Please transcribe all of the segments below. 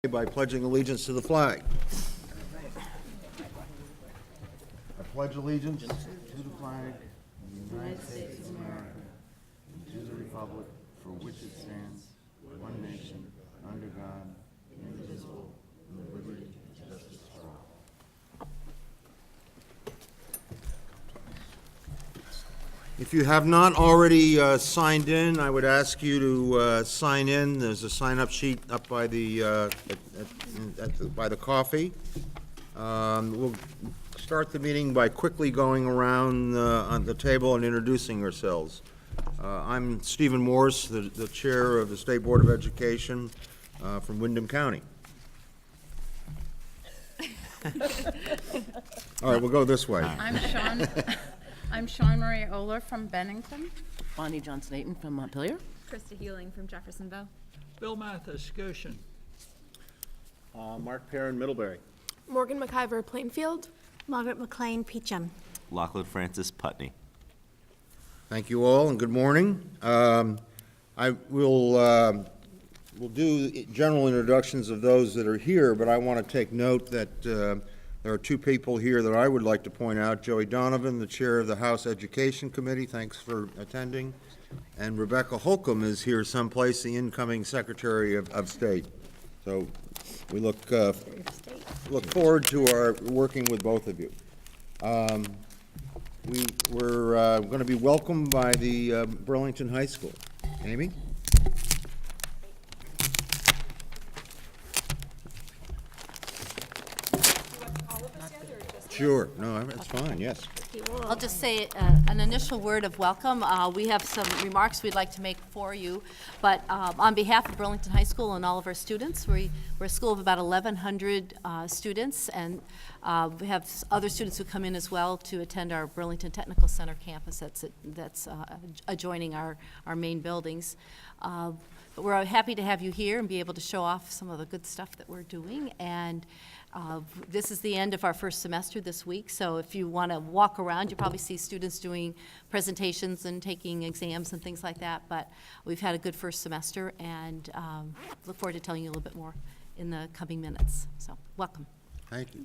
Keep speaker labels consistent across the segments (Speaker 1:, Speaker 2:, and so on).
Speaker 1: By pledging allegiance to the flag. I pledge allegiance to the flag of the United States of America and to the republic for which it stands, one nation, under God, indivisible, with liberty and justice for all. If you have not already signed in, I would ask you to sign in. There's a sign-up sheet up by the by the coffee. We'll start the meeting by quickly going around on the table and introducing ourselves. I'm Stephen Morse, the chair of the State Board of Education from Windham County. All right, we'll go this way.
Speaker 2: I'm Sean Marie Oler from Bennington.
Speaker 3: Bonnie Johnson-Aiton from Montpelier.
Speaker 4: Krista Hewling from Jeffersonville.
Speaker 5: Bill Mathis, Goshen.
Speaker 6: Mark Perrin, Middlebury.
Speaker 7: Morgan McIver, Plainfield.
Speaker 8: Margaret McLean, Peacham.
Speaker 9: Lachlan Francis, Putney.
Speaker 1: Thank you all, and good morning. We'll do general introductions of those that are here, but I want to take note that there are two people here that I would like to point out. Joey Donovan, the chair of the House Education Committee, thanks for attending. And Rebecca Holcomb is here someplace, the incoming Secretary of State. So we look forward to our working with both of you. We're going to be welcomed by the Burlington High School. Amy? Sure. No, it's fine, yes.
Speaker 3: I'll just say an initial word of welcome. We have some remarks we'd like to make for you, but on behalf of Burlington High School and all of our students, we're a school of about 1,100 students, and we have other students who come in as well to attend our Burlington Technical Center campus that's adjoining our main buildings. But we're happy to have you here and be able to show off some of the good stuff that we're doing. And this is the end of our first semester this week, so if you want to walk around, you probably see students doing presentations and taking exams and things like that. But we've had a good first semester, and look forward to telling you a little bit more in the coming minutes. So, welcome.
Speaker 1: Thank you.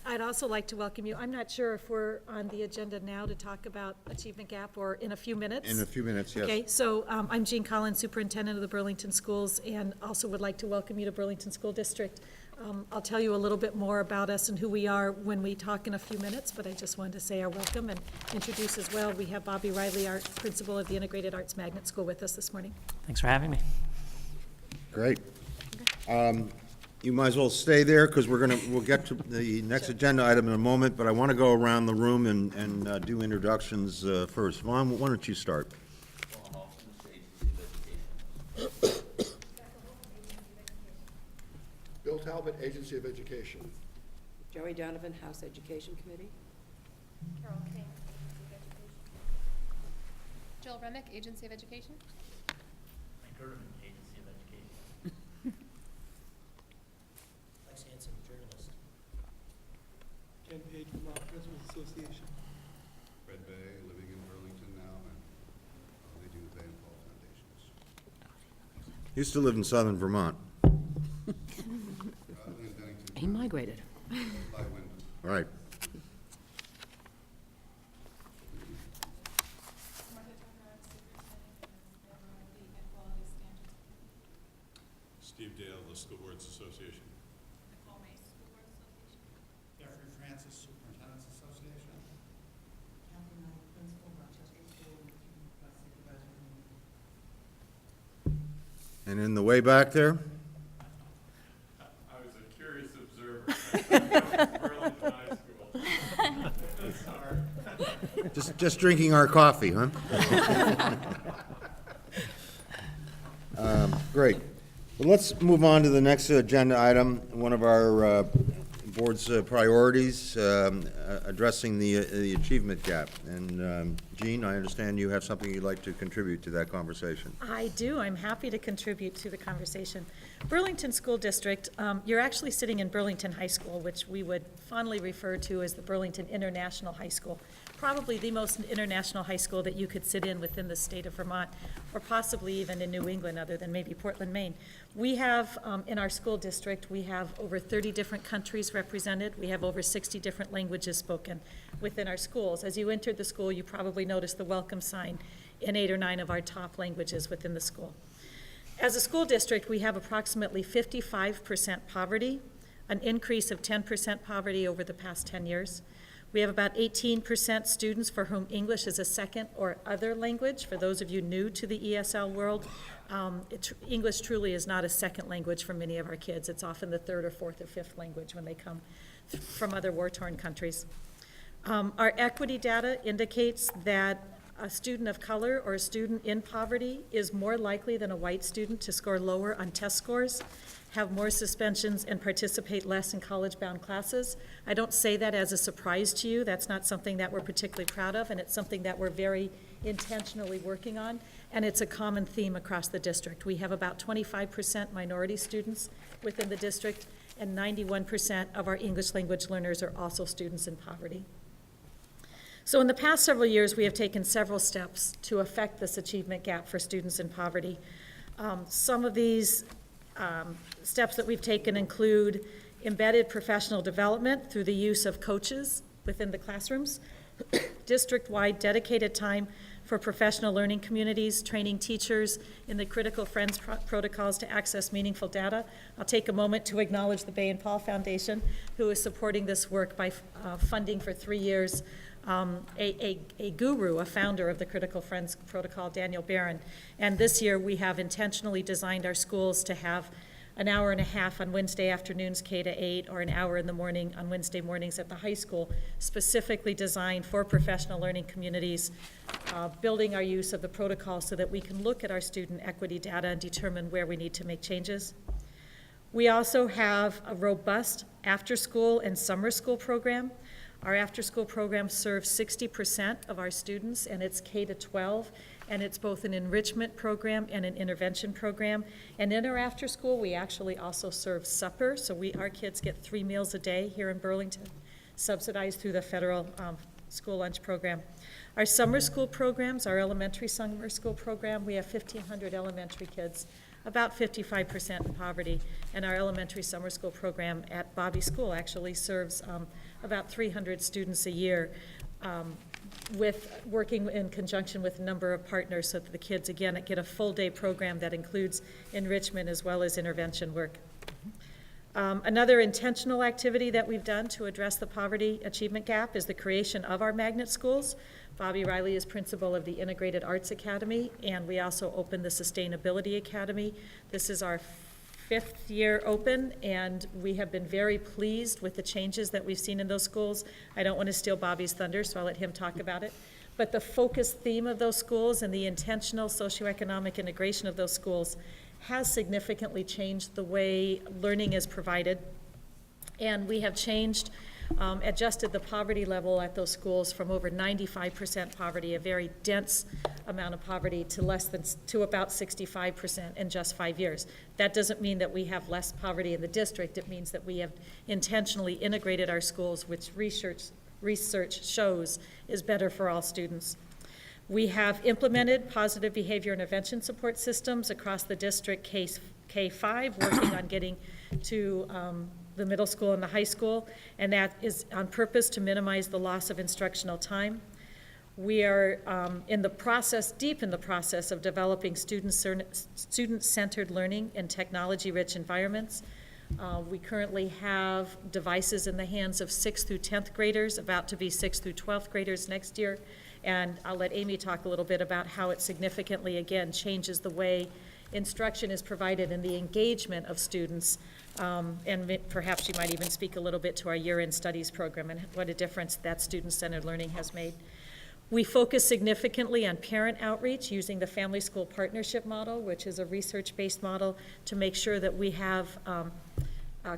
Speaker 10: I'd also like to welcome you. I'm not sure if we're on the agenda now to talk about Achievement Gap or in a few minutes.
Speaker 1: In a few minutes, yes.
Speaker 10: Okay, so I'm Jean Collins, Superintendent of the Burlington Schools, and also would like to welcome you to Burlington School District. I'll tell you a little bit more about us and who we are when we talk in a few minutes, but I just wanted to say our welcome and introduce as well. We have Bobby Riley, our principal of the Integrated Arts Magnet School, with us this morning.
Speaker 6: Thanks for having me.
Speaker 1: Great. You might as well stay there, because we'll get to the next agenda item in a moment, but I want to go around the room and do introductions first. Vaughn, why don't you start?
Speaker 11: Bill Talbot, Agency of Education.
Speaker 12: Joey Donovan, House Education Committee.
Speaker 4: Carol King, Jill Remick, Agency of Education.
Speaker 6: Mike Ervin, Agency of Education. Lex Hansen, journalist.
Speaker 13: Ken Page from Law Principals Association.
Speaker 11: Red Bay, living in Burlington now, and they do the Bay and Paul Foundations.
Speaker 1: Used to live in southern Vermont.
Speaker 3: He migrated.
Speaker 1: All right.
Speaker 11: Steve Dale, the School Boards Association.
Speaker 4: Nicole May, School Board Association.
Speaker 13: Jeffrey Francis, Superintendent's Association.
Speaker 12: Catherine Knight, Principal, Rochester School, Supervisor.
Speaker 1: And in the way back there?
Speaker 11: I was a curious observer. Burlington High School.
Speaker 1: Just drinking our coffee, huh? Great. Well, let's move on to the next agenda item. One of our board's priorities addressing the achievement gap. And Jean, I understand you have something you'd like to contribute to that conversation.
Speaker 10: I do. I'm happy to contribute to the conversation. Burlington School District, you're actually sitting in Burlington High School, which we would fondly refer to as the Burlington International High School. Probably the most international high school that you could sit in within the state of Vermont, or possibly even in New England, other than maybe Portland, Maine. We have, in our school district, we have over 30 different countries represented. We have over 60 different languages spoken within our schools. As you entered the school, you probably noticed the welcome sign in 8 or 9 of our top languages within the school. As a school district, we have approximately 55% poverty, an increase of 10% poverty over the past 10 years. We have about 18% students for whom English is a second or other language. For those of you new to the ESL world, English truly is not a second language for many of our kids. It's often the third or fourth or fifth language when they come from other war-torn countries. Our equity data indicates that a student of color or a student in poverty is more likely than a white student to score lower on test scores, have more suspensions, and participate less in college-bound classes. I don't say that as a surprise to you. That's not something that we're particularly proud of, and it's something that we're very intentionally working on, and it's a common theme across the district. We have about 25% minority students within the district, and 91% of our English language learners are also students in poverty. So in the past several years, we have taken several steps to affect this achievement gap for students in poverty. Some of these steps that we've taken include embedded professional development through the use of coaches within the classrooms, district-wide dedicated time for professional learning communities, training teachers in the critical friends protocols to access meaningful data. I'll take a moment to acknowledge the Bay and Paul Foundation, who is supporting this work by funding for 3 years a guru, a founder of the Critical Friends Protocol, Daniel Barron. And this year we have intentionally designed our schools to have an hour and a half on Wednesday afternoons, K to 8, or an hour in the morning on Wednesday mornings at the high school, specifically designed for professional learning communities, building our use of the protocol so that we can look at our student equity data and determine where we need to make changes. We also have a robust after-school and summer school program. Our after-school program serves 60% of our students, and it's K to 12, and it's both an enrichment program and an intervention program. And in our after-school, we actually also serve supper, so our kids get 3 meals a day here in Burlington, subsidized through the federal school lunch program. Our summer school programs, our elementary summer school program, we have 1,500 elementary kids, about 55% in poverty, and our elementary summer school program at Bobby School actually serves about 300 students a year, with working in conjunction with a number of partners so that the kids, again, get a full-day program that includes enrichment as well as intervention work. Another intentional activity that we've done to address the poverty achievement gap is the creation of our magnet schools. Bobby Riley is principal of the Integrated Arts Academy, and we also opened the Sustainability Academy. This is our 5th year open, and we have been very pleased with the changes that we've seen in those schools. I don't want to steal Bobby's thunder, so I'll let him talk about it. But the focus theme of those schools and the intentional socioeconomic integration of those schools has significantly changed the way learning is provided. And we have changed, adjusted the poverty level at those schools from over 95% poverty, a very dense amount of poverty, to about 65% in just 5 years. That doesn't mean that we have less poverty in the district. It means that we have intentionally integrated our schools, which research shows is better for all students. We have implemented positive behavior intervention support systems across the district K-5, working on getting to the middle school and the high school, and that is on purpose to minimize the loss of instructional time. We are deep in the process of developing student-centered learning in technology-rich environments. We currently have devices in the hands of 6th through 10th graders, about to be 6th through 12th graders next year, and I'll let Amy talk a little bit about how it significantly, again, changes the way instruction is provided and the engagement of students, and perhaps she might even speak a little bit to our year-end studies program and what a difference that student-centered learning has made. We focus significantly on parent outreach using the Family School Partnership model, which is a research-based model, to make sure that we have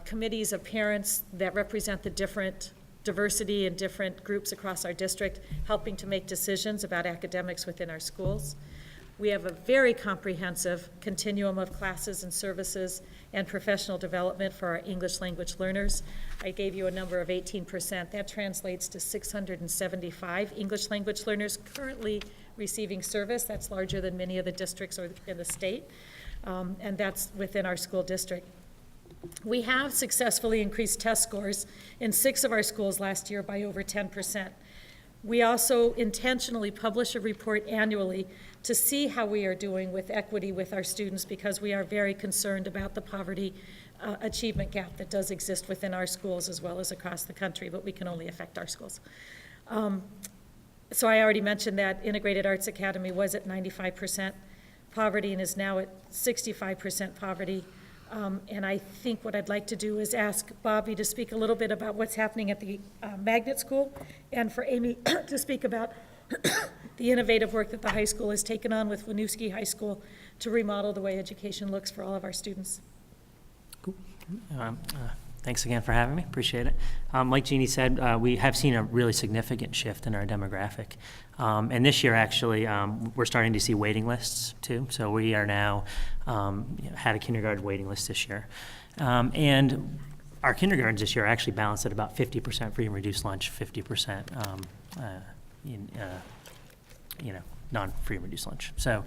Speaker 10: committees of parents that represent the different diversity and different groups across our district, helping to make decisions about academics within our schools. We have a very comprehensive continuum of classes and services and professional development for our English language learners. I gave you a number of 18%. That translates to 675 English language learners currently receiving service. That's larger than many of the districts or in the state, and that's within our school district. We have successfully increased test scores in 6 of our schools last year by over 10%. We also intentionally publish a report annually to see how we are doing with equity with our students, because we are very concerned about the poverty achievement gap that does exist within our schools as well as across the country, but we can only affect our schools. So I already mentioned that Integrated Arts Academy was at 95% poverty and is now at 65% poverty. And I think what I'd like to do is ask Bobby to speak a little bit about what's happening at the Magnet School, and for Amy to speak about the innovative work that the high school has taken on with Winooski High School to remodel the way education looks for all of our students.
Speaker 14: Cool. Thanks again for having me. Appreciate it. Like Jeannie said, we have seen a really significant shift in our demographic. And this year, actually, we're starting to see waiting lists, too. So we are now, had a kindergarten waiting list this year. And our kindergartens this year are actually balanced at about 50% free and reduced lunch, 50% non-free and reduced lunch. So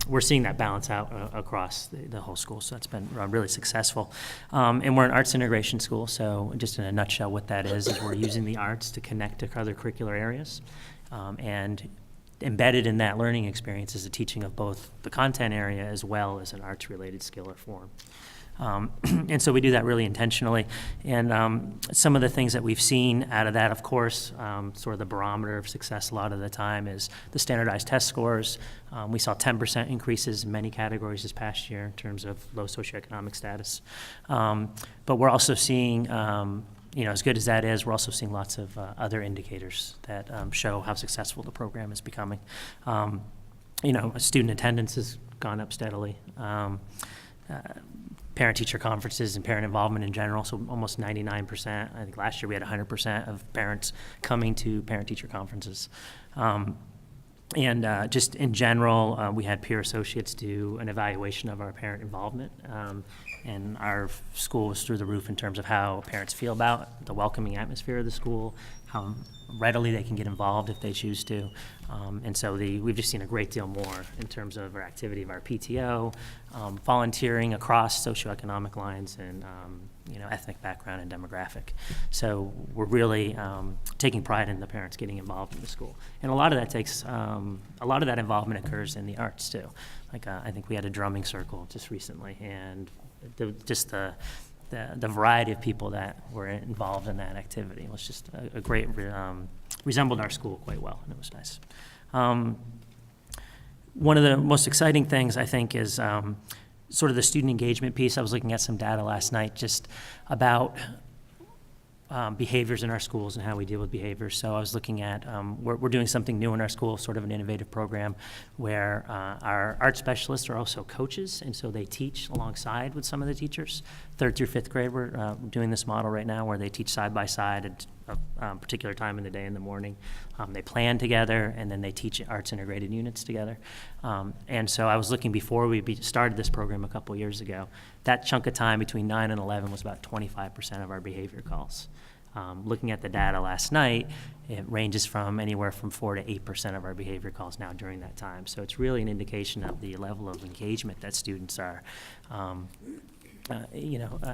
Speaker 14: we're seeing that balance out across the whole school, so that's been really successful. And we're an arts integration school, so just in a nutshell what that is we're using the arts to connect to other curricular areas. And embedded in that learning experience is the teaching of both the content area as well as an arts-related skill or form. And so we do that really intentionally. And some of the things that we've seen out of that, of course, sort of the barometer of success a lot of the time is the standardized test scores. We saw 10% increases in many categories this past year in terms of low socioeconomic status. But we're also seeing, as good as that is, we're also seeing lots of other indicators that show how successful the program is becoming. Student attendance has gone up steadily. Parent-teacher conferences and parent involvement in general, so almost 99%. I think last year we had 100% of parents coming to parent-teacher conferences. And just in general, we had peer associates do an evaluation of our parent involvement. And our school was through the roof in terms of how parents feel about the welcoming atmosphere of the school, how readily they can get involved if they choose to. And so we've just seen a great deal more in terms of our activity of our PTO, volunteering across socioeconomic lines and ethnic background and demographic. So we're really taking pride in the parents getting involved in the school. And a lot of that involvement occurs in the arts too. Like I think we had a drumming circle just recently, and the variety of people that were involved in that activity was just a great, resembled our school quite well, and it was nice. One of the most exciting things, I think, is sort of the student engagement piece. I was looking at some data last night just about behaviors in our schools and how we deal with behaviors. So I was looking at, we're doing something new in our school, sort of an innovative program where our art specialists are also coaches, and so they teach alongside with some of the teachers. 3rd through 5th grade, we're doing this model right now where they teach side by side at a particular time in the day in the morning. They plan together, and then they teach arts integrated units together. And so I was looking before we started this program a couple years ago, that chunk of time between 9 and 11 was about 25% of our behavior calls. Looking at the data last night, it ranges from anywhere from 4 to 8% of our behavior calls now during that time. So it's really an indication of the level of engagement that students are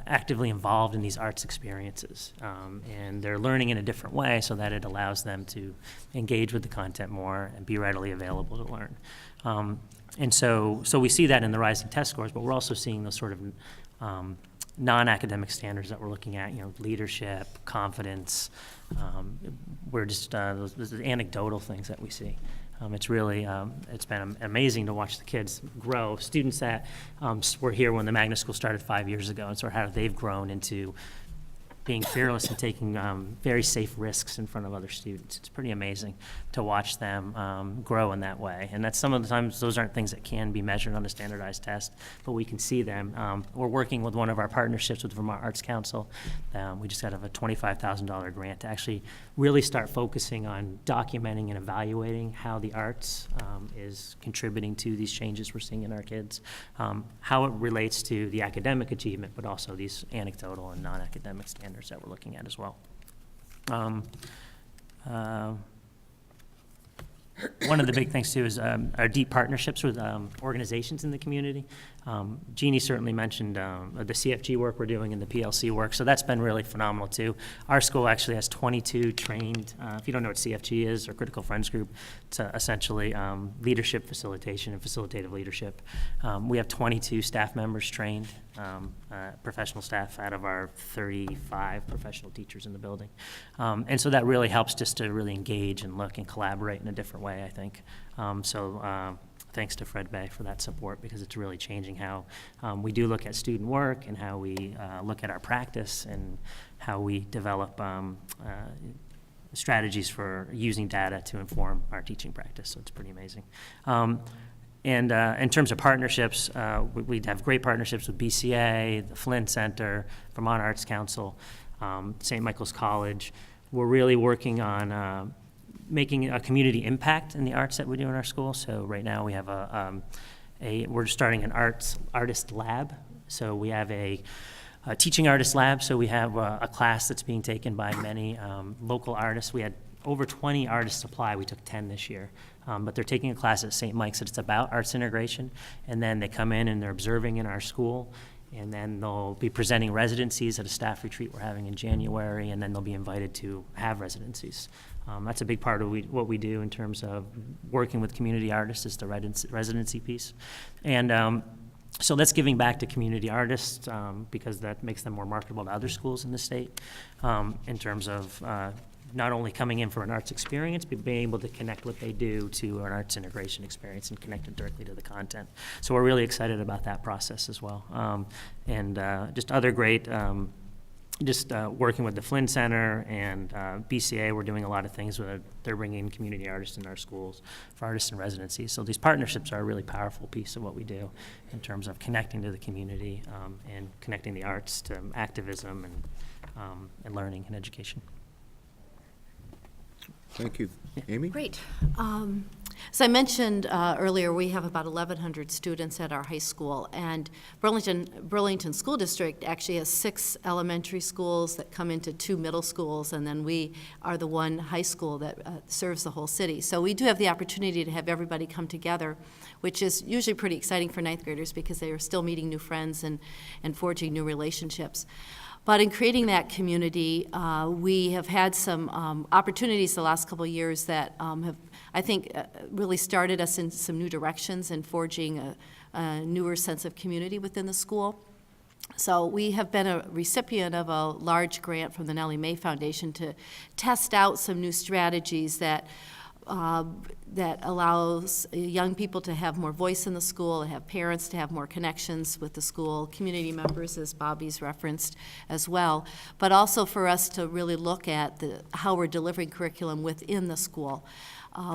Speaker 14: actively involved in these arts experiences. And they're learning in a different way so that it allows them to engage with the content more and be readily available to learn. And so we see that in the rising test scores, but we're also seeing those sort of non-academic standards that we're looking at, leadership, confidence. We're just, those anecdotal things that we see. It's really, it's been amazing to watch the kids grow. Students that were here when the Magnet School started 5 years ago, and sort of how they've grown into being fearless and taking very safe risks in front of other students. It's pretty amazing to watch them grow in that way. And that's some of the times, those aren't things that can be measured on a standardized test, but we can see them. We're working with one of our partnerships with Vermont Arts Council. We just got a $25,000 grant to actually really start focusing on documenting and evaluating how the arts is contributing to these changes we're seeing in our kids, how it relates to the academic achievement, but also these anecdotal and non-academic standards that we're looking at as well. One of the big things too is our deep partnerships with organizations in the community. Jeannie certainly mentioned the CFG work we're doing and the PLC work, so that's been really phenomenal too. Our school actually has 22 trained, if you don't know what CFG is, or Critical Friends Group, it's essentially leadership facilitation and facilitative leadership. We have 22 staff members trained, professional staff out of our 35 professional teachers in the building. And so that really helps just to really engage and look and collaborate in a different way, I think. Thanks to Fred Bay for that support, because it's really changing how we do look at student work and how we look at our practice and how we develop strategies for using data to inform our teaching practice. So it's pretty amazing. And in terms of partnerships, we have great partnerships with BCA, the Flynn Center, Vermont Arts Council, St. Michael's College. We're really working on making a community impact in the arts that we do in our school. So right now we have we're starting an artist lab. So we have a teaching artist lab. So we have a class that's being taken by many local artists. We had over 20 artists apply. We took 10 this year. But they're taking a class at St. Mike's, and it's about arts integration. And then they come in and they're observing in our school. And then they'll be presenting residencies at a staff retreat we're having in January, and then they'll be invited to have residencies. That's a big part of what we do in terms of working with community artists, is the residency piece. And so that's giving back to community artists because that makes them more marketable to other schools in the state in terms of not only coming in for an arts experience, but being able to connect what they do to an arts integration experience and connect it directly to the content. So we're really excited about that process as well. And just other great, working with the Flynn Center and BCA, we're doing a lot of things with they're bringing community artists in our schools for artists in residency. So these partnerships are a really powerful piece of what we do in terms of connecting to the community and connecting the arts to activism and learning and education.
Speaker 1: Thank you. Amy?
Speaker 3: Great. As I mentioned earlier, we have about 1,100 students at our high school, and Burlington School District actually has 6 elementary schools that come into 2 middle schools, and then we are the one high school that serves the whole city. So we do have the opportunity to have everybody come together, which is usually pretty exciting for ninth graders because they are still meeting new friends and forging new relationships. But in creating that community, we have had some opportunities the last couple of years that have, I think, really started us in some new directions and forging a newer sense of community within the school. So we have been a recipient of a large grant from the Nellie Mae Foundation to test out some new strategies that allows young people to have more voice in the school, have parents to have more connections with the school, community members, as Bobby's referenced as well, but also for us to really look at how we're delivering curriculum within the school.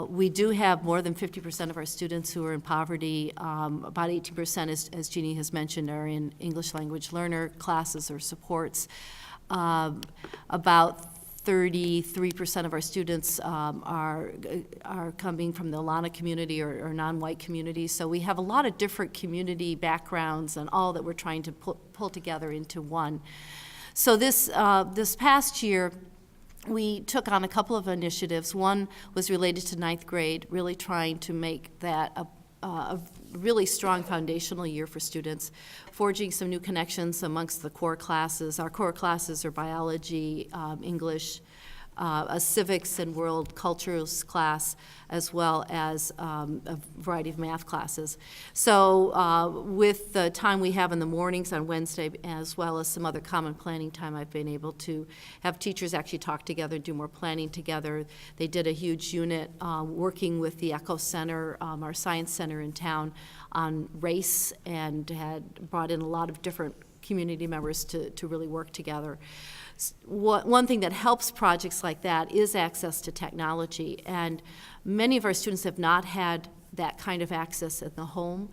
Speaker 3: We do have more than 50% of our students who are in poverty. About 18%, as Jeannie has mentioned, are in English language learner classes or supports. About 33% of our students are coming from the Lana community or non-white communities. So we have a lot of different community backgrounds and all that we're trying to pull together into one. So this past year, we took on a couple of initiatives. One was related to ninth grade, really trying to make that a really strong foundational year for students, forging some new connections amongst the core classes. Our core classes are biology, English, a civics and world cultures class, as well as a variety of math classes. So with the time we have in the mornings on Wednesday, as well as some other common planning time, I've been able to have teachers actually talk together and do more planning together. They did a huge unit working with the Echo Center, our science center in town, on race, and had brought in a lot of different community members to really work together. One thing that helps projects like that is access to technology, and many of our students have not had that kind of access at the home.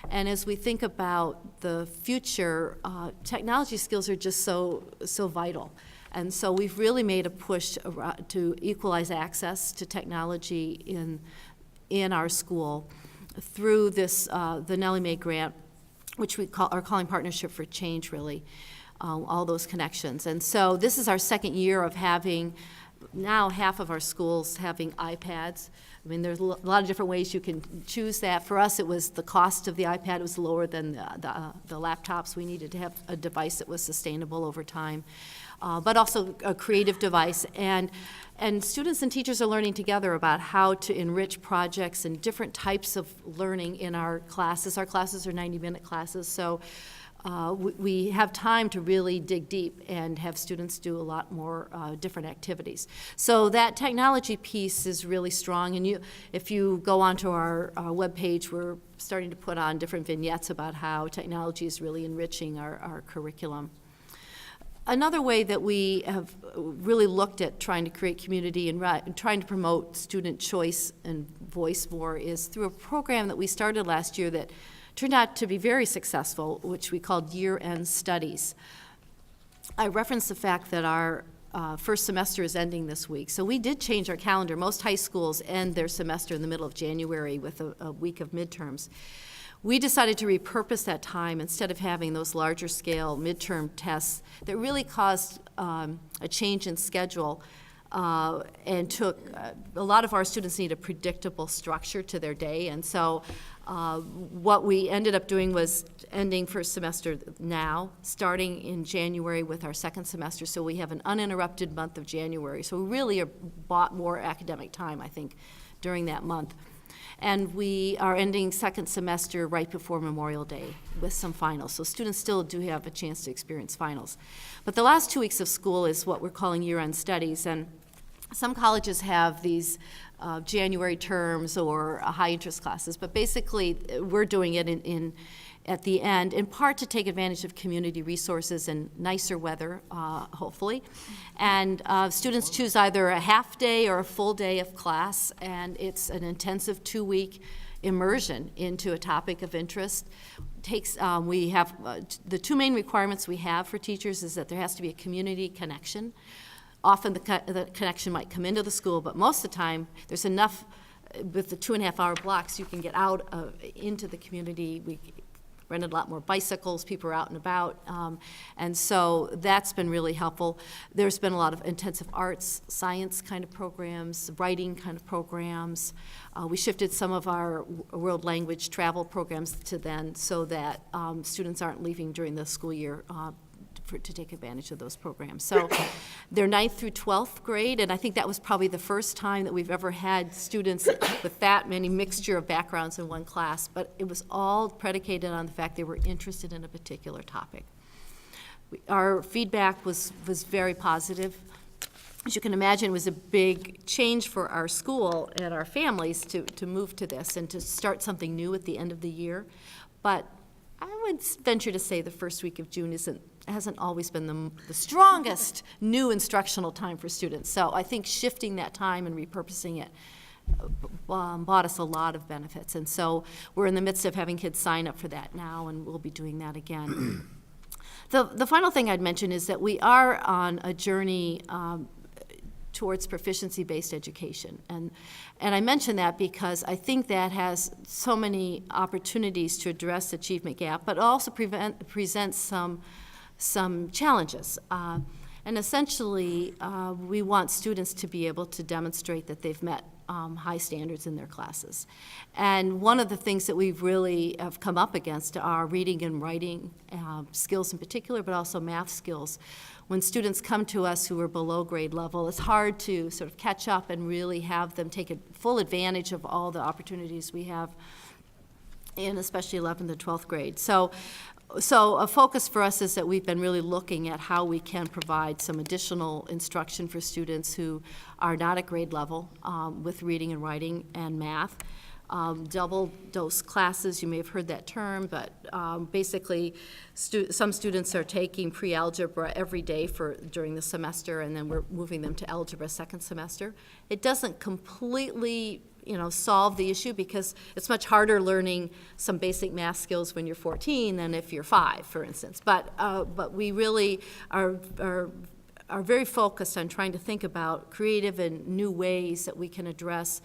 Speaker 3: And as we think about the future, technology skills are just so vital. And so we've really made a push to equalize access to technology in our school through this, the Nellie Mae grant, which we are calling Partnership for Change, really, all those connections. And so this is our second year of having, now half of our schools having iPads. I mean, there's a lot of different ways you can choose that. For us, it was the cost of the iPad was lower than the laptops. We needed to have a device that was sustainable over time, but also a creative device. And students and teachers are learning together about how to enrich projects and different types of learning in our classes. Our classes are 90-minute classes, so we have time to really dig deep and have students do a lot more different activities. So that technology piece is really strong, and if you go onto our webpage, we're starting to put on different vignettes about how technology is really enriching our curriculum. Another way that we have really looked at trying to create community and trying to promote student choice and voice more is through a program that we started last year that turned out to be very successful, which we called year-end studies. I referenced the fact that our first semester is ending this week, so we did change our calendar. Most high schools end their semester in the middle of January with a week of midterms. We decided to repurpose that time instead of having those larger scale midterm tests that really caused a change in schedule and took a lot of our students need a predictable structure to their day, and so what we ended up doing was ending first semester now, starting in January with our second semester, so we have an uninterrupted month of January. So we really bought more academic time, I think, during that month. And we are ending second semester right before Memorial Day with some finals. So students still do have a chance to experience finals. But the last 2 weeks of school is what we're calling year-end studies, and some colleges have these January terms or high-interest classes, but basically we're doing it at the end, in part to take advantage of community resources and nicer weather, hopefully. And students choose either a half day or a full day of class, and it's an intensive 2-week immersion into a topic of interest. We have the two main requirements we have for teachers is that there has to be a community connection. Often the connection might come into the school, but most of the time there's enough with the 2.5-hour blocks you can get out into the community. We rented a lot more bicycles, people are out and about, and so that's been really helpful. There's been a lot of intensive arts, science kind of programs, writing kind of programs. We shifted some of our world language travel programs to then so that students aren't leaving during the school year to take advantage of those programs. So they're 9th through 12th grade, and I think that was probably the first time that we've ever had students with that many mixture of backgrounds in one class, but it was all predicated on the fact they were interested in a particular topic. Our feedback was very positive. As you can imagine, it was a big change for our school and our families to move to this and to start something new at the end of the year. But I would venture to say the first week of June hasn't always been the strongest new instructional time for students. So I think shifting that time and repurposing it bought us a lot of benefits. And so we're in the midst of having kids sign up for that now, and we'll be doing that again. The final thing I'd mention is that we are on a journey towards proficiency-based education. And I mention that because I think that has so many opportunities to address the achievement gap, but also presents some challenges. And essentially, we want students to be able to demonstrate that they've met high standards in their classes. And one of the things that we've really have come up against are reading and writing skills in particular, but also math skills. When students come to us who are below grade level, it's hard to sort of catch up and really have them take full advantage of all the opportunities we have in especially 11th and 12th grade. So a focus for us is that we've been really looking at how we can provide some additional instruction for students who are not at grade level with reading and writing and math. double dose classes. You may have heard that term, but basically, some students are taking pre-algebra every day during the semester, and then we're moving them to algebra second semester. It doesn't completely solve the issue, because it's much harder learning some basic math skills when you're 14 than if you're 5, for instance. But we really are very focused on trying to think about creative and new ways that we can address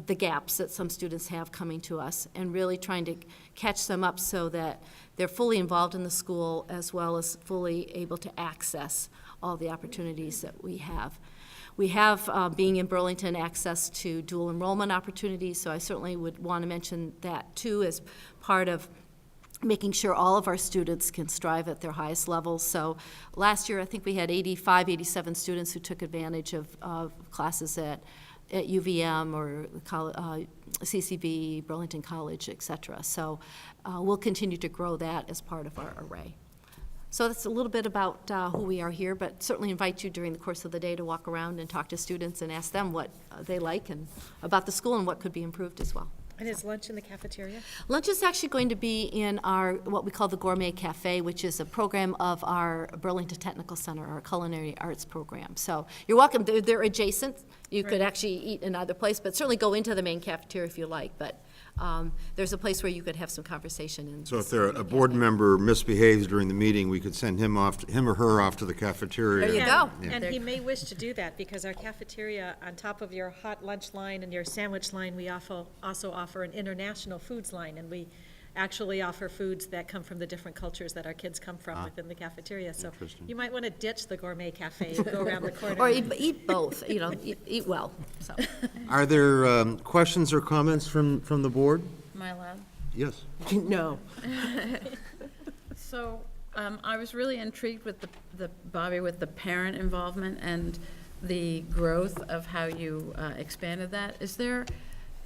Speaker 3: the gaps that some students have coming to us, and really trying to catch them up so that they're fully involved in the school, as well as fully able to access all the opportunities that we have. We have, being in Burlington, access to dual enrollment opportunities, so I certainly would want to mention that too, as part of making sure all of our students can strive at their highest levels. So last year, I think we had 87 students who took advantage of classes at UVM or CCV, Burlington College, et cetera. So we'll continue to grow that as part of our array. So that's a little bit about who we are here, but certainly invite you during the course of the day to walk around and talk to students and ask them what they like and about the school and what could be improved as well.
Speaker 10: And is lunch in the cafeteria?
Speaker 3: Lunch is actually going to be in our, what we call the Gourmet Cafe, which is a program of our Burlington Technical Center, our culinary arts program. So you're welcome. They're adjacent. You could actually eat in either place, but certainly go into the main cafeteria if you like. But there's a place where you could have some conversation. And
Speaker 1: So if a board member misbehaves during the meeting, we could send him or her off to the cafeteria.
Speaker 3: There you go.
Speaker 10: And he may wish to do that, because our cafeteria, on top of your hot lunch line and your sandwich line, we also offer an international foods line, and we actually offer foods that come from the different cultures that our kids come from within the cafeteria. So you might want to ditch the Gourmet Cafe and go around the corner.
Speaker 3: Or eat both, eat well. So.
Speaker 1: Are there questions or comments from the board?
Speaker 2: Am I allowed?
Speaker 1: Yes.
Speaker 12: No.
Speaker 2: So I was really intrigued with Bobby, with the parent involvement and the growth of how you expanded that. Is there,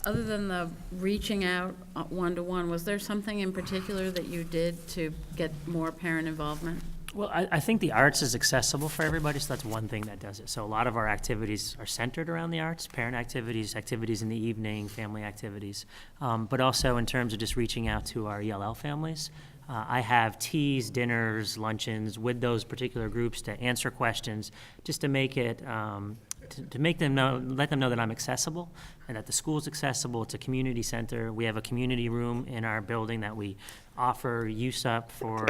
Speaker 2: other than the reaching out one-to-one, was there something in particular that you did to get more parent involvement?
Speaker 14: Well, I think the arts is accessible for everybody, so that's one thing that does it. So a lot of our activities are centered around the arts, parent activities, activities in the evening, family activities, but also in terms of just reaching out to our ELL families. I have teas, dinners, luncheons with those particular groups to answer questions, just to make it, to make them know, let them know that I'm accessible and that the school's accessible. It's a community center. We have a community room in our building that we offer use up for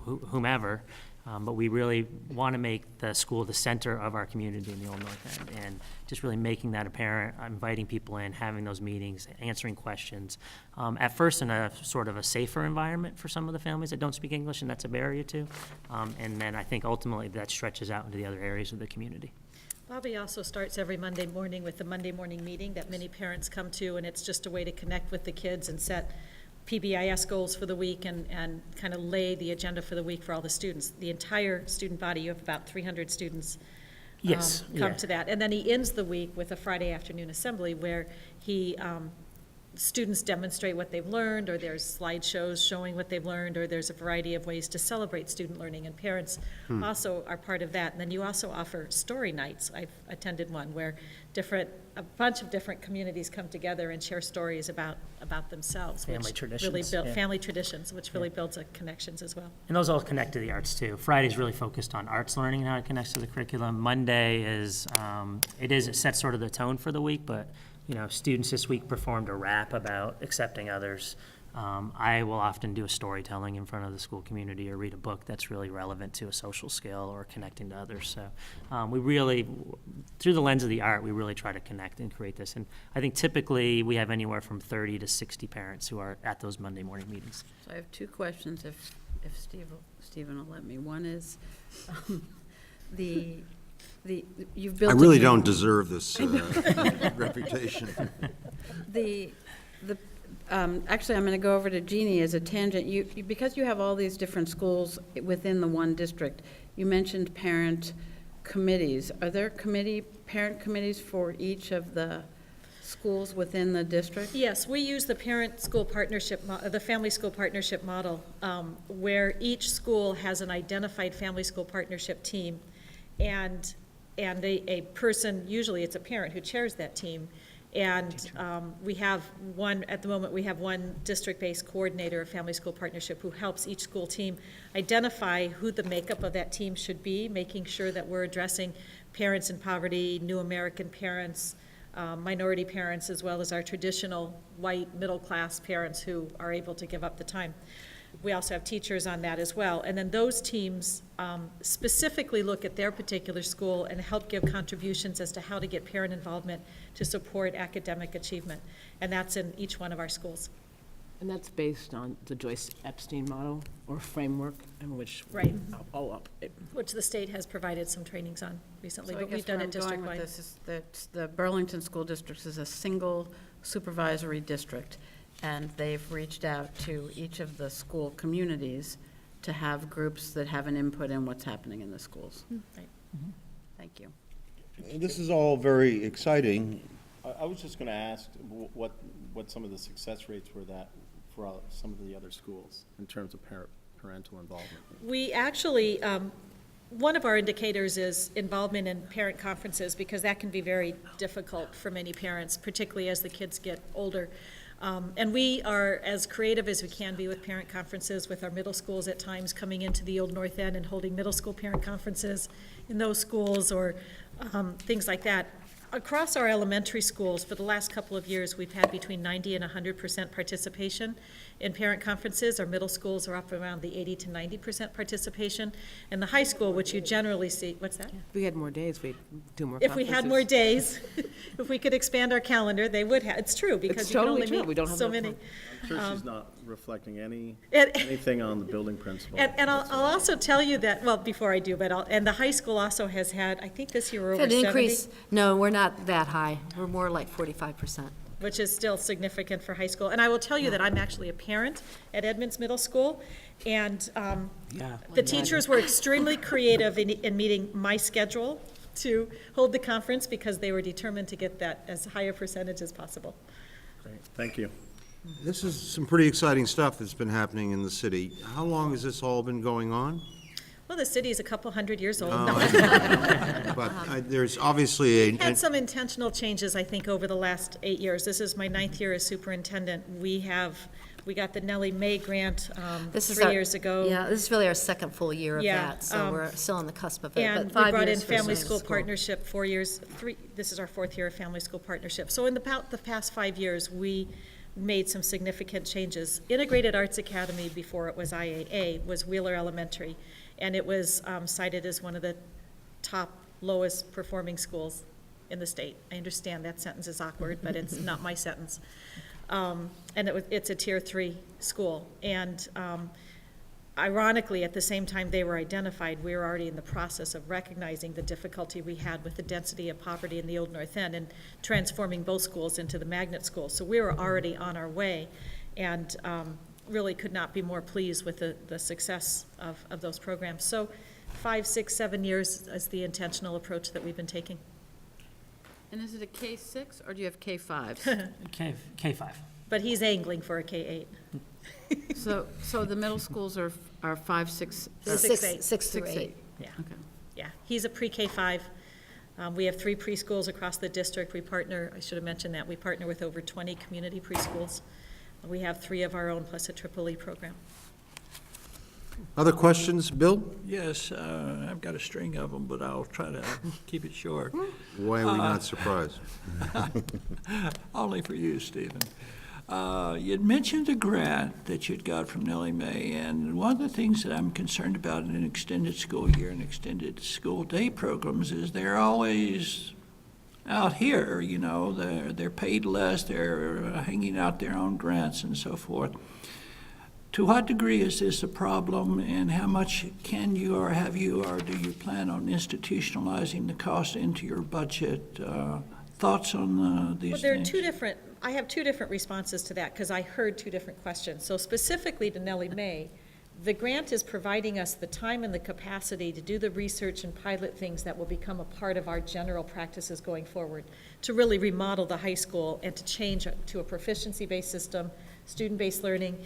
Speaker 14: whomever, but we really want to make the school the center of our community in the Old North End, and just really making that apparent, inviting people in, having those meetings, answering questions. At first in a sort of a safer environment for some of the families that don't speak English, and that's a barrier too. And then I think ultimately that stretches out into the other areas of the community.
Speaker 10: Bobby also starts every Monday morning with the Monday morning meeting that many parents come to, and it's just a way to connect with the kids and set PBIS goals for the week and kind of lay the agenda for the week for all the students. The entire student body, you have about 300 students come to that. And then he ends the week with a Friday afternoon assembly where he students demonstrate what they've learned, or there's slideshows showing what they've learned, or there's a variety of ways to celebrate student learning, and parents also are part of that. And then you also offer story nights. I've attended one where a bunch of different communities come together and share stories about themselves.
Speaker 14: Family traditions.
Speaker 10: Really build family traditions, which really builds connections as well.
Speaker 14: And those all connect to the arts too. Friday's really focused on arts learning and how it connects to the curriculum. Monday is, it sets sort of the tone for the week, but students this week performed a rap about accepting others. I will often do a storytelling in front of the school community or read a book that's really relevant to a social skill or connecting to others. So we really, through the lens of the art, we really try to connect and create this. And I think typically we have anywhere from 30 to 60 parents who are at those Monday morning meetings.
Speaker 2: So I have two questions, if Stephen will let me. One is you've built.
Speaker 1: I really don't deserve this reputation.
Speaker 2: Actually, I'm going to go over to Jeannie as a tangent. Because you have all these different schools within the one district, you mentioned parent committees. Are there parent committees for each of the schools within the district?
Speaker 10: Yes, we use the parent-school partnership, the family-school partnership model, where each school has an identified family-school partnership team, and a person, usually it's a parent who chairs that team, And we have one, at the moment, we have one district-based coordinator of Family School Partnership who helps each school team identify who the makeup of that team should be, making sure that we're addressing parents in poverty, new American parents, minority parents, as well as our traditional white middle-class parents who are able to give up the time. We also have teachers on that as well. And then those teams specifically look at their particular school and help give contributions as to how to get parent involvement to support academic achievement. And that's in each one of our schools.
Speaker 12: And that's based on the Joyce Epstein model or framework in which.
Speaker 10: Right.
Speaker 12: It
Speaker 10: Which the state has provided some trainings on recently,
Speaker 2: So I
Speaker 10: but we've
Speaker 2: guess
Speaker 10: done
Speaker 2: where
Speaker 10: it
Speaker 2: I'm going with
Speaker 10: district-wide.
Speaker 2: this is that the Burlington School District is a single supervisory district, and they've reached out to each of the school communities to have groups that have an input in what's happening in the schools.
Speaker 10: Right.
Speaker 2: Thank you.
Speaker 1: This is all very exciting.
Speaker 6: I was just gonna ask what some of the success rates were for some of the other schools in terms of parental involvement.
Speaker 10: We actually, one of our indicators is involvement in parent conferences, because that can be very difficult for many parents, particularly as the kids get older. And we are as creative as we can be with parent conferences, with our middle schools at times coming into the Old North End and holding middle school parent conferences in those schools, or things like that. Across our elementary schools, for the last couple of years, we've had between 90 and 100% participation in parent conferences. Our middle schools are up around the 80 to 90% participation. And the high school, which you generally see, what's that?
Speaker 12: If we had more days, we'd do more
Speaker 10: If we had more days, if we could expand our calendar, they would have. It's true, because you can only meet so many.
Speaker 6: I'm sure she's not reflecting
Speaker 10: And-
Speaker 6: anything on the building principal.
Speaker 10: And I'll also tell you that, well, before I do, but and the high school also has had, I think this year, we're over
Speaker 3: An
Speaker 10: 70.
Speaker 3: increase, no, we're not that high. We're more like 45%.
Speaker 10: Which is still significant for high school. And I will tell you that I'm actually a parent at Edmonds Middle School, and the teachers were extremely creative in meeting my schedule to hold the conference, because they were determined to get that as high a percentage as possible.
Speaker 6: Great, thank you.
Speaker 1: This is some pretty exciting stuff that's been happening in the city. How long has this all been going on?
Speaker 10: Well, the city is a couple hundred years old.
Speaker 1: But there's obviously
Speaker 10: Had some intentional changes, I think, over the last 8 years. This is my 9th year as superintendent. We got the Nellie May grant
Speaker 3: This is
Speaker 10: 3 years ago.
Speaker 3: Yeah, this is really our second full year of
Speaker 10: Yeah,
Speaker 3: that, so we're still on the cusp of it.
Speaker 10: And
Speaker 3: but
Speaker 10: we
Speaker 3: 5
Speaker 10: brought in
Speaker 3: years for
Speaker 10: Family
Speaker 3: Sunday
Speaker 10: School Partnership 4 years, this is our 4th year of Family School Partnership. So in the past 5 years, we made some significant changes. Integrated Arts Academy, before it was IAA, was Wheeler Elementary, and it was cited as one of the top lowest performing schools in the state. I understand that sentence is awkward, but it's not my sentence. And it's a Tier 3 school. And ironically, at the same time they were identified, we were already in the process of recognizing the difficulty we had with the density of poverty in the Old North End and transforming both schools into the magnet schools. So we were already on our way, and really could not be more pleased with the success of those programs. So 5, 6, 7 years is the intentional approach that we've been taking.
Speaker 2: And is it a K-6, or do you have K-5s?
Speaker 14: K-5.
Speaker 10: But he's angling for a K-8.
Speaker 2: So the middle schools are 5, 6,
Speaker 3: Six through eight.
Speaker 10: Yeah.
Speaker 2: Okay.
Speaker 10: Yeah, he's a pre-K-5. We have 3 preschools across the district. We partner, I should have mentioned that, we partner with over 20 community preschools. We have 3 of our own, plus a triple-E program.
Speaker 1: other questions, Bill?
Speaker 5: Yes, I've got a string of them, but I'll try to keep it short.
Speaker 1: Why are we not surprised?
Speaker 5: Only for you, Stephen. You'd mentioned a grant that you'd got from Nellie Mae, and one of the things that I'm concerned about in an extended school year and extended school day programs is they're always out here, you know, they're paid less, they're hanging out their own grants and so forth. To what degree is this a problem, and how much can you or have you or do you plan on institutionalizing the cost into your budget? Thoughts on these
Speaker 10: Well, there are
Speaker 5: things?
Speaker 10: I have 2 different responses to that, because I heard 2 different questions. So specifically to Nellie Mae, the grant is providing us the time and the capacity to do the research and pilot things that will become a part of our general practices going forward, to really remodel the high school and to change to a proficiency-based system, student-based learning.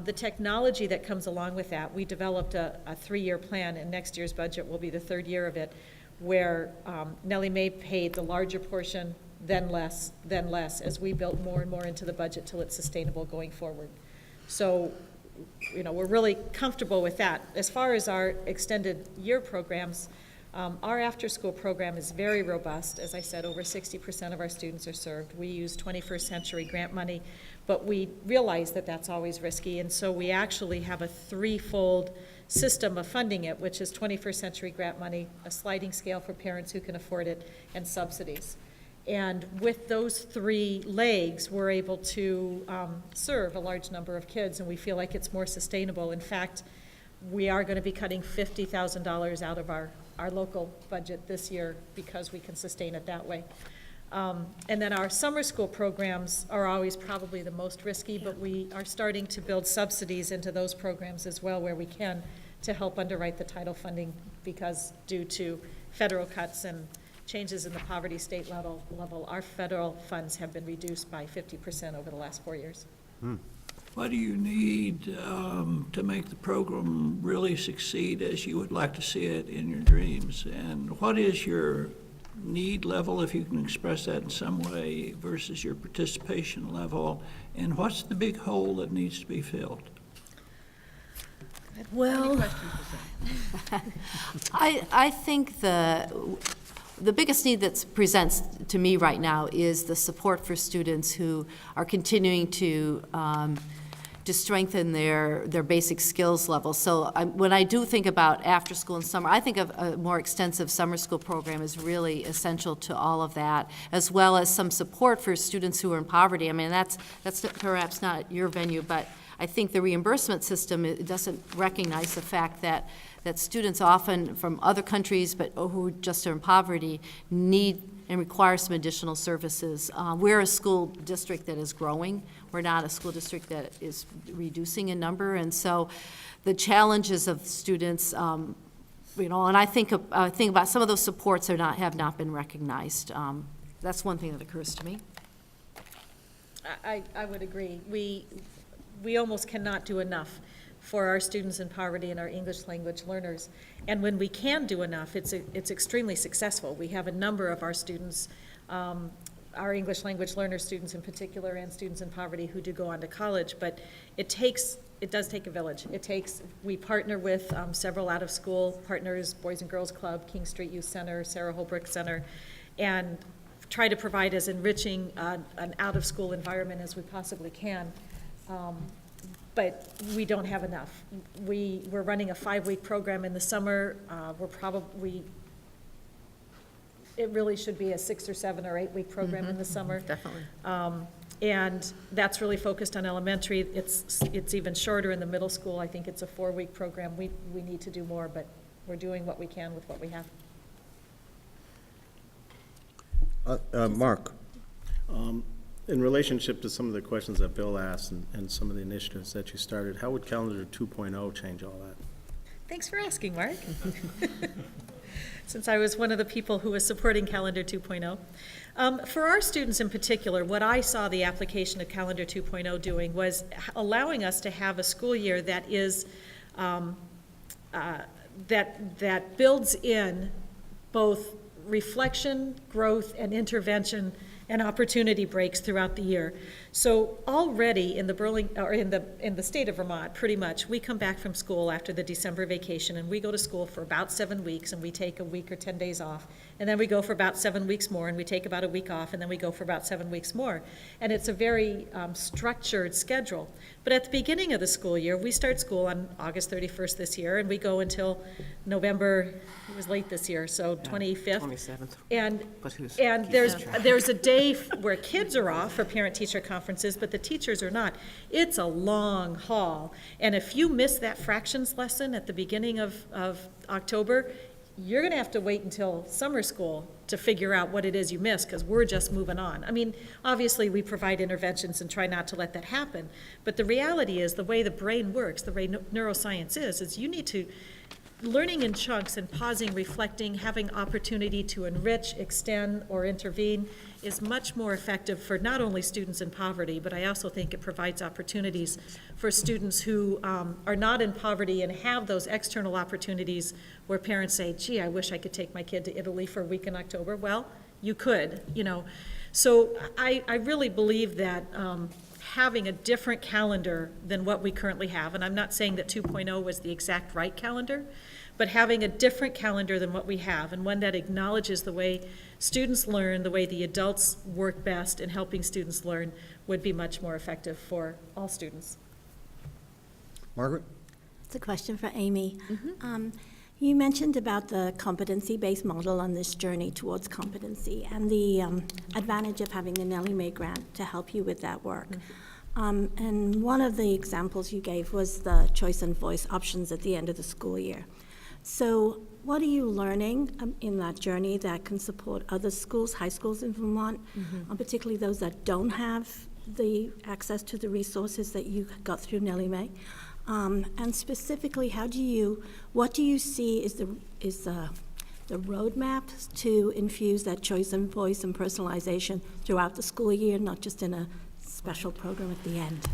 Speaker 10: The technology that comes along with that, we developed a 3-year plan, and next year's budget will be the 3rd year of it, where Nellie Mae paid the larger portion, then less, then less, as we built more and more into the budget till it's sustainable going forward. So, you know, we're really comfortable with that. As far as our extended year programs, our after-school program is very robust. As I said, over 60% of our students are served. We use 21st century grant money, but we realize that that's always risky, and so we actually have a threefold system of funding it, which is 21st century grant money, a sliding scale for parents who can afford it, and subsidies. And with those three legs, we're able to serve a large number of kids, and we feel like it's more sustainable. In fact, we are going to be cutting $50,000 out of our local budget this year because we can sustain it that way. And then our summer school programs are always probably the most risky, but we are starting to build subsidies into those programs as well where we can to help underwrite the title funding, because due to federal cuts and changes in the poverty state level, our federal funds have been reduced by 50% over the last 4 years.
Speaker 5: What do you need to make the program really succeed as you would like to see it in your dreams? And what is your need level, if you can express that in some way, versus your participation level? And what's the big hole that needs to be filled?
Speaker 3: Well, I think the biggest need that presents to me right now is the support for students who are continuing to strengthen their basic skills level. So when I do think about after school and summer, I think of a more extensive summer school program is really essential to all of that, as well as some support for students who are in poverty. I mean, that's perhaps not your venue, but I think the reimbursement system, it doesn't recognize the fact that students often from other countries, but who just are in poverty, need and require some additional services. We're a school district that is growing. We're not a school district that is reducing in number, and so the challenges of students, you know, and I think about some of those supports have not been recognized. That's one thing that occurs to me.
Speaker 10: I would agree. We almost cannot do enough for our students in poverty and our English language learners. And when we can do enough, it's extremely successful. We have a number of our students, our English language learner students in particular, and students in poverty who do go on to college, but it does take a village. We partner with several out-of-school partners, Boys and Girls Club, King Street Youth Center, Sarah Holbrook Center, and try to provide as enriching an out-of-school environment as we possibly can. But we don't have enough. We're running a 5-week program in the summer. It really should be a 6 or 7 or 8 week program in the summer.
Speaker 3: Definitely.
Speaker 10: And that's really focused on elementary. It's even shorter in the middle school. I think it's a 4-week program. We need to do more, but we're doing what we can with what we have.
Speaker 1: Mark?
Speaker 6: In relationship to some of the questions that Bill asked and some of the initiatives that you started, how would Calendar 2.0 change all that?
Speaker 10: Thanks for asking, Mark. Since I was one of the people who was supporting Calendar 2.0. For our students in particular, what I saw the application of Calendar 2.0 doing was allowing us to have a school year that is that builds in both reflection, growth, and intervention and opportunity breaks throughout the year. So already in the state of Vermont, pretty much, we come back from school after the December vacation and we go to school for about 7 weeks and we take a week or 10 days off. And then we go for about 7 weeks more and we take about a week off and then we go for about 7 weeks more. And it's a very structured schedule. But at the beginning of the school year, we start school on August 31st this year and we go until November, it was late this year, so 25th.
Speaker 12: 27th.
Speaker 10: And there's a day where kids are off for parent-teacher conferences, but the teachers are not. It's a long haul. And if you miss that fractions lesson at the beginning of October, you're going to have to wait until summer school to figure out what it is you missed, because we're just moving on. I mean, obviously, we provide interventions and try not to let that happen. But the reality is, the way the brain works, the way neuroscience is you need to, learning in chunks and pausing, reflecting, having opportunity to enrich, extend, or intervene is much more effective for not only students in poverty, but I also think it provides opportunities for students who are not in poverty and have those external opportunities where parents say, gee, I wish I could take my kid to Italy for a week in October. Well, you could, you know. So I really believe that having a different calendar than what we currently have, and I'm not saying that 2.0 was the exact right calendar, but having a different calendar than what we have, and one that acknowledges the way students learn, the way the adults work best in helping students learn, would be much more effective for all students.
Speaker 1: Margaret?
Speaker 8: It's a question for Amy. You mentioned about the competency-based model on this journey towards competency and the advantage of having the Nellie Mae grant to help you with that work. And one of the examples you gave was the choice and voice options at the end of the school year. So what are you learning in that journey that can support other schools, high schools in Vermont, particularly those that don't have the access to the resources that you got through Nellie Mae? And specifically, what do you see is the roadmap to infuse that choice and voice and personalization throughout the school year, not just in a special program at the end?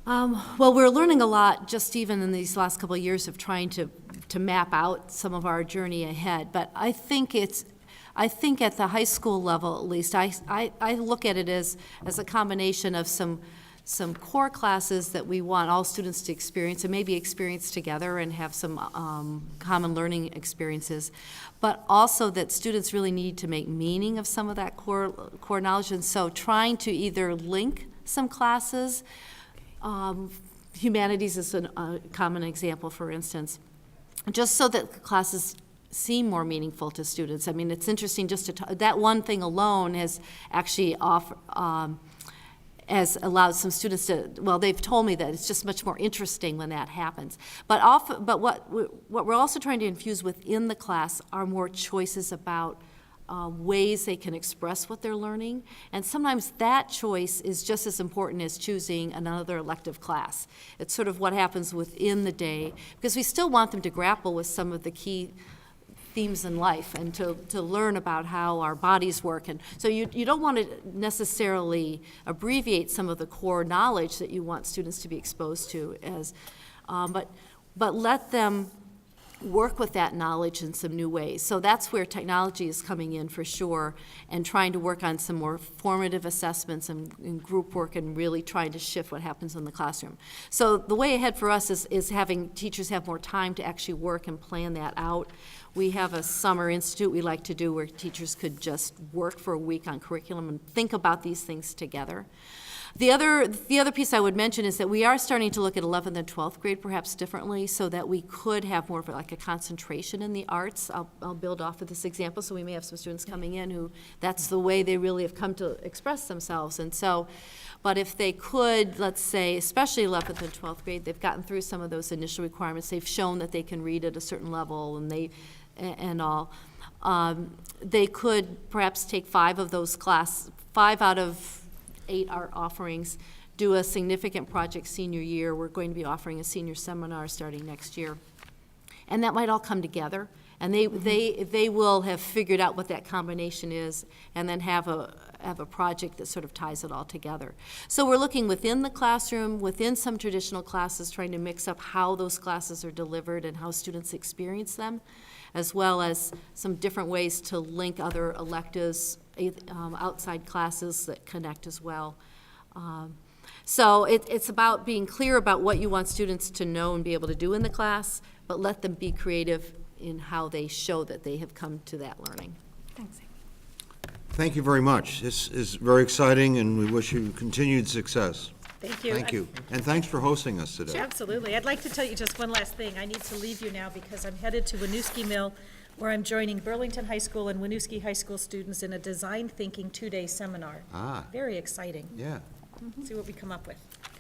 Speaker 3: Well, we're learning a lot just even in these last couple of years of trying to map out some of our journey ahead. But I think at the high school level, at least, I look at it as a combination of some core classes that we want all students to experience and maybe experience together and have some common learning experiences, but also that students really need to make meaning of some of that core knowledge. And so trying to either link some classes, humanities is a common example, for instance, just so that classes seem more meaningful to students. I mean, it's interesting just that one thing alone has actually has allowed some students to, well, they've told me that it's just much more interesting when that happens. But what we're also trying to infuse within the class are more choices about ways they can express what they're learning. And sometimes that choice is just as important as choosing another elective class. It's sort of what happens within the day, because we still want them to grapple with some of the key themes in life and to learn about how our bodies work. And so you don't want to necessarily abbreviate some of the core knowledge that you want students to be exposed to, but let them work with that knowledge in some new ways. So that's where technology is coming in for sure, and trying to work on some more formative assessments and group work and really trying to shift what happens in the classroom. So the way ahead for us is having teachers have more time to actually work and plan that out. We have a summer institute we like to do where teachers could just work for a week on curriculum and think about these things together. The other piece I would mention is that we are starting to look at 11th and 12th grade perhaps differently, so that we could have more of like a concentration in the arts. I'll build off of this example. So we may have some students coming in who that's the way they really have come to express themselves. And so, but if they could, let's say, especially 11th and 12th grade, they've gotten through some of those initial requirements. They've shown that they can read at a certain level, and they could perhaps take 5 out of 8 art offerings, do a significant project senior year. We're going to be offering a senior seminar starting next year. And that might all come together, and they will have figured out what that combination is, and then have a project that sort of ties it all together. So we're looking within the classroom, within some traditional classes, trying to mix up how those classes are delivered and how students experience them, as well as some different ways to link other electives, outside classes that connect as well. So it's about being clear about what you want students to know and be able to do in the class, but let them be creative in how they show that they have come to that learning.
Speaker 8: Thanks.
Speaker 1: Thank you very much. This is very exciting, and we wish you continued success.
Speaker 10: Thank you.
Speaker 1: Thank you. And thanks for hosting us today.
Speaker 10: Absolutely. I'd like to tell you just one last thing. I need to leave you now because I'm headed to Winooski Mill, where I'm joining Burlington High School and Winooski High School students in a design thinking 2-day seminar. Very exciting.
Speaker 1: Yeah,
Speaker 10: See what we come up with.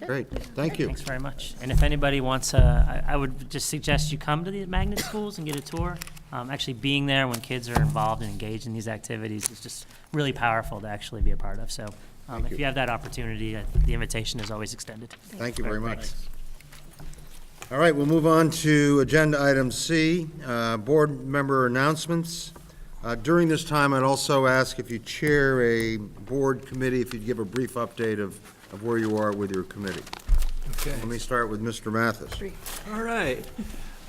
Speaker 1: great. Thank you.
Speaker 14: Thanks very much. And if anybody wants, I would just suggest you come to the magnet schools and get a tour. Actually being there when kids are involved and engaged in these activities is just really powerful to actually be a part of. So if you have that opportunity, the invitation is always extended.
Speaker 1: Thank you very much. All right, we'll move on to agenda item C, board member announcements. During this time, I'd also ask if you chair a board committee, if you'd give a brief update of where you are with your committee.
Speaker 5: Okay.
Speaker 1: Let me start with Mr. Mathis.
Speaker 5: All right.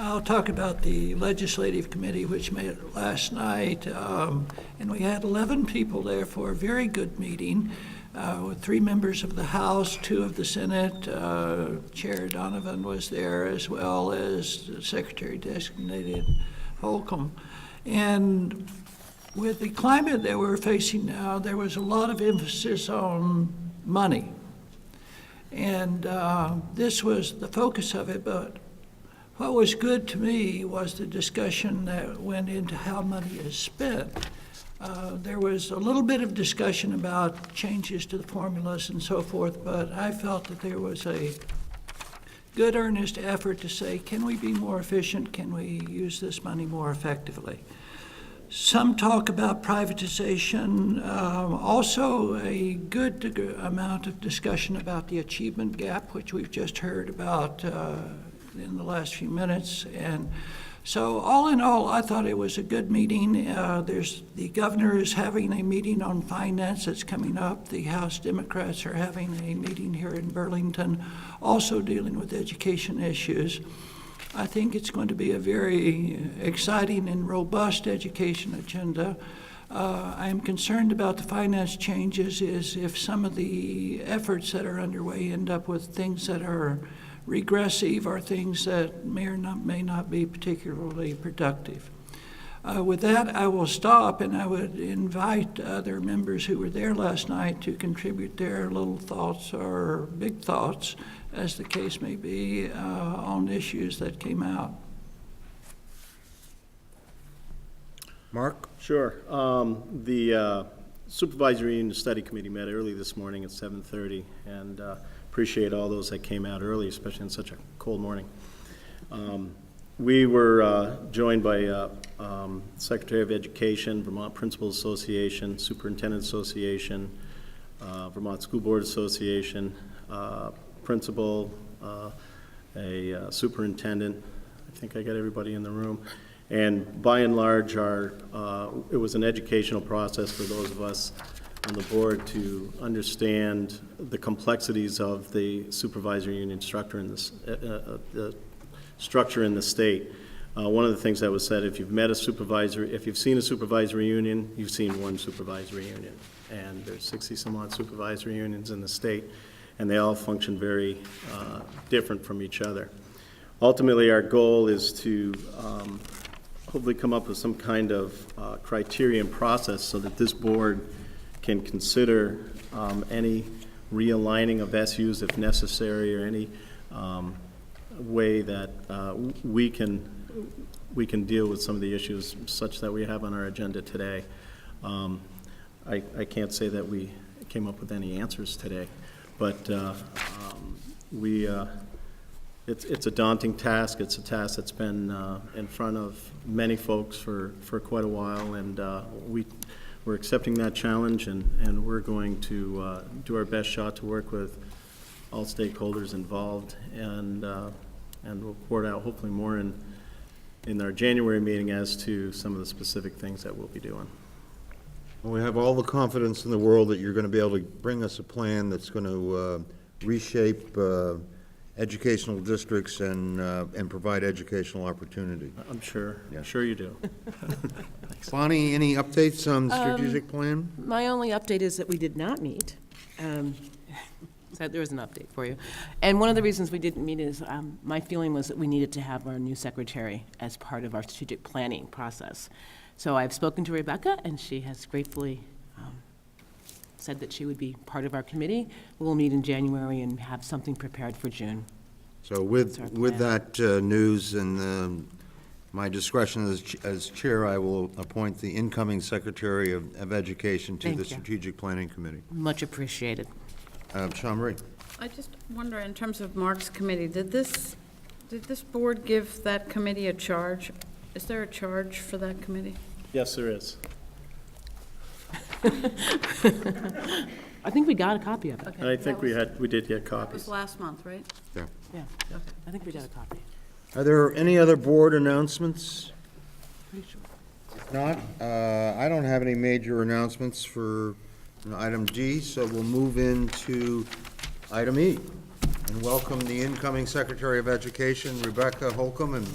Speaker 5: I'll talk about the legislative committee, which met last night, and we had 11 people there for a very good meeting, with 3 members of the House, 2 of the Senate. Chair Donovan was there, as well as Secretary-designated Holcomb. And with the climate that we're facing now, there was a lot of emphasis on money. And this was the focus of it, but what was good to me was the discussion that went into how money is spent. There was a little bit of discussion about changes to the formulas and so forth, but I felt that there was a good earnest effort to say, can we be more efficient? Can we use this money more effectively? Some talk about privatization, also a good amount of discussion about the achievement gap, which we've just heard about in the last few minutes. And so all in all, I thought it was a good meeting. The governor is having a meeting on finance that's coming up. The House Democrats are having a meeting here in Burlington, also dealing with education issues. I think it's going to be a very exciting and robust education agenda. I'm concerned about the finance changes is if some of the efforts that are underway end up with things that are regressive or things that may not be particularly productive. With that, I will stop, and I would invite other members who were there last night to contribute their little thoughts or big thoughts, as the case may be, on issues that came out.
Speaker 1: Mark?
Speaker 6: Sure. The Supervisory Union Study Committee met early this morning at 7:30, and appreciate all those that came out early, especially on such a cold morning. We were joined by Secretary of Education, Vermont Principals Association, Superintendent Association, Vermont School Board Association, principal, a superintendent. I think I got everybody in the room. And by and large, it was an educational process for those of us on the board to understand the complexities of the supervisory union structure in this, the structure in the state. One of the things that was said, if you've seen a supervisory union, you've seen one supervisory union. And there's 60 some odd supervisory unions in the state, and they all function very different from each other. Ultimately, our goal is to hopefully come up with some kind of criterion process so that this board can consider any realigning of SUs if necessary, or any way that we can deal with some of the issues such that we have on our agenda today. I can't say that we came up with any answers today, but it's a daunting task. It's a task that's been in front of many folks for quite a while, and we're accepting that challenge, and we're going to do our best shot to work with all stakeholders involved, and we'll report out hopefully more in our January meeting as to some of the specific things that we'll be doing.
Speaker 1: Well, we have all the confidence in the world that you're going to be able to bring us a plan that's going to reshape educational districts and provide educational opportunity.
Speaker 6: I'm sure.
Speaker 1: Yeah.
Speaker 6: I'm sure you do.
Speaker 1: Bonnie, any updates on the strategic plan?
Speaker 12: My only update is that we did not meet. So there was an update for you. And one of the reasons we didn't meet is my feeling was that we needed to have our new secretary as part of our strategic planning process. So I've spoken to Rebecca, and she has gratefully said that she would be part of our committee. We'll meet in January and have something prepared for June.
Speaker 1: So with that news and my discretion as chair, I will appoint the incoming Secretary of Education to the Strategic Planning Committee.
Speaker 12: Much appreciated.
Speaker 1: Sean Marie.
Speaker 2: I just wonder, in terms of Mark's committee, did this board give that committee a charge? Is there a charge for that committee?
Speaker 6: Yes, there is.
Speaker 12: I think we got a copy of it.
Speaker 2: Okay.
Speaker 6: I think we did get
Speaker 2: That
Speaker 6: copies.
Speaker 2: was last month, right?
Speaker 1: Yeah.
Speaker 12: Yeah,
Speaker 2: Okay.
Speaker 12: I think we got a copy.
Speaker 1: Are there any other board announcements?
Speaker 12: Pretty sure.
Speaker 1: If not, I don't have any major announcements for item D, so we'll move into item E and welcome the incoming Secretary of Education, Rebecca Holcomb, and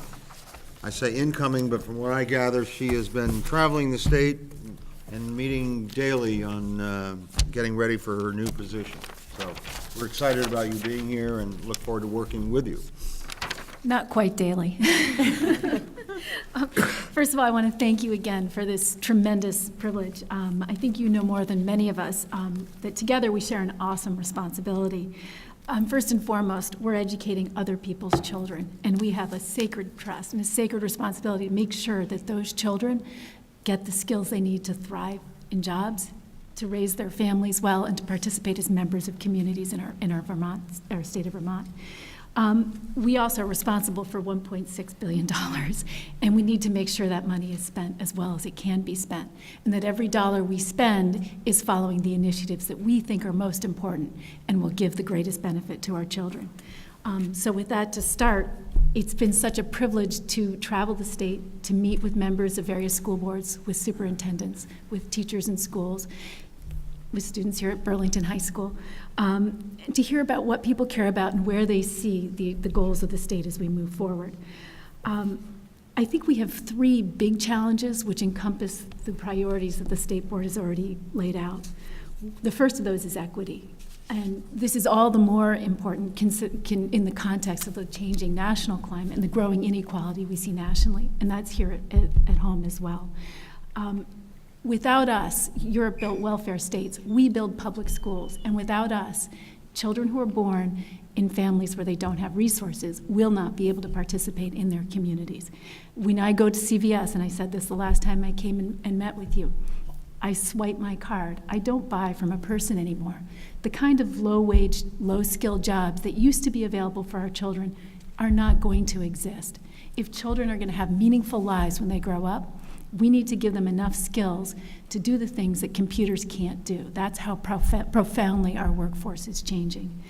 Speaker 1: I say incoming, but from what I gather, she has been traveling the state and meeting daily on getting ready for her new position. So we're excited about you being here and look forward to working with you.
Speaker 15: Not quite daily. First of all, I want to thank you again for this tremendous privilege. I think you know more than many of us that together we share an awesome responsibility. First and foremost, we're educating other people's children, and we have a sacred trust and a sacred responsibility to make sure that those children get the skills they need to thrive in jobs, to raise their families well, and to participate as members of communities in our state of Vermont. We also are responsible for $1.6 billion, and we need to make sure that money is spent as well as it can be spent, and that every dollar we spend is following the initiatives that we think are most important and will give the greatest benefit to our children. So with that to start, it's been such a privilege to travel the state, to meet with members of various school boards, with superintendents, with teachers in schools, with students here at Burlington High School, to hear about what people care about and where they see the goals of the state as we move forward. I think we have three big challenges which encompass the priorities that the State Board has already laid out. The first of those is equity. And this is all the more important in the context of the changing national climate and the growing inequality we see nationally, and that's here at home as well. Without us, Europe built welfare states, we build public schools, and without us, children who are born in families where they don't have resources will not be able to participate in their communities. When I go to CVS, and I said this the last time I came and met with you, I swipe my card. I don't buy from a person anymore. The kind of low-wage, low-skill jobs that used to be available for our children are not going to exist. If children are going to have meaningful lives when they grow up, we need to give them enough skills to do the things that computers can't do. That's how profoundly our workforce is changing.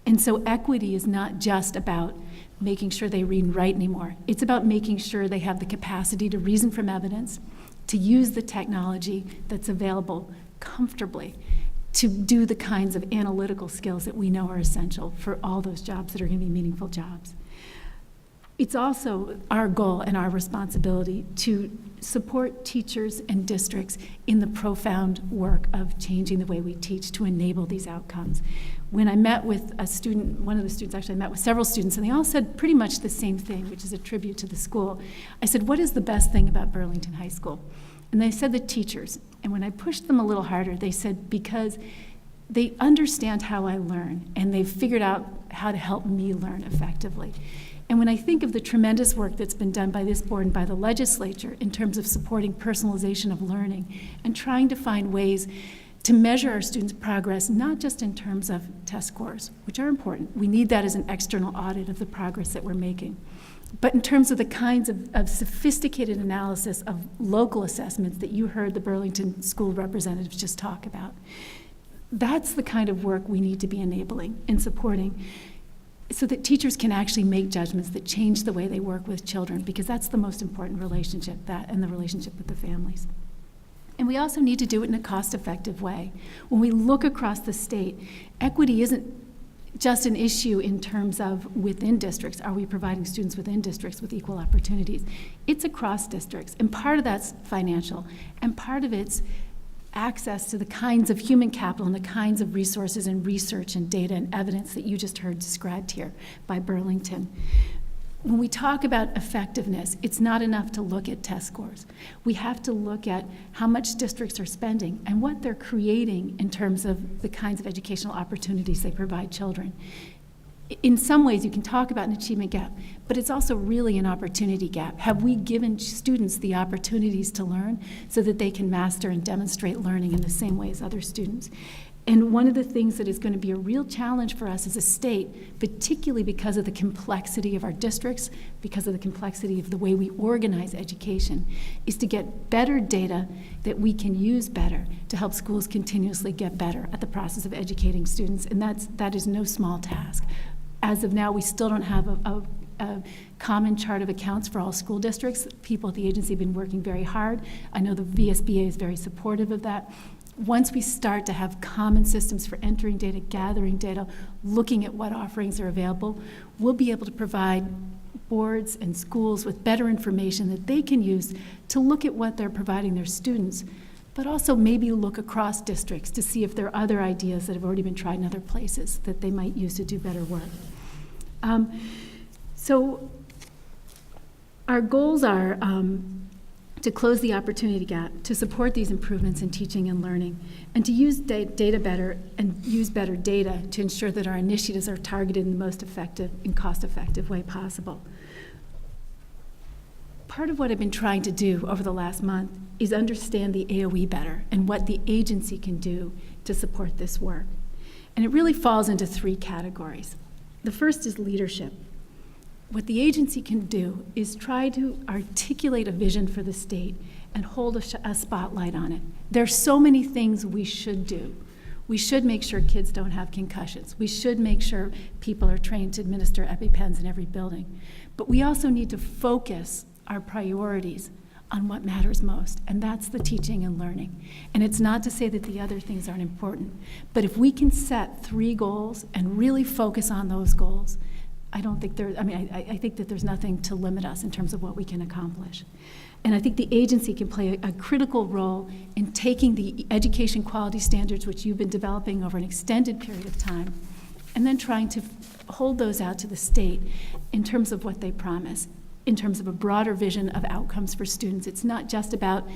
Speaker 15: And so equity is not just about making sure they read and write anymore. It's about making sure they have the capacity to reason from evidence, to use the technology that's available comfortably, to do the kinds of analytical skills that we know are essential for all those jobs that are going to be meaningful jobs. It's also our goal and our responsibility to support teachers and districts in the profound work of changing the way we teach to enable these outcomes. When I met with a student, one of the students, actually I met with several students, and they all said pretty much the same thing, which is a tribute to the school. I said, what is the best thing about Burlington High School? And they said the teachers. And when I pushed them a little harder, they said, because they understand how I learn, and they've figured out how to help me learn effectively. And when I think of the tremendous work that's been done by this board and by the legislature in terms of supporting personalization of learning and trying to find ways to measure our students' progress, not just in terms of test scores, which are important. We need that as an external audit of the progress that we're making. But in terms of the kinds of sophisticated analysis of local assessments that you heard the Burlington school representatives just talk about, that's the kind of work we need to be enabling and supporting, so that teachers can actually make judgments that change the way they work with children, because that's the most important relationship, that and the relationship with the families. And we also need to do it in a cost-effective way. When we look across the state, equity isn't just an issue in terms of within districts. Are we providing students within districts with equal opportunities? It's across districts, and part of that's financial, and part of it's access to the kinds of human capital and the kinds of resources and research and data and evidence that you just heard described here by Burlington. When we talk about effectiveness, it's not enough to look at test scores. We have to look at how much districts are spending and what they're creating in terms of the kinds of educational opportunities they provide children. In some ways, you can talk about an achievement gap, but it's also really an opportunity gap. Have we given students the opportunities to learn so that they can master and demonstrate learning in the same way as other students? And one of the things that is going to be a real challenge for us as a state, particularly because of the complexity of our districts, because of the complexity of the way we organize education, is to get better data that we can use better to help schools continuously get better at the process of educating students. And that is no small task. As of now, we still don't have a common chart of accounts for all school districts. People at the agency have been working very hard. I know the VSBA is very supportive of that. Once we start to have common systems for entering data, gathering data, looking at what offerings are available, we'll be able to provide boards and schools with better information that they can use to look at what they're providing their students, but also maybe look across districts to see if there are other ideas that have already been tried in other places that they might use to do better work. So our goals are to close the opportunity gap, to support these improvements in teaching and learning, and to use data better and use better data to ensure that our initiatives are targeted in the most effective and cost-effective way possible. Part of what I've been trying to do over the last month is understand the AOE better and what the agency can do to support this work. And it really falls into 3 categories. The first is leadership. What the agency can do is try to articulate a vision for the state and hold a spotlight on it. There are so many things we should do. We should make sure kids don't have concussions. We should make sure people are trained to administer EpiPens in every building. But we also need to focus our priorities on what matters most, and that's the teaching and learning. And it's not to say that the other things aren't important, but if we can set 3 goals and really focus on those goals, I think that there's nothing to limit us in terms of what we can accomplish. And I think the agency can play a critical role in taking the education quality standards, which you've been developing over an extended period of time, and then trying to hold those out to the state in terms of what they promise, in terms of a broader vision of outcomes for students. It's not just about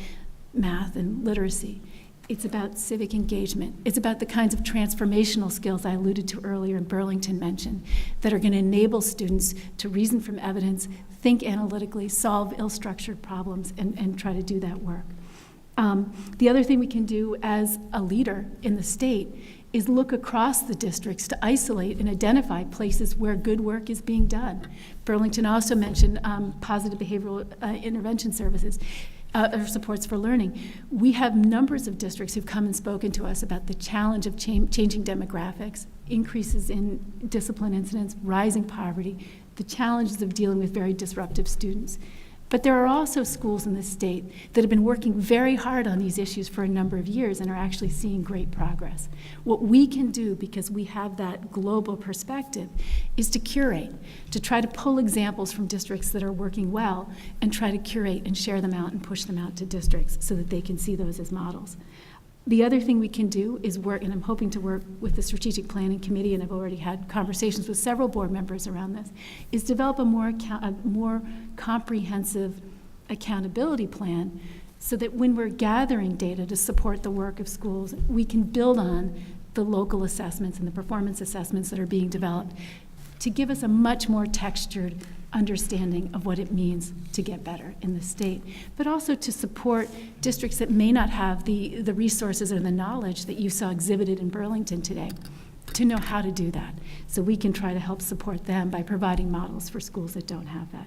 Speaker 15: math and literacy. It's about civic engagement. It's about the kinds of transformational skills I alluded to earlier and Burlington mentioned that are going to enable students to reason from evidence, think analytically, solve ill-structured problems, and try to do that work. The other thing we can do as a leader in the state is look across the districts to isolate and identify places where good work is being done. Burlington also mentioned positive behavioral intervention services. Or supports for learning. We have numbers of districts who've come and spoken to us about the challenge of changing demographics, increases in discipline incidents, rising poverty, the challenges of dealing with very disruptive students. But there are also schools in the state that have been working very hard on these issues for a number of years and are actually seeing great progress. What we can do, because we have that global perspective, is to curate, to try to pull examples from districts that are working well and try to curate and share them out and push them out to districts so that they can see those as models. The other thing we can do is work, and I'm hoping to work with the Strategic Planning Committee, and I've already had conversations with several board members around this, is develop a more comprehensive accountability plan so that when we're gathering data to support the work of schools, we can build on the local assessments and the performance assessments that are being developed to give us a much more textured understanding of what it means to get better in the state, but also to support districts that may not have the resources or the knowledge that you saw exhibited in Burlington today, to know how to do that. So we can try to help support them by providing models for schools that don't have that.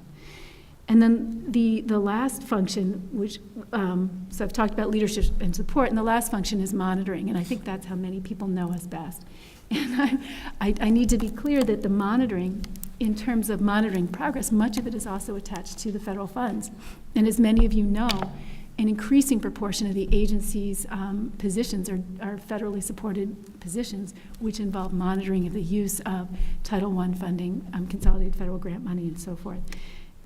Speaker 15: And then the last function, which, so I've talked about leadership and support, and the last function is monitoring, and I think that's how many people know us best. And I need to be clear that the monitoring, in terms of monitoring progress, much of it is also attached to the federal funds. And as many of you know, an increasing proportion of the agency's positions are federally supported positions, which involve monitoring of the use of Title I funding, consolidated federal grant money, and so forth.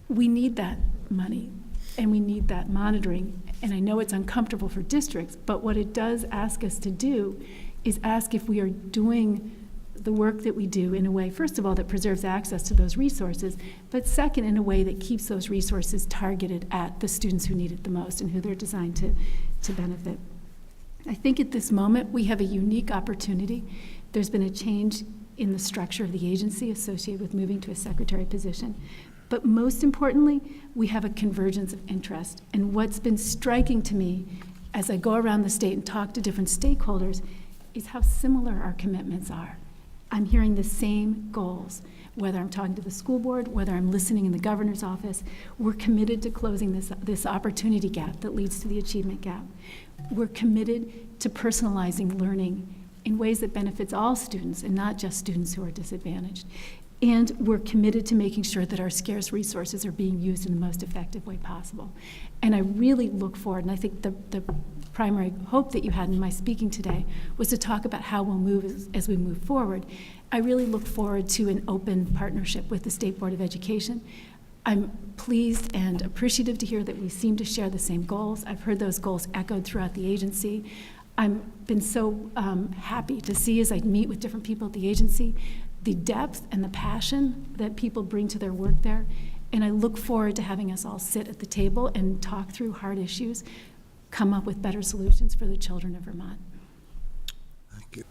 Speaker 15: We need that money, and we need that monitoring. And I know it's uncomfortable for districts, but what it does ask us to do is ask if we are doing the work that we do in a way, first of all, that preserves access to those resources, but second, in a way that keeps those resources targeted at the students who need it the most and who they're designed to benefit. I think at this moment, we have a unique opportunity. There's been a change in the structure of the agency associated with moving to a secretary position. But most importantly, we have a convergence of interest. And what's been striking to me as I go around the state and talk to different stakeholders is how similar our commitments are. I'm hearing the same goals, whether I'm talking to the school board, whether I'm listening in the governor's office. We're committed to closing this opportunity gap that leads to the achievement gap. We're committed to personalizing learning in ways that benefits all students and not just students who are disadvantaged. And we're committed to making sure that our scarce resources are being used in the most effective way possible. And I really look forward, and I think the primary hope that you had in my speaking today was to talk about how we'll move as we move forward. I really look forward to an open partnership with the State Board of Education. I'm pleased and appreciative to hear that we seem to share the same goals. I've heard those goals echoed throughout the agency. I've been so happy to see, as I meet with different people at the agency, the depth and the passion that people bring to their work there. And I look forward to having us all sit at the table and talk through hard issues, come up with better solutions for the children of Vermont.
Speaker 1: Thank you.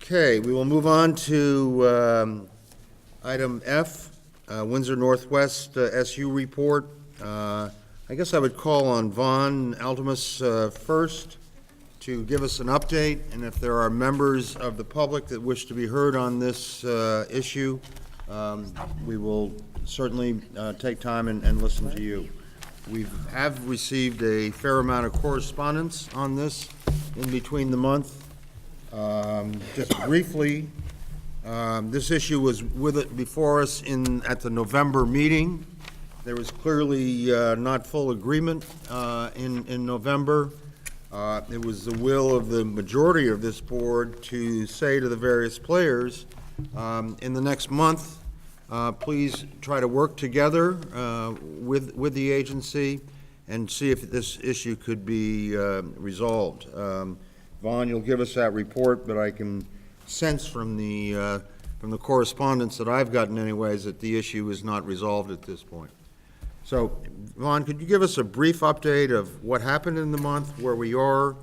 Speaker 1: Okay, we will move on to item F, Windsor Northwest SU report. I guess I would call on Vaughn Altimus first to give us an update, and if there are members of the public that wish to be heard on this issue, we will certainly take time and listen to you. We have received a fair amount of correspondence on this in between the month. Just briefly, this issue was before us at the November meeting. There was clearly not full agreement in November. It was the will of the majority of this board to say to the various players, in the next month, please try to work together with the agency and see if this issue could be resolved. Vaughn, you'll give us that report, but I can sense from the correspondence that I've gotten anyways that the issue is not resolved at this point. So, Vaughn, could you give us a brief update of what happened in the month, where we are?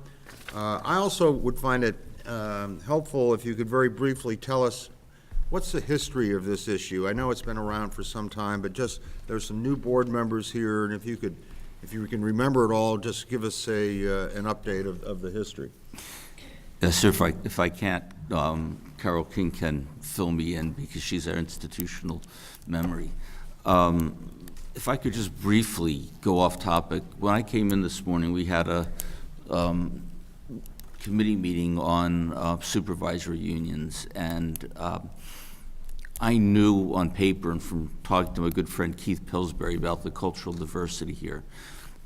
Speaker 1: I also would find it helpful if you could very briefly tell us what's the history of this issue. I know it's been around for some time, but just there's some new board members here, and if you can remember it all, just give us an update of the history.
Speaker 16: Yes, sir. If I can't, Carol King can fill me in because she's our institutional memory. If I could just briefly go off topic. When I came in this morning, we had a committee meeting on supervisory unions, and I knew on paper and from talking to my good friend Keith Pillsbury about the cultural diversity here.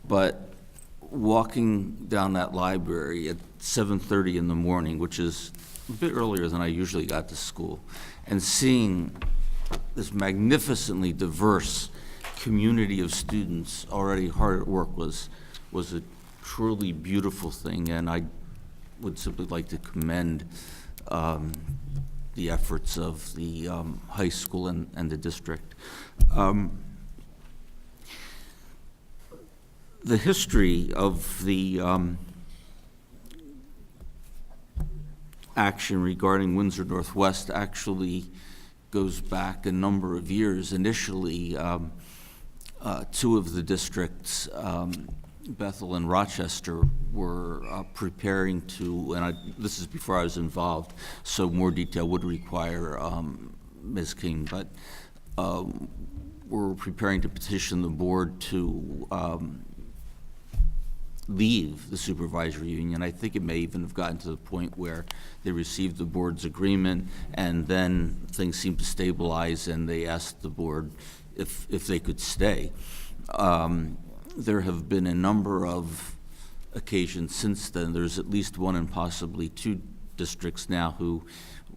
Speaker 16: But walking down that library at 7:30 in the morning, which is a bit earlier than I usually got to school, and seeing this magnificently diverse community of students already hard at work was a truly beautiful thing, and I would simply like to commend the efforts of the high school and the district. The history of the action regarding Windsor Northwest actually goes back a number of years. Initially, two of the districts, Bethel and Rochester, were preparing to, and this is before I was involved, so more detail would require Ms. King, but were preparing to petition the board to leave the supervisory union. I think it may even have gotten to the point where they received the board's agreement, and then things seemed to stabilize, and they asked the board if they could stay. There have been a number of occasions since then. There's at least one and possibly two districts now who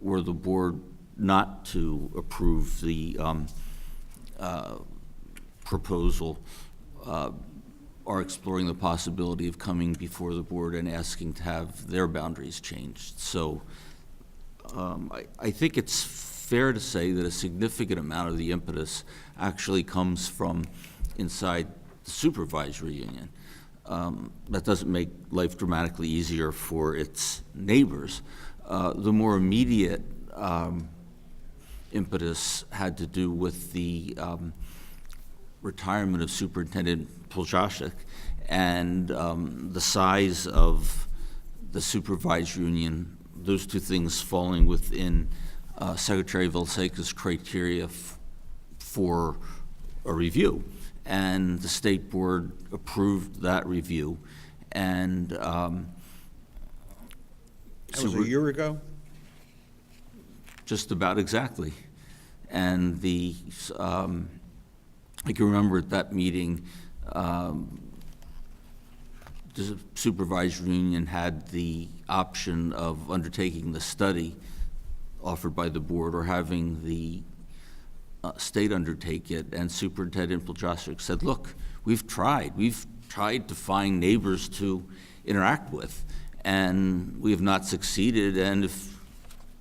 Speaker 16: were the board not to approve the proposal are exploring the possibility of coming before the board and asking to have their boundaries changed. So I think it's fair to say that a significant amount of the impetus actually comes from inside the supervisory union. That doesn't make life dramatically easier for its neighbors. The more immediate impetus had to do with the retirement of Superintendent Poljacek and the size of the supervisory union, those two things falling within Secretary Vilsaca's criteria for a review. And the state board approved that review. And
Speaker 1: that was a year ago?
Speaker 16: Just about exactly. And the I can remember at that meeting, the supervisory union had the option of undertaking the study offered by the board or having the state undertake it, and Superintendent Pilchowski said, look, we've tried to find neighbors to interact with, and we have not succeeded, and if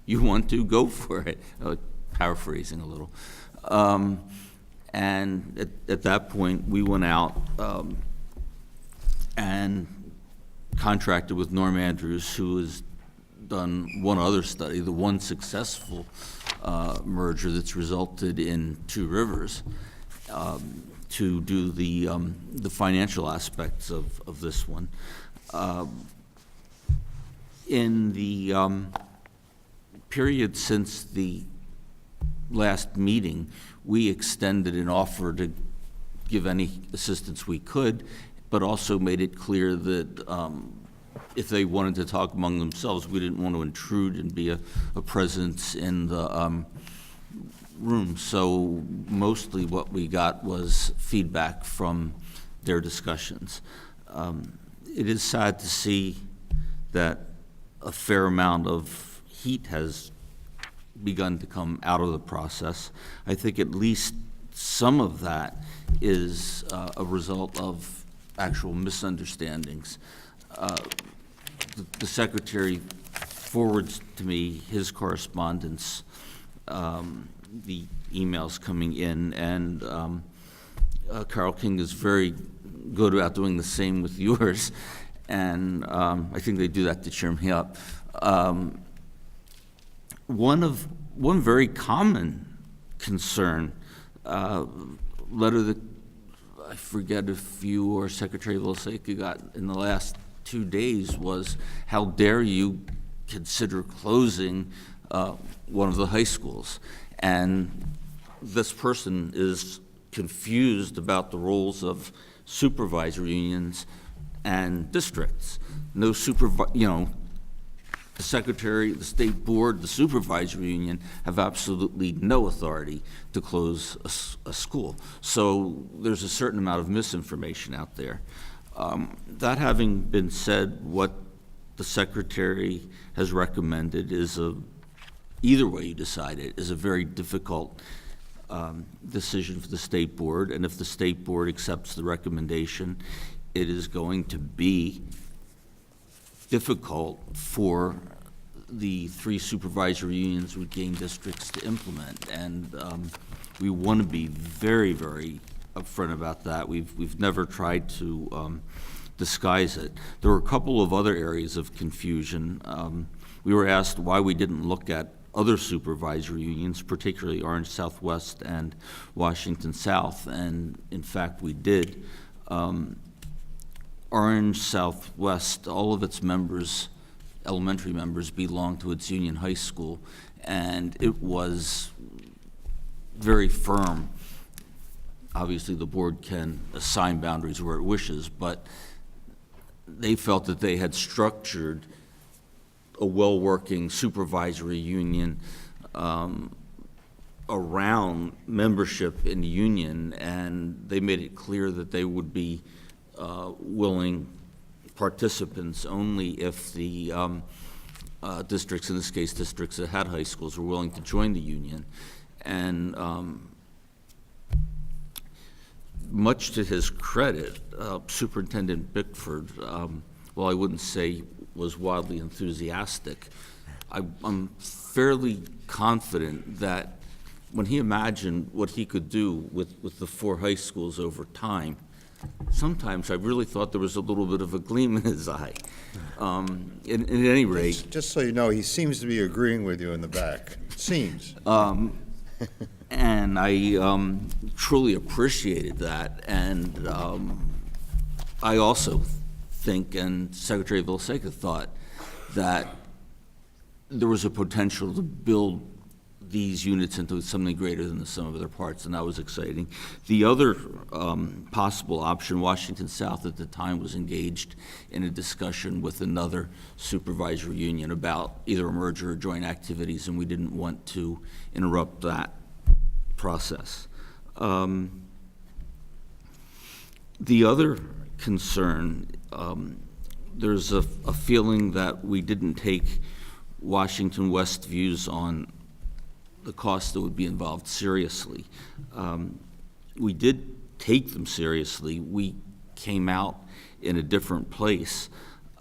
Speaker 16: you want to, go for it. Paraphrasing a little. And at that point, we went out and contracted with Norm Andrews, who has done one other study, the one successful merger that's resulted in Two Rivers, to do the financial aspects of this one. In the period since the last meeting, we extended an offer to give any assistance we could, but also made it clear that if they wanted to talk among themselves, we didn't want to intrude and be a presence in the room. So mostly what we got was feedback from their discussions. It is sad to see that a fair amount of heat has begun to come out of the process. I think at least some of that is a result of actual misunderstandings. The secretary forwards to me his correspondence, the emails coming in, and Carol King is very good about doing the same with yours, and I think they do that to cheer me up. One very common concern, letter that I forget if you or Secretary Vilsack got in the last 2 days, was how dare you consider closing one of the high schools? And this person is confused about the roles of supervisory unions and districts. No the secretary, the state board, the supervisory union have absolutely no authority to close a school. So there's a certain amount of misinformation out there. That having been said, what the secretary has recommended is either way you decide it, is a very difficult decision for the state board. And if the state board accepts the recommendation, it is going to be difficult for the 3 supervisory unions with gain districts to implement, and we want to be very, very upfront about that. We've never tried to disguise it. There were a couple of other areas of confusion. We were asked why we didn't look at other supervisory unions, particularly Orange Southwest and Washington South, and in fact we did. Orange Southwest, all of its members, elementary members, belong to its union high school, and it was very firm. Obviously, the board can assign boundaries where it wishes, but they felt that they had structured a well-working supervisory union around membership in the union, and they made it clear that they would be willing participants only if the districts, in this case districts that had high schools, were willing to join the union. And much to his credit, Superintendent Bickford, while I wouldn't say was wildly enthusiastic, I'm fairly confident that when he imagined what he could do with the 4 high schools over time, sometimes I really thought there was a little bit of a gleam in his eye. At any rate.
Speaker 1: Just so you know, he seems to be agreeing with you in the back. It seems.
Speaker 16: And I truly appreciated that. And I also think, and Secretary Vilsack thought, that there was a potential to build these units into something greater than the sum of their parts, and that was exciting. The other possible option, Washington South at the time was engaged in a discussion with another supervisory union about either a merger or joint activities, and we didn't want to interrupt that process. The other concern, there's a feeling that we didn't take Washington West views on the costs that would be involved seriously. We did take them seriously. We came out in a different place.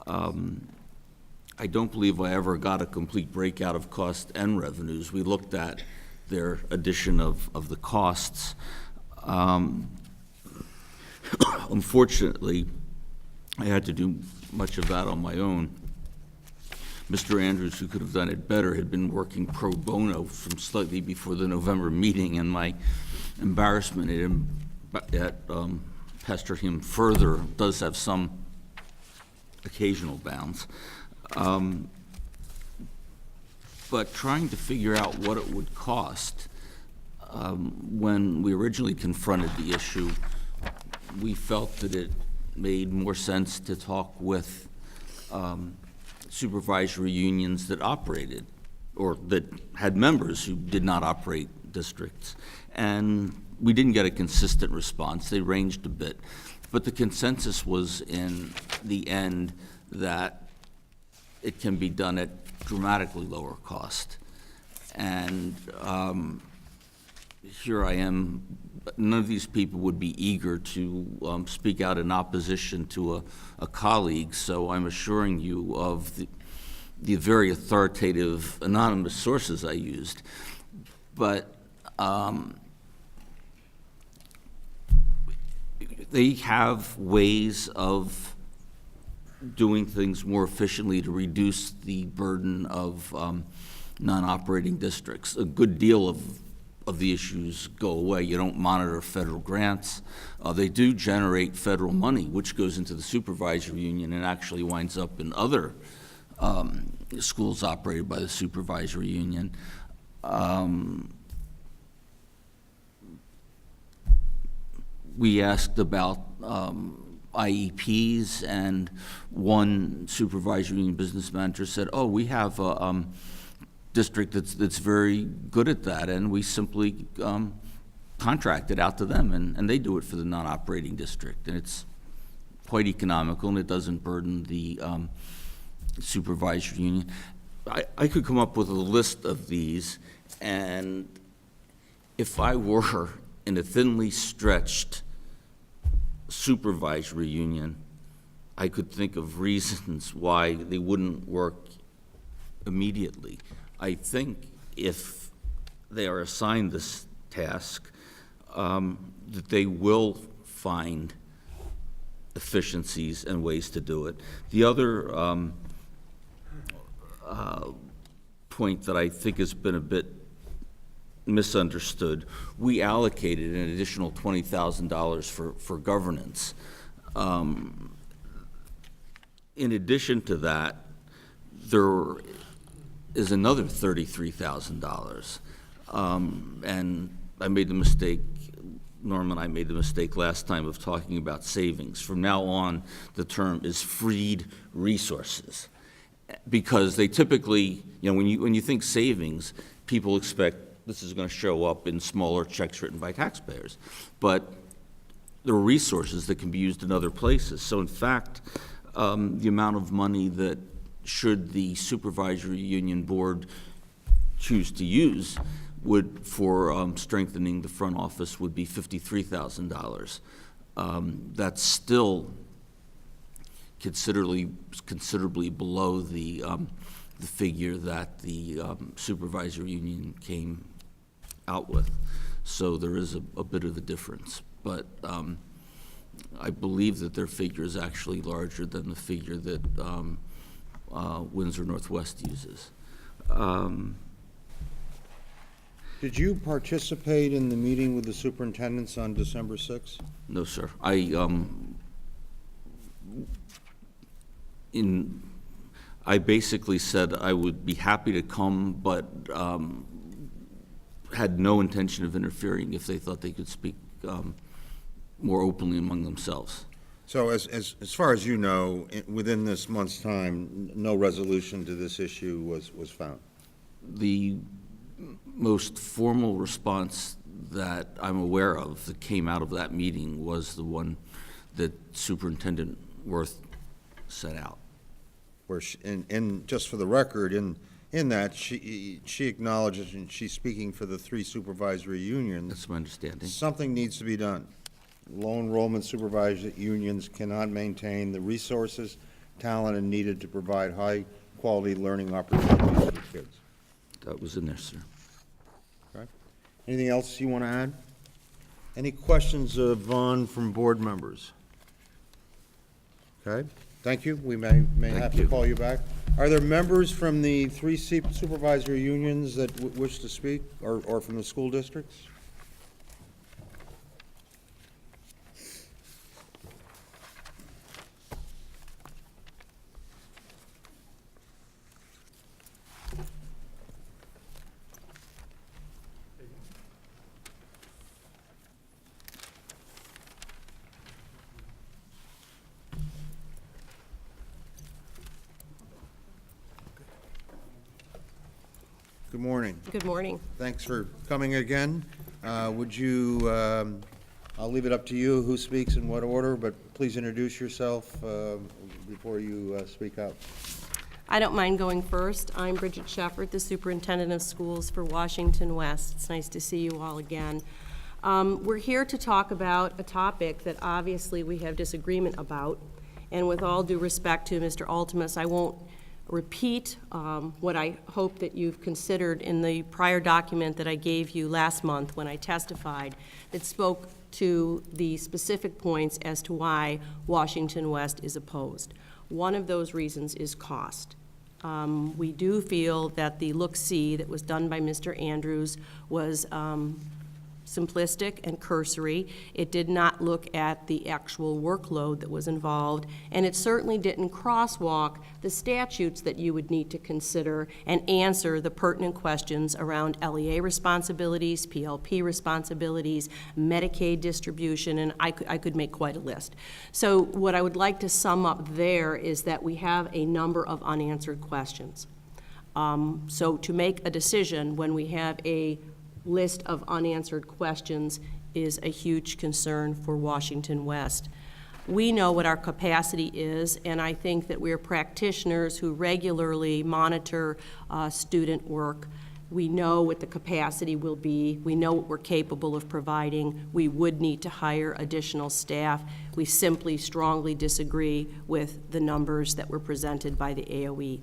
Speaker 16: I don't believe I ever got a complete breakout of cost and revenues. We looked at their addition of the costs. Unfortunately, I had to do much of that on my own. Mr. Andrews, who could have done it better, had been working pro bono from slightly before the November meeting, and my embarrassment at pestering him further does have some occasional bounds. But trying to figure out what it would cost, when we originally confronted the issue, we felt that it made more sense to talk with supervisory unions that operated or that had members who did not operate districts. And we didn't get a consistent response. They ranged a bit. But the consensus was in the end that it can be done at dramatically lower cost. And here I am. None of these people would be eager to speak out in opposition to a colleague, so I'm assuring you of the very authoritative anonymous sources I used. But they have ways of doing things more efficiently to reduce the burden of non-operating districts. A good deal of the issues go away. You don't monitor federal grants. They do generate federal money, which goes into the supervisory union and actually winds up in other schools operated by the supervisory union. We asked about IEPs, and one supervisory union business manager said, "Oh, we have a district that's very good at that, and we simply contract it out to them, and they do it for the non-operating district, and it's quite economical, and it doesn't burden the supervisory union." I could come up with a list of these, and if I were in a thinly stretched supervisory union, I could think of reasons why they wouldn't work immediately. I think if they are assigned this task, that they will find efficiencies and ways to do it. The other point that I think has been a bit misunderstood, we allocated an additional $20,000 for governance. In addition to that, there is another $33,000. And I made the mistake, Norm and I made the mistake last time of talking about savings. From now on, the term is freed resources, because they typically, when you think savings, people expect this is going to show up in smaller checks written by taxpayers. But there are resources that can be used in other places. So in fact, the amount of money that should the supervisory union board choose to use would, for strengthening the front office, would be $53,000. That's still considerably below the figure that the supervisory union came out with. So there is a bit of a difference. But I believe that their figure is actually larger than the figure that Windsor Northwest uses.
Speaker 1: Did you participate in the meeting with the superintendents on December 6th?
Speaker 16: No, sir. I basically said I would be happy to come, but had no intention of interfering if they thought they could speak more openly among themselves.
Speaker 1: So as far as you know, within this month's time, no resolution to this issue was found?
Speaker 16: The most formal response that I'm aware of that came out of that meeting was the one that Superintendent Worth set out.
Speaker 1: Where and just for the record, in in that, she acknowledges, and she's speaking for the 3 supervisory unions,
Speaker 16: That's my understanding.
Speaker 1: something needs to be done. Low enrollment supervisory unions cannot maintain the resources, talent, and needed to provide high-quality learning opportunities for kids.
Speaker 16: That was in there, sir.
Speaker 1: Okay. Anything else you want to add? Any questions of Vaughn from board members? Okay, thank you. We may have to call you back. Are there members from the 3 supervisory unions that wish to speak, or from the school districts? Good morning.
Speaker 17: Good morning.
Speaker 1: Thanks for coming again. Would you, I'll leave it up to you who speaks in what order, but please introduce yourself before you speak up.
Speaker 17: I don't mind going first. I'm Bridget Shepard, the Superintendent of Schools for Washington West. It's nice to see you all again. We're here to talk about a topic that obviously we have disagreement about, and with all due respect to Mr. Altimus, I won't repeat what I hope that you've considered in the prior document that I gave you last month when I testified that spoke to the specific points as to why Washington West is opposed. One of those reasons is cost. We do feel that the look-see that was done by Mr. Andrews was simplistic and cursory. It did not look at the actual workload that was involved, and it certainly didn't crosswalk the statutes that you would need to consider and answer the pertinent questions around LEA responsibilities, PLP responsibilities, Medicaid distribution, and I could make quite a list. So what I would like to sum up there is that we have a number of unanswered questions. So to make a decision when we have a list of unanswered questions is a huge concern for Washington West. We know what our capacity is, and I think that we're practitioners who regularly monitor student work. We know what the capacity will be. We know what we're capable of providing. We would need to hire additional staff. We simply strongly disagree with the numbers that were presented by the AOE.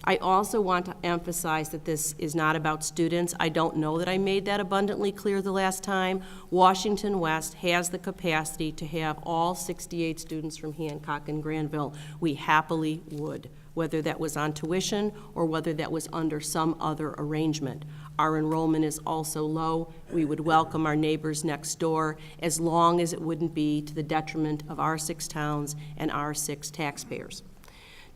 Speaker 17: I also want to emphasize that this is not about students. I don't know that I made that abundantly clear the last time. Washington West has the capacity to have all 68 students from Hancock and Granville. We happily would, whether that was on tuition or whether that was under some other arrangement. Our enrollment is also low. We would welcome our neighbors next door as long as it wouldn't be to the detriment of our 6 towns and our 6 taxpayers.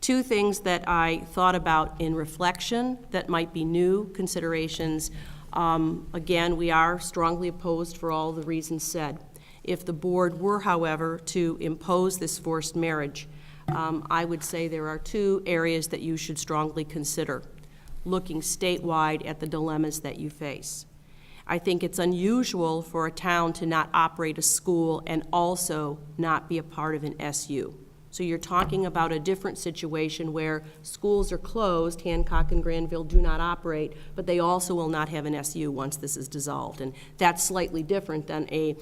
Speaker 17: 2 things that I thought about in reflection that might be new considerations. Again, we are strongly opposed for all the reasons said. If the board were, however, to impose this forced marriage, I would say there are 2 areas that you should strongly consider, looking statewide at the dilemmas that you face. I think it's unusual for a town to not operate a school and also not be a part of an SU. So you're talking about a different situation where schools are closed, Hancock and Granville do not operate, but they also will not have an SU once this is dissolved. And that's slightly different than a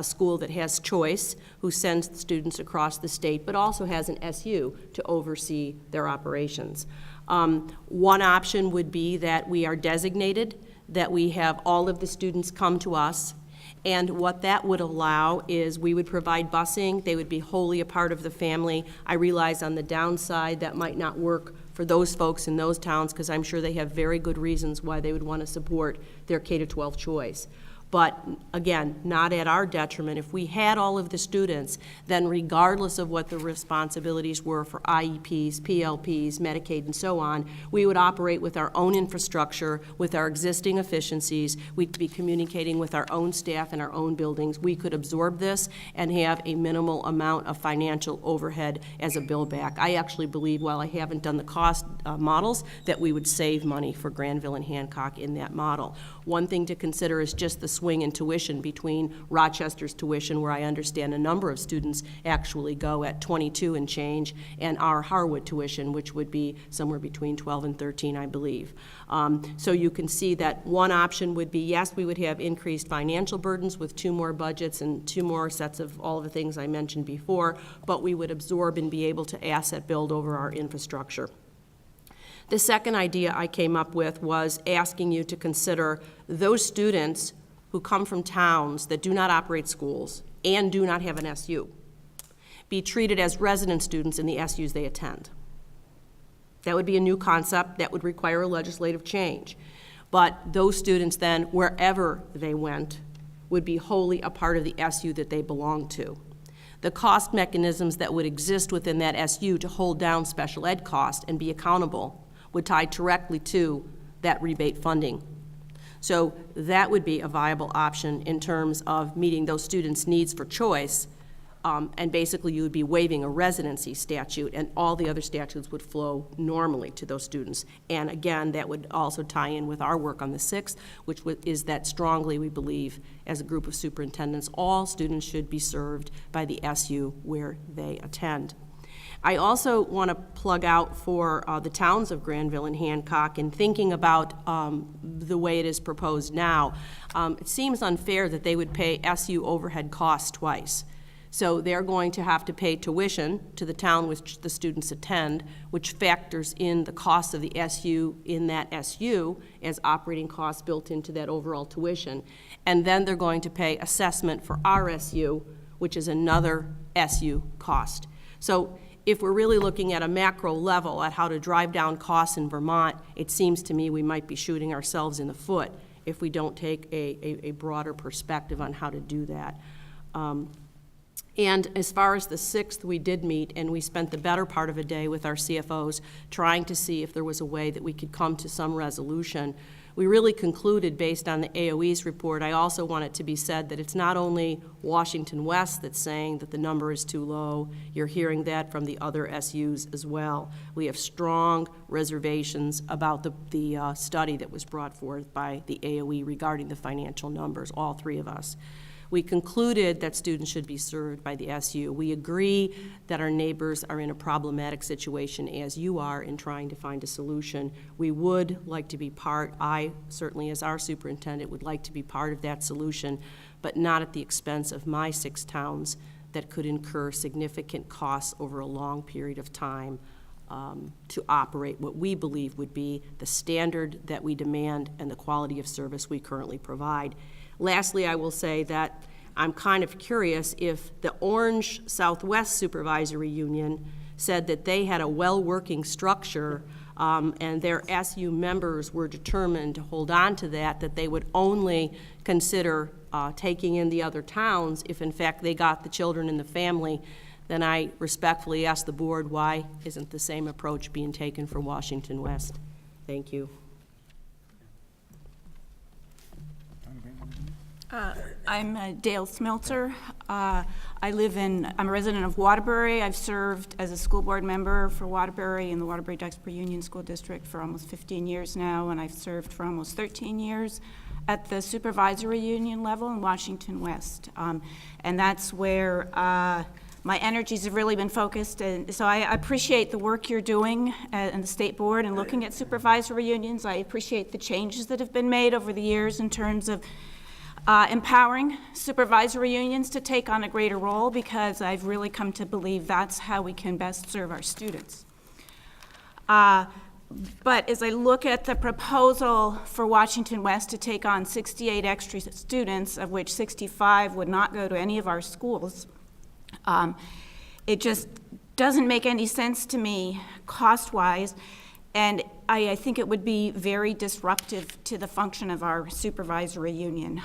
Speaker 17: school that has choice, who sends students across the state, but also has an SU to oversee their operations. One option would be that we are designated, that we have all of the students come to us. And what that would allow is we would provide busing. They would be wholly a part of the family. I realize on the downside that might not work for those folks in those towns because I'm sure they have very good reasons why they would want to support their K-12 choice. But again, not at our detriment. If we had all of the students, then regardless of what the responsibilities were for IEPs, PLPs, Medicaid, and so on, we would operate with our own infrastructure, with our existing efficiencies. We'd be communicating with our own staff and our own buildings. We could absorb this and have a minimal amount of financial overhead as a bill back. I actually believe, while I haven't done the cost models, that we would save money for Granville and Hancock in that model. One thing to consider is just the swing in tuition between Rochester's tuition, where I understand a number of students actually go at 22 and change, and our Harwood tuition, which would be somewhere between 12 and 13, I believe. So you can see that one option would be, yes, we would have increased financial burdens with 2 more budgets and 2 more sets of all of the things I mentioned before, but we would absorb and be able to asset build over our infrastructure. The second idea I came up with was asking you to consider those students who come from towns that do not operate schools and do not have an SU be treated as resident students in the SUs they attend. That would be a new concept that would require a legislative change. But those students then, wherever they went, would be wholly a part of the SU that they belong to. The cost mechanisms that would exist within that SU to hold down special ed cost and be accountable would tie directly to that rebate funding. So that would be a viable option in terms of meeting those students' needs for choice, and basically you would be waiving a residency statute, and all the other statutes would flow normally to those students. And again, that would also tie in with our work on the 6th, which is that strongly we believe, as a group of superintendents, all students should be served by the SU where they attend. I also want to plug out for the towns of Granville and Hancock, in thinking about the way it is proposed now. It seems unfair that they would pay SU overhead costs twice. So they're going to have to pay tuition to the town which the students attend, which factors in the cost of the SU in that SU as operating costs built into that overall tuition. And then they're going to pay assessment for our SU, which is another SU cost. So if we're really looking at a macro level at how to drive down costs in Vermont, it seems to me we might be shooting ourselves in the foot if we don't take a broader perspective on how to do that. And as far as the 6th, we did meet, and we spent the better part of a day with our CFOs trying to see if there was a way that we could come to some resolution. We really concluded, based on the AOE's report, I also want it to be said that it's not only Washington West that's saying that the number is too low. You're hearing that from the other SUs as well. We have strong reservations about the study that was brought forth by the AOE regarding the financial numbers, all 3 of us. We concluded that students should be served by the SU. We agree that our neighbors are in a problematic situation, as you are, in trying to find a solution. We would like to be part, I certainly as our superintendent would like to be part of that solution, but not at the expense of my 6 towns that could incur significant costs over a long period of time to operate what we believe would be the standard that we demand and the quality of service we currently provide. Lastly, I will say that I'm kind of curious if the Orange Southwest Supervisory Union said that they had a well-working structure and their SU members were determined to hold on to that they would only consider taking in the other towns if in fact they got the children in the family. Then I respectfully ask the board, why isn't the same approach being taken for Washington West? Thank you.
Speaker 18: I'm Dale Smeltzer. I'm a resident of Waterbury. I've served as a school board member for Waterbury in the Waterbury-Duxbury Union School District for almost 15 years now, and I've served for almost 13 years at the supervisory union level in Washington West. And that's where my energies have really been focused, and so I appreciate the work you're doing in the state board and looking at supervisory unions. I appreciate the changes that have been made over the years in terms of empowering supervisory unions to take on a greater role, because I've really come to believe that's how we can best serve our students. But as I look at the proposal for Washington West to take on 68 extra students, of which 65 would not go to any of our schools, it just doesn't make any sense to me cost-wise, and I think it would be very disruptive to the function of our supervisory union.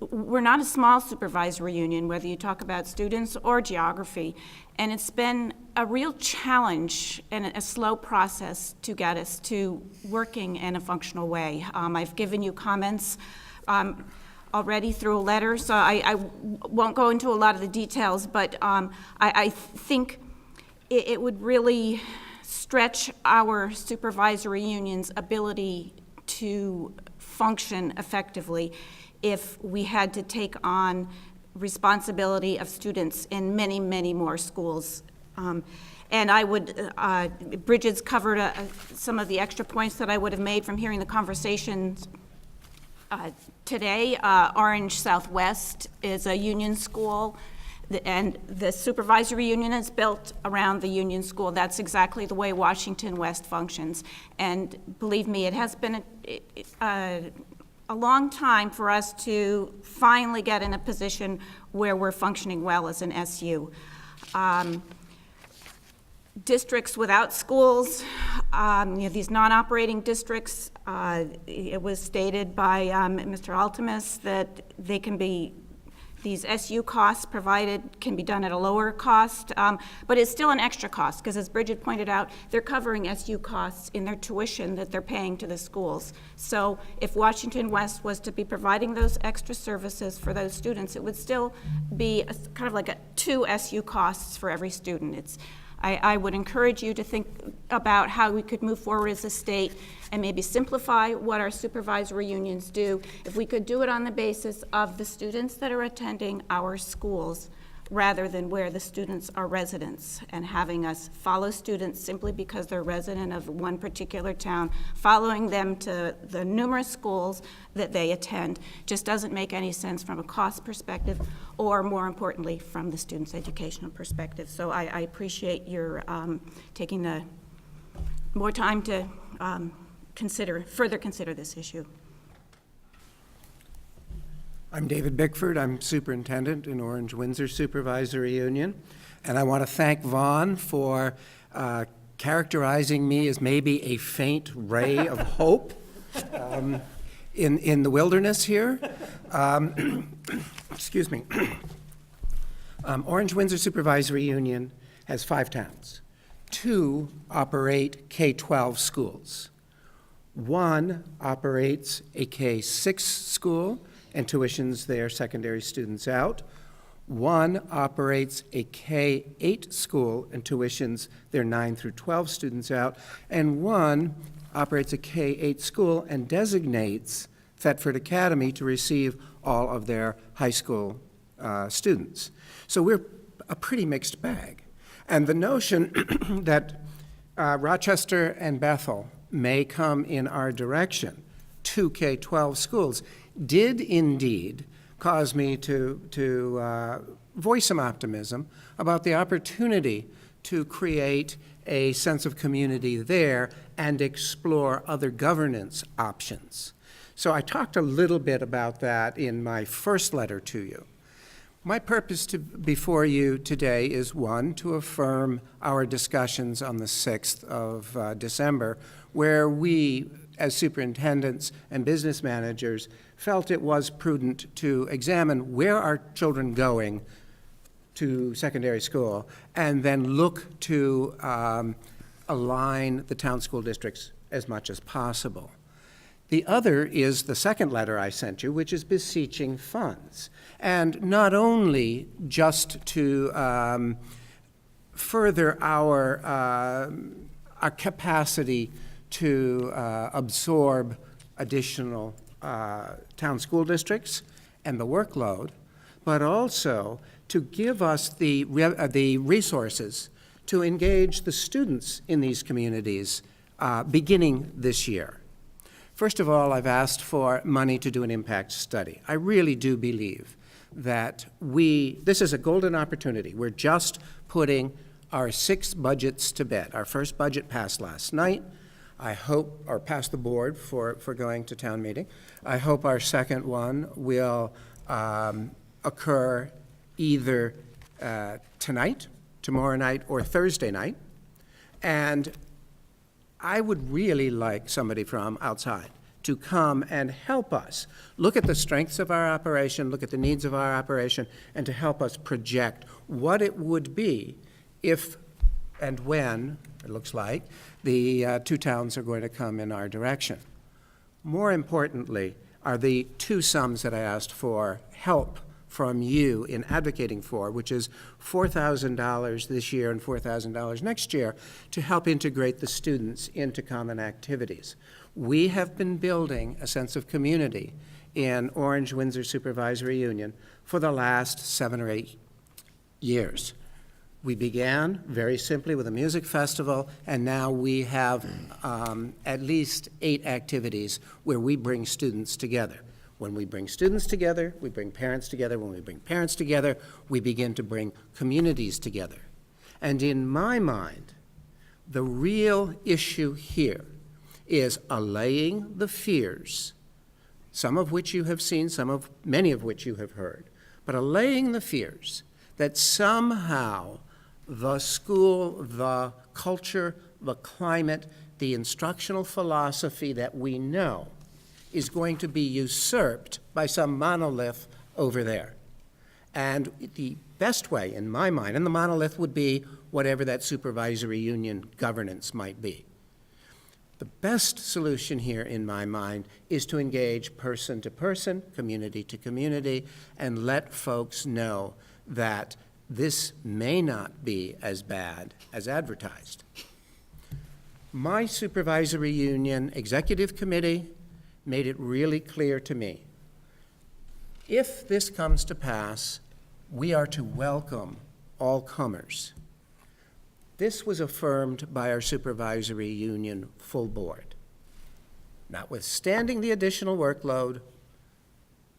Speaker 18: We're not a small supervisory union, whether you talk about students or geography, and it's been a real challenge and a slow process to get us to working in a functional way. I've given you comments already through a letter, so I won't go into a lot of the details, but I think it would really stretch our supervisory union's ability to function effectively if we had to take on responsibility of students in many, many more schools. And I would, Bridget's covered some of the extra points that I would have made from hearing the conversations today. Orange Southwest is a union school, and the supervisory union is built around the union school. That's exactly the way Washington West functions. And believe me, it has been a long time for us to finally get in a position where we're functioning well as an SU. Districts without schools, these non-operating districts, it was stated by Mr. Altimus that they can be, these SU costs provided can be done at a lower cost, but it's still an extra cost, because as Bridget pointed out, they're covering SU costs in their tuition that they're paying to the schools. So if Washington West was to be providing those extra services for those students, it would still be kind of like 2 SU costs for every student. I would encourage you to think about how we could move forward as a state and maybe simplify what our supervisory unions do. If we could do it on the basis of the students that are attending our schools rather than where the students are residents, and having us follow students simply because they're resident of one particular town, following them to the numerous schools that they attend, just doesn't make any sense from a cost perspective, or more importantly, from the student's educational perspective. So I appreciate your taking the more time to further consider this issue.
Speaker 13: I'm David Bickford. I'm superintendent in Orange Windsor Supervisory Union. And I want to thank Vaughn for characterizing me as maybe a faint ray of hope in the wilderness here. Excuse me. Orange Windsor Supervisory Union has 5 towns. 2 operate K-12 schools. 1 operates a K-6 school and tuitions their secondary students out. 1 operates a K-8 school and tuitions their 9 through 12 students out. And 1 operates a K-8 school and designates Thetford Academy to receive all of their high school students. So we're a pretty mixed bag. And the notion that Rochester and Bethel may come in our direction, 2 K-12 schools, did indeed cause me to voice some optimism about the opportunity to create a sense of community there and explore other governance options. So I talked a little bit about that in my first letter to you. My purpose before you today is, 1, to affirm our discussions on the 6th of December, where we, as superintendents and business managers, felt it was prudent to examine where are children going to secondary school, and then look to align the town school districts as much as possible. The other is the second letter I sent you, which is beseeching funds. And not only just to further our capacity to absorb additional town school districts and the workload, but also to give us the resources to engage the students in these communities beginning this year. First of all, I've asked for money to do an impact study. I really do believe that this is a golden opportunity. We're just putting our 6 budgets to bed. Our first budget passed last night. I hope, or passed the board for going to town meeting. I hope our second one will occur either tonight, tomorrow night, or Thursday night. And I would really like somebody from outside to come and help us look at the strengths of our operation, look at the needs of our operation, and to help us project what it would be if and when, it looks like, the 2 towns are going to come in our direction. More importantly are the 2 sums that I asked for help from you in advocating for, which is $4,000 this year and $4,000 next year to help integrate the students into common activities. We have been building a sense of community in Orange-Windsor Supervisory Union for the last 7 or 8 years. We began very simply with a music festival, and now we have at least 8 activities where we bring students together. When we bring students together, we bring parents together. When we bring parents together, we begin to bring communities together. And in my mind, the real issue here is allaying the fears, some of which you have seen, many of which you have heard, but allaying the fears that somehow the school, the culture, the climate, the instructional philosophy that we know is going to be usurped by some monolith over there. And the best way, in my mind, and the monolith would be whatever that supervisory union governance might be. The best solution here, in my mind, is to engage person to person, community to community, and let folks know that this may not be as bad as advertised. My supervisory union executive committee made it really clear to me, if this comes to pass, we are to welcome all comers. This was affirmed by our supervisory union full board. Notwithstanding the additional workload,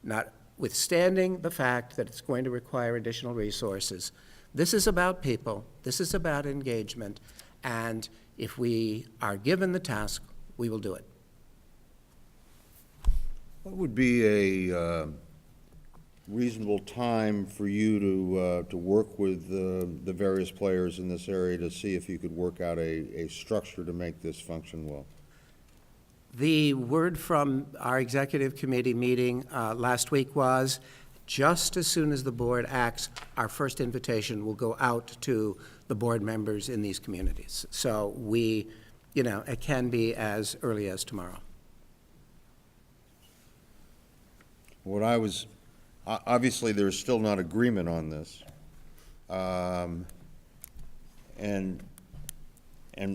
Speaker 13: notwithstanding the fact that it's going to require additional resources, this is about people, this is about engagement, and if we are given the task, we will do it.
Speaker 1: What would be a reasonable time for you to work with the various players in this area to see if you could work out a structure to make this function well?
Speaker 13: The word from our executive committee meeting last week was, just as soon as the board acts, our first invitation will go out to the board members in these communities. So it can be as early as tomorrow.
Speaker 1: Obviously, there's still not agreement on this. And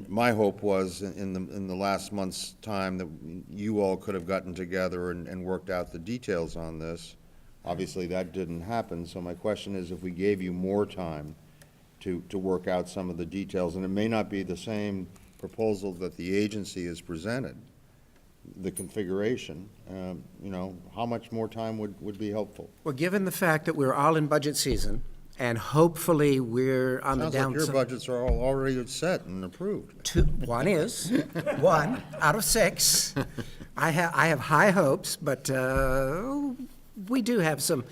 Speaker 1: my hope was in the last month's time that you all could have gotten together and worked out the details on this. Obviously, that didn't happen, so my question is if we gave you more time to work out some of the details, and it may not be the same proposal that the agency has presented, the configuration, how much more time would be helpful?
Speaker 13: Well, given the fact that we're all in budget season, and hopefully we're on the downside.
Speaker 1: Sounds like your budgets are all already set and approved.
Speaker 13: One is, 1 out of 6. I have high hopes, but we do have some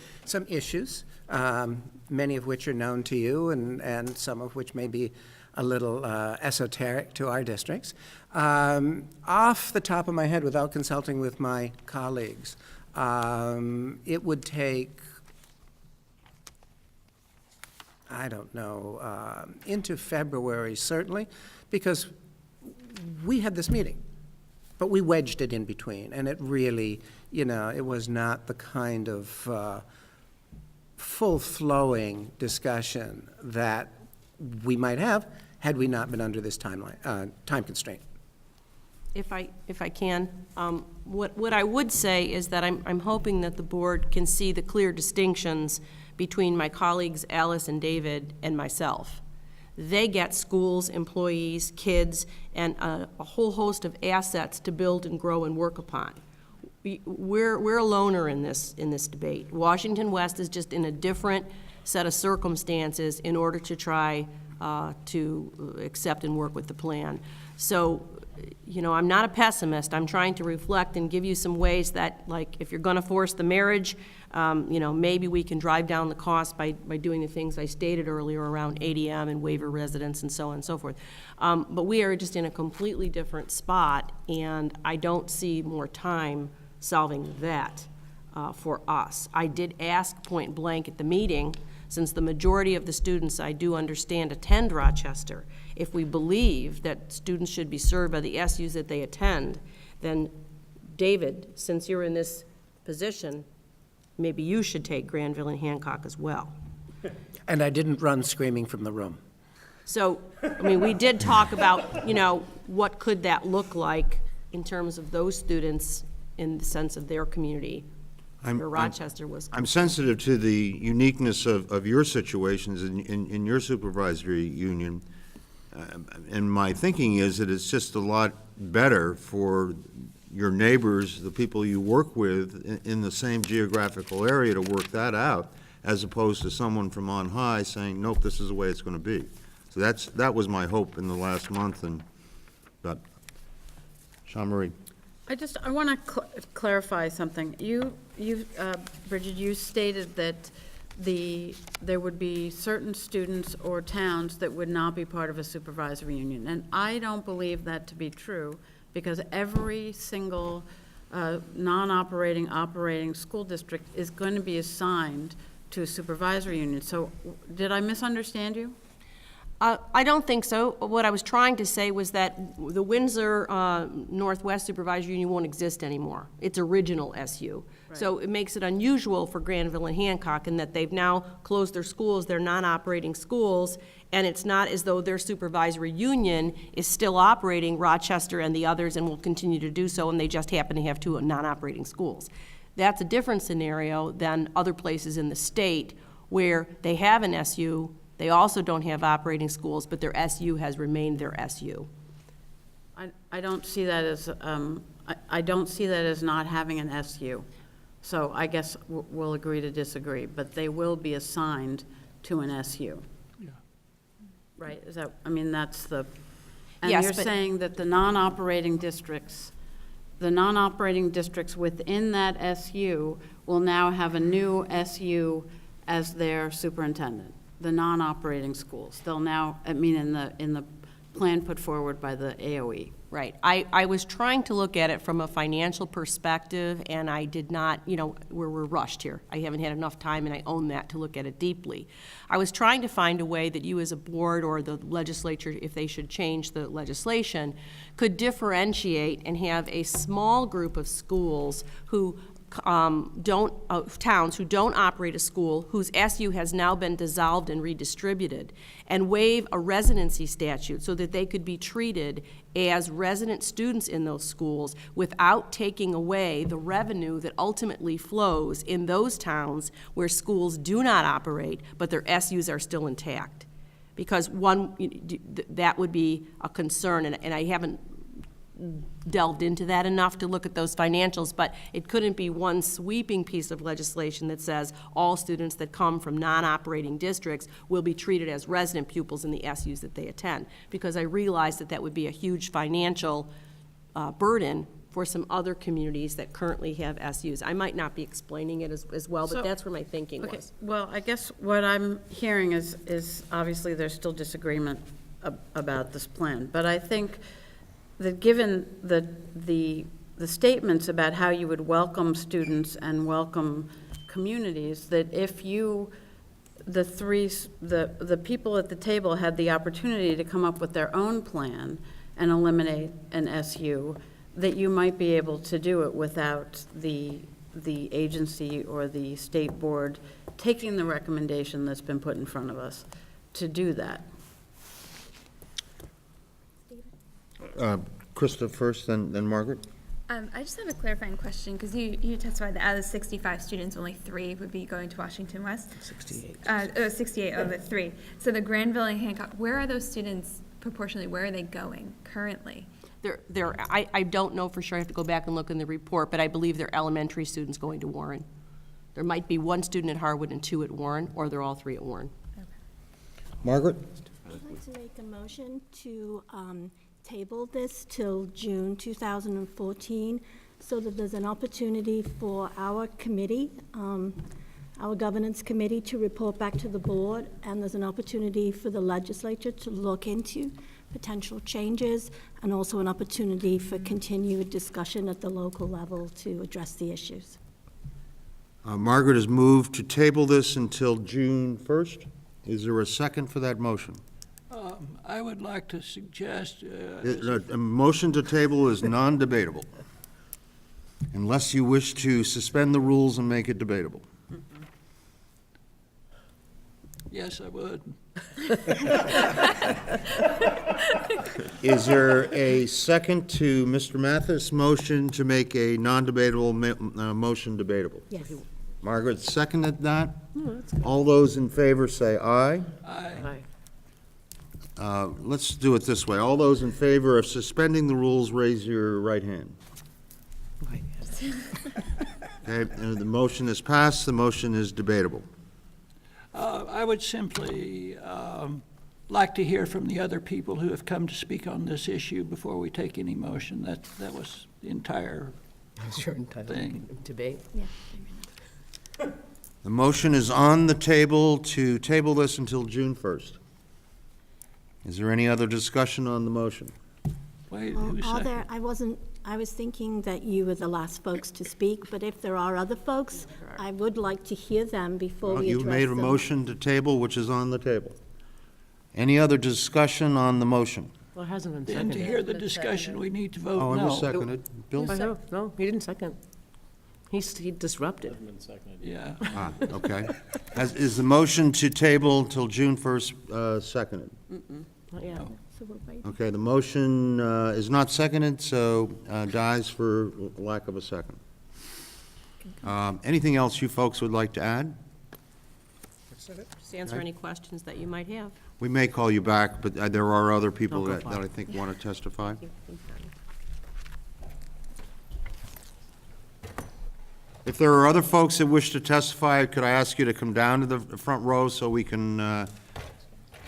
Speaker 13: issues, many of which are known to you, and some of which may be a little esoteric to our districts. Off the top of my head, without consulting with my colleagues, it would take, I don't know, into February certainly, because we had this meeting, but we wedged it in between, and it really, it was not the kind of full-flowing discussion that we might have had we not been under this time constraint.
Speaker 17: If I can, what I would say is that I'm hoping that the board can see the clear distinctions between my colleagues Alice and David and myself. They get schools, employees, kids, and a whole host of assets to build and grow and work upon. We're a loner in this debate. Washington West is just in a different set of circumstances in order to try to accept and work with the plan. So, I'm not a pessimist. I'm trying to reflect and give you some ways that, like, if you're going to force the marriage, maybe we can drive down the cost by doing the things I stated earlier around ADM and waiver residents and so on and so forth. But we are just in a completely different spot, and I don't see more time solving that for us. I did ask point blank at the meeting, since the majority of the students I do understand attend Rochester, if we believe that students should be served by the SUs that they attend, then David, since you're in this position, maybe you should take Granville and Hancock as well.
Speaker 13: And I didn't run screaming from the room.
Speaker 17: So, I mean, we did talk about, what could that look like in terms of those students in the sense of their community, where Rochester was.
Speaker 1: I'm sensitive to the uniqueness of your situations in your supervisory union. And my thinking is that it's just a lot better for your neighbors, the people you work with in the same geographical area to work that out, as opposed to someone from on high saying, nope, this is the way it's going to be. So that was my hope in the last month, but Jean Marie.
Speaker 2: I want to clarify something. Bridget, you stated that there would be certain students or towns that would not be part of a supervisory union. And I don't believe that to be true, because every single non-operating, operating school district is going to be assigned to a supervisory union. So did I misunderstand you?
Speaker 17: I don't think so. What I was trying to say was that the Windsor Northwest Supervisory Union won't exist anymore. It's original SU. Right. So it makes it unusual for Granville and Hancock in that they've now closed their schools, they're non-operating schools, and it's not as though their supervisory union is still operating, Rochester and the others, and will continue to do so, and they just happen to have two non-operating schools. That's a different scenario than other places in the state where they have an SU. They also don't have operating schools, but their SU has remained their SU.
Speaker 2: I don't see that as I don't see that as not having an SU. So I guess we'll agree to disagree, but they will be assigned to an SU. Yeah. Right? Is that? I mean, that's the. And
Speaker 17: yes,
Speaker 2: you're saying that the non-operating districts within that SU will now have a new SU as their superintendent. The non-operating schools. They'll now, in the plan put forward by the AOE.
Speaker 17: Right. I was trying to look at it from a financial perspective, and I did not, we're rushed here. I haven't had enough time, and I own that, to look at it deeply. I was trying to find a way that you as a board or the legislature, if they should change the legislation, could differentiate and have a small group of schools who towns who don't operate a school, whose SU has now been dissolved and redistributed, and waive a residency statute so that they could be treated as resident students in those schools without taking away the revenue that ultimately flows in those towns where schools do not operate, but their SUs are still intact. Because that would be a concern, and I haven't delved into that enough to look at those financials, but it couldn't be one sweeping piece of legislation that says all students that come from non-operating districts will be treated as resident pupils in the SUs that they attend, because I realized that would be a huge financial burden for some other communities that currently have SUs. I might not be explaining it as well, but that's where my thinking was.
Speaker 2: Well, I guess what I'm hearing is obviously there's still disagreement about this plan, but I think that given the statements about how you would welcome students and welcome communities, that if the people at the table had the opportunity to come up with their own plan and eliminate an SU, that you might be able to do it without the agency or the state board taking the recommendation that's been put in front of us to do that.
Speaker 1: Krista first, then Margaret.
Speaker 4: I just have a clarifying question, because you testified that out of the 65 students, only 3 would be going to Washington West.
Speaker 13: 68.
Speaker 4: 68 of the 3. So the Granville and Hancock, where are those students proportionally? Where are they going currently?
Speaker 17: I don't know for sure. I have to go back and look in the report, but I believe they're elementary students going to Warren. There might be 1 student at Harwood and 2 at Warren, or they're all 3 at Warren.
Speaker 4: Okay.
Speaker 1: Margaret?
Speaker 8: I'd like to make a motion to table this till June 2014, so that there's an opportunity for our committee, our governance committee, to report back to the board, and there's an opportunity for the legislature to look into potential changes, and also an opportunity for continued discussion at the local level to address the issues.
Speaker 1: Margaret has moved to table this until June 1st. Is there a second for that motion?
Speaker 5: I would like to suggest...
Speaker 1: A motion to table is non-debatable. unless you wish to suspend the rules and make it debatable.
Speaker 5: Yes, I would.
Speaker 1: Is there a second to Mr. Mathis' motion to make a non-debatable motion debatable?
Speaker 8: Yes.
Speaker 1: Margaret seconded that. All those in favor say aye.
Speaker 5: Aye.
Speaker 1: Let's do it this way. All those in favor of suspending the rules, raise your right hand. Okay, and the motion is passed. The motion is debatable.
Speaker 5: I would simply like to hear from the other people who have come to speak on this issue before we take any motion. That was the entire thing.
Speaker 12: Debate?
Speaker 1: The motion is on the table to table this until June 1st. Is there any other discussion on the motion?
Speaker 5: Wait,
Speaker 8: Well,
Speaker 5: who seconded?
Speaker 8: I was thinking that you were the last folks to speak, but if there are other folks, I would like to hear them before
Speaker 1: Well,
Speaker 8: we address
Speaker 1: you've made a
Speaker 8: them.
Speaker 1: motion to table, which is on the table. Any other discussion on the motion?
Speaker 12: Well, it hasn't been
Speaker 5: Then
Speaker 12: seconded.
Speaker 5: to hear the discussion, we need to vote
Speaker 1: Oh, it was
Speaker 5: no.
Speaker 1: seconded. Bill?
Speaker 12: No, he didn't second. He disrupted.
Speaker 5: Yeah.
Speaker 1: Ah, okay. Is the motion to table till June 1st seconded?
Speaker 12: Not yet.
Speaker 8: So we'll wait.
Speaker 1: Okay, the motion is not seconded, so dies for lack of a second. Anything else you folks would like to add?
Speaker 17: Just answer any questions that you might have.
Speaker 1: We may call you back, but there are other people
Speaker 12: go
Speaker 1: that
Speaker 12: for it.
Speaker 1: I think want to testify. If there are other folks that wish to testify, could I ask you to come down to the front row so we can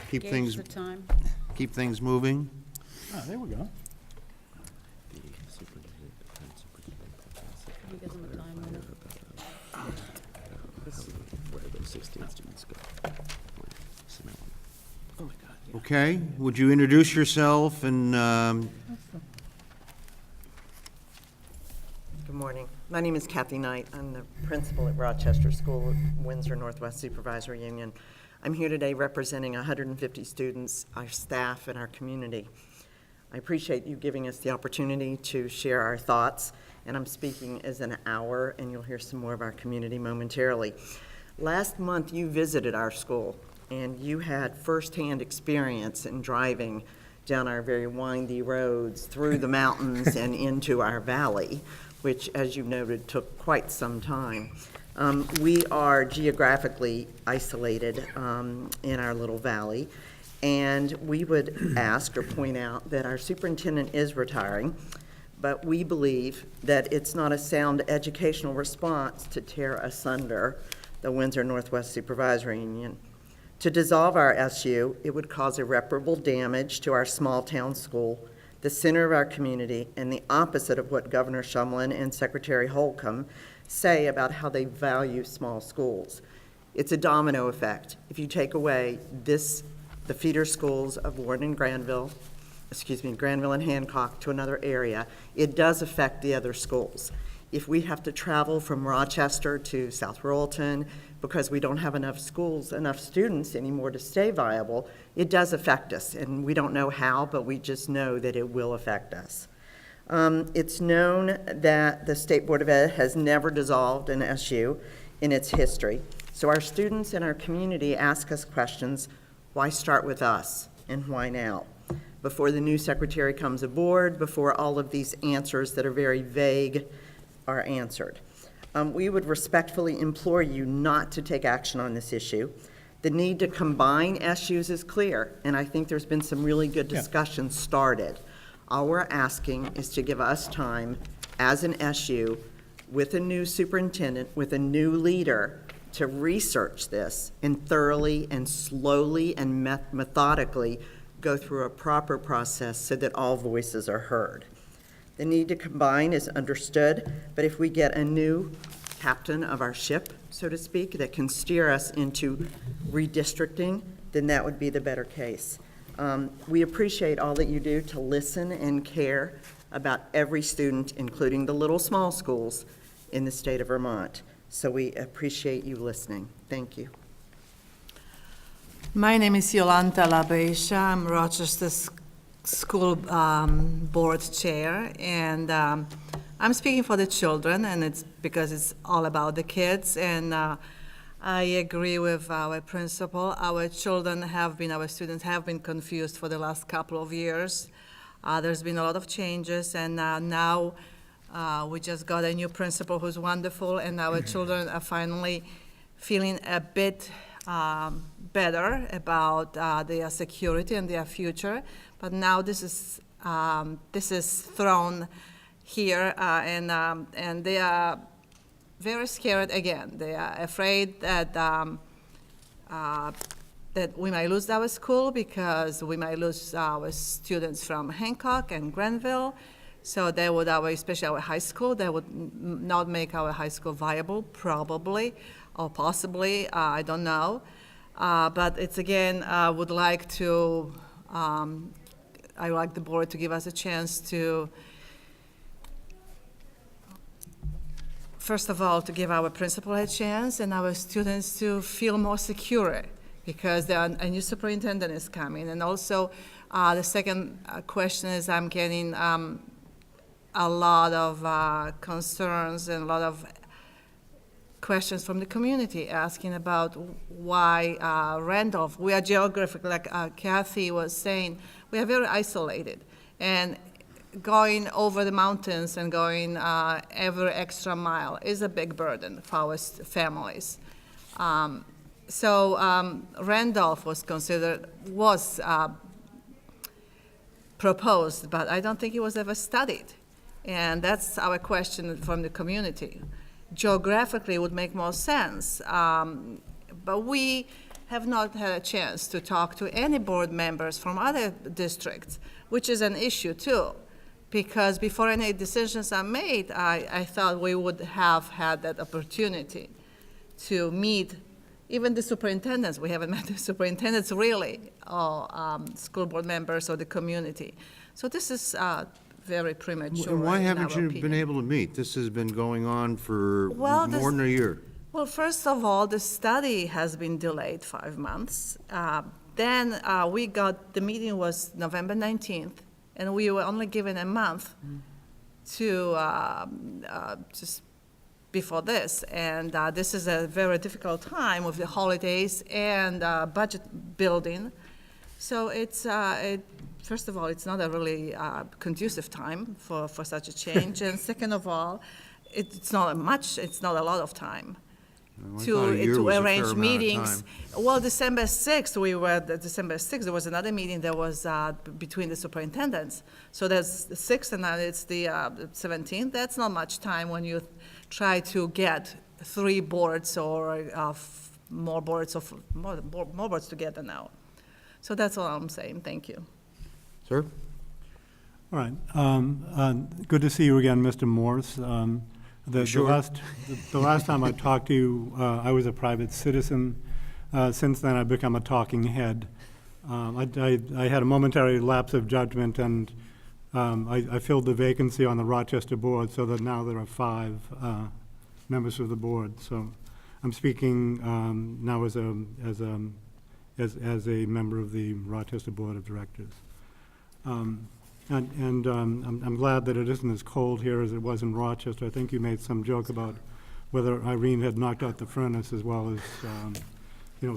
Speaker 1: keep
Speaker 2: Gauge
Speaker 1: things,
Speaker 2: the time.
Speaker 1: keep things moving?
Speaker 6: Oh, there we go.
Speaker 2: He gives him a time limit.
Speaker 12: Oh, my God.
Speaker 1: Okay, would you introduce yourself and,
Speaker 19: Good morning. My name is Kathy Knight. I'm the principal at Rochester School at Windsor Northwest Supervisory Union. I'm here today representing 150 students, our staff, and our community. I appreciate you giving us the opportunity to share our thoughts, and I'm speaking as an hour, and you'll hear some more of our community momentarily. Last month, you visited our school, and you had firsthand experience in driving down our very windy roads, through the mountains, and into our valley, which, as you noted, took quite some time. We are geographically isolated in our little valley, and we would ask or point out that our superintendent is retiring, but we believe that it's not a sound educational response to tear asunder the Windsor Northwest Supervisory Union. To dissolve our SU, it would cause irreparable damage to our small-town school, the center of our community, and the opposite of what Governor Shumlin and Secretary Holcomb say about how they value small schools. It's a domino effect. If you take away the feeder schools of Warren and Granville and Hancock to another area, it does affect the other schools. If we have to travel from Rochester to South Royalton because we don't have enough schools, enough students anymore to stay viable, it does affect us, and we don't know how, but we just know that it will affect us. It's known that the State Board of Ed has never dissolved an SU in its history, so our students and our community ask us questions, why start with us, and why now? Before the new secretary comes aboard, before all of these answers that are very vague are answered. We would respectfully implore you not to take action on this issue. The need to combine SUs is clear, and I think there's been some really good discussion started. All we're asking is to give us time as an SU with a new superintendent, with a new leader, to research this and thoroughly and slowly and methodically go through a proper process so that all voices are heard. The need to combine is understood, but if we get a new captain of our ship, so to speak, that can steer us into redistricting, then that would be the better case. We appreciate all that you do to listen and care about every student, including the little small schools in the state of Vermont. So we appreciate you listening. Thank you.
Speaker 20: My name is Yolanta Labesha. I'm Rochester School Board Chair, and I'm speaking for the children, and it's because it's all about the kids, and I agree with our principal. Our students have been confused for the last couple of years. There's been a lot of changes, and now we just got a new principal who's wonderful, and our children are finally feeling a bit better about their security and their future. But now this is thrown here, and they are very scared again. They are afraid that that we might lose our school because we might lose our students from Hancock and Granville. So they would, especially our high school, they would not make our high school viable, probably, or possibly, I don't know. But it's again, I would like the board to give us a chance to, first of all, to give our principal a chance and our students to feel more secure, because a new superintendent is coming. And also, the second question is I'm getting a lot of concerns and a lot of questions from the community asking about why Randolph, we are geographically, like Kathy was saying, we are very isolated. And going over the mountains and going every extra mile is a big burden for our families. So Randolph was proposed, but I don't think it was ever studied. And that's our question from the community. Geographically, it would make more sense, but we have not had a chance to talk to any board members from other districts, which is an issue too, because before any decisions are made, I thought we would have had that opportunity to meet even the superintendents. We haven't met the superintendents really, or school board members or the community. So this is very premature.
Speaker 1: And why
Speaker 20: in
Speaker 1: haven't
Speaker 20: our
Speaker 1: you
Speaker 20: opinion.
Speaker 1: been able to meet? This has been going on for
Speaker 20: Well,
Speaker 1: more than a year.
Speaker 20: Well, first of all, the study has been delayed 5 months. Then the meeting was November 19th, and we were only given a month to just before this. And this is a very difficult time with the holidays and budget building. So first of all, it's not a really conducive time for such a change. And second of all, it's not a lot of time to arrange meetings. Well, December 6th, there was another meeting that was between the superintendents. So there's the 6th, and now it's the 17th. That's not much time when you try to get 3 boards or more boards together now. So that's all I'm saying. Thank you.
Speaker 1: Sir?
Speaker 21: All right. Good to see you again, Mr. Morse. The last time I talked to you, I was a private citizen. Since then, I've become a talking head. I had a momentary lapse of judgment, and I filled the vacancy on the Rochester board, so that now there are 5 members of the board. So I'm speaking now as a member of the Rochester Board of Directors. I'm glad that it isn't as cold here as it was in Rochester. I think you made some joke about whether Irene had knocked out the furnace as well as,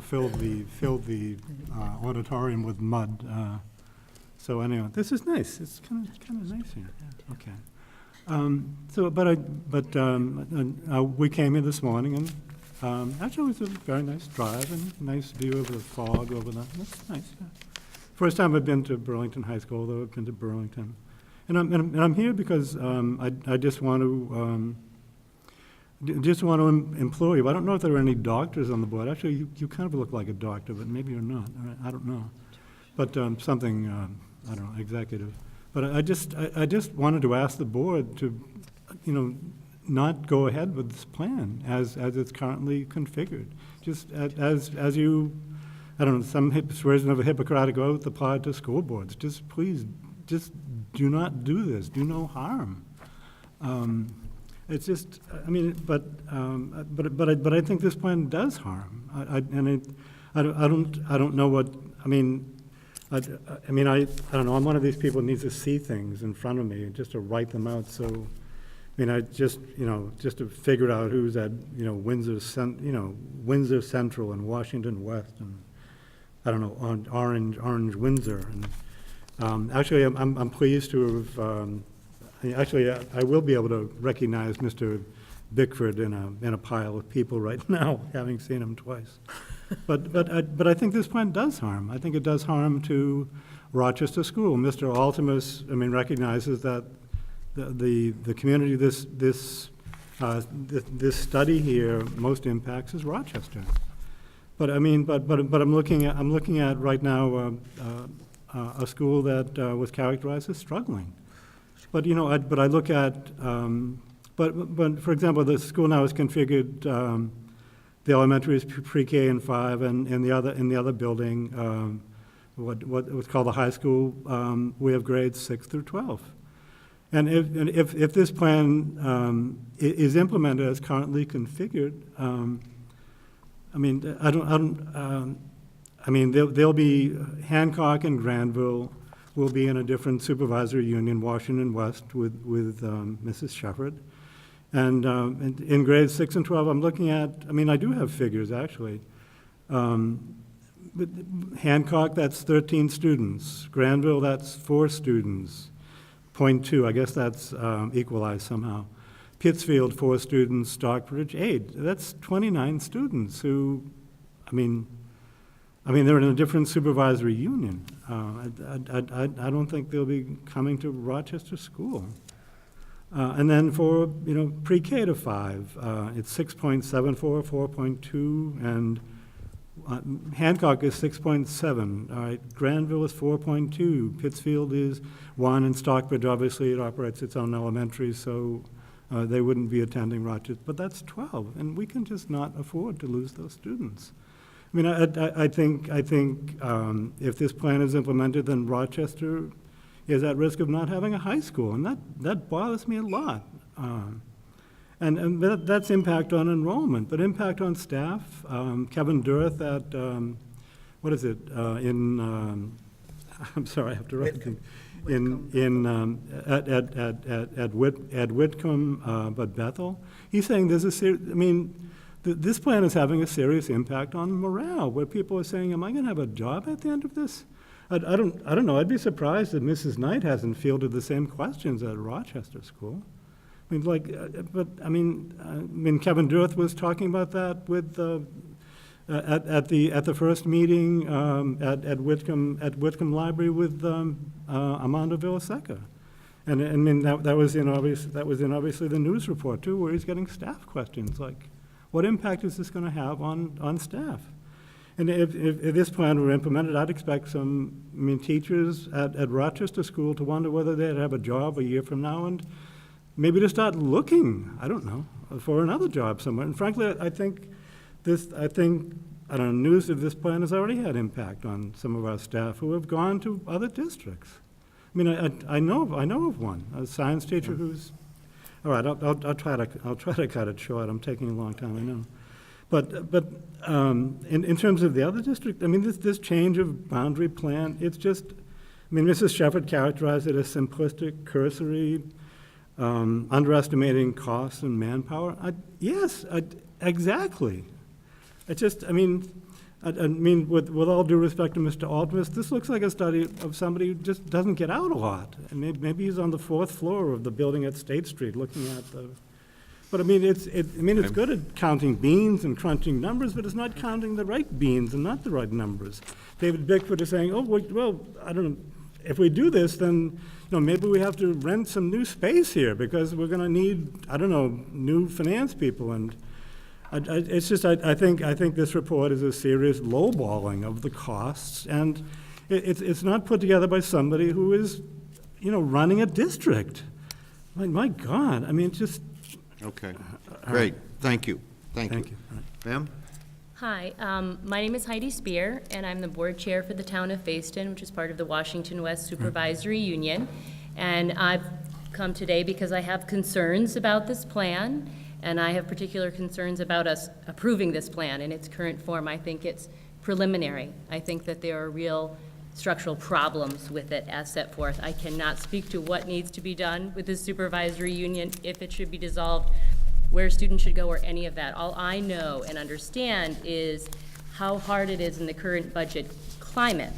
Speaker 21: filled the auditorium with mud. So anyway, this is nice. It's kind of nice here. Okay. We came in this morning, and actually it was a very nice drive and nice view of the fog over that. That's nice. Yeah. First time I've been to Burlington High School, although I've been to Burlington. And I'm here because I just want to implore you. I don't know if there are any doctors on the board. Actually, you kind of look like a doctor, but maybe you're not. I don't know. But something, I don't know, executive. But I just wanted to ask the board to, not go ahead with this plan as it's currently configured. Just as you, I don't know, some version of a Hippocratic oath applied to school boards. Just please, just do not do this. Do no harm. It's just, I mean, but I think this plan does harm. I don't know what, I don't know. I'm one of these people who needs to see things in front of me just to write them out. So, mean, I just, just to figure out who's at, Windsor Central and Washington West and, I don't know, on Orange Windsor. And actually, I'm pleased to have, I will be able to recognize Mr. Bickford in a pile of people right now, having seen him twice. But I think this plan does harm. I think it does harm to Rochester School. Mr. Altimus, recognizes that the community this study here most impacts is Rochester. But I'm looking at right now a school that was characterized as struggling. But I look at but for example, the school now is configured. The elementary is pre-K and 5, and in the other building, what was called the high school, we have grades 6 through 12. And if this plan is implemented as currently configured, there'll be Hancock and Granville will be in a different supervisory union, Washington West, with Mrs. Shepherd. And in grades 6 and 12, I'm looking at, I do have figures, actually. But Hancock, that's 13 students. Granville, that's 4 students. 0.2, I guess that's equalized somehow. Pittsfield, 4 students. Stockbridge, 8. That's 29 students who, they're in a different supervisory union. I don't think they'll be coming to Rochester School. And then for, pre-K to 5, it's 6.74, 4.2, and Hancock is 6.7. All right, Granville is 4.2. Pittsfield is 1, and Stockbridge, obviously, it operates its own elementary, so they wouldn't be attending Rochester. But that's 12, and we can just not afford to lose those students. I think if this plan is implemented, then Rochester is at risk of not having a high school, and that bothers me a lot. And that's impact on enrollment, but impact on staff. Kevin Durth at, I'm sorry, I have to write it. At Whitcomb, but Bethel, he's saying this plan is having a serious impact on morale, where people are saying, am I going to have a job at the end of this? I don't know. I'd be surprised if Mrs. Knight hasn't fielded the same questions at Rochester School. Kevin Durth was talking about that with at the first meeting at Whitcomb Library with Armando Villaseca, and that was in obviously the news report too, where he's getting staff questions like, what impact is this going to have on staff? And if this plan were implemented, I'd expect some teachers at Rochester School to wonder whether they'd have a job a year from now, and maybe to start looking, I don't know, for another job somewhere. And frankly, I think news of this plan has already had impact on some of our staff who have gone to other districts. I know of one, a science teacher who's, all right, I'll try to cut it short. I'm taking a long time, I know. But in terms of the other district, this change of boundary plan, it's just, Mrs. Shepherd characterized it as simplistic, cursory, underestimating costs and manpower. Yes, exactly. It's just, with all due respect to Mr. Altimus, this looks like a study of somebody who just doesn't get out a lot. And maybe he's on the 4th floor of the building at State Street looking at the. But it's good at counting beans and crunching numbers, but it's not counting the right beans and not the right numbers. David Bickford is saying, well, I don't know, if we do this, then maybe we have to rent some new space here because we're going to need, I don't know, new finance people. And I think this report is a serious lowballing of the costs, and it's not put together by somebody who is, running a district. My God, just.
Speaker 1: Okay, great, thank you.
Speaker 21: Thank you.
Speaker 1: Ma'am?
Speaker 7: Hi, my name is Heidi Spear, and I'm the board chair for the town of Facein, which is part of the Washington West Supervisory Union. And I've come today because I have concerns about this plan, and I have particular concerns about us approving this plan in its current form. I think it's preliminary. I think that there are real structural problems with it as set forth. I cannot speak to what needs to be done with the supervisory union, if it should be dissolved, where students should go, or any of that. All I know and understand is how hard it is in the current budget climate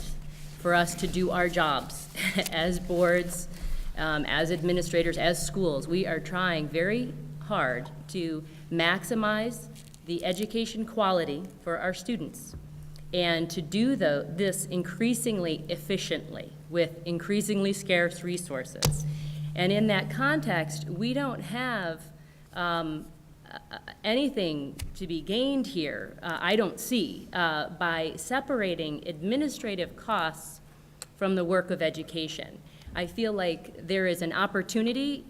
Speaker 7: for us to do our jobs as boards, as administrators, as schools. We are trying very hard to maximize the education quality for our students, and to do this increasingly efficiently with increasingly scarce resources. And in that context, we don't have anything to be gained here, I don't see, by separating administrative costs from the work of education. I feel like there is an opportunity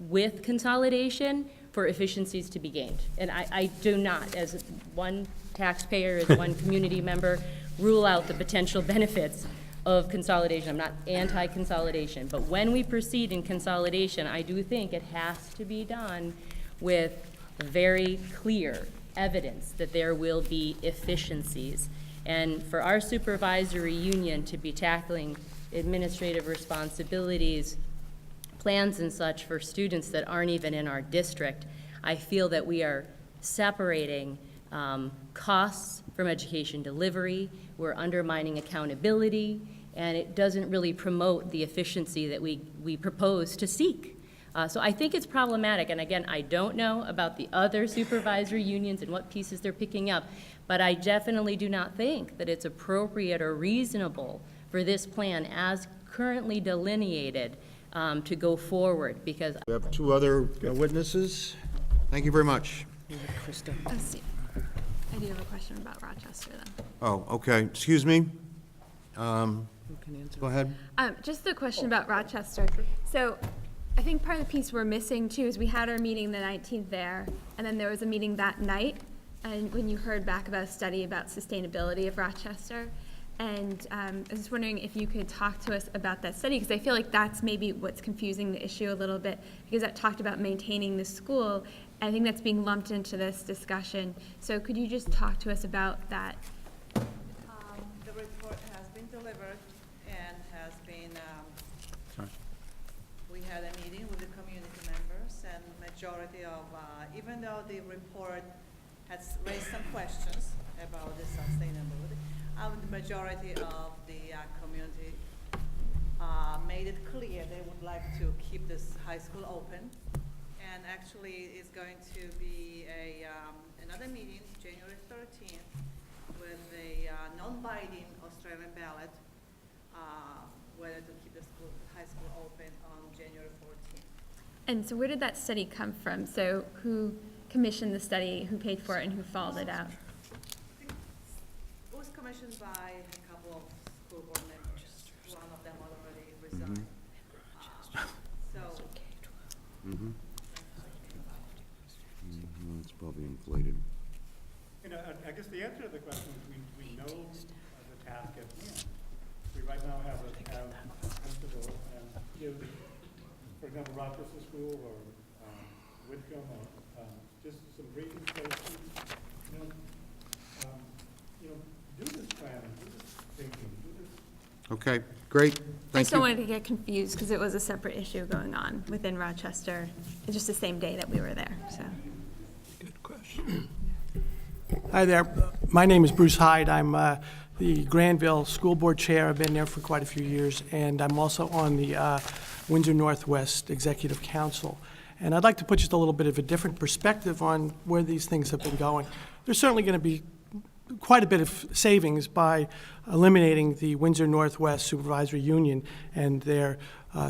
Speaker 7: with consolidation for efficiencies to be gained. And I do not, as one taxpayer, as one community member, rule out the potential benefits of consolidation. I'm not anti-consolidation, but when we proceed in consolidation, I do think it has to be done with very clear evidence that there will be efficiencies. And for our supervisory union to be tackling administrative responsibilities, plans and such for students that aren't even in our district, I feel that we are separating costs from education delivery, we're undermining accountability, and it doesn't really promote the efficiency that we propose to seek. So I think it's problematic, and again, I don't know about the other supervisory unions and what pieces they're picking up, but I definitely do not think that it's appropriate or reasonable for this plan as currently delineated to go forward, because
Speaker 1: We have two other witnesses. Thank you very much.
Speaker 12: Krista.
Speaker 4: Oh, Steve, I do have a question about Rochester, then.
Speaker 1: Oh, okay, excuse me. Go ahead.
Speaker 4: Just a question about Rochester. So I think part of the piece we're missing too is we had our meeting the 19th there, and then there was a meeting that night, and when you heard back about a study about sustainability of Rochester. And I was just wondering if you could talk to us about that study, because I feel like that's maybe what's confusing the issue a little bit, because that talked about maintaining the school. I think that's being lumped into this discussion. So could you just talk to us about that?
Speaker 20: The report has been delivered and has been, we had a meeting with the community members, and majority of, even though the report has raised some questions about the sustainability, the majority of the community made it clear they would like to keep this high school open. And actually, it's going to be another meeting, January 13th, with a non-binding Australian ballot, whether to keep the high school open on January 14th.
Speaker 4: And so where did that study come from? So who commissioned the study, who paid for it, and who followed it out?
Speaker 20: It was commissioned by a couple of school board members. One of them already resigned.
Speaker 1: It's probably inflated.
Speaker 21: You know, I guess the answer to the question is we know the task at hand. We right now have a principal and give, for example, Rochester School or Whitcomb or just some briefing stations. Do this planning, do this thinking, do this.
Speaker 1: Okay, great.
Speaker 4: I
Speaker 1: Thank
Speaker 4: just don't
Speaker 1: you.
Speaker 4: want to get confused, because it was a separate issue going on within Rochester. It's just the same day that we were there, so.
Speaker 5: Good question.
Speaker 9: Hi there. My name is Bruce Hyde. I'm the Granville School Board Chair. I've been there for quite a few years, and I'm also on the Windsor Northwest Executive Council. And I'd like to put just a little bit of a different perspective on where these things have been going. There's certainly going to be quite a bit of savings by eliminating the Windsor Northwest Supervisory Union and their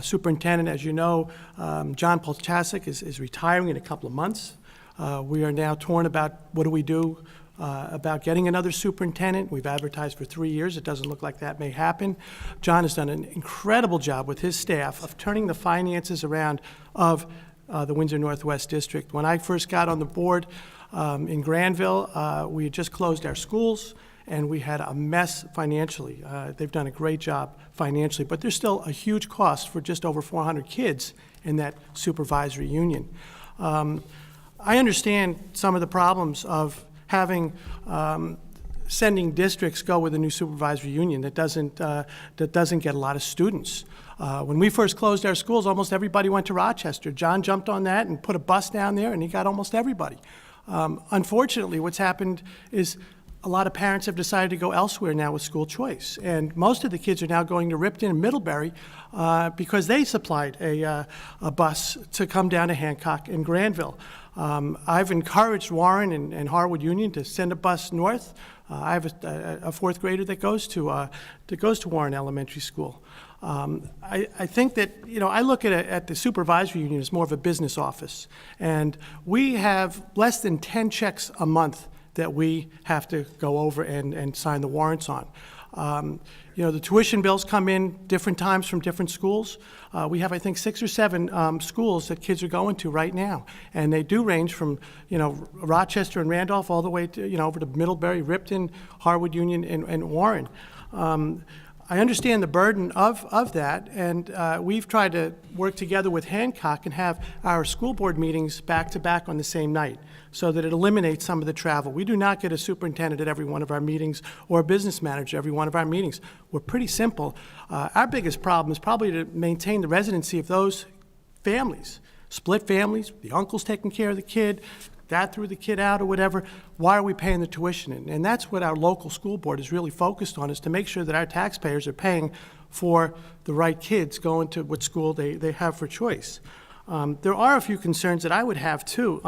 Speaker 9: superintendent. As you know, John Polchasek is retiring in a couple of months. We are now torn about what do we do about getting another superintendent. We've advertised for 3 years. It doesn't look like that may happen. John has done an incredible job with his staff of turning the finances around of the Windsor Northwest District. When I first got on the board in Granville, we had just closed our schools, and we had a mess financially. They've done a great job financially, but there's still a huge cost for just over 400 kids in that supervisory union. I understand some of the problems of having sending districts go with a new supervisory union that doesn't get a lot of students. When we first closed our schools, almost everybody went to Rochester. John jumped on that and put a bus down there, and he got almost everybody. Unfortunately, what's happened is a lot of parents have decided to go elsewhere now with school choice, and most of the kids are now going to Ripton and Middlebury because they supplied a bus to come down to Hancock and Granville. I've encouraged Warren and Harwood Union to send a bus north. I have a fourth grader that goes to Warren Elementary School. I think that, I look at the supervisory union as more of a business office, and we have less than 10 checks a month that we have to go over and sign the warrants on. The tuition bills come in different times from different schools. We have, I think, 6 or 7 schools that kids are going to right now, and they do range from, Rochester and Randolph all the way to, over to Middlebury, Ripton, Harwood Union, and Warren. I understand the burden of that, and we've tried to work together with Hancock and have our school board meetings back-to-back on the same night so that it eliminates some of the travel. We do not get a superintendent at every one of our meetings or a business manager at every one of our meetings. We're pretty simple. Our biggest problem is probably to maintain the residency of those families, split families, the uncle's taking care of the kid, dad threw the kid out or whatever. Why are we paying the tuition? And that's what our local school board is really focused on, is to make sure that our taxpayers are paying for the right kids going to what school they have for choice. There are a few concerns that I would have too.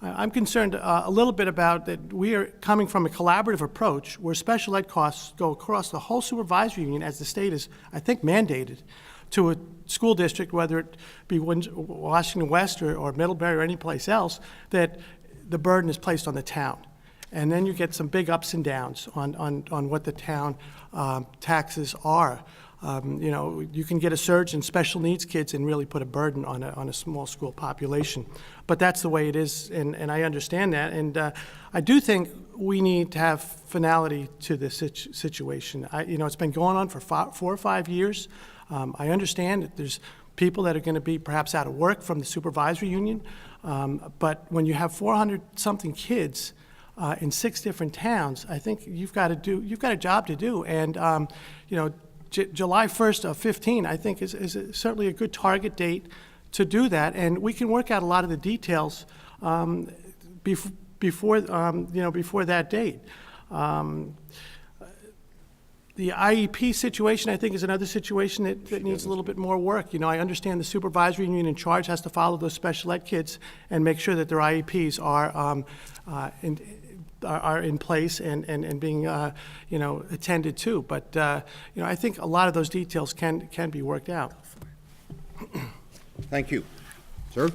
Speaker 9: I'm concerned a little bit about that we are coming from a collaborative approach where special ed costs go across the whole supervisory union, as the state is, I think, mandated, to a school district, whether it be Washington West or Middlebury or any place else, that the burden is placed on the town. And then you get some big ups and downs on what the town taxes are. You can get a surge in special needs kids and really put a burden on a small school population. But that's the way it is, and I understand that. And I do think we need to have finality to this situation. It's been going on for 4 or 5 years. I understand that there's people that are going to be perhaps out of work from the supervisory union, but when you have 400-something kids in 6 different towns, I think you've got a job to do. And July 1st of 15, I think, is certainly a good target date to do that, and we can work out a lot of the details before that date. The IEP situation, I think, is another situation that needs a little bit more work. I understand the supervisory union in charge has to follow those special ed kids and make sure that their IEPs are in place and being attended to. But I think a lot of those details can be worked out.
Speaker 1: Thank you. Sir?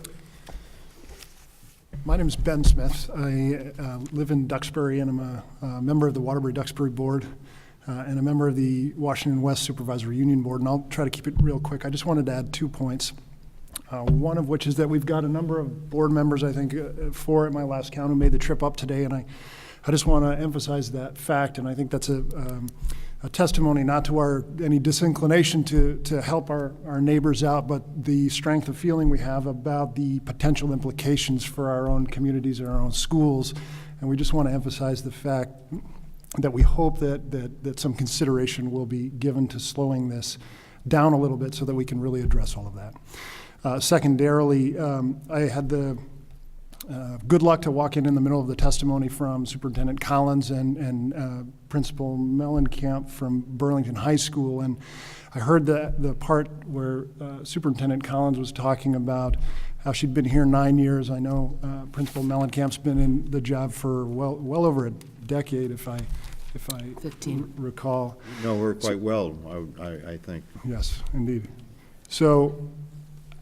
Speaker 11: My name is Ben Smith. I live in Duxbury, and I'm a member of the Waterbury-Duxbury Board and a member of the Washington West Supervisory Union Board, and I'll try to keep it real quick. I just wanted to add 2 points. One of which is that we've got a number of board members, I think 4 at my last count, who made the trip up today, and I just want to emphasize that fact, and I think that's a testimony not to any disinclination to help our neighbors out, but the strength of feeling we have about the potential implications for our own communities and our own schools, and we just want to emphasize the fact that we hope that some consideration will be given to slowing this down a little bit so that we can really address all of that. Secondarily, I had the good luck to walk in the middle of the testimony from Superintendent Collins and Principal Mellencamp from Burlington High School, and I heard the part where Superintendent Collins was talking about how she'd been here 9 years. I know Principal Mellencamp's been in the job for well over a decade, if I
Speaker 12: 15.
Speaker 1: You
Speaker 11: Recall.
Speaker 1: know her quite well, I think.
Speaker 11: Yes, indeed. So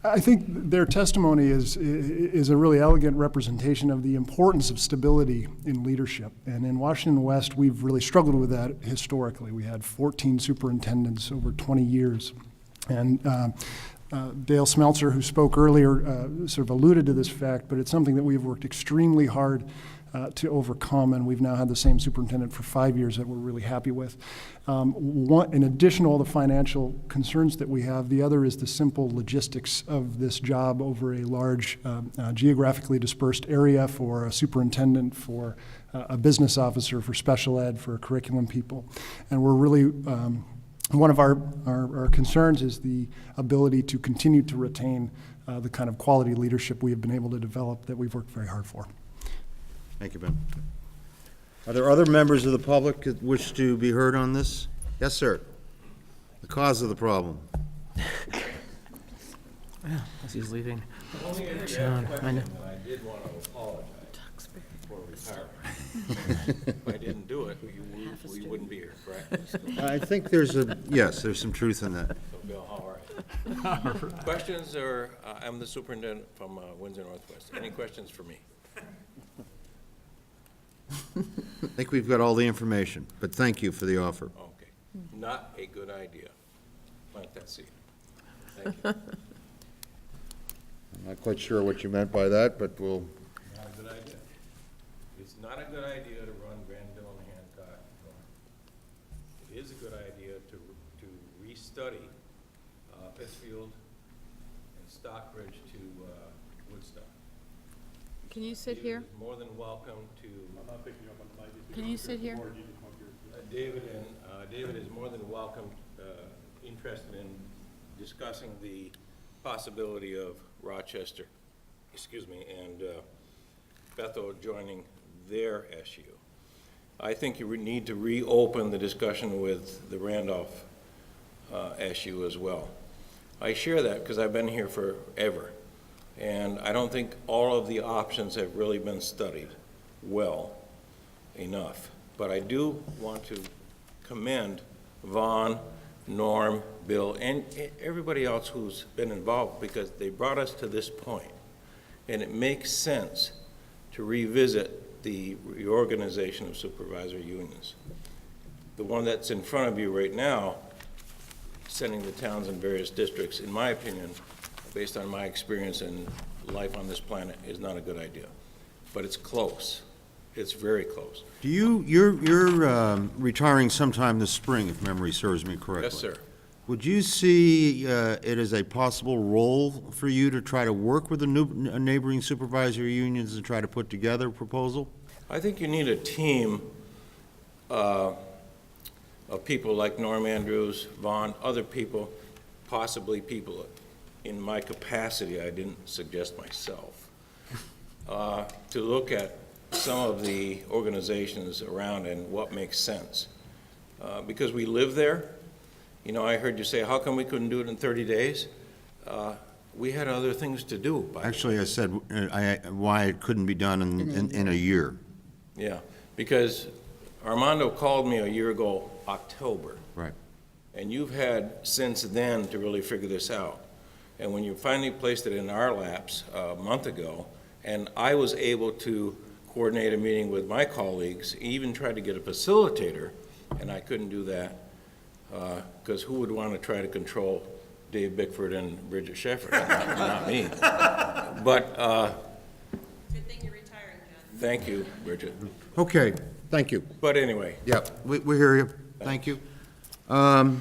Speaker 11: I think their testimony is a really elegant representation of the importance of stability in leadership. And in Washington West, we've really struggled with that historically. We had 14 superintendents over 20 years. And Dale Smeltzer, who spoke earlier, sort of alluded to this fact, but it's something that we've worked extremely hard to overcome, and we've now had the same superintendent for 5 years that we're really happy with. In addition to all the financial concerns that we have, the other is the simple logistics of this job over a large geographically dispersed area for a superintendent, for a business officer, for special ed, for curriculum people. And we're really, one of our concerns is the ability to continue to retain the kind of quality leadership we have been able to develop that we've worked very hard for.
Speaker 1: Thank you, Ben. Are there other members of the public that wish to be heard on this? Yes, sir. The cause of the problem.
Speaker 12: As he's leaving.
Speaker 3: John, I did want to apologize for retirement. If I didn't do it, we wouldn't be here, correct?
Speaker 1: I think there's some truth in that.
Speaker 3: So, Bill, all right. Questions, or I'm the superintendent from Windsor Northwest. Any questions for me?
Speaker 1: I think we've got all the information, but thank you for the offer.
Speaker 3: Okay. Not a good idea. Plant that seed. Thank you.
Speaker 1: I'm not quite sure what you meant by that, but we'll.
Speaker 3: Not a good idea. It's not a good idea to run Granville and Hancock. It is a good idea to restudy Pittsfield and Stockbridge to Woodstock.
Speaker 2: Can you sit here?
Speaker 3: More than welcome to. I'm not picking up on the mic.
Speaker 2: Can you sit here?
Speaker 3: David is more than welcome, interested in discussing the possibility of Rochester, and Bethel joining their SU. I think you need to reopen the discussion with the Randolph SU as well. I share that because I've been here forever, and I don't think all of the options have really been studied well enough. But I do want to commend Vaughn, Norm, Bill, and everybody else who's been involved, because they brought us to this point. And it makes sense to revisit the reorganization of supervisory unions. The one that's in front of you right now, sending the towns in various districts, in my opinion, based on my experience and life on this planet, is not a good idea. But it's close. It's very close.
Speaker 1: You're retiring sometime this spring, if memory serves me correctly.
Speaker 3: Yes, sir.
Speaker 1: Would you see it as a possible role for you to try to work with the neighboring supervisory unions and try to put together a proposal?
Speaker 3: I think you need a team of people like Norm Andrews, Vaughn, other people, possibly people in my capacity, I didn't suggest myself, to look at some of the organizations around and what makes sense. Because we live there. You know, I heard you say, how come we couldn't do it in 30 days? We had other things to do.
Speaker 1: Actually, I said why it couldn't be done in a year.
Speaker 3: Yeah, because Armando called me a year ago, October.
Speaker 1: Right.
Speaker 3: And you've had since then to really figure this out. And when you finally placed it in our laps a month ago, and I was able to coordinate a meeting with my colleagues, even tried to get a facilitator, and I couldn't do that, because who would want to try to control Dave Bickford and Bridget Sheffer? Not me. But,
Speaker 17: Good thing you're retiring, John.
Speaker 3: thank you, Bridget.
Speaker 1: Okay, thank you.
Speaker 3: But anyway.
Speaker 1: Yep, we hear you. Thank you. Vaughn.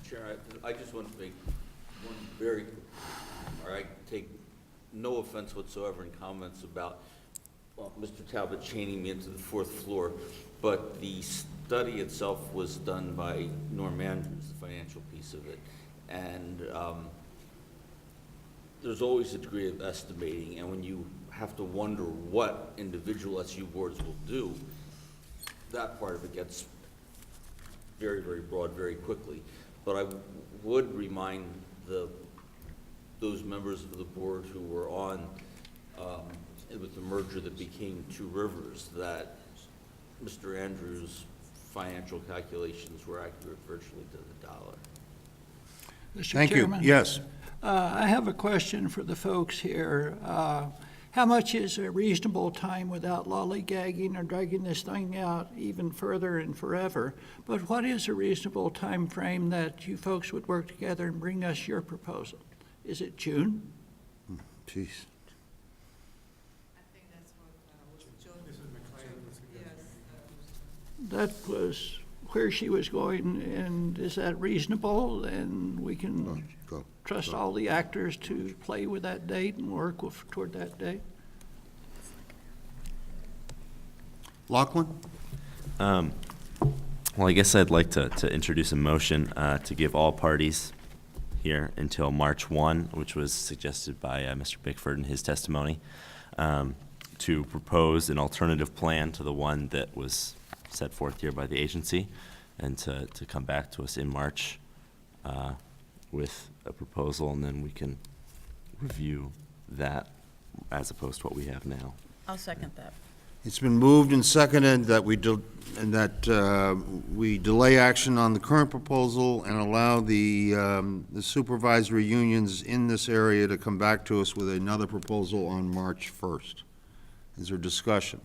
Speaker 16: Chair, I just want to make one very, or I take no offense whatsoever in comments about Mr. Talbot chaining me into the fourth floor, but the study itself was done by Norm Andrews, the financial piece of it, and there's always a degree of estimating, and when you have to wonder what individual SU boards will do, that part of it gets very, very broad very quickly. But I would remind those members of the board who were on with the merger that became Two Rivers, that Mr. Andrews' financial calculations were accurate virtually to the dollar.
Speaker 5: Mr.
Speaker 1: Thank you.
Speaker 5: Chairman?
Speaker 1: Yes.
Speaker 5: I have a question for the folks here. How much is a reasonable time without lollygagging or dragging this thing out even further and forever? But what is a reasonable time frame that you folks would work together and bring us your proposal? Is it June?
Speaker 1: Jeez.
Speaker 20: I think that's what Jody
Speaker 5: that was where she was going, and is that reasonable? And we can trust all the actors to play with that date and work toward that date?
Speaker 1: Lachlan?
Speaker 10: Well, I guess I'd like to introduce a motion to give all parties here until March 1, which was suggested by Mr. Bickford in his testimony, to propose an alternative plan to the one that was set forth here by the agency, and to come back to us in March with a proposal, and then we can review that as opposed to what we have now.
Speaker 2: I'll second that.
Speaker 1: It's been moved and seconded that we delay action on the current proposal and allow the supervisory unions in this area to come back to us with another proposal on March 1st. Is there discussion?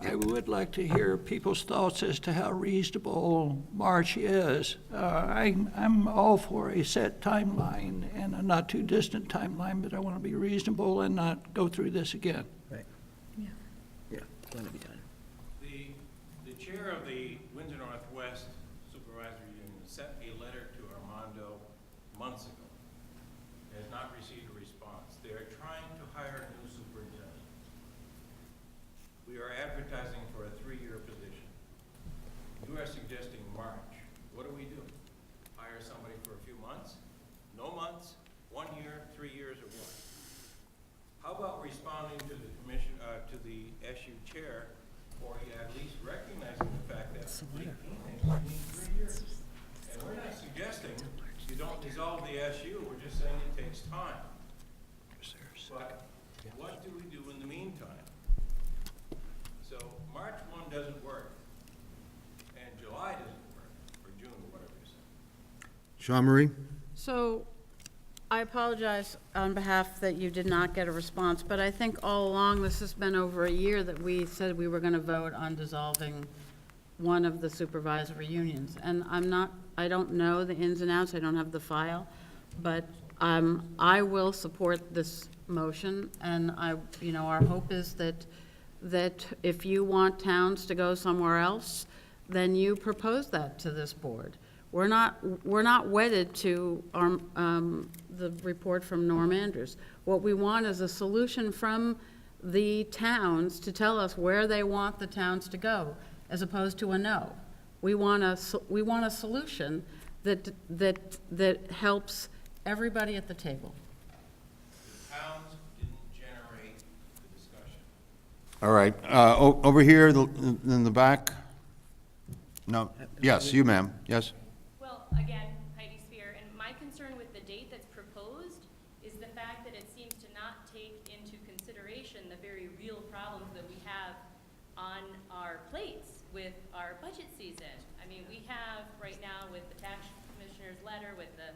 Speaker 5: I would like to hear people's thoughts as to how reasonable March is. I'm all for a set timeline and a not too distant timeline, but I want to be reasonable and not go through this again.
Speaker 12: Right.
Speaker 2: Yeah.
Speaker 12: Yeah, want to be done.
Speaker 3: The chair of the Windsor Northwest Supervisory Union sent a letter to Armando months ago. It has not received a response. They are trying to hire a new superintendent. We are advertising for a 3-year position. You are suggesting March. What do we do? Hire somebody for a few months? No months? 1 year, 3 years, or what? How about responding to the commission, to the SU chair, or at least recognizing the fact that 18 things need 3 years? And we're not suggesting you don't dissolve the SU, we're just saying it takes time. But what do we do in the meantime? So March 1 doesn't work, and July doesn't work, or June, or whatever you say.
Speaker 1: Jean-Marie?
Speaker 2: So I apologize on behalf that you did not get a response, but I think all along, this has been over a year that we said we were going to vote on dissolving one of the supervisory unions. And I don't know the ins and outs, I don't have the file, but I will support this motion, and our hope is that if you want towns to go somewhere else, then you propose that to this board. We're not wedded to the report from Norm Andrews. What we want is a solution from the towns to tell us where they want the towns to go, as opposed to a no. We want a solution that helps everybody at the table.
Speaker 3: The towns didn't generate the discussion.
Speaker 1: All right. Over here in the back? No? Yes, you, ma'am. Yes?
Speaker 7: Well, again, Heidi Spear, and my concern with the date that's proposed is the fact that it seems to not take into consideration the very real problems that we have on our plates with our budget season. I mean, we have right now with the tax commissioner's letter, with the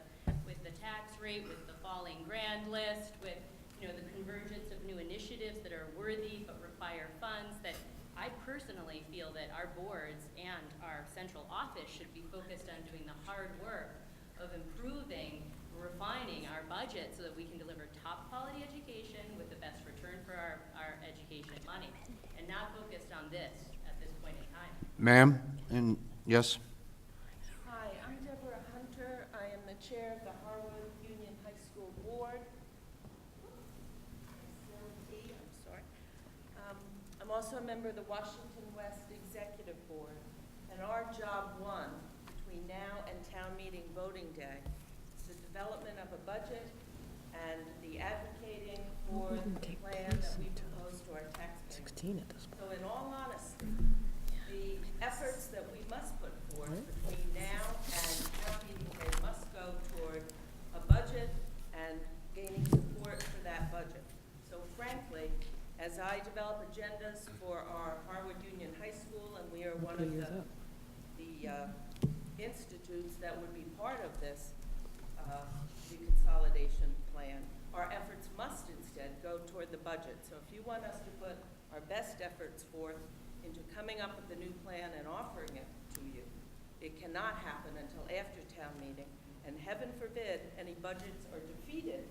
Speaker 7: tax rate, with the falling grand list, with the convergence of new initiatives that are worthy but require funds, that I personally feel that our boards and our central office should be focused on doing the hard work of improving, refining our budget so that we can deliver top quality education with the best return for our education money, and not focused on this at this point in time.
Speaker 1: Ma'am? And yes?
Speaker 22: Hi, I'm Deborah Hunter. I am the chair of the Harwood Union High School Board. I'm sorry. I'm also a member of the Washington West Executive Board, and our job one between now and town meeting voting day is the development of a budget and the advocating for the plan that we propose to our taxpayers.
Speaker 12: 16 at this point.
Speaker 22: So in all honesty, the efforts that we must put forth between now and town meeting day must go toward a budget and gaining support for that budget. So frankly, as I develop agendas for our Harwood Union High School, and we are one of the institutes that would be part of this reconsolidation plan, our efforts must instead go toward the budget. So if you want us to put our best efforts forth into coming up with the new plan and offering it to you, it cannot happen until after town meeting. And heaven forbid any budgets are defeated,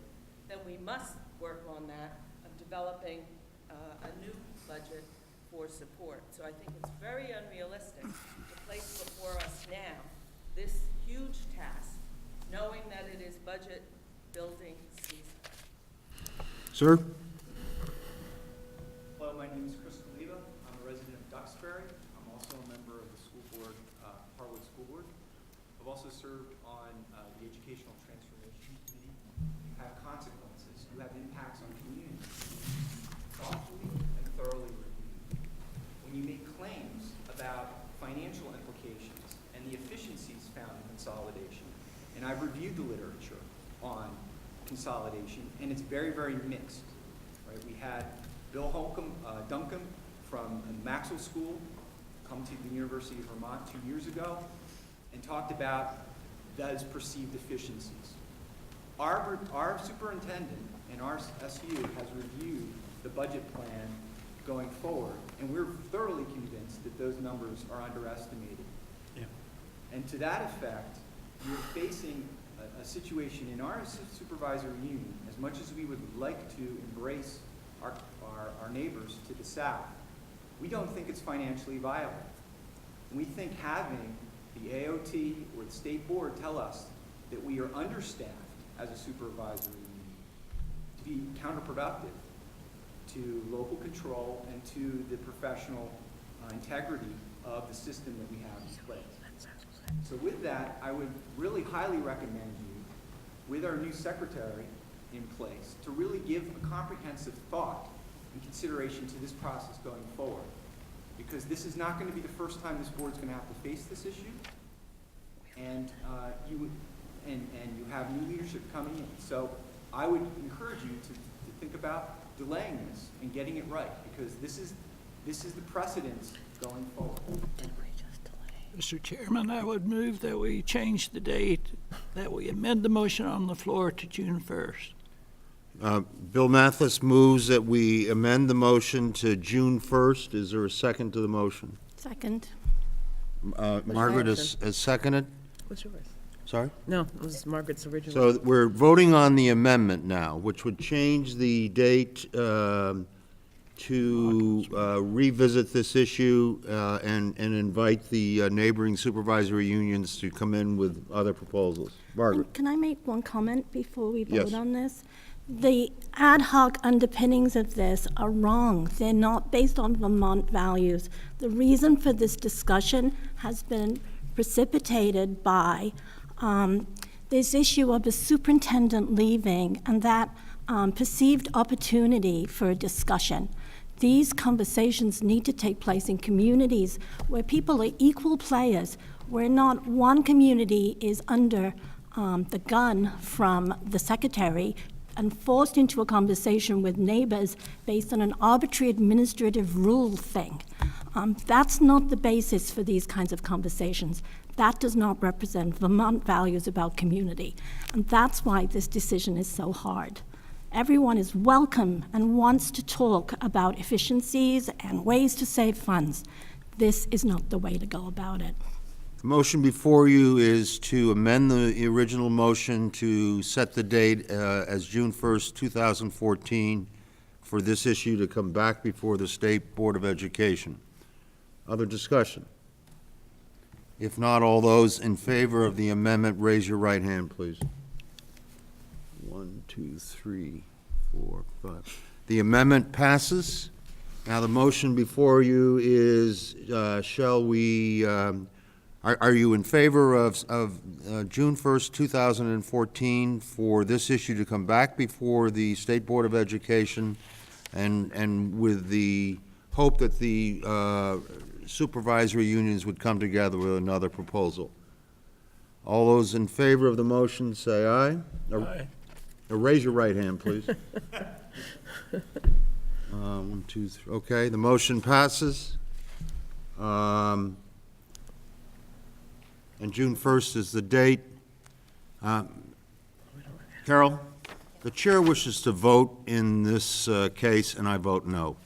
Speaker 22: then we must work on that of developing a new budget for support. So I think it's very unrealistic to place before us now this huge task, knowing that it is budget building season.
Speaker 1: Sir?
Speaker 14: Hello, my name is Chris Kaliva. I'm a resident of Duxbury. I'm also a member of the school board, Harwood School Board. I've also served on the Educational Transformation Committee. You have consequences. You have impacts on communities. Thoughtfully and thoroughly reviewed. When you make claims about financial implications and the efficiencies found in consolidation, and I've reviewed the literature on consolidation, and it's very, very mixed. Right? We had Bill Duncombe from Maxwell School come to the University of Vermont 2 years ago and talked about those perceived efficiencies. Our superintendent and our SU has reviewed the budget plan going forward, and we're thoroughly convinced that those numbers are underestimated.
Speaker 6: Yeah.
Speaker 14: And to that effect, we're facing a situation in our supervisory union, as much as we would like to embrace our neighbors to the south, we don't think it's financially viable. We think having the AOT or the state board tell us that we are understaffed as a supervisory union to be counterproductive to local control and to the professional integrity of the system that we have in place. So with that, I would really highly recommend you, with our new secretary in place, to really give a comprehensive thought and consideration to this process going forward. Because this is not going to be the first time this board's going to have to face this issue. And you have new leadership coming in. So I would encourage you to think about delaying this and getting it right, because this is the precedence going forward.
Speaker 5: Mr. Chairman, I would move that we change the date, that we amend the motion on the floor to June 1st.
Speaker 1: Bill Mathis moves that we amend the motion to June 1st. Is there a second to the motion?
Speaker 8: Second.
Speaker 1: Margaret has seconded?
Speaker 12: What's yours?
Speaker 1: Sorry?
Speaker 12: No, it was Margaret's original.
Speaker 1: So we're voting on the amendment now, which would change the date to revisit this issue and invite the neighboring supervisory unions to come in with other proposals. Margaret?
Speaker 8: Can I make one comment before we vote
Speaker 1: Yes.
Speaker 8: on this? The ad hoc underpinnings of this are wrong. They're not based on Vermont values. The reason for this discussion has been precipitated by this issue of a superintendent leaving and that perceived opportunity for a discussion. These conversations need to take place in communities where people are equal players, where not one community is under the gun from the secretary and forced into a conversation with neighbors based on an arbitrary administrative rule thing. That's not the basis for these kinds of conversations. That does not represent Vermont values about community. And that's why this decision is so hard. Everyone is welcome and wants to talk about efficiencies and ways to save funds. This is not the way to go about it.
Speaker 1: The motion before you is to amend the original motion to set the date as June 1st, 2014, for this issue to come back before the State Board of Education. Other discussion? If not, all those in favor of the amendment, raise your right hand, please. 1, 2, 3, 4, 5. The amendment passes. Now, the motion before you is, are you in favor of June 1st, 2014 for this issue to come back before the State Board of Education and with the hope that the supervisory unions would come together with another proposal? All those in favor of the motion say aye.
Speaker 5: Aye.
Speaker 1: Raise your right hand, please. 1, 2, 3. Okay, the motion passes. And June 1st is the date. Carol, the chair wishes to vote in this case, and I vote no.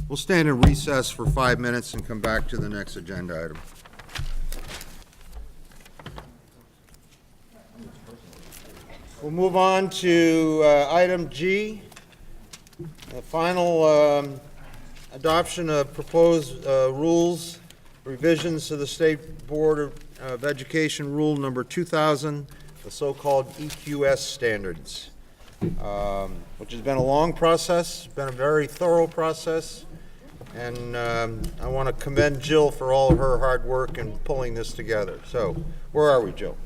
Speaker 1: We'll stand in recess for 5 minutes and come back to the next agenda item. We'll move on to item G, the final adoption of proposed rules, revisions to the State Board of Education Rule Number 2000, the so-called EQS standards, which has been a long process, been a very thorough process, and I want to commend Jill for all of her hard work in pulling this together. So, where are we, Jill?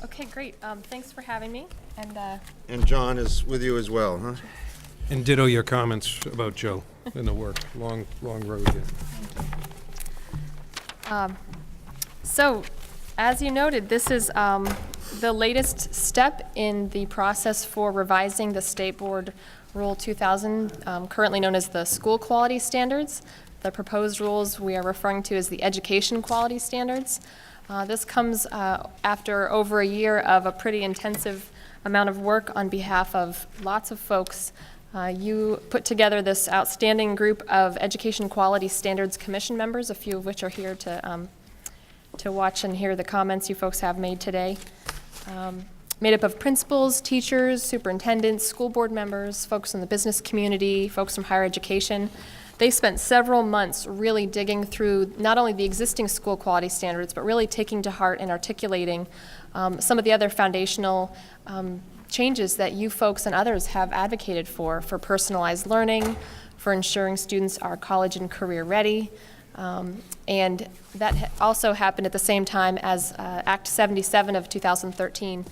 Speaker 15: Okay, great. Thanks for having me.
Speaker 1: And John is with you as well, huh?
Speaker 18: And ditto your comments about Joe and the work. Long road here.
Speaker 15: So, as you noted, this is the latest step in the process for revising the State Board Rule 2000, currently known as the School Quality Standards. The proposed rules we are referring to as the Education Quality Standards. This comes after over a year of a pretty intensive amount of work on behalf of lots of folks. You put together this outstanding group of Education Quality Standards Commission members, a few of which are here to watch and hear the comments you folks have made today. Made up of principals, teachers, superintendents, school board members, folks in the business community, folks from higher education. They spent several months really digging through not only the existing school quality standards, but really taking to heart and articulating some of the other foundational changes that you folks and others have advocated for personalized learning, for ensuring students are college and career ready. And that also happened at the same time as Act 77 of 2013,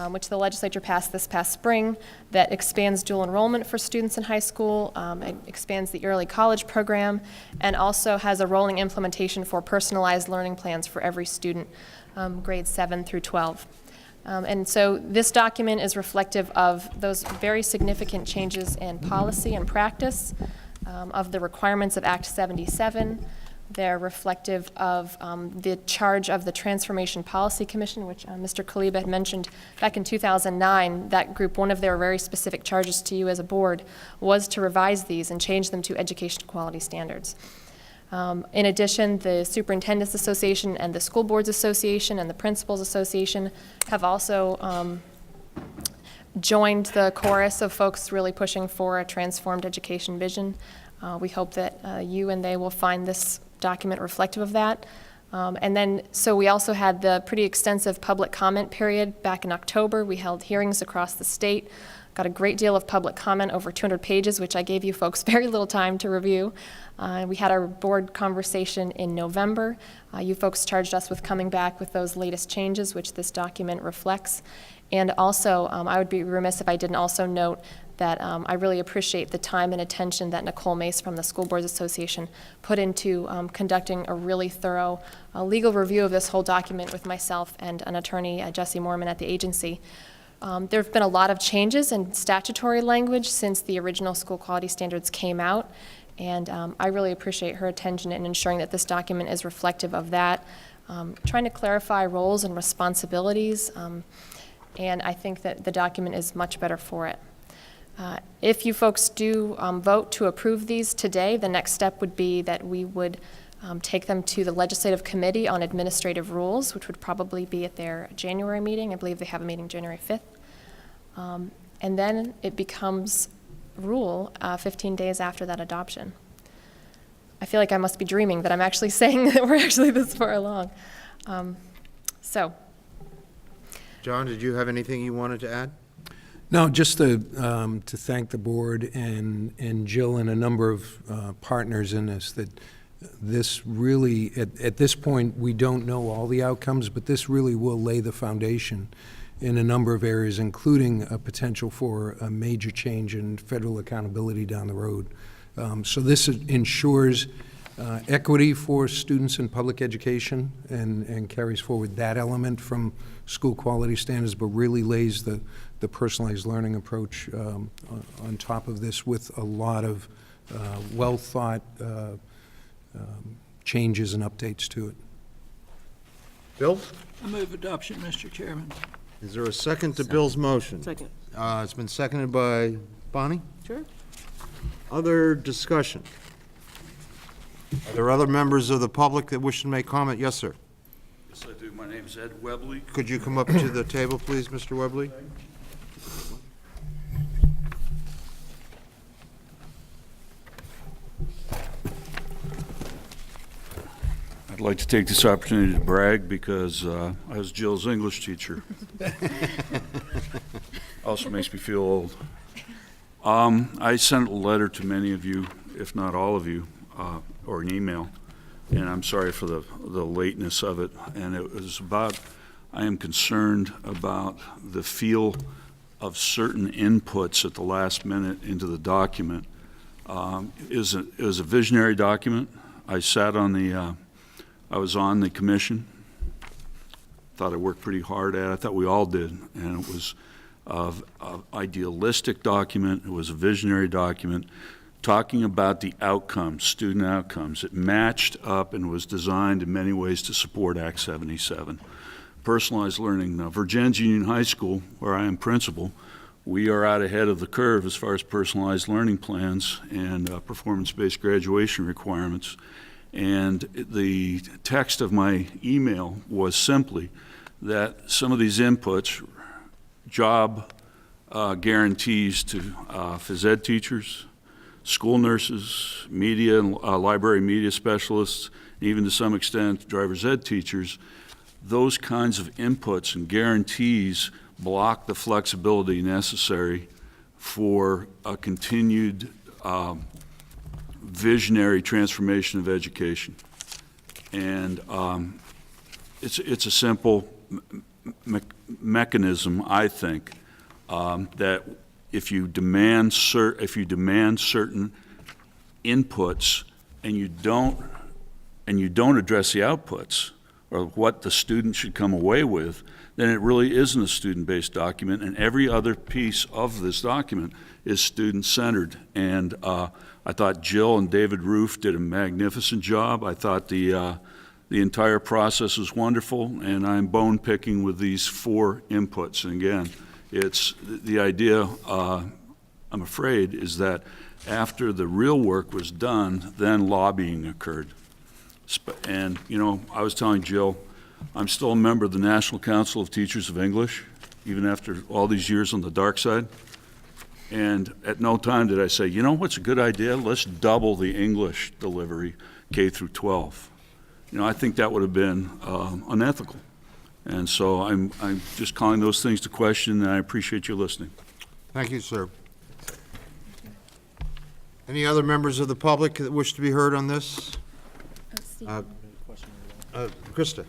Speaker 15: which the legislature passed this past spring, that expands dual enrollment for students in high school, it expands the early college program, and also has a rolling implementation for personalized learning plans for every student, grades 7 through 12. And so this document is reflective of those very significant changes in policy and practice, of the requirements of Act 77. They're reflective of the charge of the Transformation Policy Commission, which Mr. Kaliba had mentioned back in 2009. That group, one of their very specific charges to you as a board was to revise these and change them to education quality standards. In addition, the Superintendents Association and the School Boards Association and the Principals Association have also joined the chorus of folks really pushing for a transformed education vision. We hope that you and they will find this document reflective of that. And then, so we also had the pretty extensive public comment period back in October. We held hearings across the state, got a great deal of public comment, over 200 pages, which I gave you folks very little time to review. We had our board conversation in November. You folks charged us with coming back with those latest changes, which this document reflects. And also, I would be remiss if I didn't also note that I really appreciate the time and attention that Nicole Mace from the School Boards Association put into conducting a really thorough legal review of this whole document with myself and an attorney, Jesse Morman, at the agency. There have been a lot of changes in statutory language since the original school quality standards came out, and I really appreciate her attention in ensuring that this document is reflective of that, trying to clarify roles and responsibilities, and I think that the document is much better for it. If you folks do vote to approve these today, the next step would be that we would take them to the Legislative Committee on Administrative Rules, which would probably be at their January meeting. I believe they have a meeting January 5th. And then it becomes rule 15 days after that adoption. I feel like I must be dreaming that I'm actually saying that we're actually this far along.
Speaker 1: John, did you have anything you wanted to add?
Speaker 13: No, just to thank the board and Jill and a number of partners in this, that this really, at this point, we don't know all the outcomes, but this really will lay the foundation in a number of areas, including a potential for a major change in federal accountability down the road. So this ensures equity for students in public education and carries forward that element from school quality standards, but really lays the personalized learning approach on top of this with a lot of well-thought changes and updates to it.
Speaker 1: Bill?
Speaker 5: I move adoption, Mr. Chairman.
Speaker 1: Is there a second to Bill's motion?
Speaker 12: Second.
Speaker 1: It's been seconded by Bonnie?
Speaker 12: Sure.
Speaker 1: Other discussion? Are there other members of the public that wish to make comment? Yes, sir.
Speaker 23: Yes, I do. My name's Ed Webley.
Speaker 1: Could you come up to the table, please, Mr. Webley?
Speaker 23: like to take this opportunity to brag because I was Jill's English teacher. Also makes me feel old. I sent a letter to many of you, if not all of you, or an email, and I'm sorry for the lateness of it. And it was about, I am concerned about the feel of certain inputs at the last minute into the document. It was a visionary document. I sat on I was on the commission. Thought I worked pretty hard at it. I thought we all did. And it was an idealistic document. It was a visionary document talking about the outcomes, student outcomes. It matched up and was designed in many ways to support Act 77. Personalized learning. Now, Virginia's Union High School, where I am principal, we are out ahead of the curve as far as personalized learning plans and performance-based graduation requirements. And the text of my email was simply that some of these inputs, job guarantees to phys ed teachers, school nurses, media and library media specialists, and even to some extent driver's ed teachers, those kinds of inputs and guarantees block the flexibility necessary for a continued visionary transformation of education. And it's a simple mechanism, I think, that if you demand certain inputs and you don't address the outputs or what the student should come away with, then it really isn't a student-based document, and every other piece of this document is student-centered. And I thought Jill and David Roof did a magnificent job. I thought the entire process was wonderful, and I'm bone-picking with these 4 inputs. And again, it's the idea, I'm afraid, is that after the real work was done, then lobbying occurred. And, you know, I was telling Jill, I'm still a member of the National Council of Teachers of English, even after all these years on the dark side. And at no time did I say, you know what's a good idea? Let's double the English delivery K through 12. You know, I think that would have been unethical. And so I'm just calling those things to question, and I appreciate you listening.
Speaker 1: Thank you, sir. Any other members of the public that wish to be heard on this? Krista.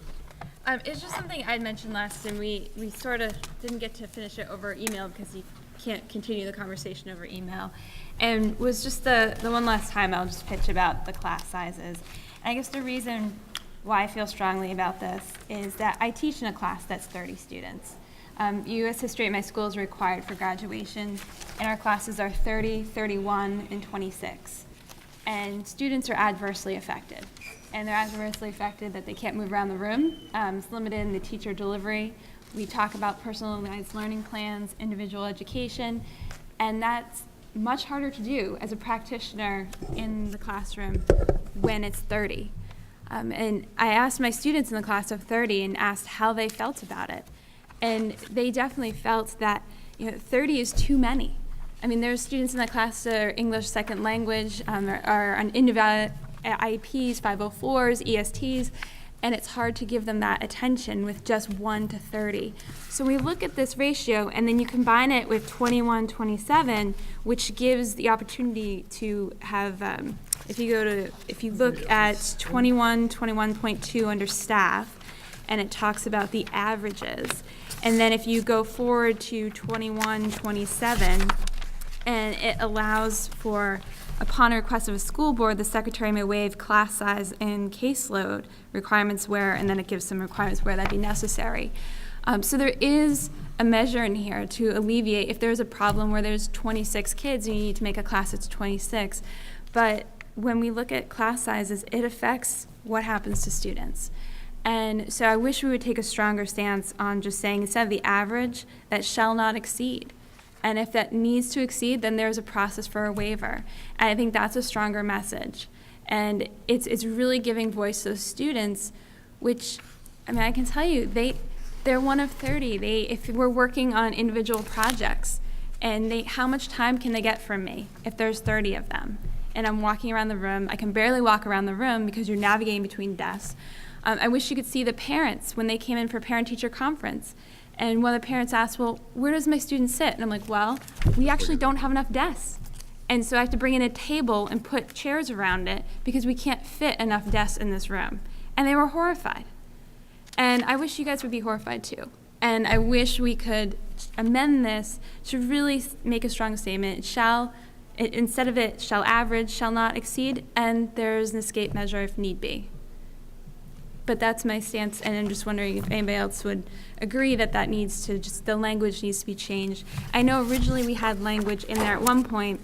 Speaker 4: It's just something I'd mentioned last, and we sort of didn't get to finish it over email because you can't continue the conversation over email. And was just the one last time I'll just pitch about the class sizes. And I guess the reason why I feel strongly about this is that I teach in a class that's 30 students. U.S. history at my school is required for graduation, and our classes are 30, 31, and 26. And students are adversely affected. And they're adversely affected that they can't move around the room. It's limited in the teacher delivery. We talk about personalized learning plans, individual education, and that's much harder to do as a practitioner in the classroom when it's 30. And I asked my students in the class of 30 and asked how they felt about it. And they definitely felt that 30 is too many. I mean, there's students in that class that are English second language, are on individual IEPs, 504s, ESTs, and it's hard to give them that attention with just 1 to 30. So we look at this ratio, and then you combine it with 21-27, which gives the opportunity to have, if you look at 21.2 under staff, and it talks about the averages, and then if you go forward to 21-27, and it allows for, upon a request of a school board, the secretary may waive class size and caseload requirements where, and then it gives some requirements where that'd be necessary. So there is a measure in here to alleviate if there's a problem where there's 26 kids and you need to make a class that's 26. But when we look at class sizes, it affects what happens to students. And so I wish we would take a stronger stance on just saying, instead of the average, that shall not exceed. And if that needs to exceed, then there's a process for a waiver. And I think that's a stronger message. And it's really giving voice to those students, which, I mean, I can tell you, they're one of 30. If we're working on individual projects, and how much time can they get from me if there's 30 of them? and I'm walking around the room. I can barely walk around the room because you're navigating between desks. I wish you could see the parents when they came in for parent-teacher conference. And one of the parents asked, well, where does my student sit? And I'm like, well, we actually don't have enough desks. And so I have to bring in a table and put chairs around it because we can't fit enough desks in this room. And they were horrified. And I wish you guys would be horrified too. And I wish we could amend this to really make a strong statement. Instead of it, shall average, shall not exceed, and there's an escape measure if need be. But that's my stance, and I'm just wondering if anybody else would agree that the language needs to be changed. I know originally we had language in there at one point.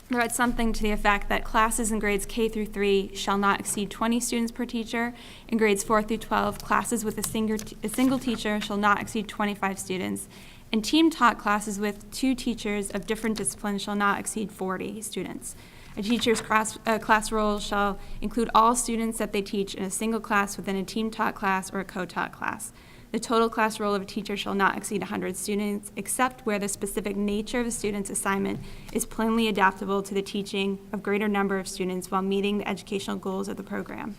Speaker 4: There was something to the effect that classes in grades K through 3 shall not exceed 20 students per teacher. In grades 4 through 12, classes with a single teacher shall not exceed 25 students. And team-taught classes with 2 teachers of different disciplines shall not exceed 40 students. A teacher's class role shall include all students that they teach in a single class within a team-taught class or a co-taught class. The total class role of a teacher shall not exceed 100 students, except where the specific nature of the student's assignment is plainly adaptable to the teaching of greater number of students while meeting the educational goals of the program.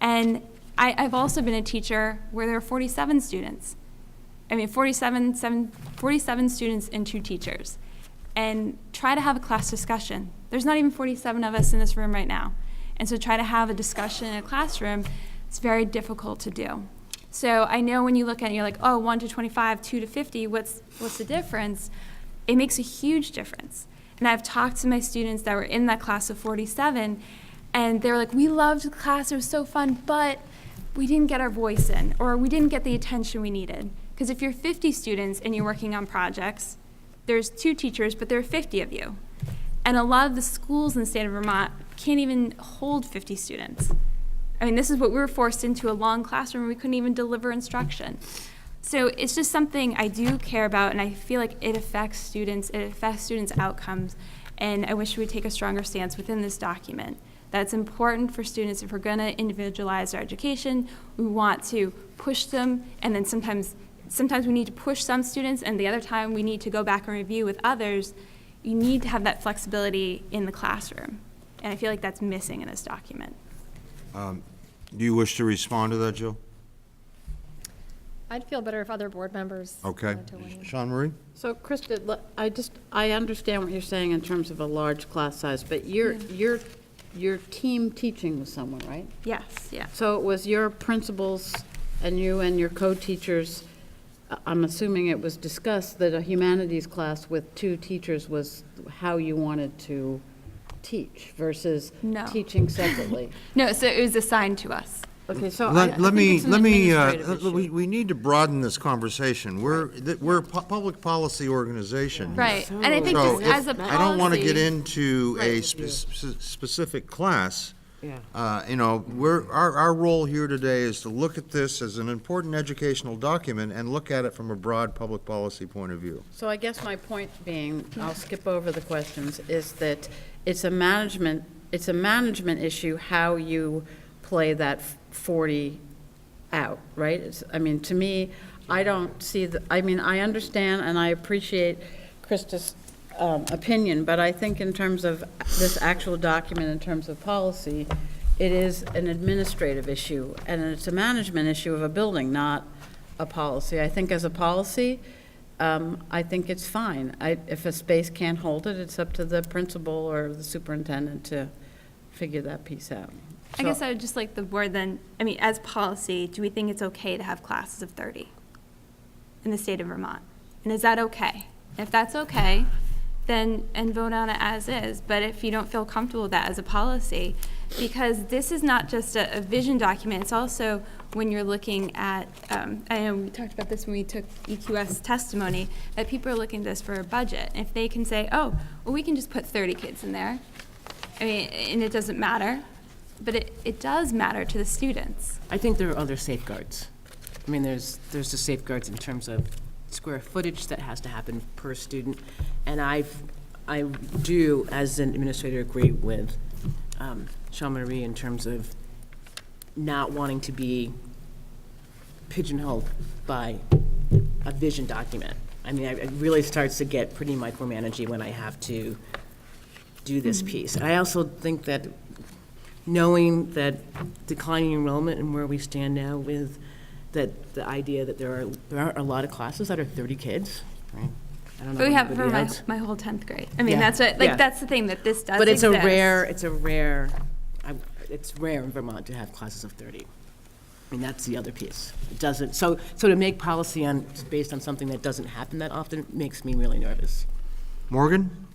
Speaker 4: And I've also been a teacher where there are 47 students. 47 students and 2 teachers. And try to have a class discussion. There's not even 47 of us in this room right now. And so try to have a discussion in a classroom, it's very difficult to do. So I know when you look at it, you're like, oh, 1 to 25, 2 to 50, what's the difference? It makes a huge difference. And I've talked to my students that were in that class of 47, and they were like, we loved the class, it was so fun, but we didn't get our voice in, or we didn't get the attention we needed. Because if you're 50 students and you're working on projects, there's 2 teachers, but there are 50 of you. And a lot of the schools in the state of Vermont can't even hold 50 students. This is what we were forced into, a long classroom where we couldn't even deliver instruction. So it's just something I do care about, and I feel like it affects students' outcomes, and I wish we would take a stronger stance within this document. That's important for students. If we're gonna individualize our education, we want to push them, and then sometimes we need to push some students, and the other time we need to go back and review with others. You need to have that flexibility in the classroom, and I feel like that's missing in this document.
Speaker 1: Do you wish to respond to that, Jill?
Speaker 15: I'd feel better if other board members.
Speaker 1: Okay.
Speaker 15: wanted to weigh in.
Speaker 1: Sean Marie?
Speaker 2: So Krista, I understand what you're saying in terms of a large class size, but you're team teaching with someone, right?
Speaker 4: Yes, yeah.
Speaker 2: So it was your principals and you and your co-teachers, I'm assuming it was discussed that a humanities class with 2 teachers was how you wanted to teach versus
Speaker 4: No.
Speaker 2: teaching separately.
Speaker 4: No, so it was assigned to us.
Speaker 2: Okay, so I
Speaker 1: Let
Speaker 2: think
Speaker 1: me,
Speaker 2: it's an
Speaker 1: let me,
Speaker 2: administrative issue.
Speaker 1: we need to broaden this conversation. We're a public policy organization.
Speaker 4: Right, and I think
Speaker 1: So
Speaker 4: just as a
Speaker 1: if
Speaker 4: policy.
Speaker 1: I don't want to get into a
Speaker 2: Right.
Speaker 1: specific class.
Speaker 2: Yeah.
Speaker 1: Our role here today is to look at this as an important educational document and look at it from a broad public policy point of view.
Speaker 2: So I guess my point being, I'll skip over the questions, is that it's a management issue how you play that 40 out, right? To me, I don't see I understand and I appreciate Krista's opinion, but I think in terms of this actual document, in terms of policy, it is an administrative issue, and it's a management issue of a building, not a policy. I think as a policy, I think it's fine. If a space can't hold it, it's up to the principal or the superintendent to figure that piece out.
Speaker 4: I guess I would just like the board then, as policy, do we think it's okay to have classes of 30 in the state of Vermont? And is that okay? If that's okay, then, and vote on it as is. But if you don't feel comfortable with that as a policy, because this is not just a vision document, it's also when you're looking at, I know we talked about this when we took EQS testimony, that people are looking at this for a budget. If they can say, oh, well, we can just put 30 kids in there, and it doesn't matter, but it does matter to the students.
Speaker 12: I think there are other safeguards. There's the safeguards in terms of square footage that has to happen per student, and I do, as an administrator, agree with Sean Marie in terms of not wanting to be pigeonholed by a vision document. It really starts to get pretty micromanaging when I have to do this piece. I also think that knowing that declining enrollment and where we stand now with that, the idea that there are a lot of classes that are 30 kids, right? I don't know.
Speaker 4: But we have for
Speaker 12: anybody
Speaker 4: my,
Speaker 12: else.
Speaker 4: my whole 10th grade. I mean,
Speaker 12: Yeah,
Speaker 4: that's what, like,
Speaker 12: yeah.
Speaker 4: that's the thing, that this does
Speaker 12: But it's
Speaker 4: exist.
Speaker 12: it's rare in Vermont to have classes of 30. I mean, that's the other piece. It doesn't, so to make policy based on something that doesn't happen that often makes me really nervous.
Speaker 1: Morgan?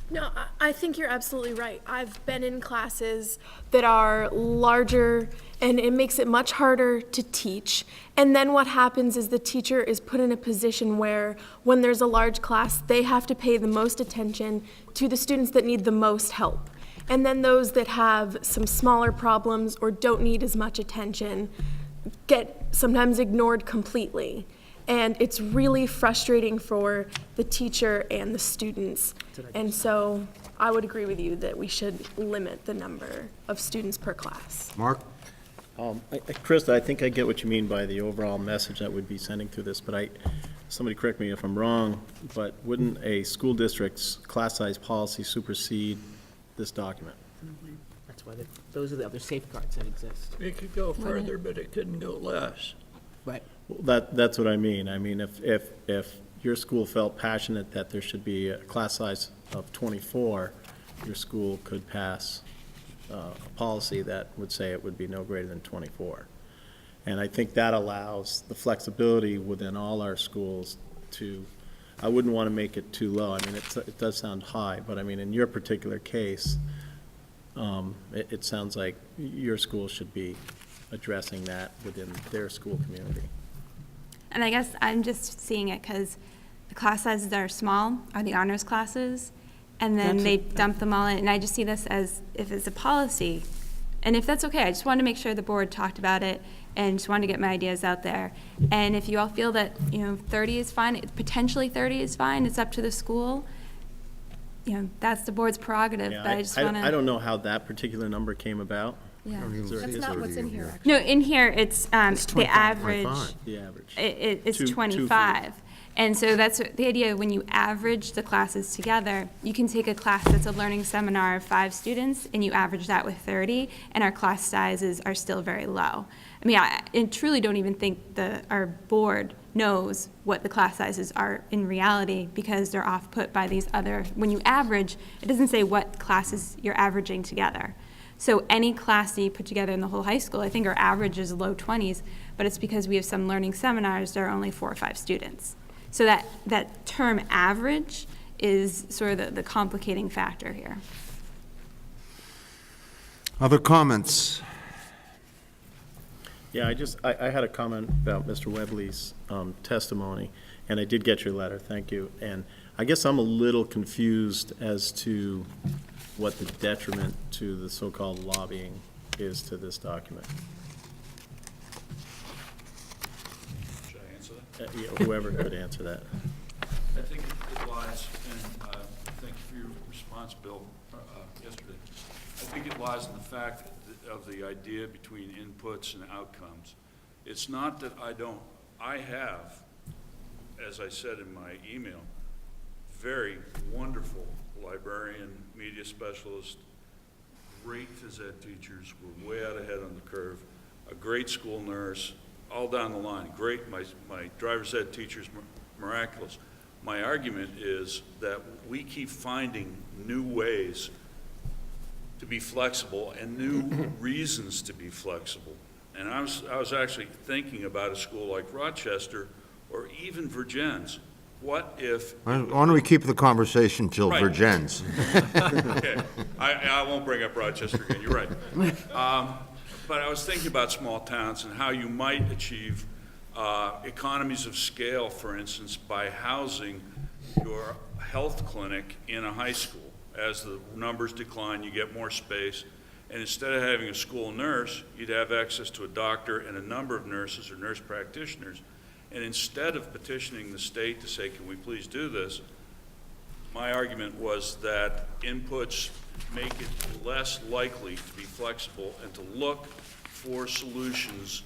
Speaker 9: No, I think you're absolutely right. I've been in classes that are larger, and it makes it much harder to teach. And then what happens is the teacher is put in a position where, when there's a large class, they have to pay the most attention to the students that need the most help. And then those that have some smaller problems or don't need as much attention get sometimes ignored completely. And it's really frustrating for the teacher and the students. And so I would agree with you that we should limit the number of students per class.
Speaker 1: Mark?
Speaker 6: Krista, I think I get what you mean by the overall message that we'd be sending through this, but somebody correct me if I'm wrong, but wouldn't a school district's class size policy supersede this document?
Speaker 12: That's why those are the other safeguards that exist.
Speaker 5: It could go further, but it couldn't go less.
Speaker 12: Right.
Speaker 6: Well, that's what I mean. I mean, if your school felt passionate that there should be a class size of 24, your school could pass a policy that would say it would be no greater than 24. And I think that allows the flexibility within all our schools to, I wouldn't want to make it too low. I mean, it does sound high, but I mean, in your particular case, it sounds like your school should be addressing that within their school community.
Speaker 4: And I guess I'm just seeing it because the class sizes that are small are the honors classes, and then they dump them all in. And I just see this as if it's a policy. And if that's okay, I just wanted to make sure the board talked about it and just wanted to get my ideas out there. And if you all feel that, 30 is fine, potentially 30 is fine, it's up to the school, that's the board's prerogative,
Speaker 6: Yeah,
Speaker 4: but I just want to.
Speaker 6: I don't know how that particular number came about.
Speaker 4: Yeah.
Speaker 9: That's not what's in here, actually.
Speaker 4: No, in here, it's the average.
Speaker 6: The average.
Speaker 4: It's
Speaker 6: Two
Speaker 4: 25. And so that's the idea, when you average the classes together, you can take a class that's a learning seminar of 5 students, and you average that with 30, and our class sizes are still very low. I mean, I truly don't even think our board knows what the class sizes are in reality, because they're off put by these other, when you average, it doesn't say what classes you're averaging together. So any class that you put together in the whole high school, I think our average is low 20s, but it's because we have some learning seminars that are only 4 or 5 students. So that term average is sort of the complicating factor here.
Speaker 1: Other comments?
Speaker 6: Yeah, I had a comment about Mr. Webley's testimony, and I did get your letter, thank you. And I guess I'm a little confused as to what the detriment to the so-called lobbying is to this document.
Speaker 23: Should I answer that?
Speaker 6: Whoever could answer that.
Speaker 23: I think it lies, and thank you for your response, Bill, yesterday. I think it lies in the fact of the idea between inputs and outcomes. It's not that I have, as I said in my email, very wonderful librarian, media specialist, great phys ed teachers, we're way out ahead on the curve, a great school nurse, all down the line, great, my driver's ed teacher's miraculous. My argument is that we keep finding new ways to be flexible and new reasons to be flexible. And I was actually thinking about a school like Rochester or even Virgins. What if...
Speaker 1: Why don't we keep the conversation till
Speaker 23: Right.
Speaker 1: Virgins?
Speaker 23: Okay, I won't bring up Rochester again, you're right. But I was thinking about small towns and how you might achieve economies of scale, for instance, by housing your health clinic in a high school. As the numbers decline, you get more space, and instead of having a school nurse, you'd have access to a doctor and a number of nurses or nurse practitioners. And instead of petitioning the state to say, can we please do this, my argument was that inputs make it less likely to be flexible and to look for solutions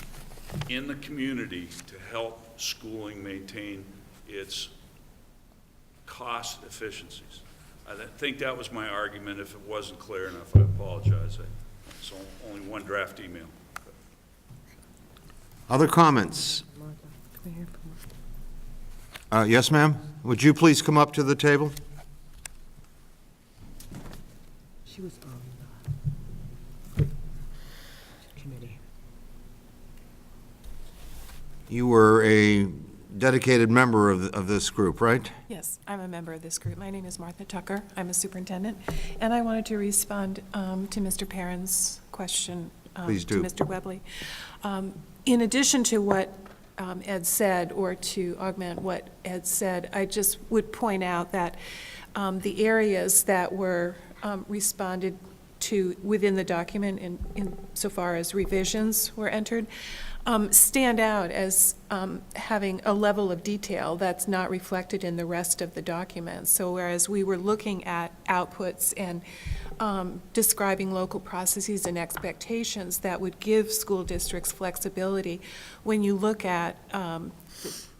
Speaker 23: in the community to help schooling maintain its cost efficiencies. think that was my argument. If it wasn't clear enough, I apologize. It's only one draft email.
Speaker 1: Other comments? Yes, ma'am? Would you please come up to the table?
Speaker 12: She was on the committee.
Speaker 1: You were a dedicated member of this group, right?
Speaker 11: Yes, I'm a member of this group. My name is Martha Tucker. I'm a superintendent, and I wanted to respond to Mr. Perrin's question.
Speaker 1: Please do.
Speaker 11: To Mr. Webley. In addition to what Ed said, or to augment what Ed said, I just would point out that the areas that were responded to within the document in so far as revisions were entered, stand out as having a level of detail that's not reflected in the rest of the document. So whereas we were looking at outputs and describing local processes and expectations that would give school districts flexibility, when you look at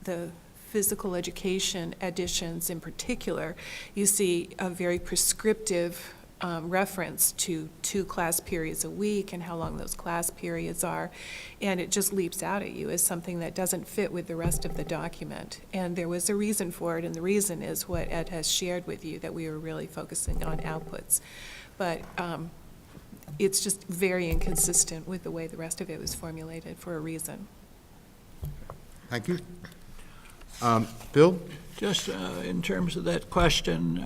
Speaker 11: the physical education additions in particular, you see a very prescriptive reference to 2 class periods a week and how long those class periods are, and it just leaps out at you as something that doesn't fit with the rest of the document. And there was a reason for it, and the reason is what Ed has shared with you, that we were really focusing on outputs. But it's just very inconsistent with the way the rest of it was formulated for a reason.
Speaker 1: Thank you. Bill?
Speaker 5: Just in terms of that question,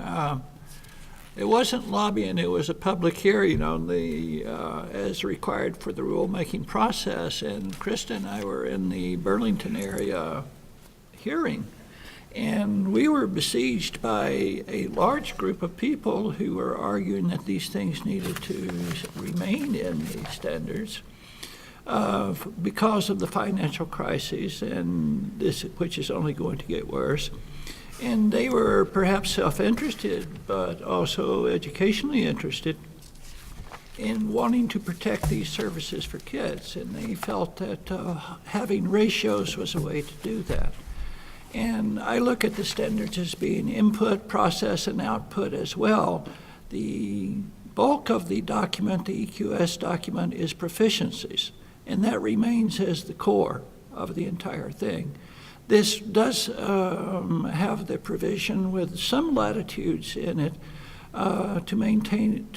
Speaker 5: it wasn't lobbying, it was a public hearing on the, as required for the rulemaking process, and Krista and I were in the Burlington area hearing, and we were besieged by a large group of people who were arguing that these things needed to remain in the standards because of the financial crisis, and this, which is only going to get worse. And they were perhaps self-interested, but also educationally interested in wanting to protect these services for kids. And they felt that having ratios was a way to do that. And I look at the standards as being input, process, and output as well. The bulk of the document, the EQS document, is proficiencies, and that remains as the core of the entire thing. This does have the provision with some latitudes in it to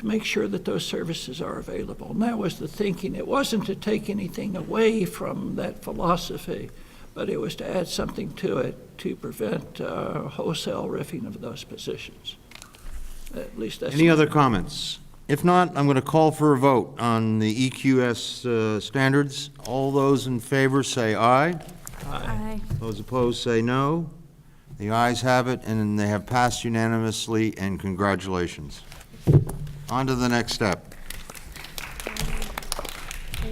Speaker 5: make sure that those services are available. And that was the thinking. It wasn't to take anything away from that philosophy, but it was to add something to it to prevent wholesale riffing of those positions. At least that's...
Speaker 1: Any other comments? If not, I'm going to call for a vote on the EQS standards. All those in favor say aye.
Speaker 4: Aye.
Speaker 1: Those opposed say no. The ayes have it, and they have passed unanimously, and congratulations. On to the next step.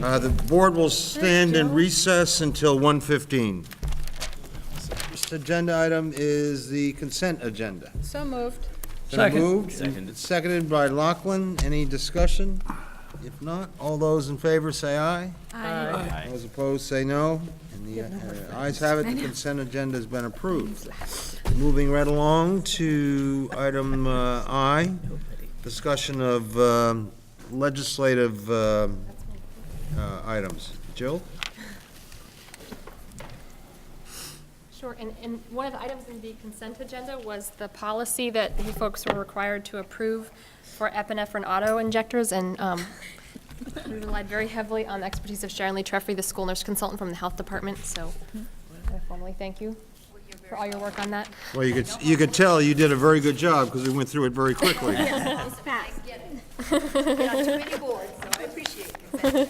Speaker 1: The board will stand in recess until 1:15. This agenda item is the consent agenda.
Speaker 15: So moved.
Speaker 1: Been moved, seconded by Lachlan. Any discussion? If not, all those in favor say aye.
Speaker 15: Aye.
Speaker 1: Those opposed say no. And the ayes have it, the consent agenda has been approved. Moving right along to item I, discussion of legislative items. Jill?
Speaker 15: Sure, and one of the items in the consent agenda was the policy that you folks were required to approve for epinephrine auto injectors, and we relied very heavily on the expertise of Sharon Lee Treffry, the school nurse consultant from the health department, so I formally thank you for all your work on that.
Speaker 1: Well, you could tell you did a very good job because we went through it very quickly.
Speaker 22: It's fast. Get on too many boards, so I appreciate it.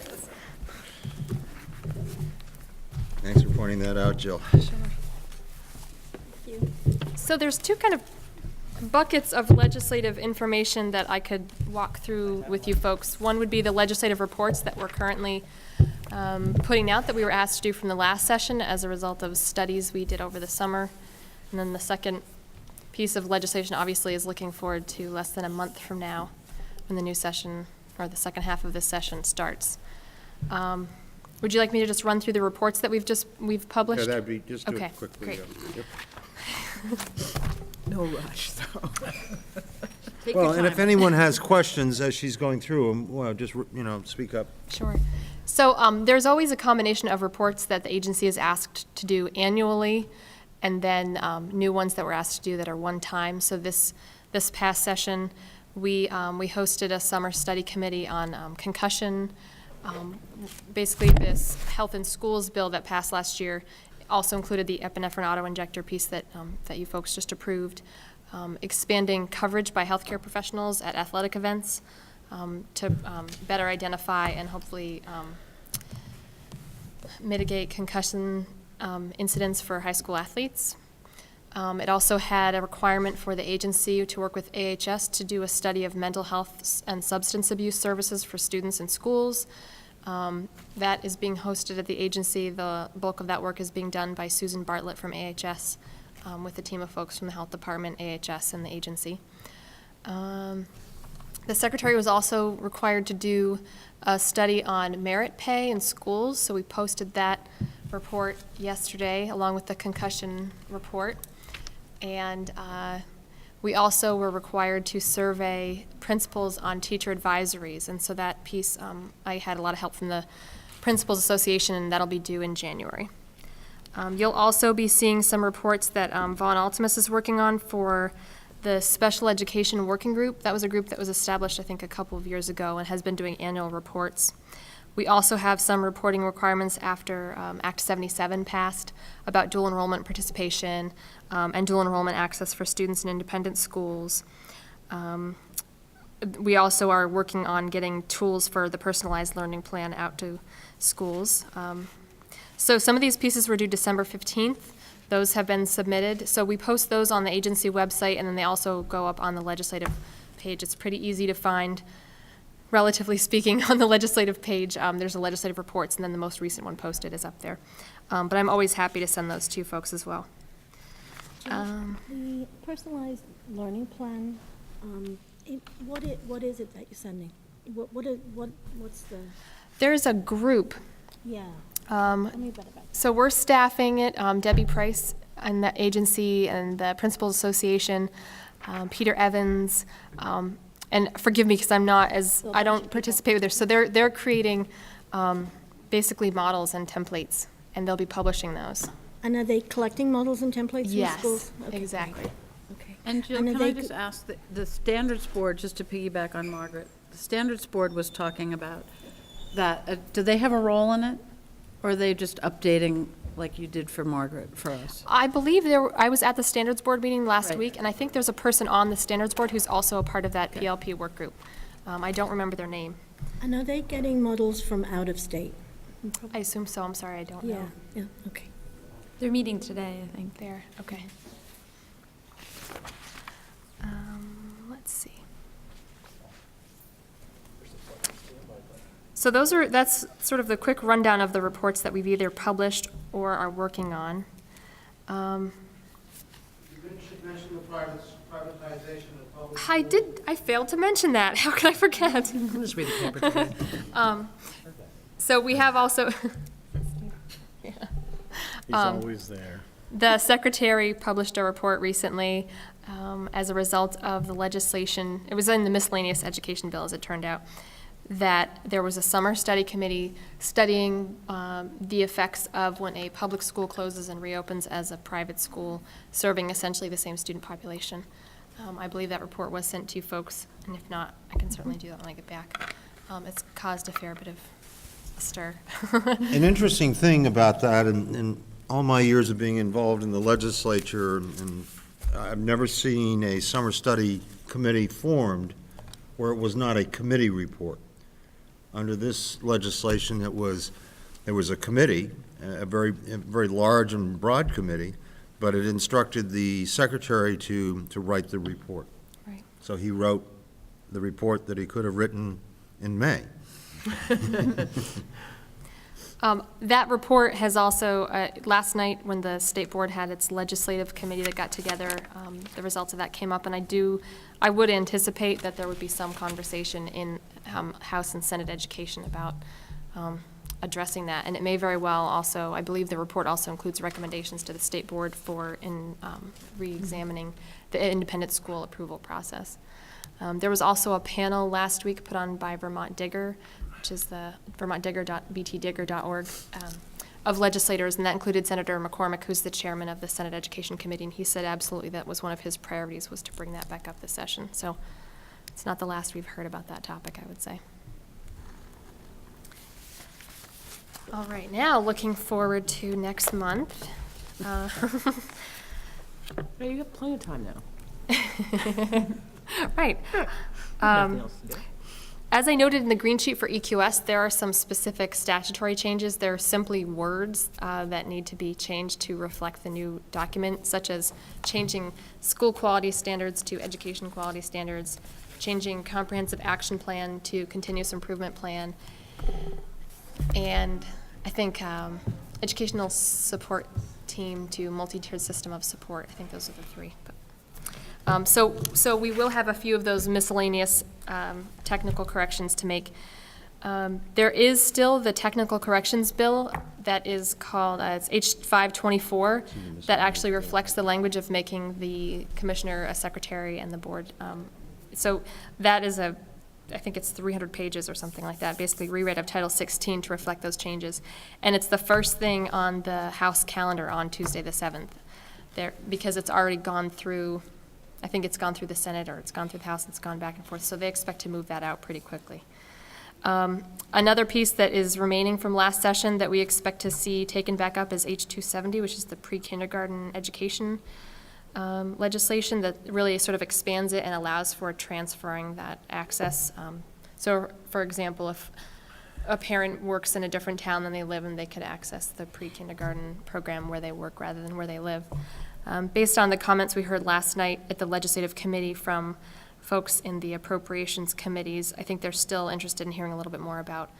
Speaker 1: Thanks for pointing that out, Jill.
Speaker 15: So there's 2 kind of buckets of legislative information that I could walk through with you folks. One would be the legislative reports that we're currently putting out that we were asked to do from the last session as a result of studies we did over the summer. And then the second piece of legislation obviously is looking forward to less than a month from now when the new session, or the second half of this session, starts. Would you like me to just run through the reports that we've published?
Speaker 1: Yeah, that'd be, just do
Speaker 15: Okay,
Speaker 1: it quickly.
Speaker 15: great.
Speaker 1: Yep.
Speaker 12: No rush, so.
Speaker 2: Take your
Speaker 1: Well, and if
Speaker 2: time.
Speaker 1: anyone has questions as she's going through them, well, just, speak up.
Speaker 15: Sure. So there's always a combination of reports that the agency is asked to do annually, and then new ones that we're asked to do that are one time. So this past session, we hosted a summer study committee on concussion. Basically, this health in schools bill that passed last year also included the epinephrine auto-injector piece that you folks just approved. Expanding coverage by healthcare professionals at athletic events to better identify and hopefully mitigate concussion incidents for high school athletes. It also had a requirement for the agency to work with AHS to do a study of mental health and substance abuse services for students in schools. That is being hosted at the agency. The bulk of that work is being done by Susan Bartlett from AHS with a team of folks from the health department, AHS, and the agency. The secretary was also required to do a study on merit pay in schools, so we posted that report yesterday along with the concussion report. And we also were required to survey principals on teacher advisories, and so that piece, I had a lot of help from the Principals Association, and that'll be due in January. You'll also be seeing some reports that Vaughn Altimus is working on for the Special Education Working Group. That was a group that was established, I think, a couple of years ago and has been doing annual reports. We also have some reporting requirements after Act 77 passed about dual enrollment participation and dual enrollment access for students in independent schools. We also are working on getting tools for the personalized learning plan out to schools. So some of these pieces were due December 15th. Those have been submitted. So we post those on the agency website, and then they also go up on the legislative page. It's pretty easy to find, relatively speaking, on the legislative page. There's a legislative reports, and then the most recent one posted is up there. But I'm always happy to send those to you folks as well.
Speaker 8: The personalized learning plan, what is it that you're sending? What's the?
Speaker 15: There's a group.
Speaker 8: Yeah. Tell me about that.
Speaker 15: So we're staffing it, Debbie Price and the agency and the Principals Association, Peter Evans, and forgive me because I don't participate with this. So they're creating basically models and templates, and they'll be publishing those.
Speaker 8: And are they collecting models and templates from schools?
Speaker 15: Yes, exactly.
Speaker 8: Okay.
Speaker 2: And Jill, can I just ask, the Standards Board, just to piggyback on Margaret, the Standards Board was talking about that. Do they have a role in it? Or are they just updating like you did for Margaret, for us?
Speaker 15: I believe I was at the Standards Board meeting last week, and I think there's a person on the Standards Board who's also a part of that PLP work group. I don't remember their name.
Speaker 8: And are they getting models from out of state?
Speaker 15: I assume so. I'm sorry, I don't know.
Speaker 8: Yeah, okay.
Speaker 4: They're meeting today, I think.
Speaker 15: There, okay. Let's see. So that's sort of the quick rundown of the reports that we've either published or are working on.
Speaker 13: You mentioned the privatization of public.
Speaker 15: I failed to mention that. How could I forget?
Speaker 12: I'll just read the paper today.
Speaker 15: So we have also,
Speaker 6: He's always there.
Speaker 15: the secretary published a report recently as a result of the legislation. It was in the miscellaneous education bill, as it turned out, that there was a summer study committee studying the effects of when a public school closes and reopens as a private school, serving essentially the same student population. I believe that report was sent to you folks, and if not, I can certainly do that when I get back. It's caused a fair bit of a stir.
Speaker 1: An interesting thing about that, in all my years of being involved in the legislature, and I've never seen a summer study committee formed where it was not a committee report. Under this legislation, there was a committee, a very large and broad committee, but it instructed the secretary to write the report.
Speaker 15: Right.
Speaker 1: So he wrote the report that he could have written in May.
Speaker 15: That report has also, last night when the state board had its legislative committee that got together, the results of that came up, and I would anticipate that there would be some conversation in House and Senate education about addressing that, and it may very well also, I believe the report also includes recommendations to the state board for re-examining the independent school approval process. There was also a panel last week put on by Vermont Digger, which is the vermontdigger.btdigger.org, of legislators, and that included Senator McCormick, who's the chairman of the Senate Education Committee, and he said absolutely that was one of his priorities, was to bring that back up this session. So it's not the last we've heard about that topic, I would say. All right, now looking forward to next month.
Speaker 12: You got plenty of time now.
Speaker 15: Right.
Speaker 12: Nothing else to do.
Speaker 15: As I noted in the green sheet for EQS, there are some specific statutory changes. There are simply words that need to be changed to reflect the new document, such as changing school quality standards to education quality standards, changing comprehensive action plan to continuous improvement plan, and I think educational support team to multi-tiered system of support. I think those are the three. But, so we will have a few of those miscellaneous technical corrections to make. There is still the technical corrections bill that is called, it's H524, that actually reflects the language of making the commissioner a secretary and the board. So that is I think it's 300 pages or something like that, basically rewrite of Title 16 to reflect those changes. And it's the first thing on the House calendar on Tuesday the 7th, because it's already gone through, I think it's gone through the Senate, or it's gone through the House, and it's gone back and forth, so they expect to move that out pretty quickly. Another piece that is remaining from last session that we expect to see taken back up is H270, which is the pre-kindergarten education legislation that really sort of expands it and allows for transferring that access. So, for example, if a parent works in a different town than they live in, they could access the pre-kindergarten program where they work rather than where they live. Based on the comments we heard last night at the legislative committee from folks in the appropriations committees, I think they're still interested in hearing a little bit more about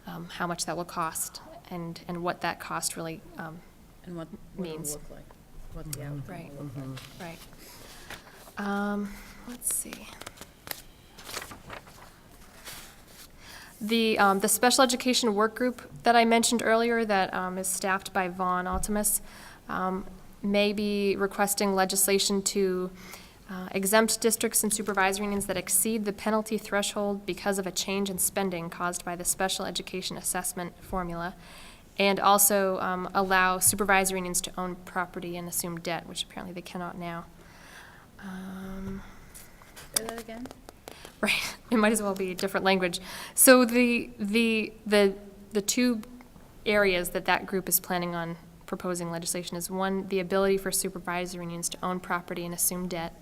Speaker 15: how much that will cost and what that cost really
Speaker 2: And what
Speaker 15: means.
Speaker 2: it'll look like, what the outcome
Speaker 15: Right,
Speaker 2: will look like.
Speaker 15: right. Let's see. The special education work group that I mentioned earlier that is staffed by Vaughn Altimus may be requesting legislation to exempt districts and supervisory unions that exceed the penalty threshold because of a change in spending caused by the special education assessment formula, and also allow supervisory unions to own property and assume debt, which apparently they cannot now.
Speaker 2: Say that again?
Speaker 15: Right, it might as well be a different language. So the two areas that group is planning on proposing legislation is, one, the ability for supervisory unions to own property and assume debt.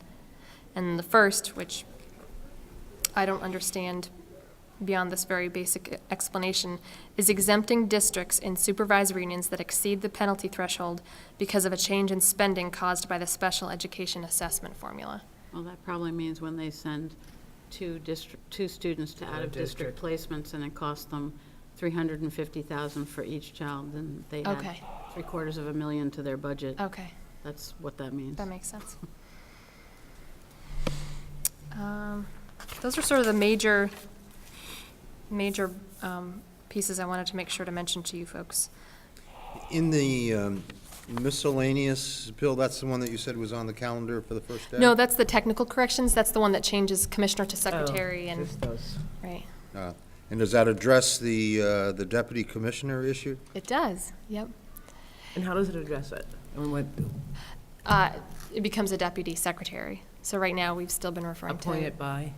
Speaker 15: And the first, which I don't understand beyond this very basic explanation, is exempting districts in supervisory unions that exceed the penalty threshold because of a change in spending caused by the special education assessment formula.
Speaker 17: Well, that probably means when they send two students to out-of-district placements and it costs them $350,000 for each child, and they had
Speaker 15: Okay.
Speaker 17: $750,000 to their budget.
Speaker 15: Okay.
Speaker 17: That's what that means.
Speaker 15: That makes sense. Those are sort of the major pieces I wanted to make sure to mention to you folks.
Speaker 1: In the miscellaneous bill, that's the one that you said was on the calendar for the first day?
Speaker 15: No, that's the technical corrections. That's the one that changes commissioner to secretary and,
Speaker 12: Just those.
Speaker 15: right.
Speaker 1: And does that address the deputy commissioner issue?
Speaker 15: It does, yep.
Speaker 12: And how does it address it? I mean, what,
Speaker 15: It becomes a deputy secretary. So right now, we've still been referring to.
Speaker 12: appointed by?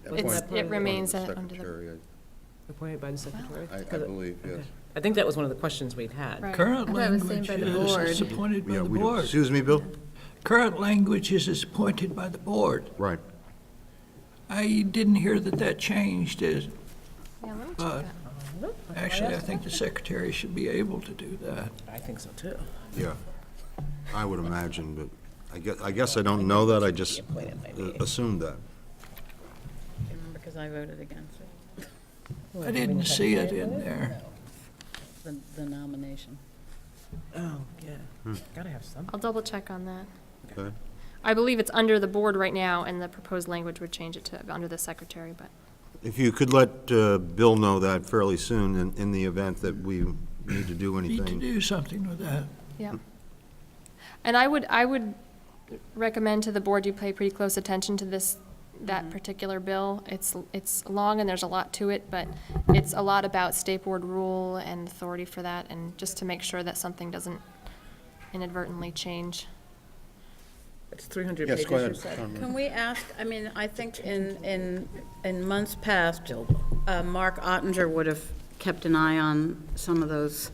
Speaker 15: It remains under the.
Speaker 1: Secretary,
Speaker 12: Appointed by the secretary?
Speaker 1: I believe, yes.
Speaker 12: Okay. I think that was one of the questions we'd had.
Speaker 2: Right.
Speaker 5: Current
Speaker 2: I thought it was
Speaker 5: language
Speaker 2: saying by the
Speaker 5: is
Speaker 2: board.
Speaker 5: appointed by
Speaker 1: Yeah,
Speaker 5: the
Speaker 1: we do.
Speaker 5: board.
Speaker 1: Excuse me, Bill?
Speaker 5: Current language is appointed by the board.
Speaker 1: Right.
Speaker 5: I didn't hear that changed,
Speaker 15: Yeah, let me check
Speaker 5: but
Speaker 15: that.
Speaker 5: actually, I think the secretary should be able to do that.
Speaker 12: I think so too.
Speaker 1: Yeah, I would imagine, but I guess I don't know that, I just assumed that.
Speaker 2: Remember, because I voted against it,
Speaker 5: I didn't see it in there.
Speaker 2: the nomination.
Speaker 12: Oh, yeah. Gotta have some.
Speaker 15: I'll double check on that.
Speaker 1: Okay.
Speaker 15: I believe it's under the board right now, and the proposed language would change it to under the secretary, but.
Speaker 1: If you could let Bill know that fairly soon in the event that we need to do
Speaker 5: Need to
Speaker 1: anything.
Speaker 5: do something with that.
Speaker 15: Yeah. And I would recommend to the board you pay pretty close attention to this that particular bill. It's long and there's a lot to it, but it's a lot about state board rule and authority for that, and just to make sure that something doesn't inadvertently change.
Speaker 12: It's 300
Speaker 1: Yes,
Speaker 12: pages,
Speaker 1: go
Speaker 12: you
Speaker 1: ahead.
Speaker 12: said.
Speaker 2: Can we ask, I mean, I think in months past, Mark Ottinger would have
Speaker 17: Kept an eye on some of those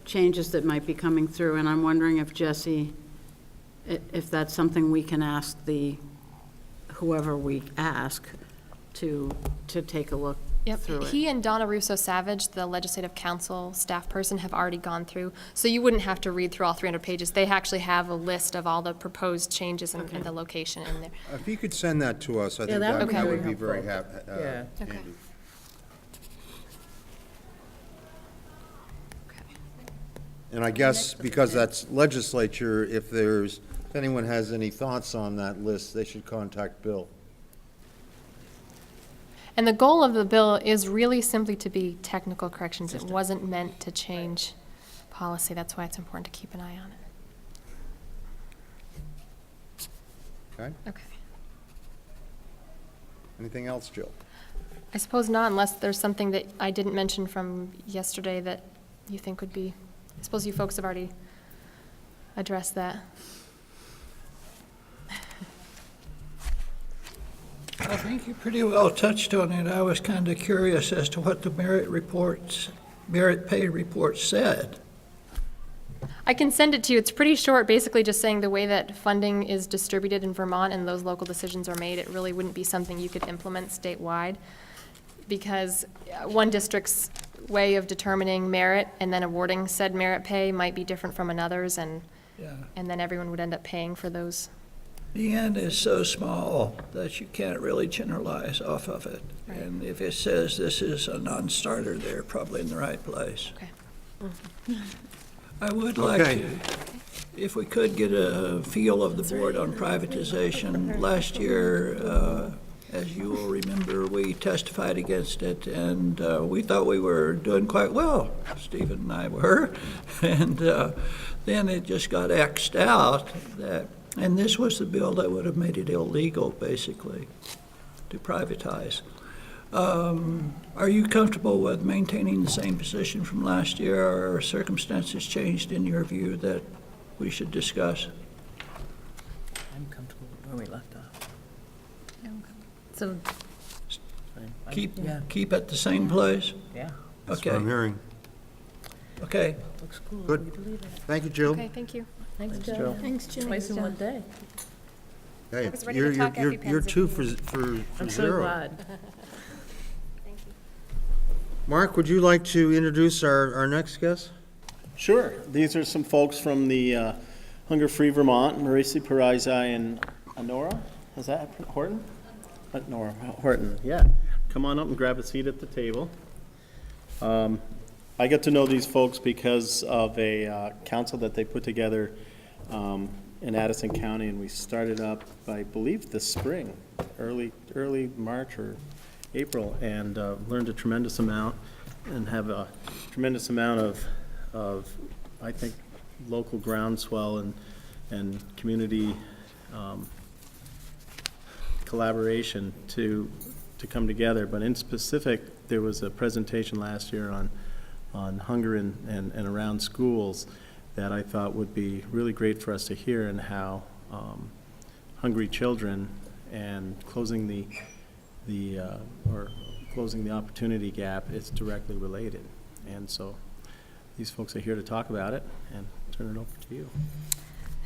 Speaker 17: changes that might be coming through, and I'm wondering if Jesse, if that's something we can ask whoever we ask to take a look
Speaker 15: Yep,
Speaker 17: through it.
Speaker 15: he and Donna Russo Savage, the legislative council staff person, have already gone through, so you wouldn't have to read through all 300 pages. They actually have a list of all the proposed changes and the location in there.
Speaker 1: If you could send that to us, I think
Speaker 12: that
Speaker 1: that
Speaker 12: would be
Speaker 1: that
Speaker 12: very
Speaker 1: would be very
Speaker 12: helpful.
Speaker 1: handy.
Speaker 12: Yeah.
Speaker 1: And I guess because that's legislature, if anyone has any thoughts on that list, they should contact Bill.
Speaker 15: And the goal of the bill is really simply to be technical corrections. It wasn't meant to change policy. That's why it's important to keep an eye on it.
Speaker 1: Okay?
Speaker 15: Okay.
Speaker 1: Anything else, Jill?
Speaker 15: I suppose not, unless there's something that I didn't mention from yesterday that you think would be, I suppose you folks have already addressed that.
Speaker 5: I think you pretty well touched on it. I was kind of curious as to what the merit pay report said.
Speaker 15: I can send it to you. It's pretty short, basically just saying the way that funding is distributed in Vermont and those local decisions are made, it really wouldn't be something you could implement statewide, because one district's way of determining merit and then awarding said merit pay might be different from another's, and then everyone would end up paying for those.
Speaker 5: The end is so small that you can't really generalize off of it.
Speaker 15: Right.
Speaker 5: And if it says this is a non-starter, they're probably in the right place.
Speaker 15: Okay.
Speaker 5: I would like
Speaker 1: Okay.
Speaker 5: to, if we could get a feel of the board on privatization. Last year, as you will remember, we testified against it, and we thought we were doing quite well. Stephen and I were. And then it just got X'd out. And this was the bill that would have made it illegal, basically, to privatize. Are you comfortable with maintaining the same position from last year, or are circumstances changed in your view that we should discuss?
Speaker 12: I'm comfortable with where we left off.
Speaker 2: So
Speaker 12: Yeah.
Speaker 5: Keep at the same place?
Speaker 12: Yeah.
Speaker 1: That's
Speaker 5: Okay.
Speaker 1: what I'm hearing.
Speaker 5: Okay.
Speaker 12: Looks cool.
Speaker 1: Good.
Speaker 12: We can believe it.
Speaker 1: Thank you, Jill.
Speaker 15: Okay, thank you.
Speaker 12: Thanks, Joe.
Speaker 8: Thanks, Jill.
Speaker 12: Twice in one day.
Speaker 1: Hey,
Speaker 15: was ready
Speaker 1: you're,
Speaker 15: to talk
Speaker 1: you're,
Speaker 15: EpiPens
Speaker 1: you're
Speaker 15: if
Speaker 1: two
Speaker 15: you
Speaker 1: for
Speaker 12: I'm so
Speaker 1: zero.
Speaker 12: glad.
Speaker 15: Thank you.
Speaker 1: Mark, would you like to introduce our next guest?
Speaker 6: Sure. These are some folks from the Hunger Free Vermont, Marisi Parizai and Honora. Is that Horton? Nora Horton, yeah. Come on up and grab a seat at the table. I got to know these folks because of a council that they put together in Addison County, and we started up, I believe, this spring, early March or April, and learned a tremendous amount and have a tremendous amount of I think, local groundswell and community collaboration to come together. But in specific, there was a presentation last year on hunger and around schools that I thought would be really great for us to hear, and how hungry children and closing the opportunity gap is directly related. And so these folks are here to talk about it, and turn it over to you.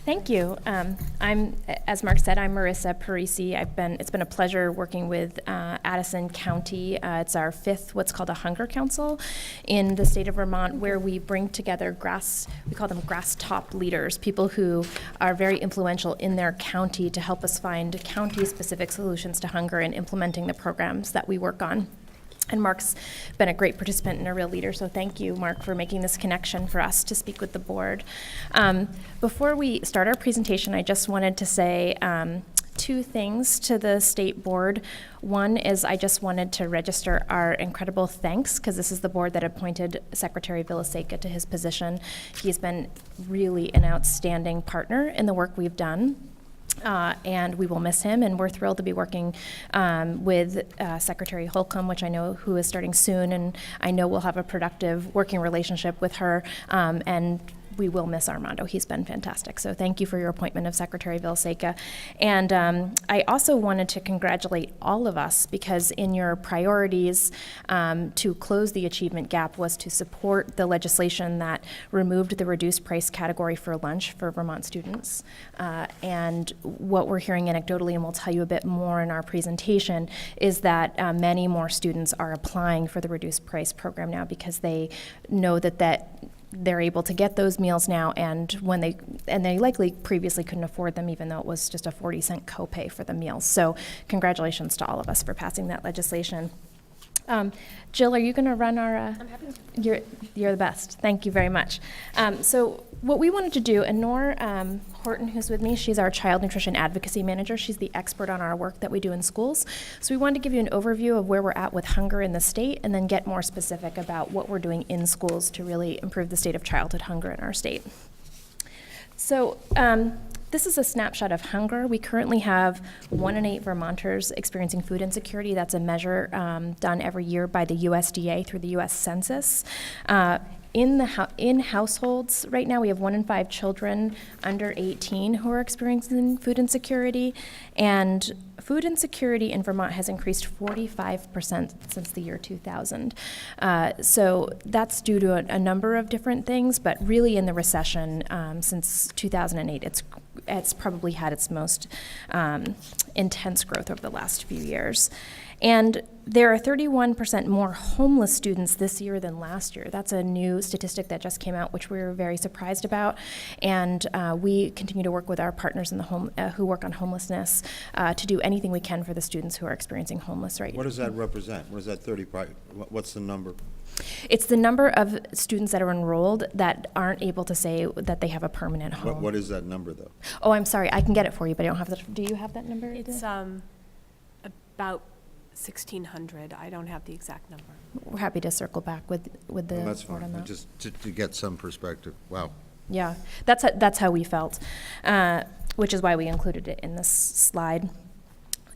Speaker 16: Thank you. As Mark said, I'm Marissa Parisi. It's been a pleasure working with Addison County. It's our fifth, what's called a Hunger Council in the state of Vermont, where we bring together we call them grass top leaders, people who are very influential in their county to help us find county-specific solutions to hunger and implementing the programs that we work on. And Mark's been a great participant and a real leader, so thank you, Mark, for making this connection for us to speak with the board. Before we start our presentation, I just wanted to say two things to the state board. One is I just wanted to register our incredible thanks, because this is the board that appointed Secretary Villaseca to his position. He's been really an outstanding partner in the work we've done. And we will miss him, and we're thrilled to be working with Secretary Holcomb, which I know who is starting soon, and I know we'll have a productive working relationship with her, and we will miss Armando. He's been fantastic. So thank you for your appointment of Secretary Vilseca. And I also wanted to congratulate all of us, because in your priorities to close the achievement gap was to support the legislation that removed the reduced price category for lunch for Vermont students. And what we're hearing anecdotally, and we'll tell you a bit more in our presentation, is that many more students are applying for the reduced price program now because they know that they're able to get those meals now, and they likely previously couldn't afford them, even though it was just a 40-cent copay for the meals. So congratulations to all of us for passing that legislation. Jill, are you going to run our? I'm happy. You're the best. Thank you very much. So what we wanted to do, and Nor Horton, who's with me, she's our Child Nutrition Advocacy Manager. She's the expert on our work that we do in schools. So we wanted to give you an overview of where we're at with hunger in the state, and then get more specific about what we're doing in schools to really improve the state of childhood hunger in our state. So this is a snapshot of hunger. We currently have 1 in 8 Vermonters experiencing food insecurity. That's a measure done every year by the USDA through the U.S. Census. In households right now, we have 1 in 5 children under 18 who are experiencing food insecurity, and food insecurity in Vermont has increased 45% since the year 2000. So that's due to a number of different things, but really in the recession since 2008, it's probably had its most intense growth over the last few years. And there are 31% more homeless students this year than last year. That's a new statistic that just came out, which we were very surprised about. And we continue to work with our partners in the who work on homelessness to do anything we can for the students who are experiencing homeless right now.
Speaker 1: What does that represent? What is that 35? What's the number?
Speaker 16: It's the number of students that are enrolled that aren't able to say that they have a permanent home.
Speaker 1: What is that number, though?
Speaker 16: Oh, I'm sorry. I can get it for you, but I don't have that. Do you have that number?
Speaker 11: It's about 1,600. I don't have the exact number.
Speaker 16: We're happy to circle back with the
Speaker 1: Well, that's
Speaker 16: board on
Speaker 1: fine,
Speaker 16: that.
Speaker 1: just to get some perspective. Wow.
Speaker 16: Yeah, that's how we felt, which is why we included it in this slide.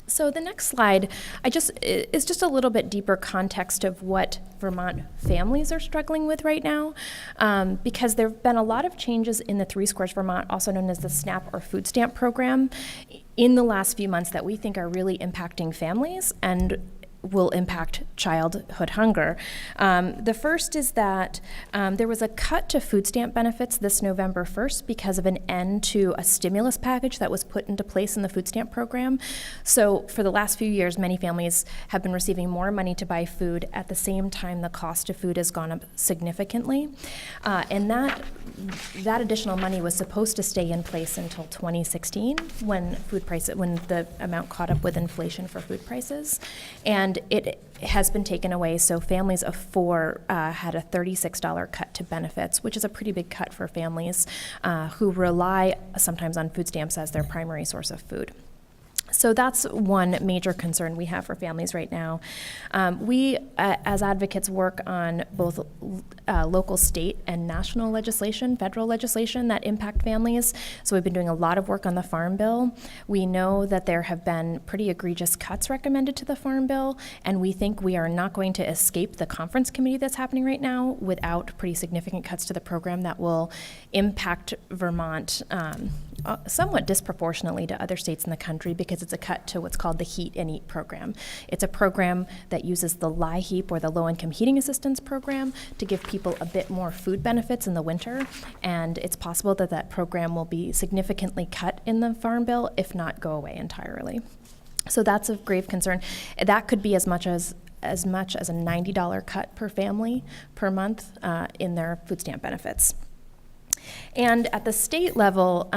Speaker 16: So the next slide is just a little bit deeper context of what Vermont families are struggling with right now, because there have been a lot of changes in the 3 Squares Vermont, also known as the SNAP or food stamp program, in the last few months that we think are really impacting families and will impact childhood hunger. The first is that there was a cut to food stamp benefits this November 1st because of an end to a stimulus package that was put into place in the food stamp program. So for the last few years, many families have been receiving more money to buy food. At the same time, the cost of food has gone up significantly. And that additional money was supposed to stay in place until 2016 when the amount caught up with inflation for food prices. And it has been taken away, so families of 4 had a $36 cut to benefits, which is a pretty big cut for families who rely sometimes on food stamps as their primary source of food. So that's one major concern we have for families right now. We, as advocates, work on both local, state, and national legislation, federal legislation that impact families. So we've been doing a lot of work on the Farm Bill. We know that there have been pretty egregious cuts recommended to the Farm Bill, and we think we are not going to escape the conference committee that's happening right now without pretty significant cuts to the program that will impact Vermont somewhat disproportionately to other states in the country, because it's a cut to what's called the Heat and Eat program. It's a program that uses the LIHEAP, or the Low-Income Heating Assistance Program, to give people a bit more food benefits in the winter, and it's possible that that program will be significantly cut in the Farm Bill, if not go away entirely. So that's of grave concern. That could be as much as a $90 cut per family per month in their food stamp benefits. And at the state level,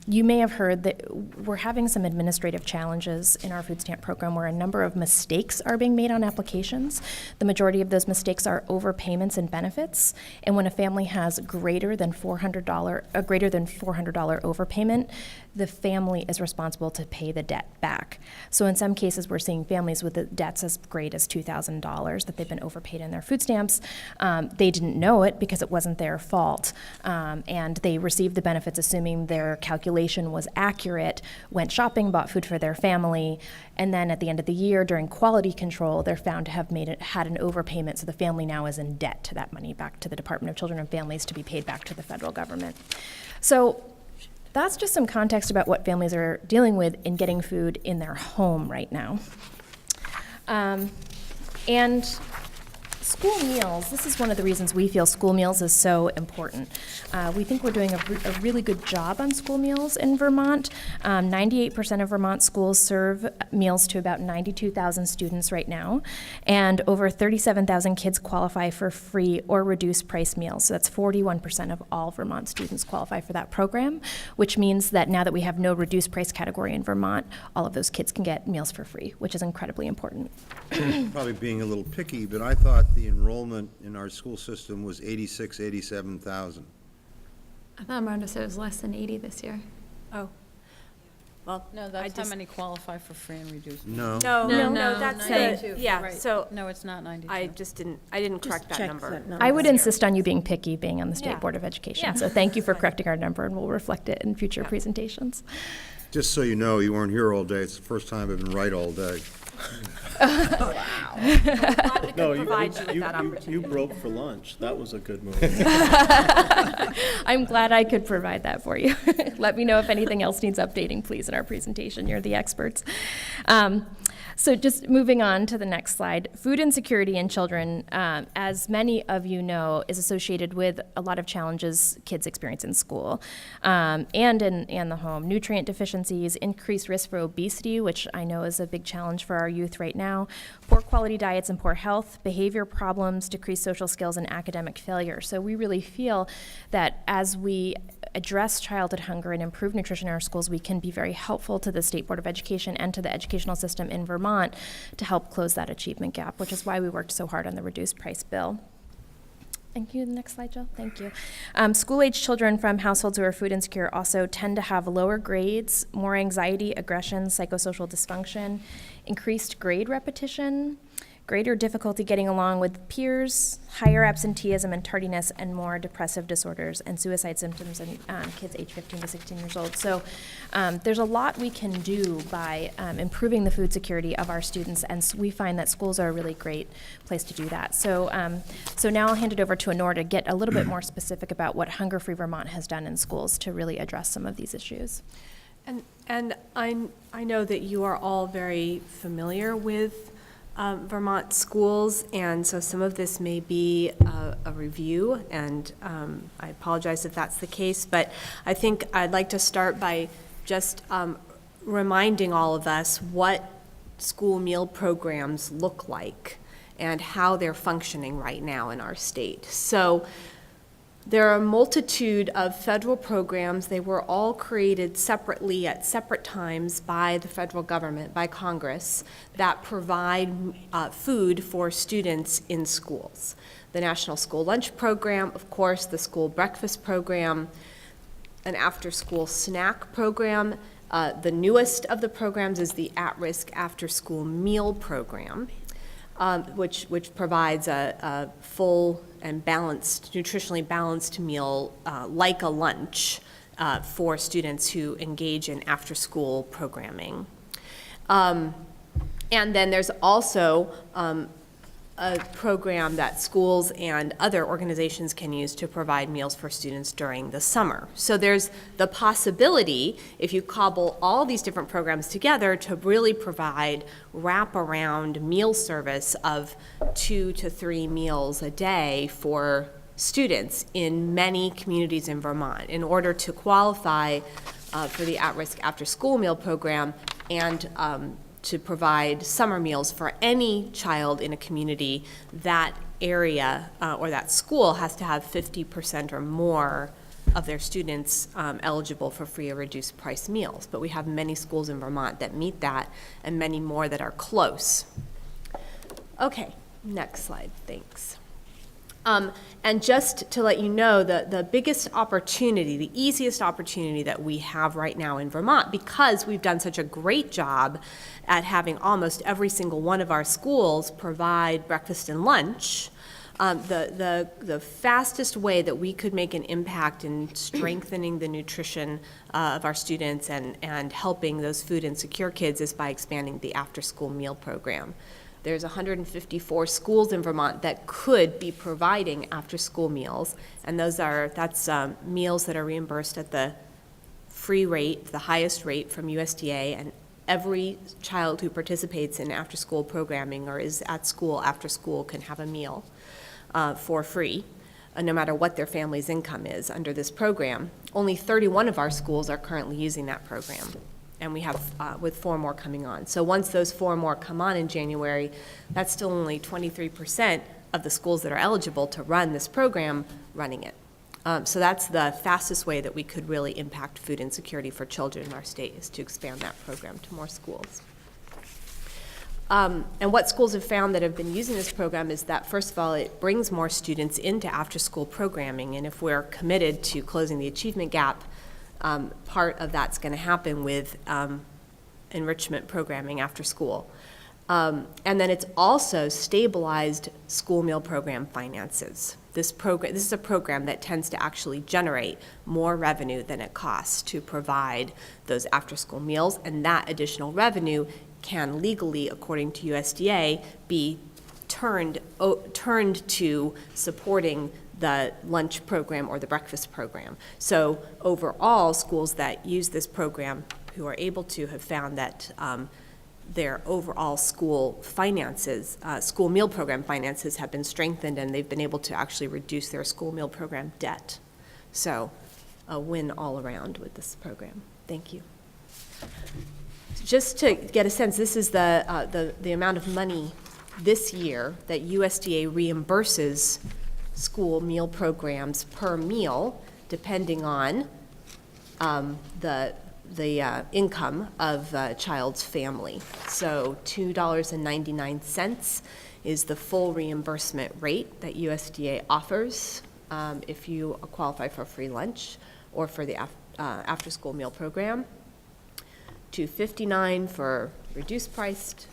Speaker 16: you may have heard that we're having some administrative challenges in our food stamp program where a number of mistakes are being made on applications. The majority of those mistakes are overpayments and benefits. And when a family has greater than $400 overpayment, the family is responsible to pay the debt back. So in some cases, we're seeing families with the debts as great as $2,000 that they've been overpaid in their food stamps. They didn't know it because it wasn't their fault. And they received the benefits assuming their calculation calculation was accurate, went shopping, bought food for their family, and then at the end of the year during quality control, they're found to have had an overpayment, so the family now is in debt to that money back to the Department of Children and Families to be paid back to the federal government. So that's just some context about what families are dealing with in getting food in their home right now. And school meals, this is one of the reasons we feel school meals is so important. We think we're doing a really good job on school meals in Vermont. 98% of Vermont schools serve meals to about 92,000 students right now, and over 37,000 kids qualify for free or reduced price meals. So that's 41% of all Vermont students qualify for that program, which means that now that we have no reduced price category in Vermont, all of those kids can get meals for free, which is incredibly important.
Speaker 1: Probably being a little picky, but I thought the enrollment in our school system was 87,000.
Speaker 15: I thought Miranda said it was less than 80 this year.
Speaker 12: Oh. Well,
Speaker 19: No, that's how many qualify for free and reduced.
Speaker 1: No.
Speaker 12: No, that's
Speaker 2: 92,
Speaker 12: yeah,
Speaker 2: right.
Speaker 12: so
Speaker 19: No, it's not 92.
Speaker 12: I didn't correct that number.
Speaker 16: I would insist on you being picky, being on the State
Speaker 12: Yeah.
Speaker 16: Board of Education.
Speaker 12: Yeah.
Speaker 16: So thank you for correcting our number, and we'll reflect it in future presentations.
Speaker 1: Just so you know, you weren't here all day. It's the first time I've been right all day.
Speaker 6: No,
Speaker 12: provide you with that opportunity.
Speaker 6: you broke for lunch. That was a good move.
Speaker 16: I'm glad I could provide that for you. Let me know if anything else needs updating, please, in our presentation. You're the experts. So just moving on to the next slide, food insecurity in children, as many of you know, is associated with a lot of challenges kids experience in school and in the home. Nutrient deficiencies, increased risk for obesity, which I know is a big challenge for our youth right now, poor quality diets and poor health, behavior problems, decreased social skills, and academic failure. So we really feel that as we address childhood hunger and improve nutrition in our schools, we can be very helpful to the State Board of Education and to the educational system in Vermont to help close that achievement gap, which is why we worked so hard on the reduced price bill. Thank you. The next slide, Jill. Thank you. School-age children from households who are food insecure also tend to have lower grades, more anxiety, aggression, psychosocial dysfunction, increased grade repetition, greater difficulty getting along with peers, higher absenteeism and tardiness, and more depressive disorders and suicide symptoms in kids age 15 to 16 years old. So there's a lot we can do by improving the food security of our students, and we find that schools are a really great place to do that. So, so now I'll hand it over to Honor to get a little bit more specific about what Hunger Free Vermont has done in schools to really address some of these issues.
Speaker 9: And I know that you are all very familiar with Vermont schools, and so some of this may be a review, and I apologize if that's the case, but I think I'd like to start by just reminding all of us what school meal programs look like and how they're functioning right now in our state. So there are a multitude of federal programs. They were all created separately at separate times by the federal government, by Congress, that provide food for students in schools. The National School Lunch Program, of course, the School Breakfast Program, an after-school snack program. The newest of the programs is the At-Risk After-School Meal Program, which provides a full and balanced, nutritionally balanced meal like a lunch for students who engage in after-school programming. And then there's also a program that schools and other organizations can use to provide meals for students during the summer. So there's the possibility, if you cobble all these different programs together, to really provide wraparound meal service of 2 to 3 meals a day for students in many communities in Vermont in order to qualify for the at-risk after-school meal program and to provide summer meals for any child in a community. That area or that school has to have 50% or more of their students eligible for free or reduced price meals. But we have many schools in Vermont that meet that and many more that are close. Okay, next slide, thanks. And just to let you know, the biggest opportunity, the easiest opportunity that we have right now in Vermont, because we've done such a great job at having almost every single one of our schools provide breakfast and lunch,
Speaker 10: The fastest way that we could make an impact in strengthening the nutrition of our students and helping those food insecure kids is by expanding the after-school meal program. There's 154 schools in Vermont that could be providing after-school meals, and that's meals that are reimbursed at the free rate, the highest rate from USDA, and every child who participates in after-school programming or is at school after school can have a meal for free, no matter what their family's income is under this program. Only 31 of our schools are currently using that program, and we have with 4 more coming on. So once those 4 more come on in January, that's still only 23% of the schools that are eligible to run this program running it. So that's the fastest way that we could really impact food insecurity for children in our state, is to expand that program to more schools. And what schools have found that have been using this program is that, first of all, it brings more students into after-school programming, and if we're committed to closing the achievement gap, part of that's going to happen with enrichment programming after school. And then it's also stabilized school meal program finances. This is a program that tends to actually generate more revenue than it costs to provide those after-school meals, and that additional revenue can legally, according to USDA, be turned to supporting the lunch program or the breakfast program. So overall, schools that use this program who are able to have found that their overall school finances, school meal program finances have been strengthened, and they've been able to actually reduce their school meal program debt. So a win all around with this program. Thank you. Just to get a sense, this is the amount of money this year that USDA reimburses school meal programs per meal, depending on the income of a child's family. So $2.99 is the full reimbursement rate that USDA offers if you qualify for free lunch or for the after-school meal program. $2.59 for reduced-priced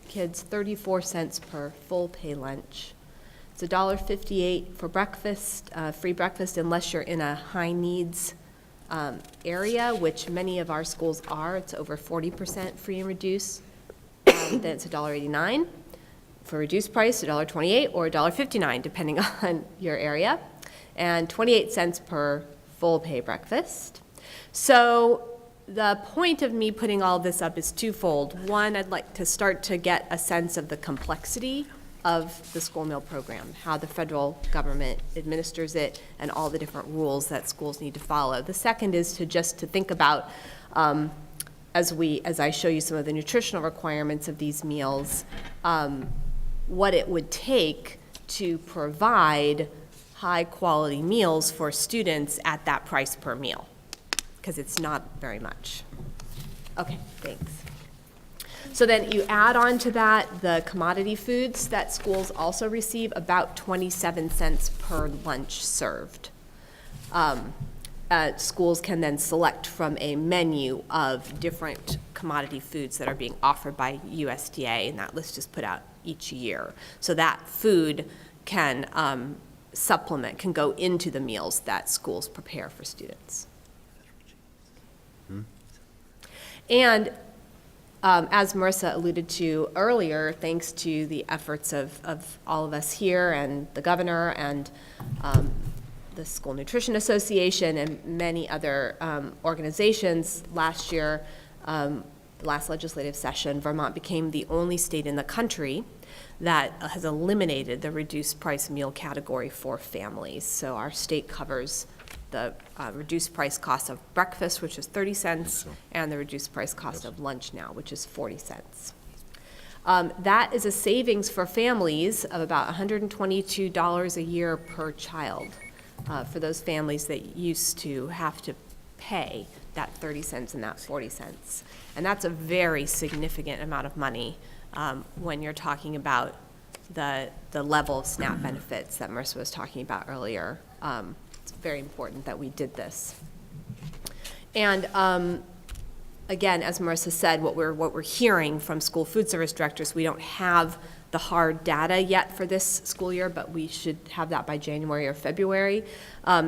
Speaker 10: kids, 34 cents per full-pay lunch. It's $1.58 for breakfast, free breakfast, unless you're in a high-needs area, which many of our schools are. It's over 40% free and reduced. Then it's $1.89 for reduced price, $1.28 or $1.59, depending on your area, and 28 cents per full-pay breakfast. So the point of me putting all of this up is twofold. One, I'd like to start to get a sense of the complexity of the school meal program, how the federal government administers it, and all the different rules that schools need to follow. The second is to think about, as I show you some of the nutritional requirements of these meals, what it would take to provide high-quality meals for students at that price per meal, because it's not very much. Okay, thanks. So then you add on to that the commodity foods that schools also receive, about 27 cents per lunch served. Schools can then select from a menu of different commodity foods that are being offered by USDA, and that list is put out each year. So that food can can go into the meals that schools prepare for students. And as Marissa alluded to earlier, thanks to the efforts of all of us here and the governor and the School Nutrition Association and many other organizations, last year, last legislative session, Vermont became the only state in the country that has eliminated the reduced price meal category for families. So our state covers the reduced price cost of breakfast, which is 30 cents, and the reduced price cost of lunch now, which is 40 cents. That is a savings for families of about $122 a year per child for those families that used to have to pay that 30 cents and that 40 cents. And that's a very significant amount of money when you're talking about the level of SNAP benefits that Marissa was talking about earlier. It's very important that we did this. And again, as Marissa said, what we're hearing from school food service directors, we don't have the hard data yet for this school year, but we should have that by January or February,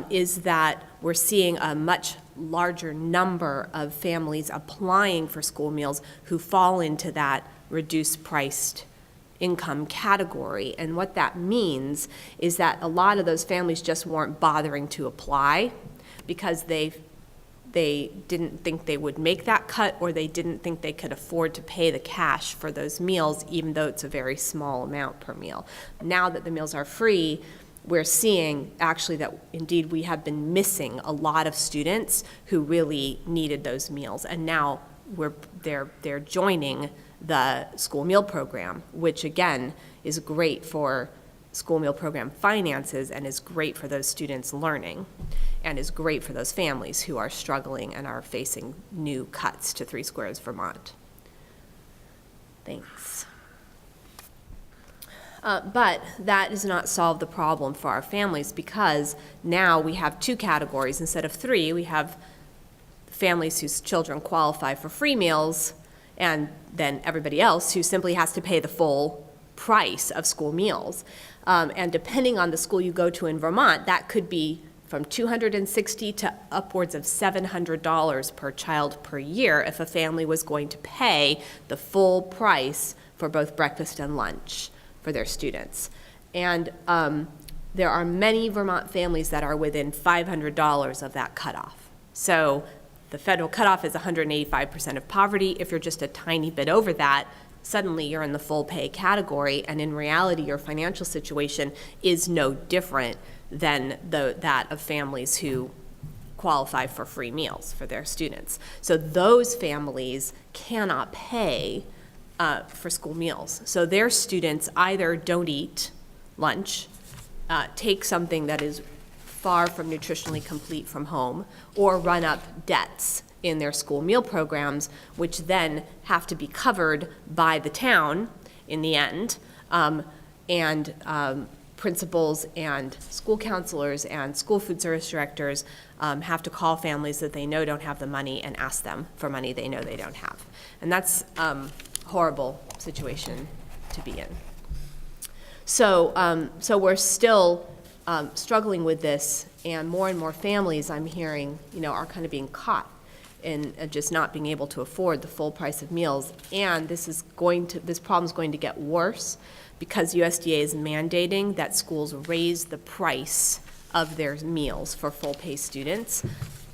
Speaker 10: is that we're seeing a much larger number of families applying for school meals who fall into that reduced priced income category. And what that means is that a lot of those families just weren't bothering to apply because they didn't think they would make that cut, or they didn't think they could afford to pay the cash for those meals, even though it's a very small amount per meal. Now that the meals are free, we're seeing actually that indeed we have been missing a lot of students who really needed those meals, and now they're joining the school meal program, which again is great for school meal program finances and is great for those students learning, and is great for those families who are struggling and are facing new cuts to 3 Squares Vermont. Thanks. But that does not solve the problem for our families, because now we have 2 categories instead of 3. We have families whose children qualify for free meals, and then everybody else who simply has to pay the full price of school meals. And depending on the school you go to in Vermont, that could be from $260 to upwards of $700 per child per year if a family was going to pay the full price for both breakfast and lunch for their students. And there are many Vermont families that are within $500 of that cutoff. So the federal cutoff is 185% of poverty. If you're just a tiny bit over that, suddenly you're in the full pay category, and in reality your financial situation is no different than that of families who qualify for free meals for their students. So those families cannot pay for school meals. So their students either don't eat lunch, take something that is far from nutritionally complete from home, or run up debts in their school meal programs, which then have to be covered by the town in the end. And principals and school counselors and school food service directors have to call families that they know don't have the money and ask them for money they know they don't have. And that's a horrible situation to be in. So we're still struggling with this, and more families I'm hearing, are kind of being caught in just not being able to afford the full price of meals. And this problem is going to get worse because USDA is mandating that schools raise the price of their meals for full pay students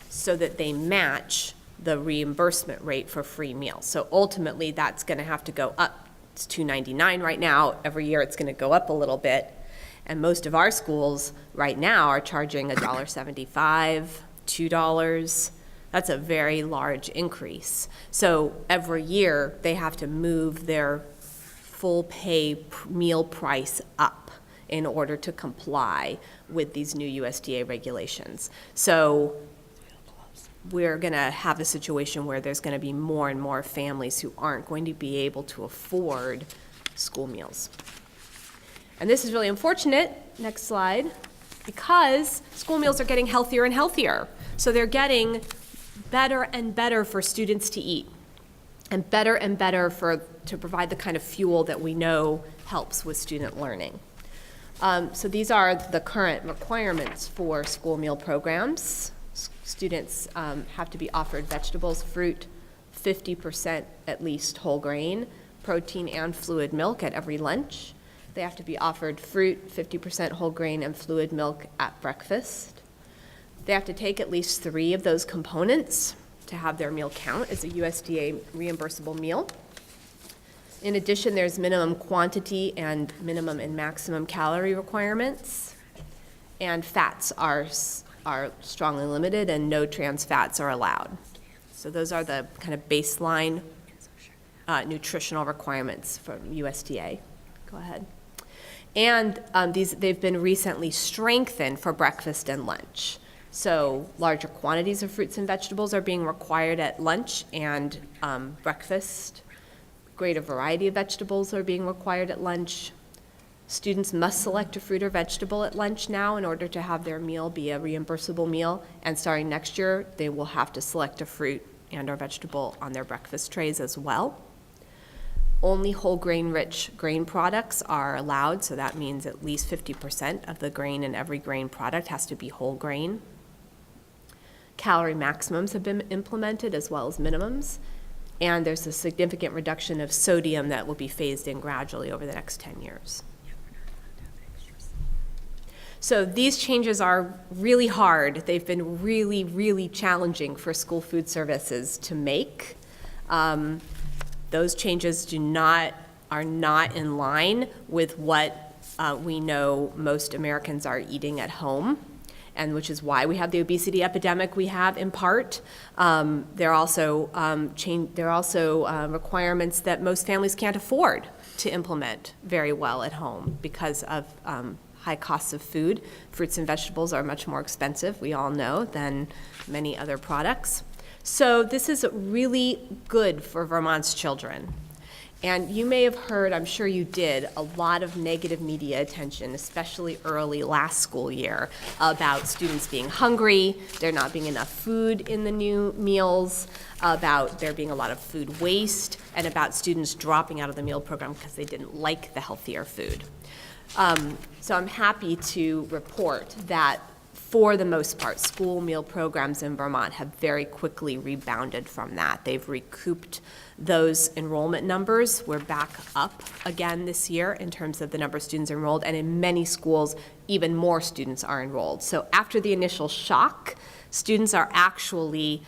Speaker 10: so that they match the reimbursement rate for free meals. So ultimately that's going to have to go up. It's $2.99 right now. Every year it's going to go up a little bit. And most of our schools right now are charging $1.75, $2. That's a very large increase. So every year they have to move their full pay meal price up in order to comply with these new USDA regulations. So we're going to have a situation where there's going to be more and more families who aren't going to be able to afford school meals. And this is really unfortunate, next slide, because school meals are getting healthier and healthier. So they're getting better and better for students to eat, and better to provide the kind of fuel that we know helps with student learning. So these are the current requirements for school meal programs. Students have to be offered vegetables, fruit, 50% at least whole grain, protein and fluid milk at every lunch. They have to be offered fruit, 50% whole grain, and fluid milk at breakfast. They have to take at least 3 of those components to have their meal count as a USDA reimbursable meal. In addition, there's minimum quantity and minimum and maximum calorie requirements. And fats are strongly limited, and no trans fats are allowed. So those are the kind of baseline nutritional requirements from USDA. Go ahead. And they've been recently strengthened for breakfast and lunch. So larger quantities of fruits and vegetables are being required at lunch and breakfast. Greater variety of vegetables are being required at lunch. Students must select a fruit or vegetable at lunch now in order to have their meal be a reimbursable meal. And starting next year, they will have to select a fruit and or vegetable on their breakfast trays as well. Only whole grain rich grain products are allowed, so that means at least 50% of the grain in every grain product has to be whole grain. Calorie maximums have been implemented as well as minimums, and there's a significant reduction of sodium that will be phased in gradually over the next 10 years. So these changes are really hard. They've been really, really challenging for school food services to make. Those changes are not in line with what we know most Americans are eating at home, and which is why we have the obesity epidemic we have in part. There are also requirements that most families can't afford to implement very well at home because of high costs of food. Fruits and vegetables are much more expensive, we all know, than many other products. So this is really good for Vermont's children. And you may have heard, I'm sure you did, a lot of negative media attention, especially early last school year, about students being hungry, there not being enough food in the new meals, about there being a lot of food waste, and about students dropping out of the meal program because they didn't like the healthier food. So I'm happy to report that for the most part, school meal programs in Vermont have very quickly rebounded from that. They've recouped those enrollment numbers. We're back up again this year in terms of the number of students enrolled, and in many schools, even more students are enrolled. So after the initial shock, students are actually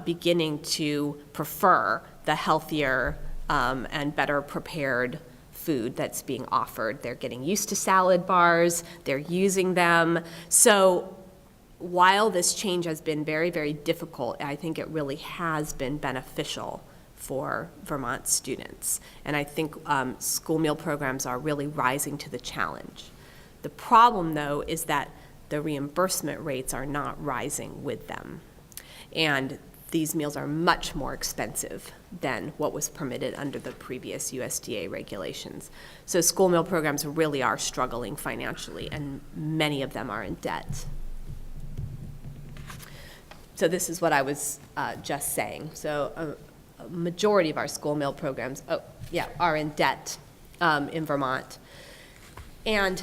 Speaker 10: beginning to prefer the healthier and better prepared food that's being offered. They're getting used to salad bars, they're using them. So while this change has been very, very difficult, I think it really has been beneficial for Vermont students. And I think school meal programs are really rising to the challenge. The problem, though, is that the reimbursement rates are not rising with them. And these meals are much more expensive than what was permitted under the previous USDA regulations. So school meal programs really are struggling financially, and many of them are in debt. So this is what I was just saying. So a majority of our school meal programs, are in debt in Vermont. And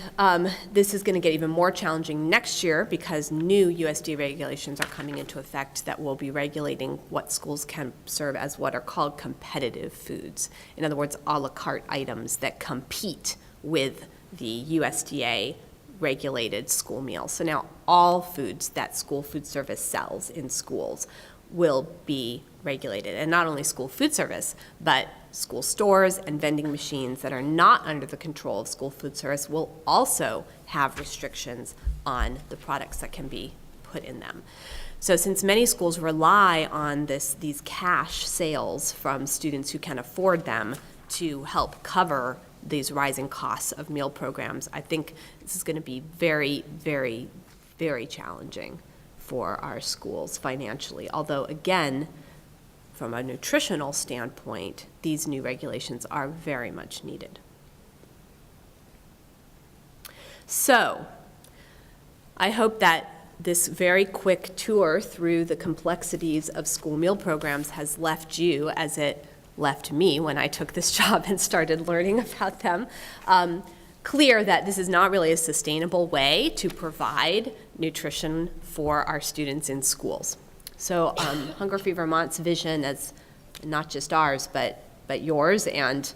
Speaker 10: this is going to get even more challenging next year because new USDA regulations are coming into effect that will be regulating what schools can serve as what are called competitive foods. In other words, a la carte items that compete with the USDA regulated school meals. So now all foods that school food service sells in schools will be regulated. And not only school food service, but school stores and vending machines that are not under the control of school food service will also have restrictions on the products that can be put in them. So since many schools rely on these cash sales from students who can afford them to help cover these rising costs of meal programs, I think this is going to be very, very, very challenging for our schools financially. Although, again, from a nutritional standpoint, these new regulations are very much needed. So, I hope that this very quick tour through the complexities of school meal programs has left you, as it left me when I took this job and started learning about them, clear that this is not really a sustainable way to provide nutrition for our students in schools. So Hunger Free Vermont's vision, as not just ours, but yours and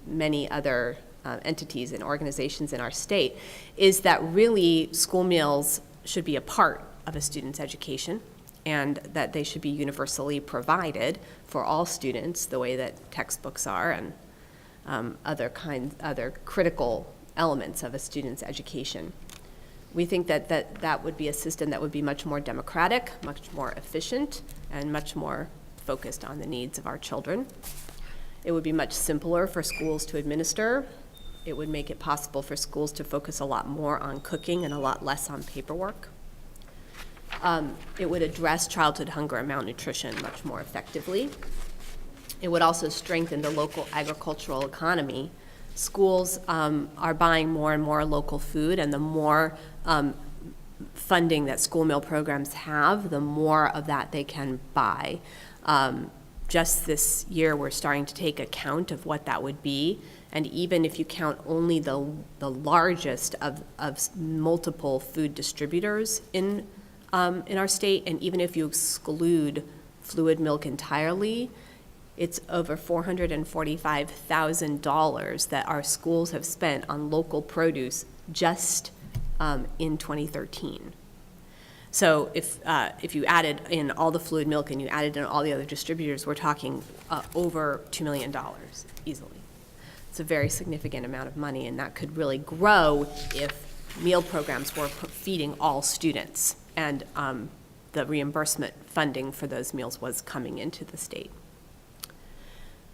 Speaker 10: many other entities and organizations in our state, is that really school meals should be a part of a student's education and that they should be universally provided for all students the way that textbooks are and other critical elements of a student's education. We think that would be a system that would be much more democratic, much more efficient, and much more focused on the needs of our children. It would be much simpler for schools to administer. It would make it possible for schools to focus a lot more on cooking and a lot less on paperwork. It would address childhood hunger and malnutrition much more effectively. It would also strengthen the local agricultural economy. Schools are buying more and more local food, and the more funding that school meal programs have, the more of that they can buy. just this year, we're starting to take account of what that would be. And even if you count only the largest of multiple food distributors in our state, and even if you exclude fluid milk entirely, it's over $445,000 that our schools have spent on local produce just in 2013. So if you added in all the fluid milk and you added in all the other distributors, we're talking over $2 million easily. It's a very significant amount of money, and that could really grow if meal programs were feeding all students and the reimbursement funding for those meals was coming into the state.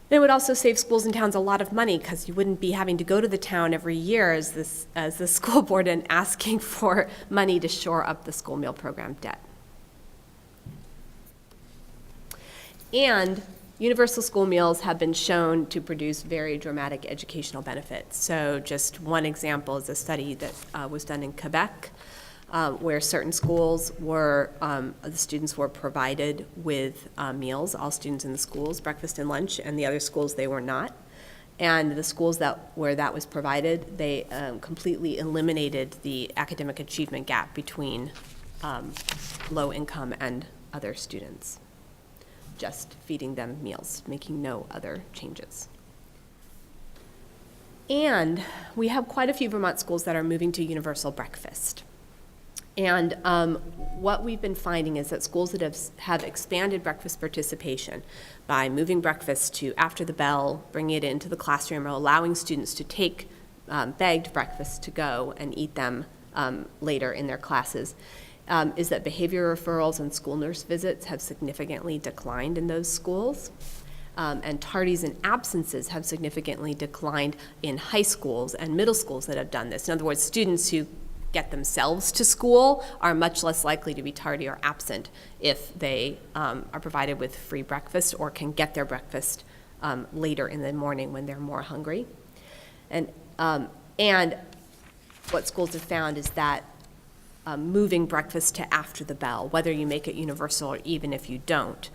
Speaker 10: It would also save schools and towns a lot of money because you wouldn't be having to go to the town every year as the school board and asking for money to shore up the school meal program debt. And universal school meals have been shown to produce very dramatic educational benefits. So just one example is a study that was done in Quebec, where certain schools were, the students were provided with meals, all students in the schools, breakfast and lunch, and the other schools they were not. And the schools where that was provided, they completely eliminated the academic achievement gap between low income and other students, just feeding them meals, making no other changes. And we have quite a few Vermont schools that are moving to universal breakfast. And what we've been finding is that schools that have expanded breakfast participation by moving breakfast to after the bell, bringing it into the classroom, or allowing students to take bagged breakfast to go and eat them later in their classes, is that behavior referrals and school nurse visits have significantly declined in those schools. And tardies and absences have significantly declined in high schools and middle schools that have done this. In other words, students who get themselves to school are much less likely to be tardy or absent if they are provided with free breakfast or can get their breakfast later in the morning when they're more hungry. And what schools have found is that moving breakfast to after the bell, whether you make it universal or even if you don't,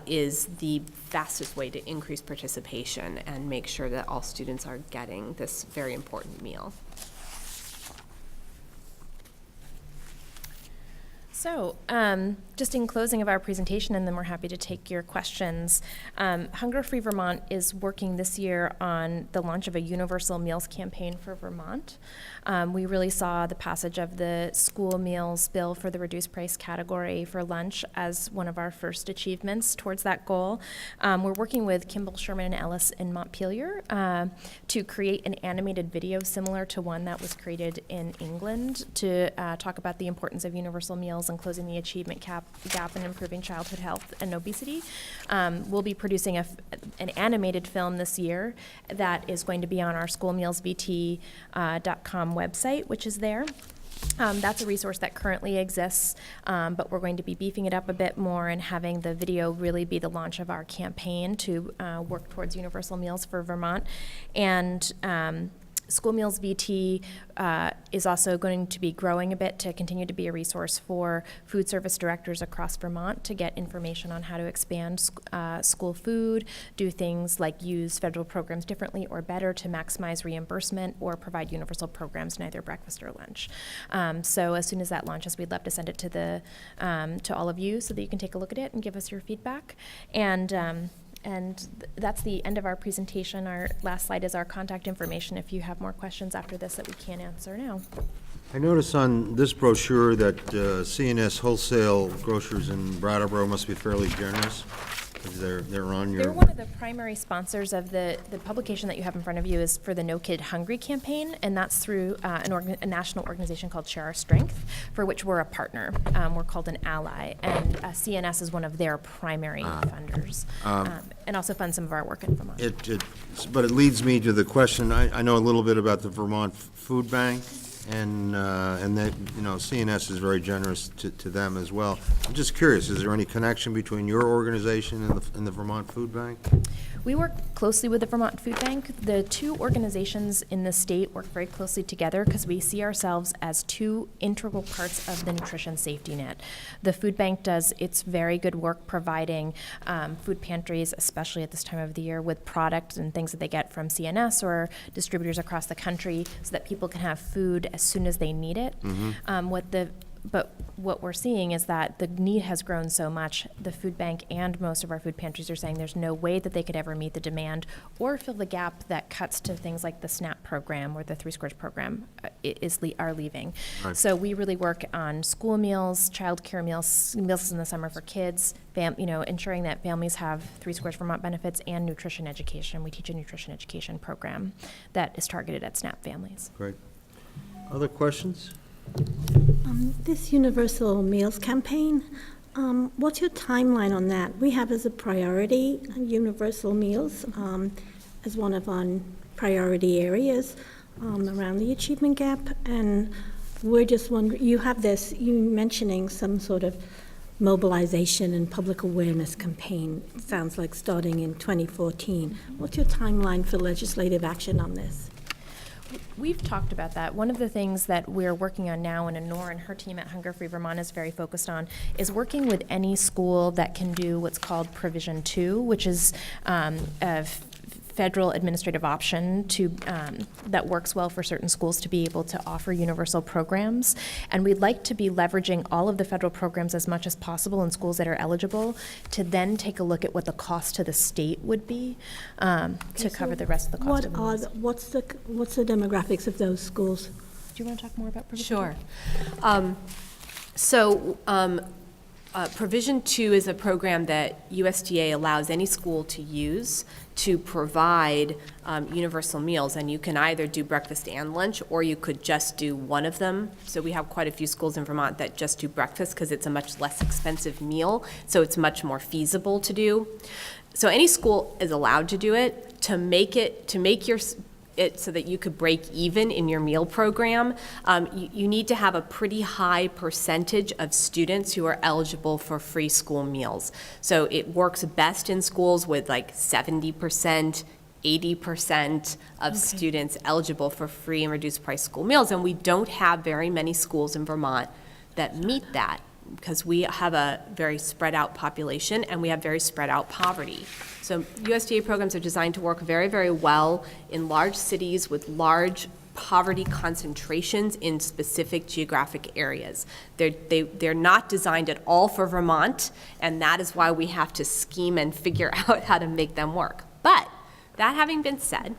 Speaker 10: is the fastest way to increase participation and make sure that all students are getting this very important meal.
Speaker 16: So, just in closing of our presentation, and then we're happy to take your questions, Hunger Free Vermont is working this year on the launch of a universal meals campaign for Vermont. We really saw the passage of the school meals bill for the reduced price category for lunch as one of our first achievements towards that goal. We're working with Kimball, Sherman, and Ellis in Montpelier to create an animated video similar to one that was created in England to talk about the importance of universal meals and closing the achievement gap and improving childhood health and obesity. We'll be producing an animated film this year that is going to be on our schoolmealsvt.com website, which is there. That's a resource that currently exists, but we're going to be beefing it up a bit more and having the video really be the launch of our campaign to work towards universal meals for Vermont. And School Meals VT is also going to be growing a bit to continue to be a resource for food service directors across Vermont to get information on how to expand school food, do things like use federal programs differently or better to maximize reimbursement or provide universal programs in either breakfast or lunch. So as soon as that launches, we'd love to send it to all of you so that you can take a look at it and give us your feedback. And that's the end of our presentation. Our last slide is our contact information if you have more questions after this that we can't answer now.
Speaker 1: I notice on this brochure that C&S Wholesale Grocers in Brattleboro must be fairly generous. They're on your...
Speaker 16: They're one of the primary sponsors of the publication that you have in front of you is for the No Kid Hungry campaign, and that's through a national organization called Share Our Strength, for which we're a partner. We're called an ally, and CNS is one of their primary funders, and also funds some of our work in Vermont.
Speaker 1: But it leads me to the question, I know a little bit about the Vermont Food Bank, and that, CNS is very generous to them as well. I'm just curious, is there any connection between your organization and the Vermont Food Bank?
Speaker 16: We work closely with the Vermont Food Bank. The two organizations in the state work very closely together because we see ourselves as two integral parts of the nutrition safety net. The food bank does its very good work providing food pantries, especially at this time of the year, with products and things that they get from CNS or distributors across the country so that people can have food as soon as they need it. But what we're seeing is that the need has grown so much, the food bank and most of our food pantries are saying there's no way that they could ever meet the demand or fill the gap that cuts to things like the SNAP program or the 3 Squares program are leaving.
Speaker 1: Right.
Speaker 16: So we really work on school meals, childcare meals, meals in the summer for kids, ensuring that families have 3 Squares Vermont benefits and nutrition education. We teach a nutrition education program that is targeted at SNAP families.
Speaker 1: Great. Other questions?
Speaker 8: This Universal Meals campaign, what's your timeline on that? We have as a priority universal meals as one of our priority areas around the achievement gap, and we're just wondering, you mentioning some sort of mobilization and public awareness campaign, it sounds like starting in 2014. What's your timeline for legislative action on this?
Speaker 16: We've talked about that. One of the things that we're working on now, and Nora and her team at Hunger Free Vermont is very focused on, is working with any school that can do what's called Provision 2, which is a federal administrative option that works well for certain schools to be able to offer universal programs. And we'd like to be leveraging all of the federal programs as much as possible in schools that are eligible to then take a look at what the cost to the state would be to cover the rest of the cost of the meals.
Speaker 8: What's the demographics of those schools?
Speaker 16: Do you want to talk more about Provision
Speaker 10: 2? Provision 2 is a program that USDA allows any school to use to provide universal meals, and you can either do breakfast and lunch, or you could just do one of them. So we have quite a few schools in Vermont that just do breakfast because it's a much less expensive meal, so it's much more feasible to do. So any school is allowed to do it. To make it so that you could break even in your meal program, you need to have a pretty high percentage of students who are eligible for free school meals. So it works best in schools with like 70%, 80% of students eligible for free and reduced price school meals. And we don't have very many schools in Vermont that meet that, because we have a very spread out population and we have very spread out poverty. So USDA programs are designed to work very, very well in large cities with large poverty concentrations in specific geographic areas. They're not designed at all for Vermont, and that is why we have to scheme and figure out how to make them work. But that having been said,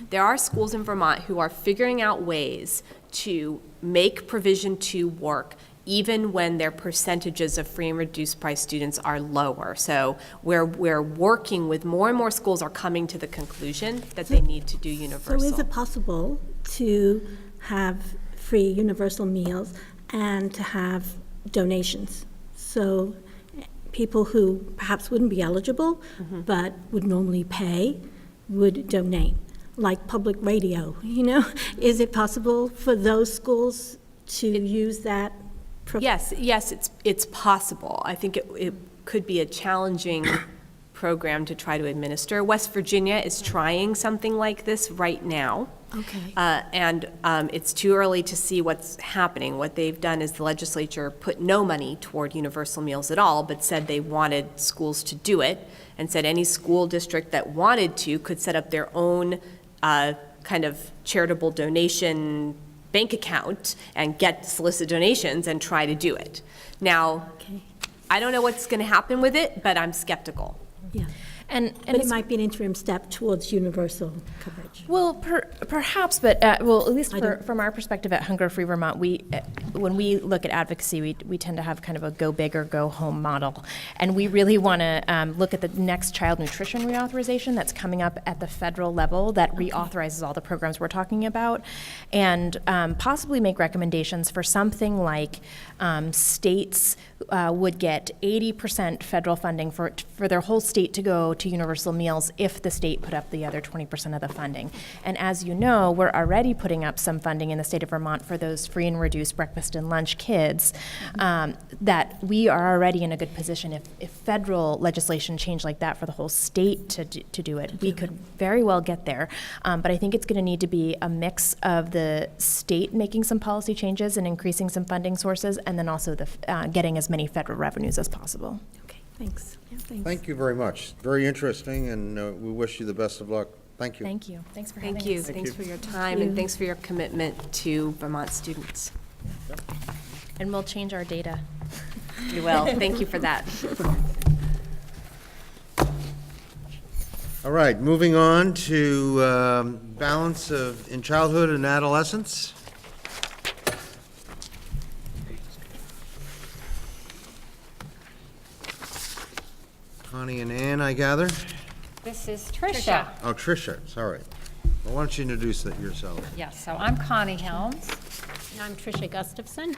Speaker 10: there are schools in Vermont who are figuring out ways to make Provision 2 work even when their percentages of free and reduced price students are lower. So we're working with more and more schools are coming to the conclusion that they need to do universal.
Speaker 8: So is it possible to have free universal meals and to have donations? So people who perhaps wouldn't be eligible but would normally pay would donate, like public radio, Is it possible for those schools to use that?
Speaker 10: Yes, it's possible. I think it could be a challenging program to try to administer. West Virginia is trying something like this right now.
Speaker 8: Okay.
Speaker 10: And it's too early to see what's happening. What they've done is the legislature put no money toward universal meals at all, but said they wanted schools to do it, and said any school district that wanted to could set up their own kind of charitable donation bank account and solicit donations and try to do it. Now, I don't know what's going to happen with it, but I'm skeptical.
Speaker 8: Yeah. But it might be an interim step towards universal coverage.
Speaker 16: Well, perhaps, but at least from our perspective at Hunger Free Vermont, when we look at advocacy, we tend to have kind of a go big or go home model, and we really want to look at the next child nutrition reauthorization that's coming up at the federal level that reauthorizes all the programs we're talking about, and possibly make recommendations for something like states would get 80% federal funding for their whole state to go to universal meals if the state put up the other 20% of the funding. And as you know, we're already putting up some funding in the state of Vermont for those free and reduced breakfast and lunch kids, that we are already in a good position. If federal legislation changed like that for the whole state to do it, we could very well get there. But I think it's going to need to be a mix of the state making some policy changes and increasing some funding sources, and then also the getting as many federal revenues as possible.
Speaker 8: Okay, thanks. Yeah, thanks.
Speaker 1: Thank you very much. Very interesting, and we wish you the best of luck. Thank you.
Speaker 16: Thank you. Thanks for having us.
Speaker 10: Thank you. Thanks for your time, and thanks for your commitment to Vermont students.
Speaker 16: And we'll change our data.
Speaker 10: You will. Thank you for that.
Speaker 1: All right, moving on to balance in childhood and adolescence. Connie and Ann, I gather?
Speaker 3: This is Tricia.
Speaker 1: Oh, Tricia, sorry. Well, why don't you introduce yourself?
Speaker 3: Yes, so I'm Connie Helms.
Speaker 20: And I'm Tricia Gustafson.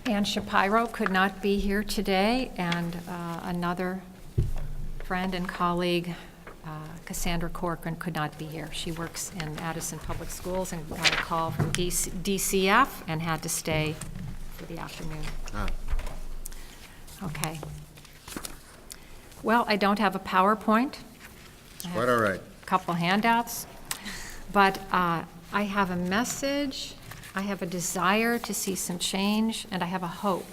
Speaker 3: Ann Shapiro could not be here today, and another friend and colleague, Cassandra Corcoran, could not be here. She works in Addison Public Schools and got a call from DCF and had to stay for the afternoon.
Speaker 1: Ah.
Speaker 3: Okay. Well, I don't have a PowerPoint.
Speaker 1: Quite all right.
Speaker 3: A couple handouts, but I have a message, I have a desire to see some change, and I have a hope.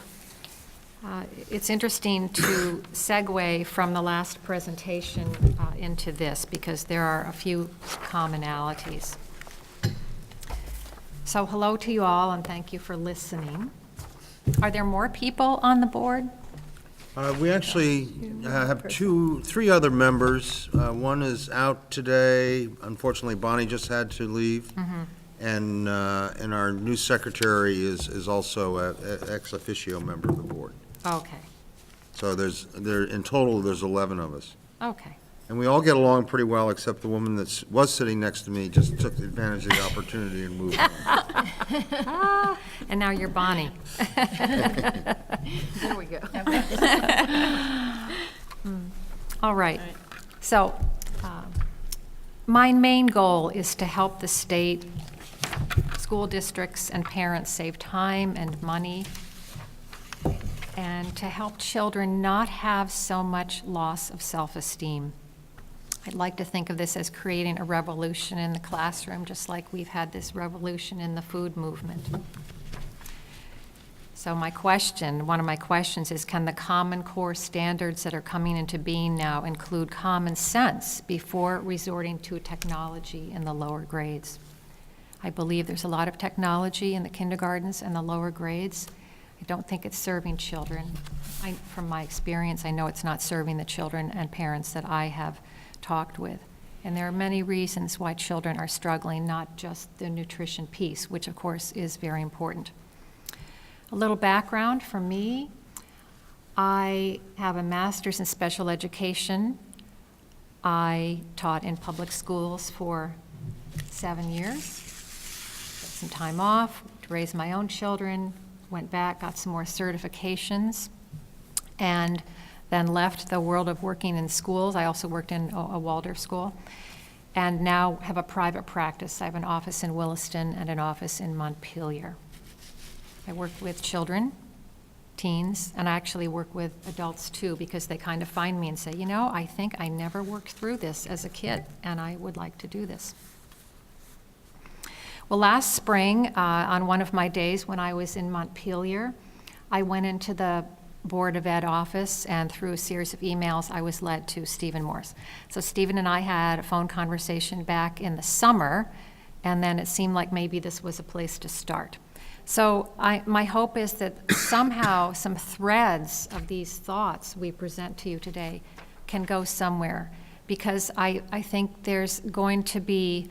Speaker 3: It's interesting to segue from the last presentation into this, because there are a few commonalities. So hello to you all, and thank you for listening. Are there more people on the board?
Speaker 1: We actually have three other members. One is out today. Unfortunately, Bonnie just had to leave. And our new secretary is also an ex officio member of the board.
Speaker 3: Okay,
Speaker 1: So in total, there's 11 of us.
Speaker 3: okay.
Speaker 1: And we all get along pretty well, except the woman that was sitting next to me just took advantage of the opportunity and moved on.
Speaker 3: And now you're Bonnie.
Speaker 2: There we go.
Speaker 3: All right. So my main goal is to help the state, school districts, and parents save time and money, and to help children not have so much loss of self-esteem. I'd like to think of this as creating a revolution in the classroom, just like we've had this revolution in the food movement. So one of my questions is, can the Common Core standards that are coming into being now include common sense before resorting to technology in the lower grades? I believe there's a lot of technology in the kindergartens and the lower grades. I don't think it's serving children. From my experience, I know it's not serving the children and parents that I have talked with. And there are many reasons why children are struggling, not just the nutrition piece, which of course is very important. A little background from me. I have a master's in special education. I taught in public schools for 7 years. Took some time off to raise my own children, went back, got some more certifications, and then left the world of working in schools. I also worked in a Waldorf school, and now have a private practice. I have an office in Williston and an office in Montpelier. I work with children, teens, and I actually work with adults too, because they kind of find me and say, you know, I think I never worked through this as a kid, and I would like to do this. Well, last spring, on one of my days when I was in Montpelier, I went into the Board of Ed office, and through a series of emails, I was led to Stephen Morse. So Stephen and I had a phone conversation back in the summer, and then it seemed like maybe this was a place to start. So my hope is that somehow some threads of these thoughts we present to you today can go somewhere, because I think there's going to be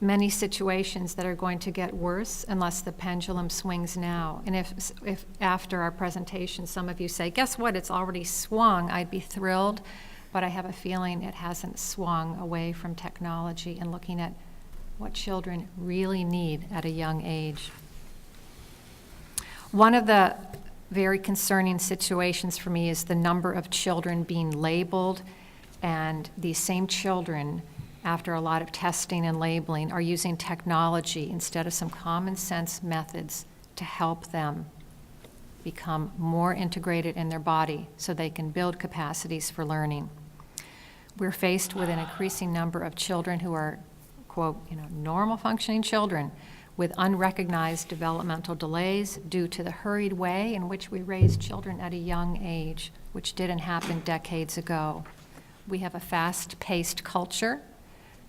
Speaker 3: many situations that are going to get worse unless the pendulum swings now. And if after our presentation some of you say, guess what, it's already swung, I'd be thrilled, but I have a feeling it hasn't swung away from technology and looking at what children really need at a young age. One of the very concerning situations for me is the number of children being labeled, and these same children, after a lot of testing and labeling, are using technology instead of some common sense methods to help them become more integrated in their body so they can build capacities for learning. We're faced with an increasing number of children who are, quote, normal functioning children with unrecognized developmental delays due to the hurried way in which we raise children at a young age, which didn't happen decades ago. We have a fast-paced culture,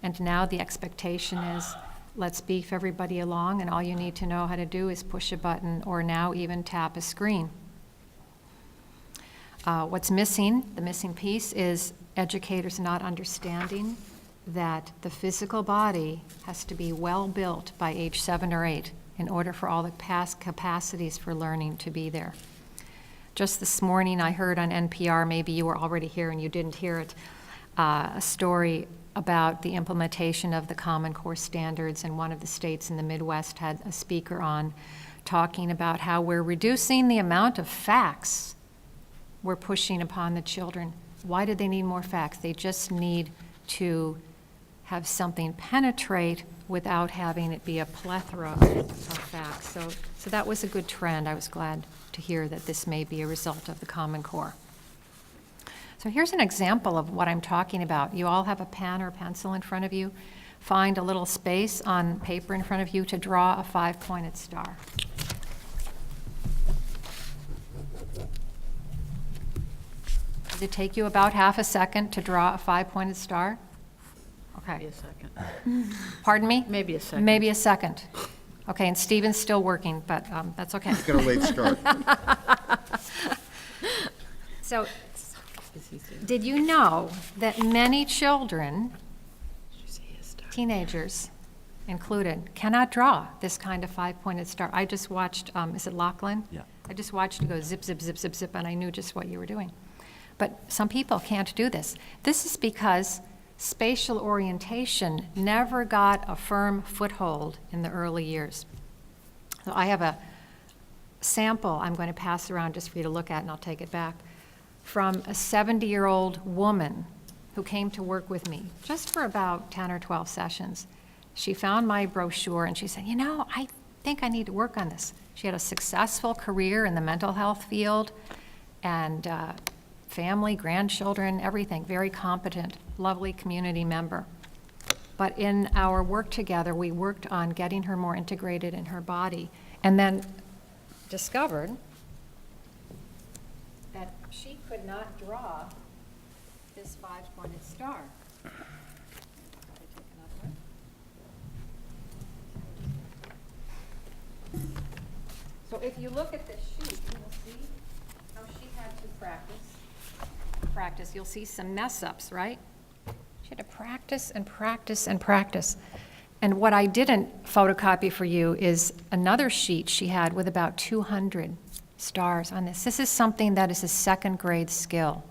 Speaker 3: and now the expectation is, let's beef everybody along, and all you need to know how to do is push a button or now even tap a screen. What's missing, the missing piece, is educators not understanding that the physical body has to be well built by age 7 or 8 in order for all the past capacities for learning to be there. Just this morning I heard on NPR, maybe you were already here and you didn't hear it, a story about the implementation of the Common Core standards, and one of the states in the Midwest had a speaker on talking about how we're reducing the amount of facts we're pushing upon the children. Why do they need more facts? They just need to have something penetrate without having it be a plethora of facts. So that was a good trend. I was glad to hear that this may be a result of the Common Core. So here's an example of what I'm talking about. You all have a pen or pencil in front of you. Find a little space on paper in front of you to draw a 5-pointed star. Does it take you about half a second to draw a 5-pointed star? Okay.
Speaker 17: Maybe a second.
Speaker 3: Pardon me?
Speaker 17: Maybe a second.
Speaker 3: Maybe a second. Okay, and Stephen's still working, but that's okay.
Speaker 1: Get a late start.
Speaker 3: So, did you know that many children, teenagers included, cannot draw this kind of 5-pointed star? I just watched, is it Lachlan?
Speaker 7: Yeah.
Speaker 3: I just watched you go zip, zip, zip, zip, zip, and I knew just what you were doing. But some people can't do this. This is because spatial orientation never got a firm foothold in the early years. So I have a sample I'm going to pass around just for you to look at, and I'll take it back, from a 70-year-old woman who came to work with me just for about 10 or 12 sessions. She found my brochure and she said, I think I need to work on this. She had a successful career in the mental health field and family, grandchildren, everything, very competent, lovely community member. But in our work together, we worked on getting her more integrated in her body, and then discovered that she could not draw this 5-pointed star. So if you look at this sheet, you will see how she had to practice. You'll see some mess-ups, right? She had to practice and practice and practice. And what I didn't photocopy for you is another sheet she had with about 200 stars on this. This is something that is a second-grade skill.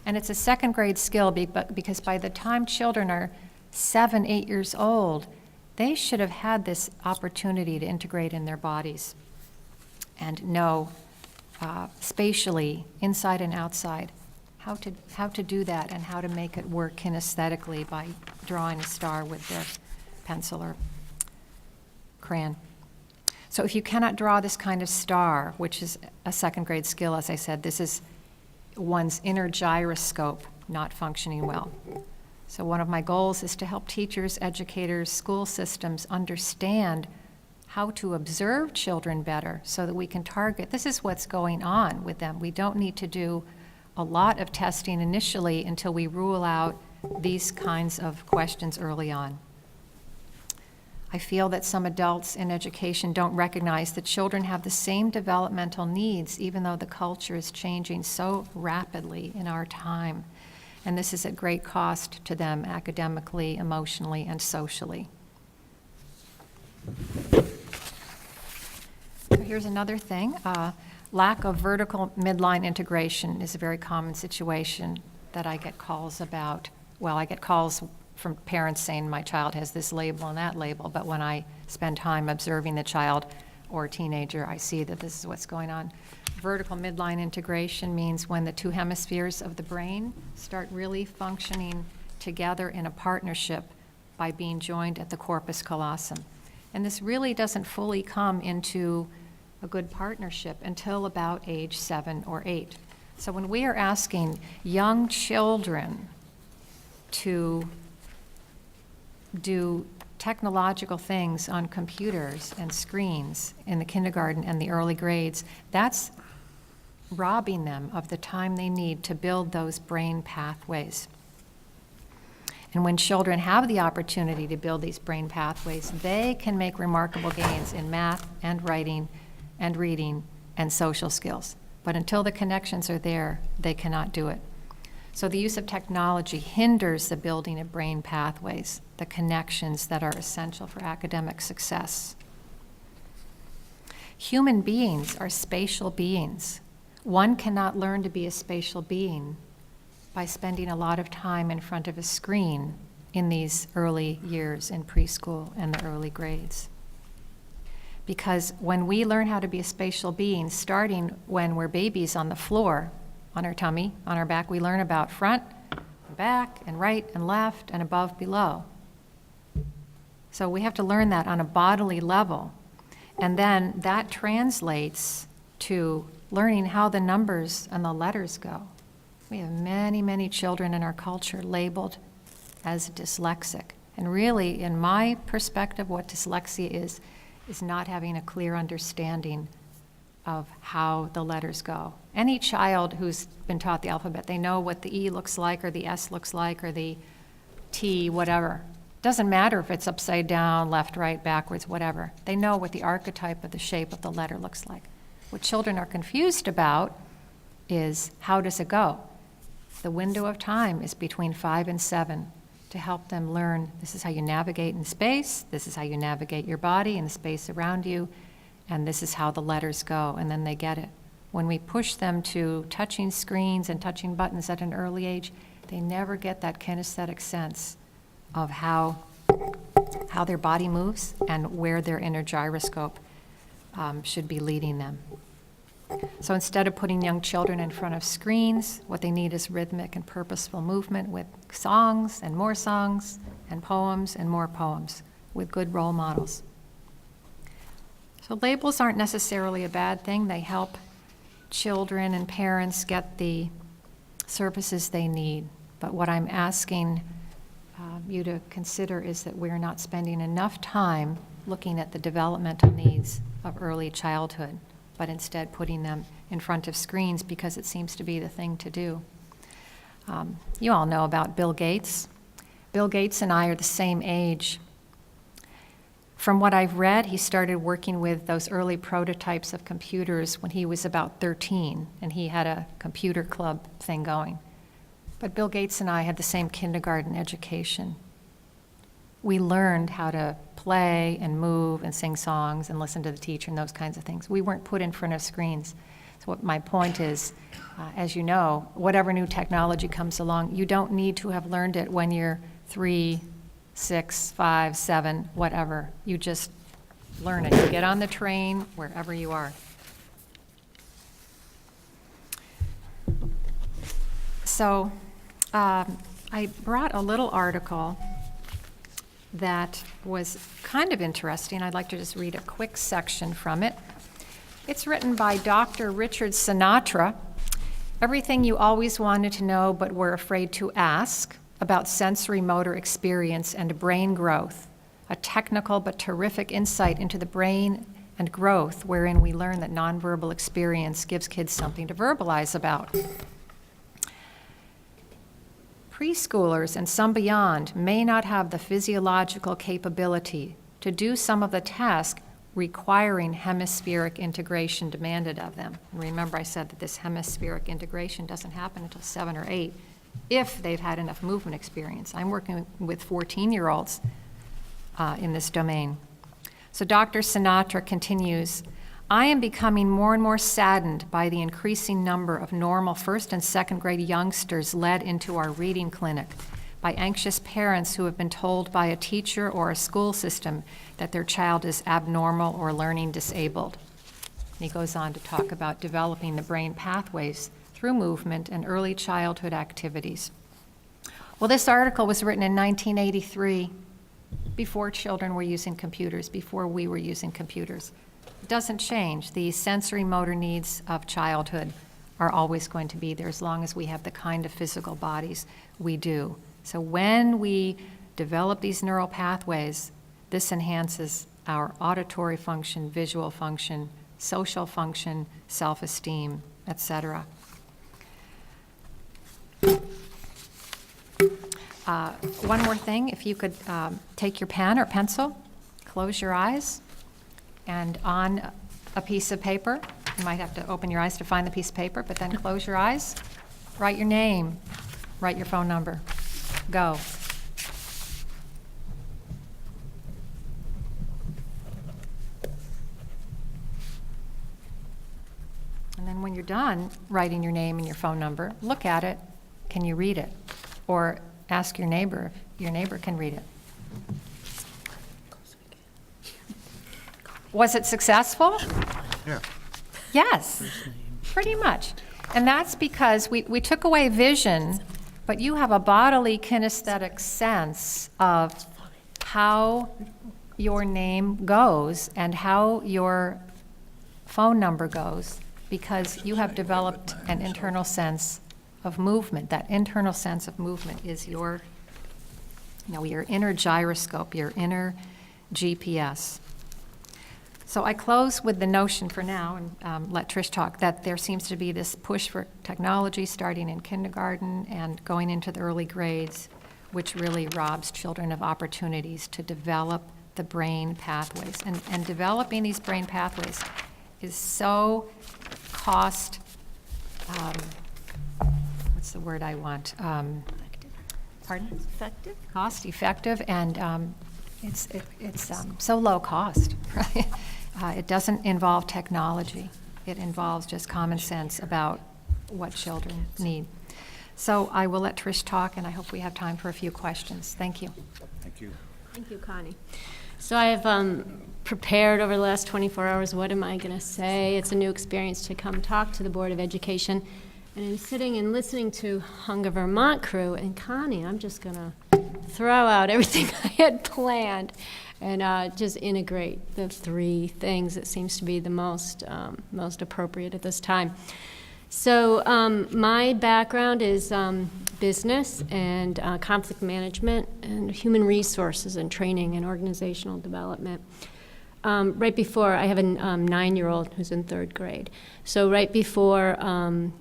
Speaker 3: And it's a second-grade skill because by the time children are 7, 8 years old, they should have had this opportunity to integrate in their bodies and know spatially, inside and outside, how to do that and how to make it work kinesthetically by drawing a star with their pencil or crayon. So if you cannot draw this kind of star, which is a second-grade skill, as I said, this is one's inner gyroscope not functioning well. So one of my goals is to help teachers, educators, school systems understand how to observe children better so that we can target. This is what's going on with them. We don't need to do a lot of testing initially until we rule out these kinds of questions early on. I feel that some adults in education don't recognize that children have the same developmental needs, even though the culture is changing so rapidly in our time. And this is at great cost to them academically, emotionally, and socially. Here's another thing. Lack of vertical midline integration is a very common situation that I get calls about. Well, I get calls from parents saying my child has this label and that label, but when I spend time observing the child, or teenager, I see that this is what's going on. Vertical midline integration means when the two hemispheres of the brain start really functioning together in a partnership by being joined at the corpus callosum. And this really doesn't fully come into a good partnership until about age 7 or 8. So when we are asking young children to do technological things on computers and screens in the kindergarten and the early grades, that's robbing them of the time they need to build those brain pathways. And when children have the opportunity to build these brain pathways, they can make remarkable gains in math and writing and reading and social skills. But until the connections are there, they cannot do it. So the use of technology hinders the building of brain pathways, the connections that are essential for academic success. Human beings are spatial beings. One cannot learn to be a spatial being by spending a lot of time in front of a screen in these early years in preschool and the early grades. Because when we learn how to be a spatial being, starting when we're babies on the floor, on our tummy, on our back, we learn about front, and back, and right, and left, and above, below. So we have to learn that on a bodily level. And then that translates to learning how the numbers and the letters go. We have many, many children in our culture labeled as dyslexic. And really, in my perspective, what dyslexia is not having a clear understanding of how the letters go. Any child who's been taught the alphabet, they know what the E looks like, or the S looks like, or the T, whatever. Doesn't matter if it's upside down, left, right, backwards, whatever. They know what the archetype of the shape of the letter looks like. What children are confused about is, how does it go? The window of time is between 5 and 7 to help them learn this is how you navigate in space, this is how you navigate your body and the space around you, and this is how the letters go, and then they get it. When we push them to touching screens and touching buttons at an early age, they never get that kinesthetic sense of how their body moves and where their inner gyroscope should be leading them. So instead of putting young children in front of screens, what they need is rhythmic and purposeful movement with songs and poems and more poems with good role models. So labels aren't necessarily a bad thing. They help children and parents get the services they need. But what I'm asking you to consider is that we're not spending enough time looking at the developmental needs of early childhood, but instead putting them in front of screens because it seems to be the thing to do. You all know about Bill Gates. Bill Gates and I are the same age. From what I've read, he started working with those early prototypes of computers when he was about 13, and he had a computer club thing going. But Bill Gates and I had the same kindergarten education. We learned how to play and move and sing songs and listen to the teacher and those kinds of things. We weren't put in front of screens. So what my point is, as you know, whatever new technology comes along, you don't need to have learned it when you're 3, 6, 5, 7, whatever. You just learn it. You get on the train wherever you are. So I brought a little article that was kind of interesting. I'd like to just read a quick section from it. It's written by Dr. Richard Sinatra. Everything you always wanted to know but were afraid to ask about sensory motor experience and brain growth. A technical but terrific insight into the brain and growth, wherein we learn that nonverbal experience gives kids something to verbalize about. Preschoolers and some beyond may not have the physiological capability to do some of the tasks requiring hemispheric integration demanded of them. And remember, I said that this hemispheric integration doesn't happen until 7 or 8 if they've had enough movement experience. I'm working with 14-year-olds in this domain. So Dr. Sinatra continues, I am becoming more and more saddened by the increasing number of normal first and second grade youngsters led into our reading clinic. by anxious parents who have been told by a teacher or a school system that their child is abnormal or learning disabled. And he goes on to talk about developing the brain pathways through movement and early childhood activities. Well, this article was written in 1983, before children were using computers, before we were using computers. It doesn't change. The sensory motor needs of childhood are always going to be there as long as we have the kind of physical bodies we do. So when we develop these neural pathways, this enhances our auditory function, visual function, social function, self-esteem, etc. One more thing, if you could take your pen or pencil, close your eyes, and on a piece of paper, you might have to open your eyes to find the piece of paper, but then close your eyes, write your name, write your phone number, go. And then when you're done writing your name and your phone number, look at it. Can you read it? Or ask your neighbor if your neighbor can read it. Was it successful?
Speaker 1: Yeah.
Speaker 3: Yes, pretty much. And that's because we took away vision, but you have a bodily kinesthetic sense of how your name goes and how your phone number goes, because you have developed an internal sense of movement. That internal sense of movement is your inner gyroscope, your inner GPS. So I close with the notion for now, and let Trish talk, that there seems to be this push for technology starting in kindergarten and going into the early grades, which really robs children of opportunities to develop the brain pathways. And developing these brain pathways is so cost, what's the word I want? Pardon?
Speaker 8: Effective?
Speaker 3: Cost effective, and it's so low cost, right? It doesn't involve technology. It involves just common sense about what children need. So I will let Trish talk, and I hope we have time for a few questions. Thank you.
Speaker 1: Thank you.
Speaker 20: Thank you, Connie. So I have prepared over the last 24 hours, what am I going to say? It's a new experience to come talk to the Board of Education. And I'm sitting and listening to Hunger Vermont crew, and Connie, I'm just going to throw out everything I had planned and just integrate the three things that seems to be the most appropriate at this time. So my background is business and conflict management and human resources and training and organizational development. Right before, I have a 9-year-old who's in 3rd grade. So right before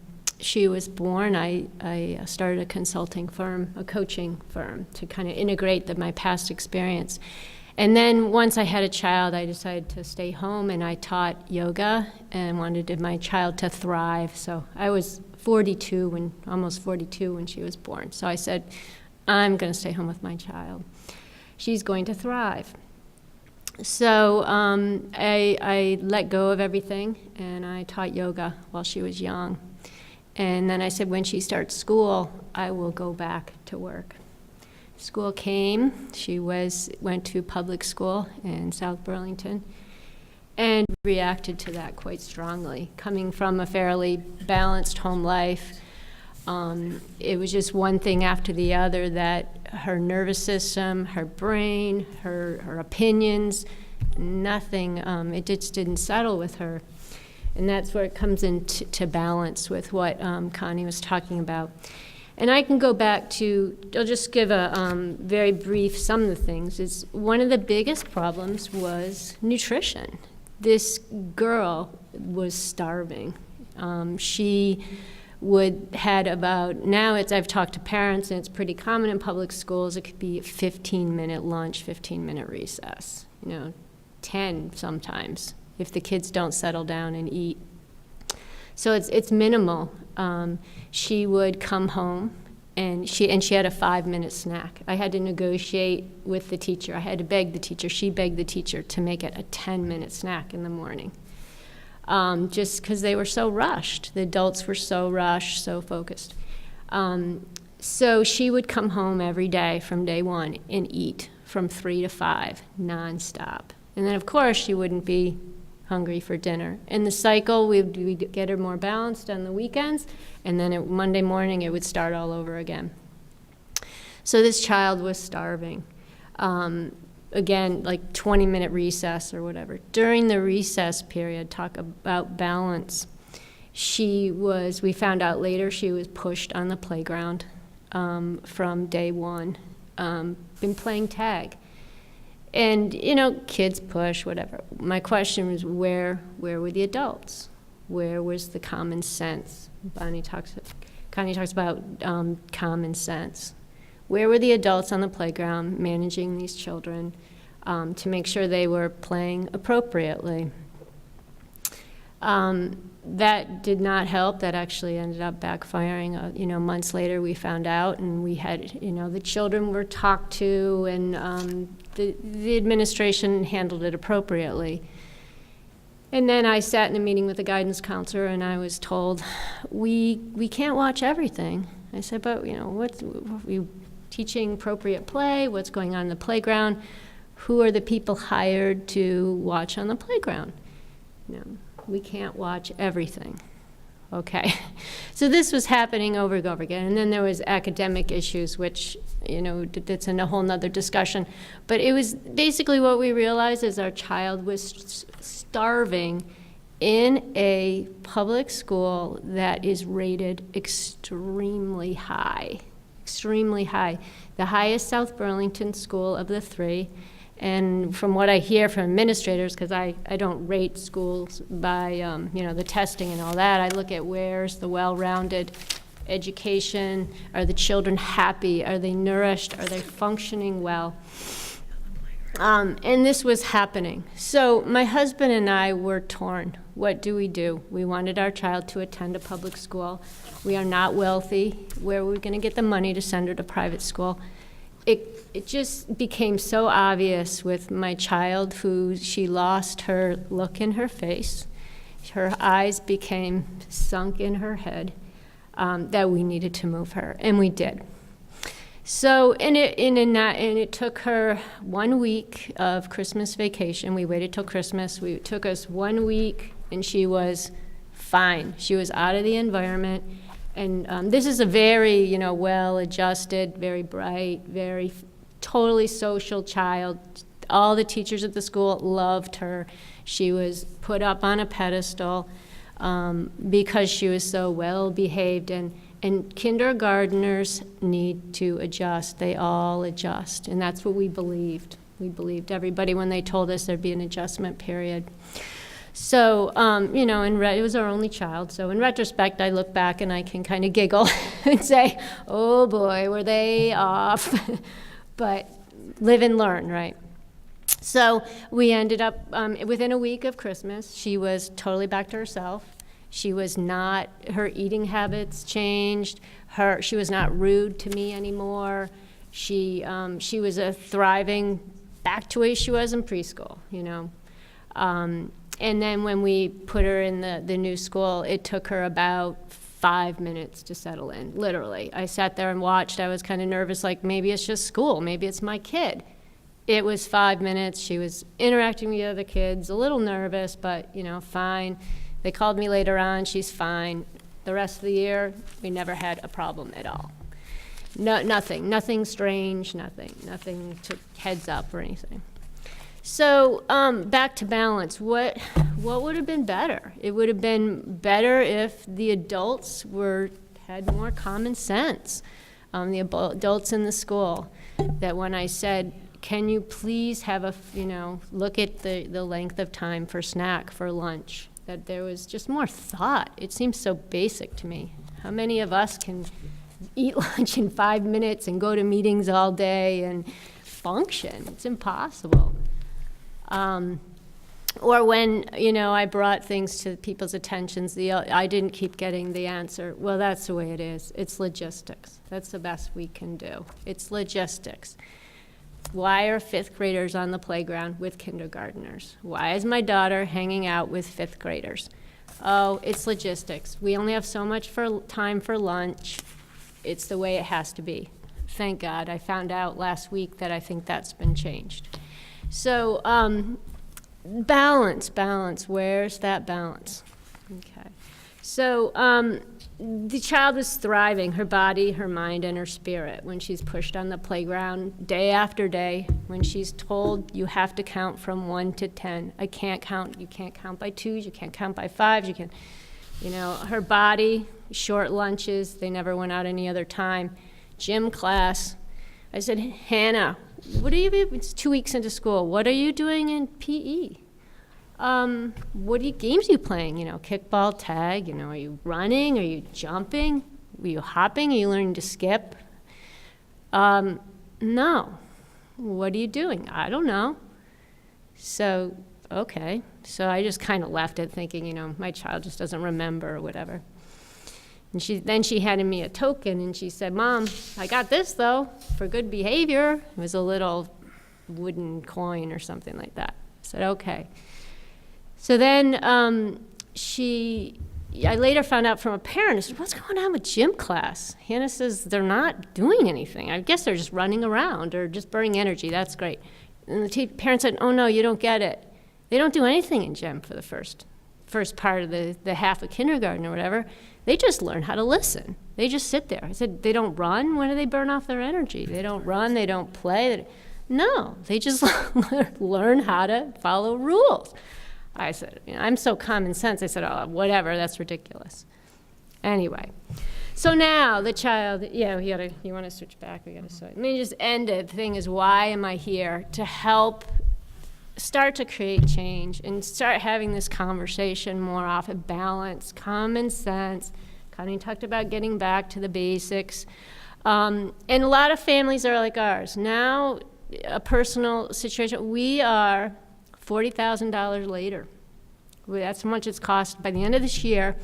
Speaker 20: she was born, I started a consulting firm, a coaching firm, to kind of integrate my past experience. And then once I had a child, I decided to stay home, and I taught yoga and wanted my child to thrive. So I was almost 42 when she was born. So I said, I'm going to stay home with my child. She's going to thrive. So I let go of everything, and I taught yoga while she was young. And then I said, when she starts school, I will go back to work. School came. She went to public school in South Burlington and reacted to that quite strongly. Coming from a fairly balanced home life, it was just one thing after the other that her nervous system, her brain, her opinions, nothing, it just didn't settle with her. And that's where it comes into balance with what Connie was talking about. And I can go back to, I'll just give a very brief, some of the things. Is one of the biggest problems was nutrition. This girl was starving. She had about, now I've talked to parents, and it's pretty common in public schools, it could be a 15-minute lunch, 15-minute recess, 10 sometimes, if the kids don't settle down and eat. So it's minimal. She would come home, and she had a 5-minute snack. I had to negotiate with the teacher. I had to beg the teacher. She begged the teacher to make it a 10-minute snack in the morning, just because they were so rushed. The adults were so rushed, so focused. So she would come home every day from day one and eat from 3 to 5, nonstop. And then, of course, she wouldn't be hungry for dinner. In the cycle, we'd get her more balanced on the weekends, and then Monday morning, it would start all over again. So this child was starving. Again, like 20-minute recess or whatever. During the recess period, talk about balance, we found out later she was pushed on the playground from day one, been playing tag. And, kids push, whatever. My question was, where were the adults? Where was the common sense? Connie talks about common sense. Where were the adults on the playground managing these children to make sure they were playing appropriately? That did not help. That actually ended up backfiring. Months later we found out, and we had, the children were talked to, and the administration handled it appropriately. And then I sat in a meeting with the guidance counselor, and I was told, we can't watch everything. I said, but, what's we teaching appropriate play? What's going on in the playground? Who are the people hired to watch on the playground? We can't watch everything. Okay. So this was happening over and over again. And then there was academic issues, which, that's a whole nother discussion. But it was basically what we realized is our child was starving in a public school that is rated extremely high, the highest South Burlington school of the three. And from what I hear from administrators, because I don't rate schools by, the testing and all that, I look at where's the well-rounded education, are the children happy, are they nourished, are they functioning well? And this was happening. So my husband and I were torn. What do? We wanted our child to attend a public school. We are not wealthy. Where were we going to get the money to send her to private school? It just became so obvious with my child, she lost her look in her face. Her eyes became sunk in her head, that we needed to move her, and we did. So, and it took her 1 week of Christmas vacation. We waited till Christmas. It took us 1 week, and she was fine. She was out of the environment. And this is a very, well-adjusted, very bright, very totally social child. All the teachers at the school loved her. She was put up on a pedestal because she was so well-behaved. And kindergartners need to adjust. They all adjust. And that's what we believed. We believed everybody when they told us there'd be an adjustment period. So, it was our only child. So in retrospect, I look back and I can kind of giggle and say, oh boy, were they off. But live and learn, right? So we ended up, within a week of Christmas, she was totally back to herself. She was not, her eating habits changed. She was not rude to me anymore. She was a thriving, back to where she was in preschool, And then when we put her in the new school, it took her about 5 minutes to settle in, literally. I sat there and watched. I was kind of nervous, like maybe it's just school, maybe it's my kid. It was 5 minutes. She was interacting with the other kids, a little nervous, but, fine. They called me later on. She's fine. The rest of the year, we never had a problem at all. Nothing strange, nothing to heads up or anything. So back to balance. What would have been better? It would have been better if the adults had more common sense. The adults in the school, that when I said, can you please have look at the length of time for snack, for lunch, that there was just more thought. It seems so basic to me. How many of us can eat lunch in 5 minutes and go to meetings all day and function? It's impossible. Or when, I brought things to people's attentions, I didn't keep getting the answer. Well, that's the way it is. It's logistics. That's the best we can do. It's logistics. Why are fifth graders on the playground with kindergartners? Why is my daughter hanging out with fifth graders? Oh, it's logistics. We only have so much time for lunch. it's the way it has to be. Thank God. I found out last week that I think that's been changed. So balance, where's that balance? Okay. So the child is thriving, her body, her mind, and her spirit, when she's pushed on the playground day after day, when she's told you have to count from 1 to 10. I can't count. You can't count by 2s. You can't count by 5s. You can, her body, short lunches. They never went out any other time. Gym class. I said, Hannah, it's 2 weeks into school. What are you doing in PE? What games are you playing? Kickball, tag, are you running? Are you jumping? Are you hopping? Are you learning to skip? No. What are you doing? I don't know. So, okay. So I just kind of left it thinking, my child just doesn't remember or whatever. And then she handed me a token and she said, Mom, I got this though, for good behavior. It was a little wooden coin or something like that. I said, okay. So then I later found out from a parent, I said, what's going on with gym class? Hannah says they're not doing anything. I guess they're just running around or just burning energy. That's great. And the parent said, oh no, you don't get it. They don't do anything in gym for the first part of the half of kindergarten or whatever. They just learn how to listen. They just sit there. I said, they don't run? When do they burn off their energy? They don't run, they don't play. No, they just learn how to follow rules. I said, I'm so common sense. I said, oh, whatever, that's ridiculous. Anyway, so now the child, you want to switch back? We got to switch. Let me just end it. The thing is, why am I here? To help start to create change and start having this conversation more often, balance, common sense. Connie talked about getting back to the basics. And a lot of families are like ours. Now, a personal situation, we are $40,000 later. That's how much it's cost. By the end of this year,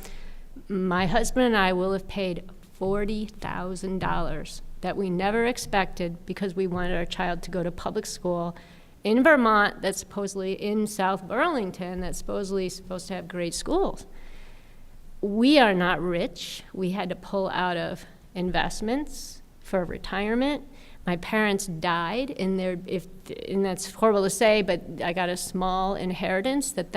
Speaker 20: my husband and I will have paid $40,000 that we never expected because we wanted our child to go to public school in Vermont, that's supposedly in South Burlington, that's supposed to have great schools. We are not rich. We had to pull out of investments for retirement. My parents died, and that's horrible to say, but I got a small inheritance. There's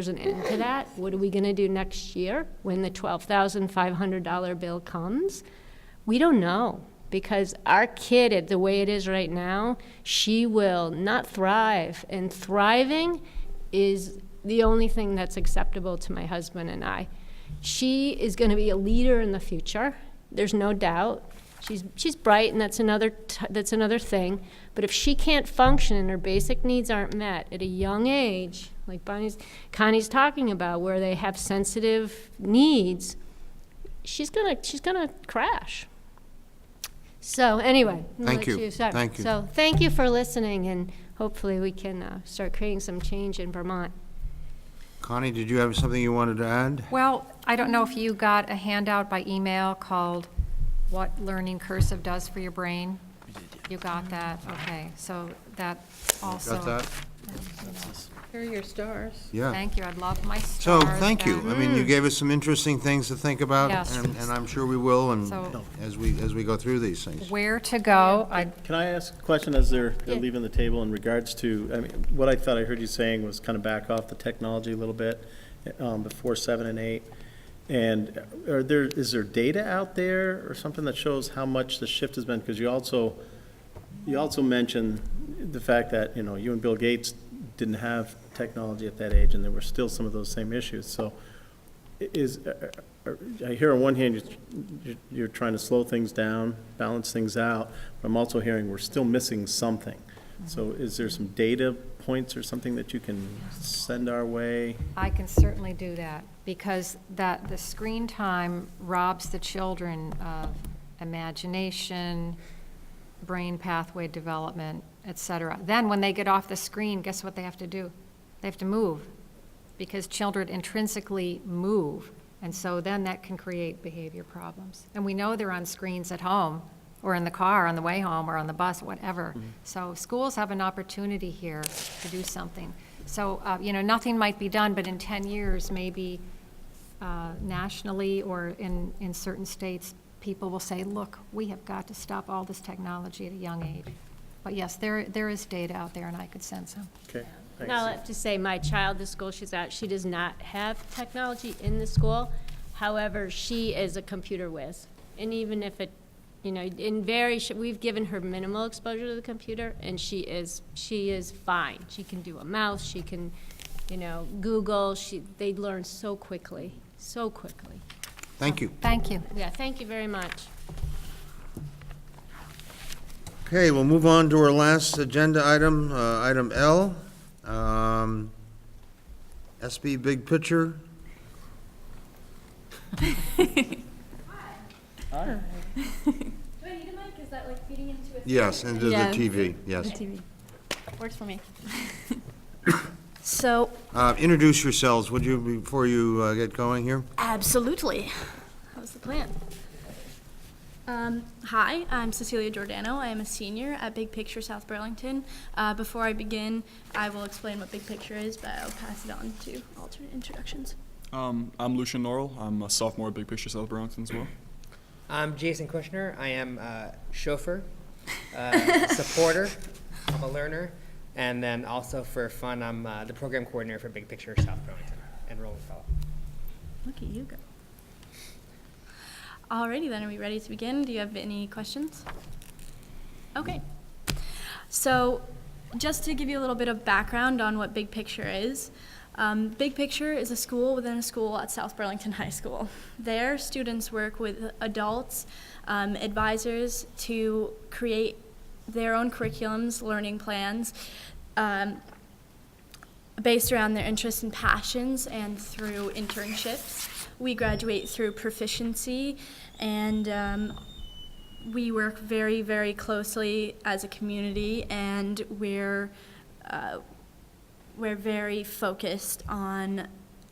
Speaker 20: an end to that. What are we going to do next year when the $12,500 bill comes? We don't know, because our kid, the way it is right now, she will not thrive, and thriving is the only thing that's acceptable to my husband and I. She is going to be a leader in the future. There's no doubt. She's bright, and that's another thing. But if she can't function and her basic needs aren't met at a young age, like Connie's talking about, where they have sensitive needs, she's gonna crash. So anyway,
Speaker 1: thank you.
Speaker 20: Thank you. So thank you for listening, and hopefully we can start creating some change in Vermont.
Speaker 1: Connie, did you have something you wanted to add?
Speaker 3: Well, I don't know if you got a handout by email called What Learning Cursive Does for Your Brain. You got that? Okay, so that also.
Speaker 1: Got that?
Speaker 19: Here are your stars.
Speaker 1: Yeah.
Speaker 3: Thank you, I'd love my
Speaker 1: So,
Speaker 3: stars.
Speaker 1: thank you. I mean, you gave us some interesting things to think about,
Speaker 3: Yes.
Speaker 1: and I'm sure we will, and
Speaker 3: So-
Speaker 1: as we go through these things.
Speaker 3: Where to go?
Speaker 6: Can I ask a question as they're leaving the table in regards to, what I thought I heard you saying was kind of back off the technology a little bit before 7 and 8. And is there data out there or something that shows how much the shift has been? Because you also mentioned the fact that, you and Bill Gates didn't have technology at that age, and there were still some of those same issues. So I hear on one hand you're trying to slow things down, balance things out, but I'm also hearing we're still missing something. So is there some data points or something that you can send our way?
Speaker 3: I can certainly do that, because the screen time robs the children of imagination, brain pathway development, et cetera. Then when they get off the screen, guess what they have to do? They have to move, because children intrinsically move. And so then that can create behavior problems. And we know they're on screens at home, or in the car on the way home, or on the bus, whatever.
Speaker 6: Mm-hmm.
Speaker 3: So schools have an opportunity here to do something. So, nothing might be done, but in 10 years, maybe nationally or in certain states, people will say, look, we have got to stop all this technology at a young age. But yes, there is data out there, and I could send some.
Speaker 6: Okay,
Speaker 20: And I'll have to say, my child, the school she's at, she does not have technology in the school. However, she is a computer whiz. And even if it, you know, we've given her minimal exposure to the computer, and she is fine. She can do a mouse, she can, you know, Google, they learn so quickly, so quickly.
Speaker 1: Thank you.
Speaker 3: Thank you.
Speaker 20: Yeah, thank you very much.
Speaker 1: Okay, we'll move on to our last agenda item, item L. SB Big Picture.
Speaker 4: Do I need a mic? Is that like feeding into a?
Speaker 1: Yes, into the TV, yes.
Speaker 4: The TV. Works for me. So,
Speaker 1: Introduce yourselves, would you, before you get going here?
Speaker 7: Absolutely. That was the plan. Hi, I'm Cecilia Giordano. I am a senior at Big Picture South Burlington. Before I begin, I will explain what Big Picture is, but I'll pass it on to alternate introductions.
Speaker 14: I'm Lucian Norrell. I'm a sophomore at Big Picture South Burlington as well.
Speaker 21: I'm Jason Kushner. I am a chauffeur, supporter, I'm a learner, and then also for fun, I'm the program coordinator for Big Picture South Burlington and Rolling Fellow.
Speaker 7: Look at you go. Alrighty then, are we ready to begin? Do you have any questions? Okay. So, just to give you a little bit of background on what Big Picture is, Big Picture is a school within a school at South Burlington High School. There, students work with adults, advisors to create their own curriculums, learning plans, based around their interests and passions and through internships. We graduate through proficiency, and we work very, very closely as a community, and we're very focused on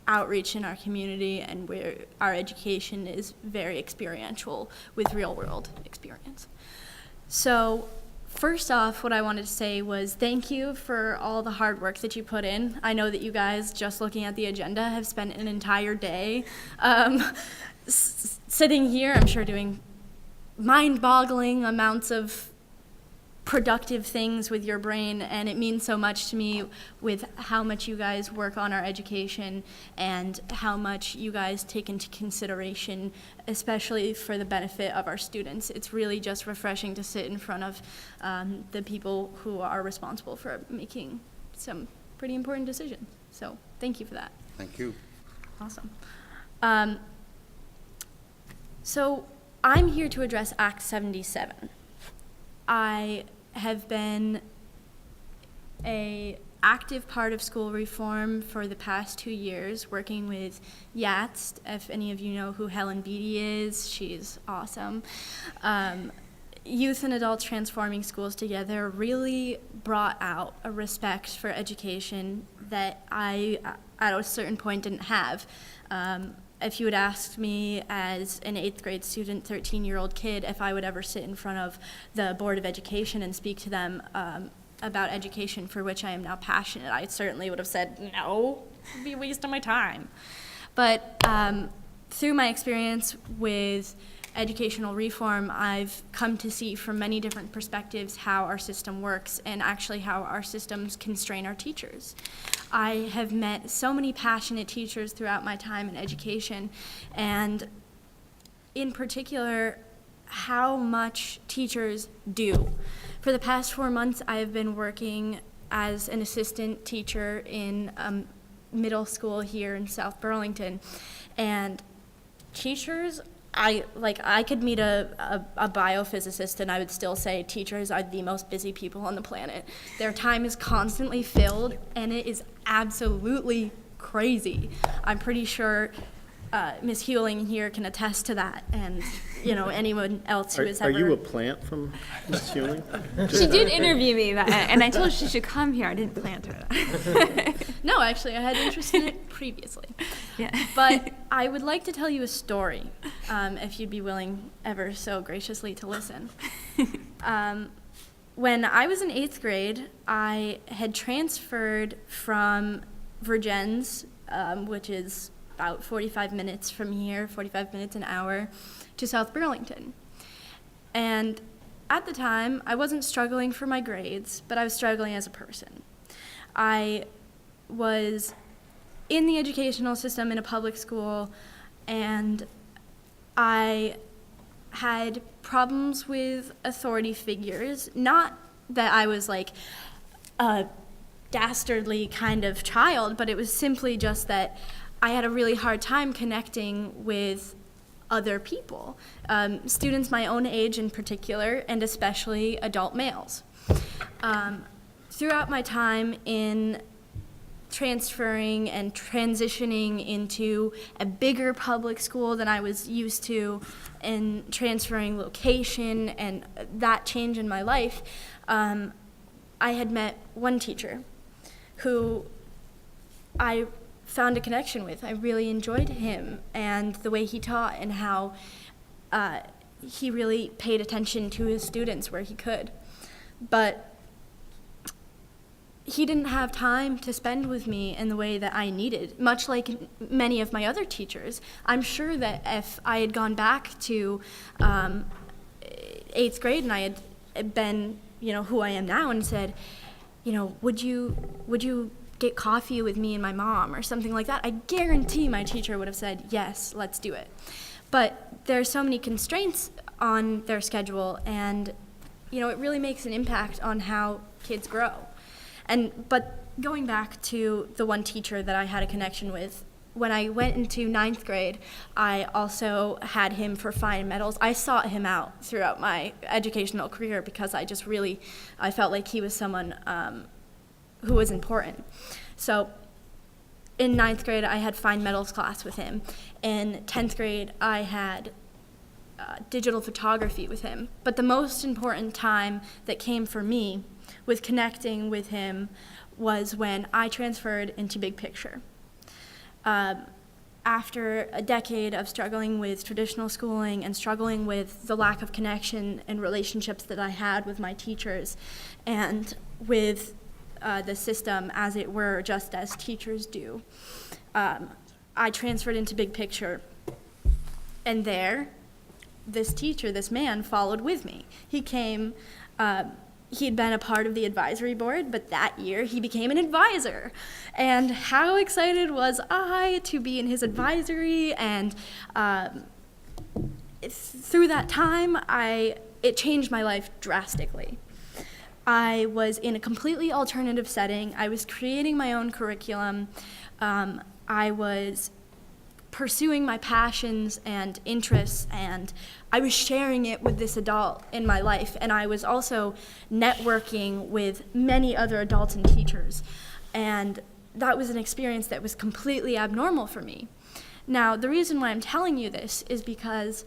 Speaker 7: outreach in our community, and our education is very experiential with real-world experience. So, first off, what I wanted to say was thank you for all the hard work that you put in. I know that you guys, just looking at the agenda, have spent an entire day sitting here, I'm sure doing mind-boggling amounts of productive things with your brain, and it means so much to me with how much you guys work on our education and how much you guys take into consideration, especially for the benefit of our students. It's really just refreshing to sit in front of the people who are responsible for making some pretty important decisions. So thank you for that.
Speaker 1: Thank you.
Speaker 7: Awesome. So I'm here to address Act 77. I have been an active part of school reform for the past 2 years, working with YATS. If any of you know who Helen Beatty is, she's awesome. Youth and adults transforming schools together really brought out a respect for education that I, at a certain point, didn't have. If you had asked me as an 8th grade student, 13-year-old kid, if I would ever sit in front of the Board of Education and speak to them about education for which I am now passionate, I certainly would have said, no, it would be a waste of my time. But through my experience with educational reform, I've come to see from many different perspectives how our system works and actually how our systems constrain our teachers. I have met so many passionate teachers throughout my time in education, and in particular, how much teachers do. For the past 4 months, I have been working as an assistant teacher in middle school here in South Burlington, and teachers, I could meet a biophysicist and I would still say teachers are the most busy people on the planet. Their time is constantly filled, and it is absolutely crazy. I'm pretty sure Ms. Hewling here can attest to that, and anyone else who has ever.
Speaker 6: Are you a plant from Ms. Hewling?
Speaker 4: She did interview me, and I told her she should come here. I didn't plant her.
Speaker 7: No, actually, I had interest in it previously. Yeah. But I would like to tell you a story, if you'd be willing ever so graciously to listen. When I was in 8th grade, I had transferred from Virgins, which is about 45 minutes from here, 45 minutes an hour, to South Burlington. And at the time, I wasn't struggling for my grades, but I was struggling as a person. I was in the educational system in a public school, and I had problems with authority figures. Not that I was like a dastardly kind of child, but it was simply just that I had a really hard time connecting with other people, students my own age in particular, and especially adult males. Throughout my time in transferring and transitioning into a bigger public school than I was used to, and transferring location and that change in my life, I had met one teacher who I found a connection with. I really enjoyed him and the way he taught and how he really paid attention to his students where he could. But he didn't have time to spend with me in the way that I needed, much like many of my other teachers. I'm sure that if I had gone back to 8th grade and I had been, who I am now, and said, would you get coffee with me and my mom or something like that, I guarantee my teacher would have said, yes, let's do it. But there are so many constraints on their schedule, and it really makes an impact on how kids grow. But going back to the one teacher that I had a connection with, when I went into 9th grade, I also had him for fine medals. I sought him out throughout my educational career because I felt like he was someone who was important. So in 9th grade, I had fine medals class with him. In 10th grade, I had digital photography with him. But the most important time that came for me with connecting with him was when I transferred into Big Picture. After a decade of struggling with traditional schooling and struggling with the lack of connection and relationships that I had with my teachers and with the system, as it were, just as teachers do, I transferred into Big Picture. And there, this teacher, this man, followed with me. He came, he had been a part of the advisory board, but that year he became an advisor. And how excited was I to be in his advisory, and through that time, it changed my life drastically. I was in a completely alternative setting. I was creating my own curriculum. I was pursuing my passions and interests, and I was sharing it with this adult in my life, and I was also networking with many other adults and teachers, and that was an experience that was completely abnormal for me. Now, the reason why I'm telling you this is because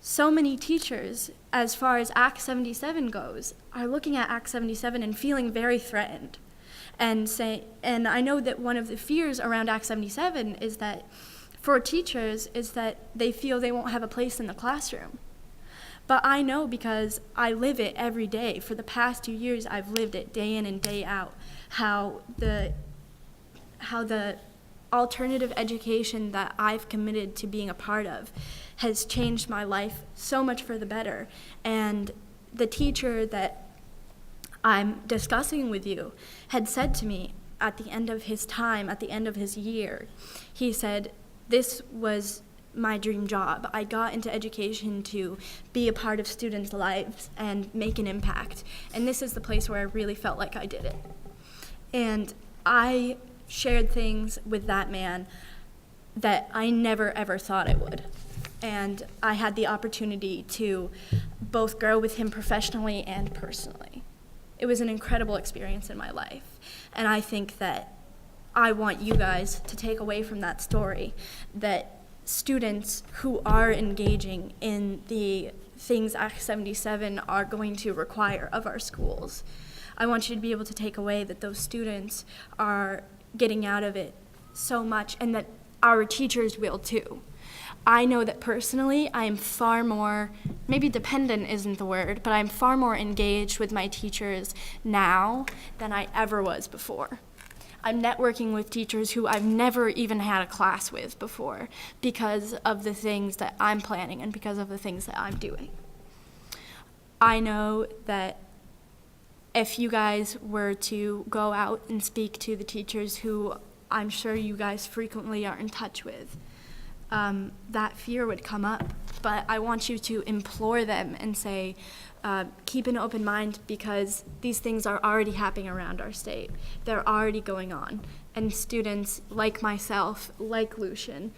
Speaker 7: so many teachers, as far as Act 77 goes, are looking at Act 77 and feeling very threatened, and I know that one of the fears around Act 77 is that for teachers is that they feel they won't have a place in the classroom. But I know, because I live it every day. For the past 2 years, I've lived it day in and day out, how the alternative education that I've committed to being a part of has changed my life so much for the better. And the teacher that I'm discussing with you had said to me at the end of his time, at the end of his year, he said, "This was my dream job. I got into education to be a part of students' lives and make an impact. And this is the place where I really felt like I did it." And I shared things with that man that I never ever thought I would. And I had the opportunity to both grow with him professionally and personally. It was an incredible experience in my life. And I think that I want you guys to take away from that story that students who are engaging in the things Act 77 are going to require of our schools. I want you to be able to take away that those students are getting out of it so much, and that our teachers will too. I know that personally I am far more, maybe dependent isn't the word, but I'm far more engaged with my teachers now than I ever was before. I'm networking with teachers who I've never even had a class with before because of the things that I'm planning and because of the things that I'm doing. I know that if you guys were to go out and speak to the teachers who I'm sure you guys frequently are in touch with, that fear would come up. But I want you to implore them and say, keep an open mind because these things are already happening around our state. They're already going on. And students like myself, like Lucian,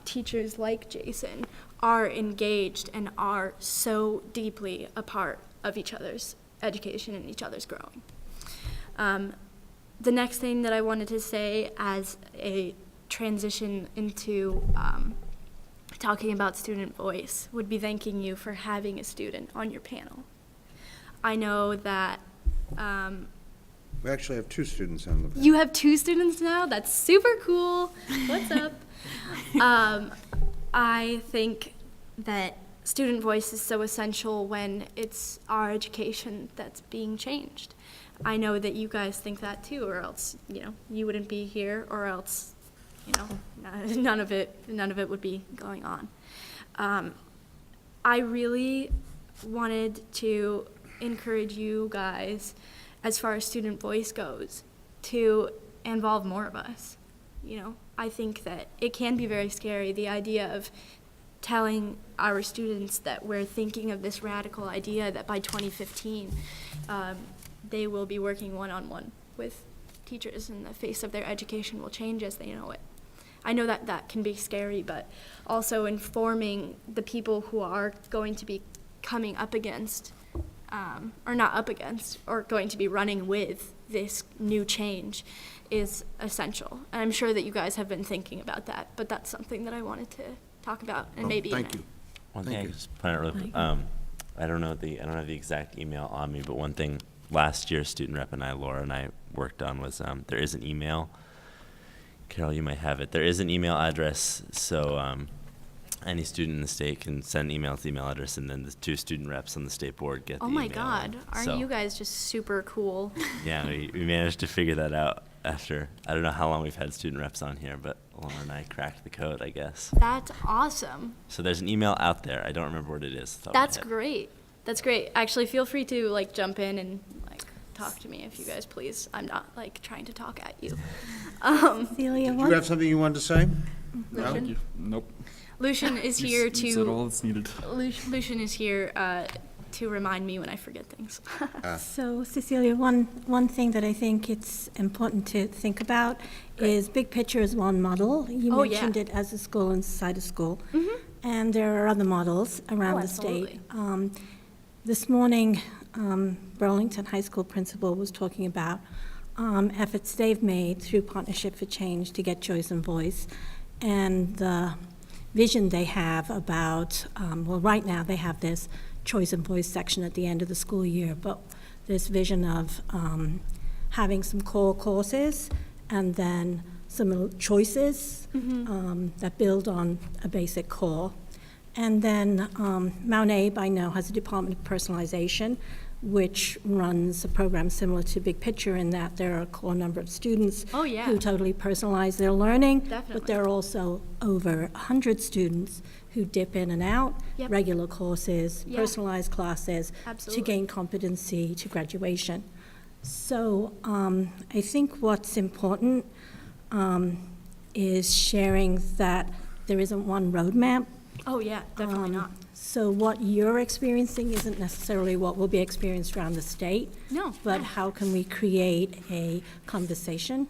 Speaker 7: teachers like Jason, are engaged and are so deeply a part of each other's education and each other's growing. The next thing that I wanted to say as a transition into talking about student voice would be thanking you for having a student on your panel. I know that
Speaker 1: We actually have 2 students on the panel.
Speaker 7: you have 2 students now. That's super cool. What's up? I think that student voice is so essential when it's our education that's being changed. I know that you guys think that too, or else, you wouldn't be here, or else, none of it would be going on. I really wanted to encourage you guys, as far as student voice goes, to involve more of us. I think that it can be very scary, the idea of telling our students that we're thinking of this radical idea that by 2015, they will be working one-on-one with teachers and the face of their education will change as they know it. I know that that can be scary, but also informing the people who are going to be coming up against, or not up against, or going to be running with this new change is essential. And I'm sure that you guys have been thinking about that, but that's something that I wanted to talk about, and maybe.
Speaker 1: Thank you.
Speaker 18: One thing I could just point out really quick, I don't have the exact email on me, but one thing last year, student rep and I, Laura and I, worked on was there is an email. Carol, you might have it. There is an email address, so any student in the state can send an email to the email address, and then the 2 student reps on the state board get the email.
Speaker 7: Oh my God, aren't you guys just super cool?
Speaker 18: Yeah, we managed to figure that out after, I don't know how long we've had student reps on here, but Laura and I cracked the code, I guess.
Speaker 7: That's awesome.
Speaker 18: So there's an email out there. I don't remember what it is.
Speaker 7: That's great. That's great. Actually, feel free to jump in and talk to me if you guys please. I'm not trying to talk at you.
Speaker 8: Celia,
Speaker 1: Did you have something you wanted to say?
Speaker 14: No, thank you. Nope.
Speaker 7: Lucian is here
Speaker 14: You said all that's needed.
Speaker 7: Lucian is here to remind me when I forget things.
Speaker 8: So, Cecilia, one thing that I think it's important to think about is big picture is one model. You mentioned it as a school inside a school. And there are other models around the state. This morning, Burlington High School principal was talking about efforts they've made through Partnership for Change to get choice and voice, and the vision they have about, right now they have this choice and voice section at the end of the school year, but this vision of having some core courses and then some choices that build on a basic core. And then Mount Abe, I know, has a Department of Personalization, which runs a program similar to Big Picture in that there are a core number of students who totally personalize their learning.
Speaker 7: Definitely.
Speaker 8: But there are also over 100 students who dip in and out, regular courses, personalized classes, to gain competency to graduation. So I think what's important is sharing that there isn't one roadmap.
Speaker 7: Oh yeah, definitely not.
Speaker 8: So what you're experiencing isn't necessarily what will be experienced around the state.
Speaker 7: No.
Speaker 8: But how can we create a conversation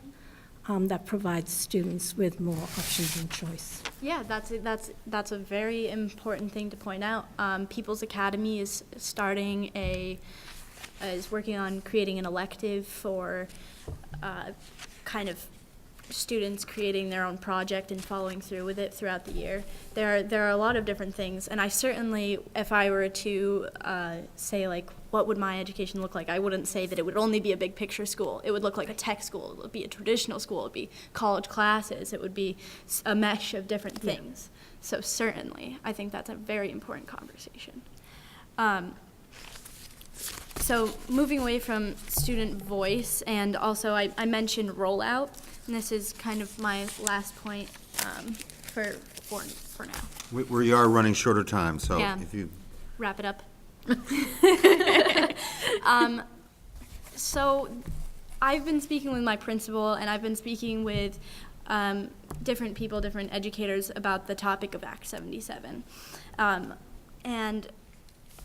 Speaker 8: that provides students with more options and choice?
Speaker 7: Yeah, that's a very important thing to point out. People's Academy is working on creating an elective for kind of students creating their own project and following through with it throughout the year. There are a lot of different things, and I certainly, if I were to say what would my education look like, I wouldn't say that it would only be a big picture school. It would look like a tech school. It would be a traditional school. It would be college classes. It would be a mesh of different things. So certainly, I think that's a very important conversation. So moving away from student voice, and also I mentioned rollout, and this is kind of my last point for now.
Speaker 1: We are running shorter time, so
Speaker 7: Yeah.
Speaker 1: if you,
Speaker 7: Wrap it up. So I've been speaking with my principal, and I've been speaking with different people, different educators about the topic of Act 77. And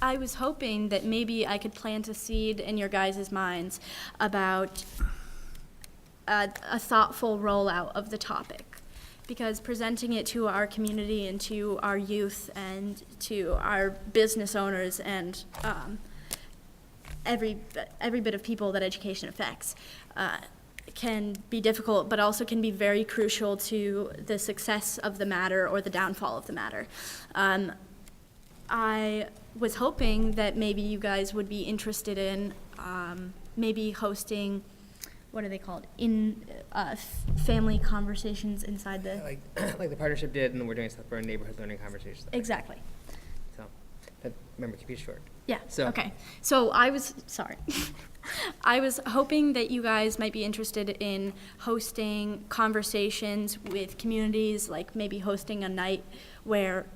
Speaker 7: I was hoping that maybe I could plant a seed in your guys' minds about a thoughtful rollout of the topic, because presenting it to our community and to our youth and to our business owners and every bit of people that education affects can be difficult, but also can be very crucial to the success of the matter or the downfall of the matter. I was hoping that maybe you guys would be interested in maybe hosting, what are they called, family conversations inside the...
Speaker 21: Like the partnership did, and we're doing stuff for our neighborhood learning conversations.
Speaker 7: Exactly.
Speaker 21: So, but remember, keep it short.
Speaker 7: Yeah,
Speaker 21: So-
Speaker 7: okay. So I was hoping that you guys might be interested in hosting conversations with communities, like maybe hosting a night where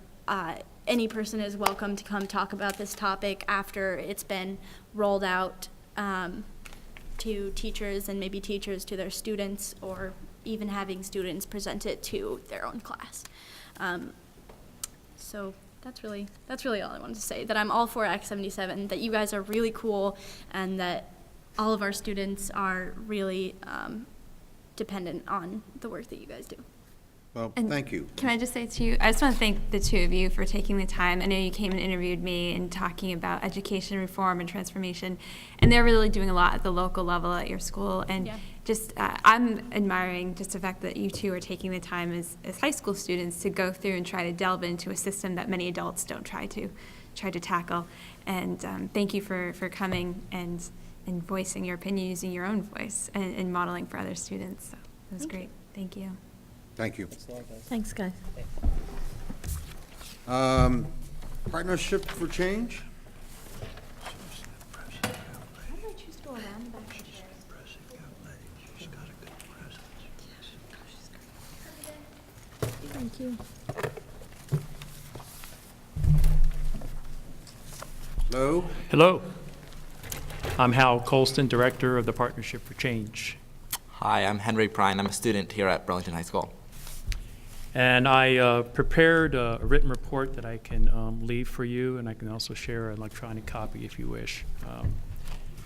Speaker 7: any person is welcome to come talk about this topic after it's been rolled out to teachers, and maybe teachers to their students, or even having students present it to their own class. So that's really all I wanted to say, that I'm all for Act 77, that you guys are really cool, and that all of our students are really dependent on the work that you guys do.
Speaker 1: well,
Speaker 4: And
Speaker 1: thank you.
Speaker 4: Can I just say to you, I just want to thank the two of you for taking the time. I know you came and interviewed me and talking about education reform and transformation, and they're really doing a lot at the local level at your school. And
Speaker 7: Yeah.
Speaker 4: just, I'm admiring just the fact that you two are taking the time as high school students to go through and try to delve into a system that many adults don't try to tackle. And thank you for coming and voicing your opinion, using your own voice, and modeling for other students. So it was great. Thank you.
Speaker 1: Thank you.
Speaker 20: Thanks, guys.
Speaker 1: Partnership for Change?
Speaker 20: Thank you.
Speaker 1: Hello?
Speaker 13: Hello. I'm Hal Colston, Director of the Partnership for Change.
Speaker 22: Hi, I'm Henry Prine. I'm a student here at Burlington High School.
Speaker 13: And I prepared a written report that I can leave for you, and I can also share an electronic copy if you wish.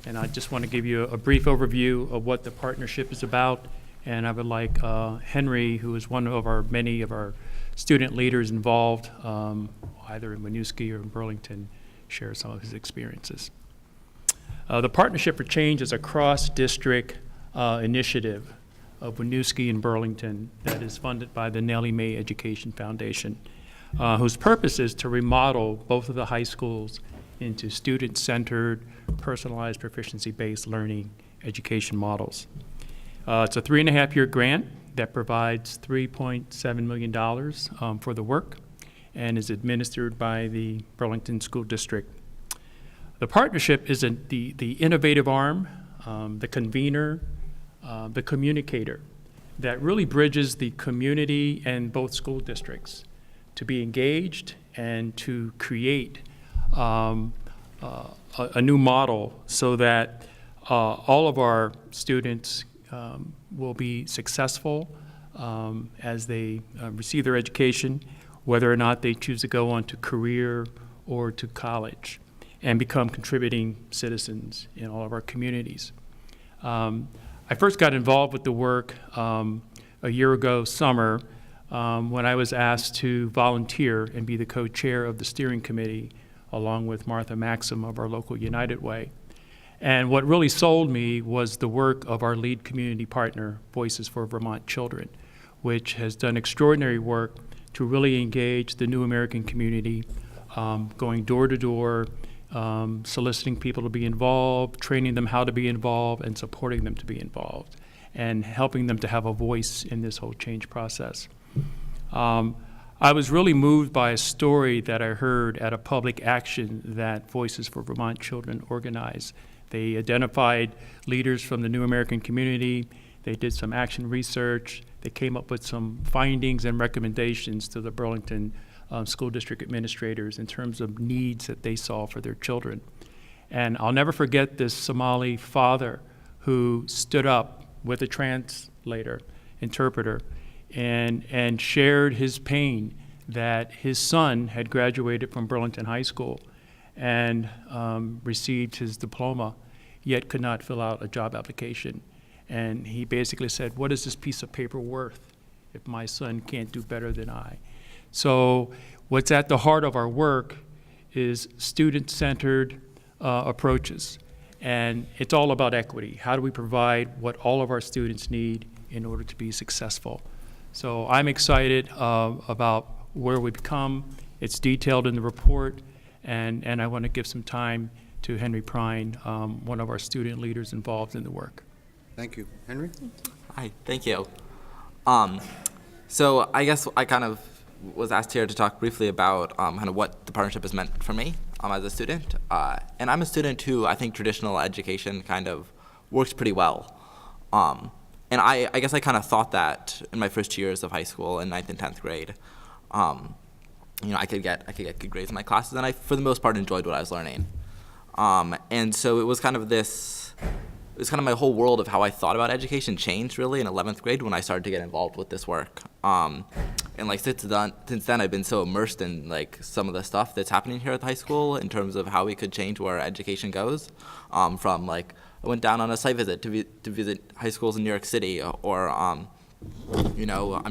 Speaker 13: And I just want to give you a brief overview of what the partnership is about. And I would like Henry, who is one of many of our student leaders involved, either in Winooski or in Burlington, share some of his experiences. The Partnership for Change is a cross-district initiative of Winooski and Burlington that is funded by the Nellie Mae Education Foundation, whose purpose is to remodel both of the high schools into student-centered, personalized, proficiency-based learning education models. It's a 3.5-year grant that provides $3.7 million for the work and is administered by the Burlington School District. The partnership is the innovative arm, the convener, the communicator that really bridges the community and both school districts to be engaged and to create a new model so that all of our students will be successful as they receive their education, whether or not they choose to go on to career or to college, and become contributing citizens in all of our communities. I first got involved with the work a year ago summer when I was asked to volunteer and be the co-chair of the steering committee along with Martha Maxim of our local United Way. And what really sold me was the work of our lead community partner, Voices for Vermont Children, which has done extraordinary work to really engage the new American community, going door to door, soliciting people to be involved, training them how to be involved, and supporting them to be involved, and helping them to have a voice in this whole change process. I was really moved by a story that I heard at a public action that Voices for Vermont Children organized They identified leaders from the New American community. They did some action research. They came up with some findings and recommendations to the Burlington School District administrators in terms of needs that they saw for their children. And I'll never forget this Somali father who stood up with a translator, interpreter, and shared his pain that his son had graduated from Burlington High School and received his diploma, yet could not fill out a job application. And he basically said, what is this piece of paper worth if my son can't do better than I? So what's at the heart of our work is student-centered approaches. And it's all about equity. How do we provide what all of our students need in order to be successful? So I'm excited about where we've come. It's detailed in the report, and I want to give some time to Henry Prine, one of our student leaders involved in the work.
Speaker 1: Thank you. Henry?
Speaker 22: Hi, thank you. So I guess I kind of was asked here to talk briefly about kind of what the partnership has meant for me as a student. And I'm a student who I think traditional education kind of works pretty well. And I guess I kind of thought that in my first 2 years of high school in 9th and 10th grade. I could get good grades in my classes, and I, for the most part, enjoyed what I was learning. And so it was kind of my whole world of how I thought about education changed really in 11th grade when I started to get involved with this work. And like since then I've been so immersed in like some of the stuff that's happening here at the high school in terms of how we could change where education goes. From like, I went down on a site visit to visit high schools in New York City, or I'm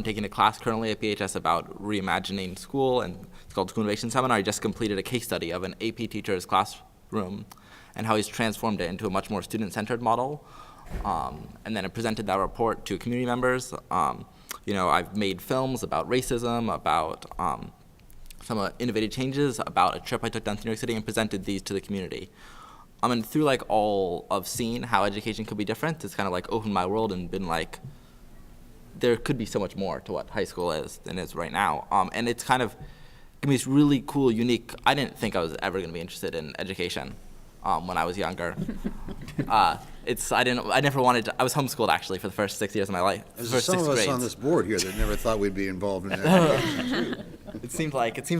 Speaker 22: taking a class currently at BHS about reimagining school, and it's called School Innovation Seminar. I just completed a case study of an AP teacher's classroom and how he's transformed it into a much more student-centered model. And then I presented that report to community members. I've made films about racism, about some innovative changes, about a trip I took down to New York City, and presented these to the community. And through like all of seeing how education could be different, it's kind of like opened my world and been like, there could be so much more to what high school is than is right now. And it's kind of given me this really cool, unique, I didn't think I was ever gonna be interested in education when I was younger. I never wanted to, I was homeschooled actually for the first 6 years of my life.
Speaker 1: There's some of us on this board here that never thought we'd be involved in that.
Speaker 22: It seems like, it's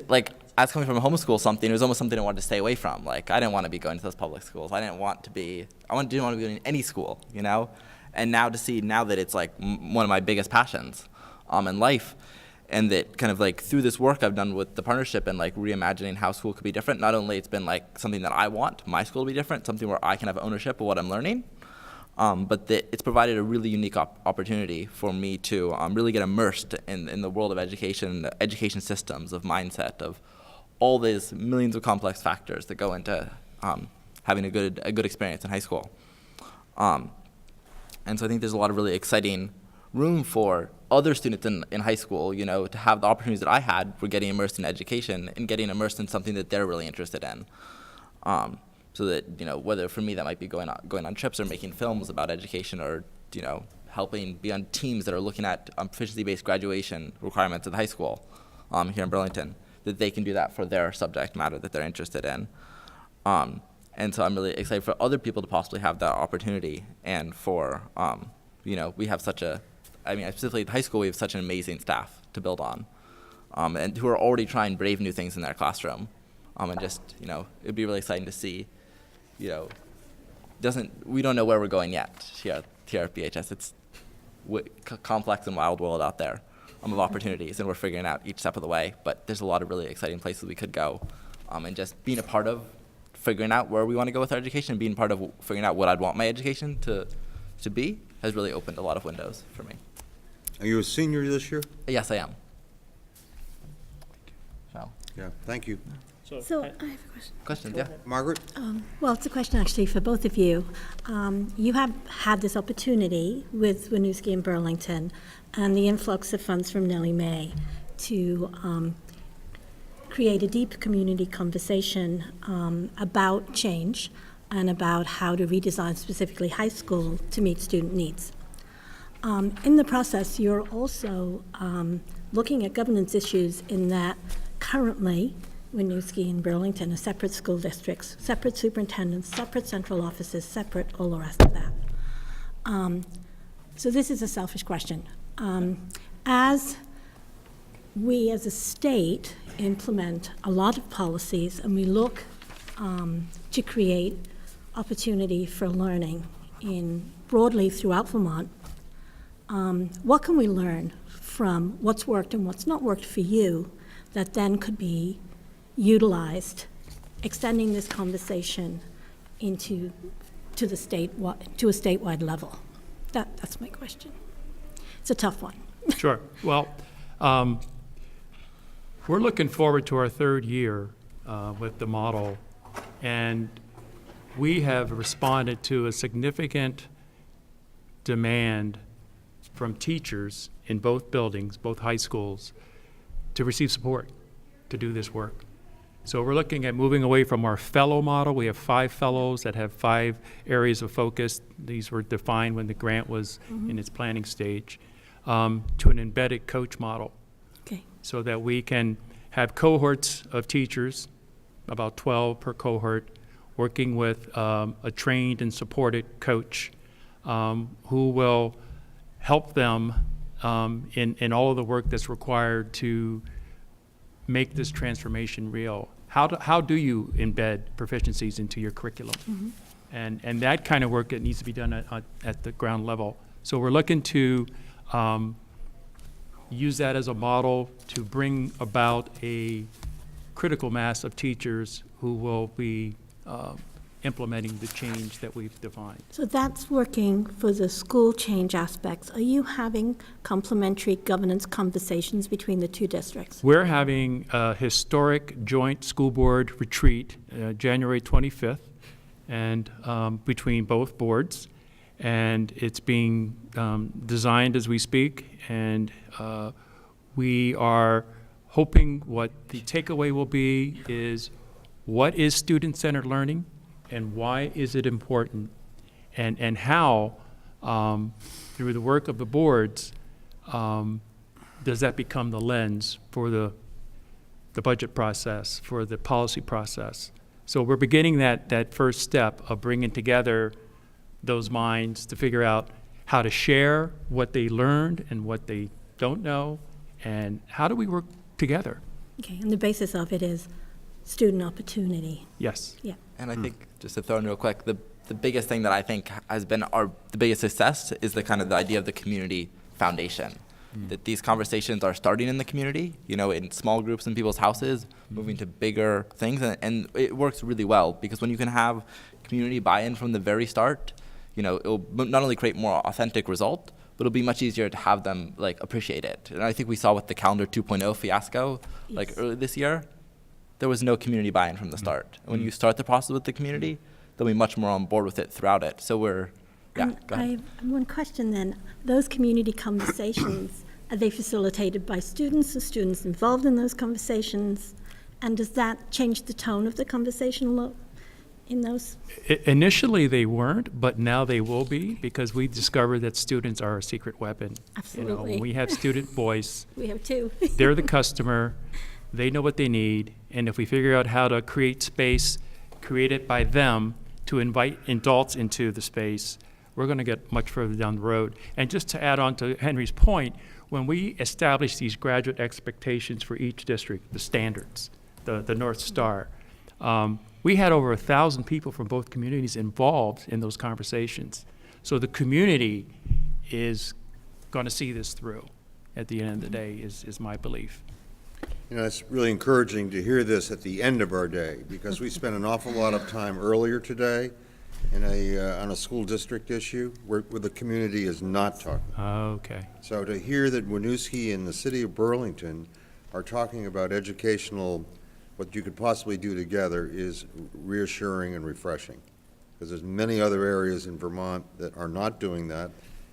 Speaker 22: like, as coming from a homeschool something, it was almost something I wanted to stay away from. Like, I didn't want to be going to those public schools. I didn't want to be going to any school, And now to see that it's like one of my biggest passions in life, and that kind of like through this work I've done with the partnership and like reimagining how school could be different, not only it's been like something that I want my school to be different, something where I can have ownership of what I'm learning, but that it's provided a really unique opportunity for me to really get immersed in the world of education, education systems, of mindset, of all these millions of complex factors that go into having a good experience in high school. And so I think there's a lot of really exciting room for other students in high school, to have the opportunities that I had for getting immersed in education and getting immersed in something that they're really interested in. So that, whether for me that might be going on trips or making films about education, or, helping be on teams that are looking at proficiency-based graduation requirements at the high school here in Burlington, that they can do that for their subject matter that they're interested in. And so I'm really excited for other people to possibly have that opportunity, and for, we have specifically at high school, we have such an amazing staff to build on, and who are already trying brave new things in their classroom. And just, it'd be really exciting to see, we don't know where we're going yet here at BHS. It's complex and wild world out there of opportunities, and we're figuring out each step of the way, but there's a lot of really exciting places we could go, and just being a part of figuring out where we want to go with our education, being part of figuring out what I'd want my education to be, has really opened a lot of windows for me.
Speaker 1: Are you a senior this year?
Speaker 22: Yes, I am.
Speaker 1: Yeah, thank you.
Speaker 8: So I have a question.
Speaker 22: Questions, yeah.
Speaker 1: Margaret?
Speaker 8: Well, it's a question actually for both of you. You have had this opportunity with Winooski and Burlington and the influx of funds from Nellie Mae to create a deep community conversation about change and about how to redesign specifically high school to meet student needs. In the process, you're also looking at governance issues in that currently Winooski, and Burlington are separate school districts, separate superintendents, separate central offices, separate all the rest of that. So this is a selfish question. As we as a state implement a lot of policies and we look to create opportunity for learning broadly throughout Vermont, what can we learn from what's worked and what's not worked for you that then could be utilized, extending this conversation to a statewide level? That's my question. It's a tough one.
Speaker 13: Sure. Well, we're looking forward to our third year with the model, and we have responded to a significant demand from teachers in both buildings, both high schools, to receive support to do this work. So we're looking at moving away from our fellow model. We have 5 fellows that have 5 areas of focus. These were defined when the grant was in its planning stage, to an embedded coach model.
Speaker 8: Okay.
Speaker 13: So that we can have cohorts of teachers, about 12 per cohort, working with a trained and supported coach who will help them in all of the work that's required to make this transformation real. How do you embed proficiencies into your curriculum? And that kind of work that needs to be done at the ground level. So we're looking to use that as a model to bring about a critical mass of teachers who will be implementing the change that we've defined.
Speaker 8: So that's working for the school change aspects. Are you having complementary governance conversations between the 2 districts?
Speaker 13: We're having a historic joint school board retreat, January 25th, and between both boards. And it's being designed as we speak, and we are hoping what the takeaway will be is what is student-centered learning and why is it important, and how, through the work of the boards, does that become the lens for the budget process, for the policy process. So we're beginning that first step of bringing together those minds to figure out how to share what they learned and what they don't know, and how do we work together.
Speaker 8: Okay, and the basis of it is student opportunity.
Speaker 13: Yes.
Speaker 8: Yeah.
Speaker 22: And I think, just to throw in real quick, the biggest thing that I think has been the biggest success is the idea of the community foundation. That these conversations are starting in the community, in small groups in people's houses, moving to bigger things, and it works really well, because when you can have community buy-in from the very start, it'll not only create more authentic result, but it'll be much easier to have them appreciate it. And I think we saw with the Calendar 2.0 fiasco, early this year, there was no community buy-in from the start. And when you start the process with the community, they'll be much more on board with it throughout it. So go ahead.
Speaker 8: I have one question then. Those community conversations, are they facilitated by students? Are students involved in those conversations? And does that change the tone of the conversation in those?
Speaker 13: Initially they weren't, but now they will be, because we discovered that students are a secret weapon.
Speaker 8: Absolutely.
Speaker 13: When we have student voice,
Speaker 8: We have 2.
Speaker 13: they're the customer, they know what they need, and if we figure out how to create space created by them to invite adults into the space, we're going to get much further down the road. And just to add on to Henry's point, when we establish these graduate expectations for each district, the standards, the North Star, we had over 1,000 people from both communities involved in those conversations. So the community is going to see this through at the end of the day, is my belief.
Speaker 1: It's really encouraging to hear this at the end of our day, because we spent an awful lot of time earlier today on a school district issue where the community is not talking.
Speaker 13: Okay.
Speaker 1: So to hear that Winooski and the city of Burlington are talking about educational, what you could possibly do together, is reassuring and refreshing. Because there's many other areas in Vermont that are not doing that,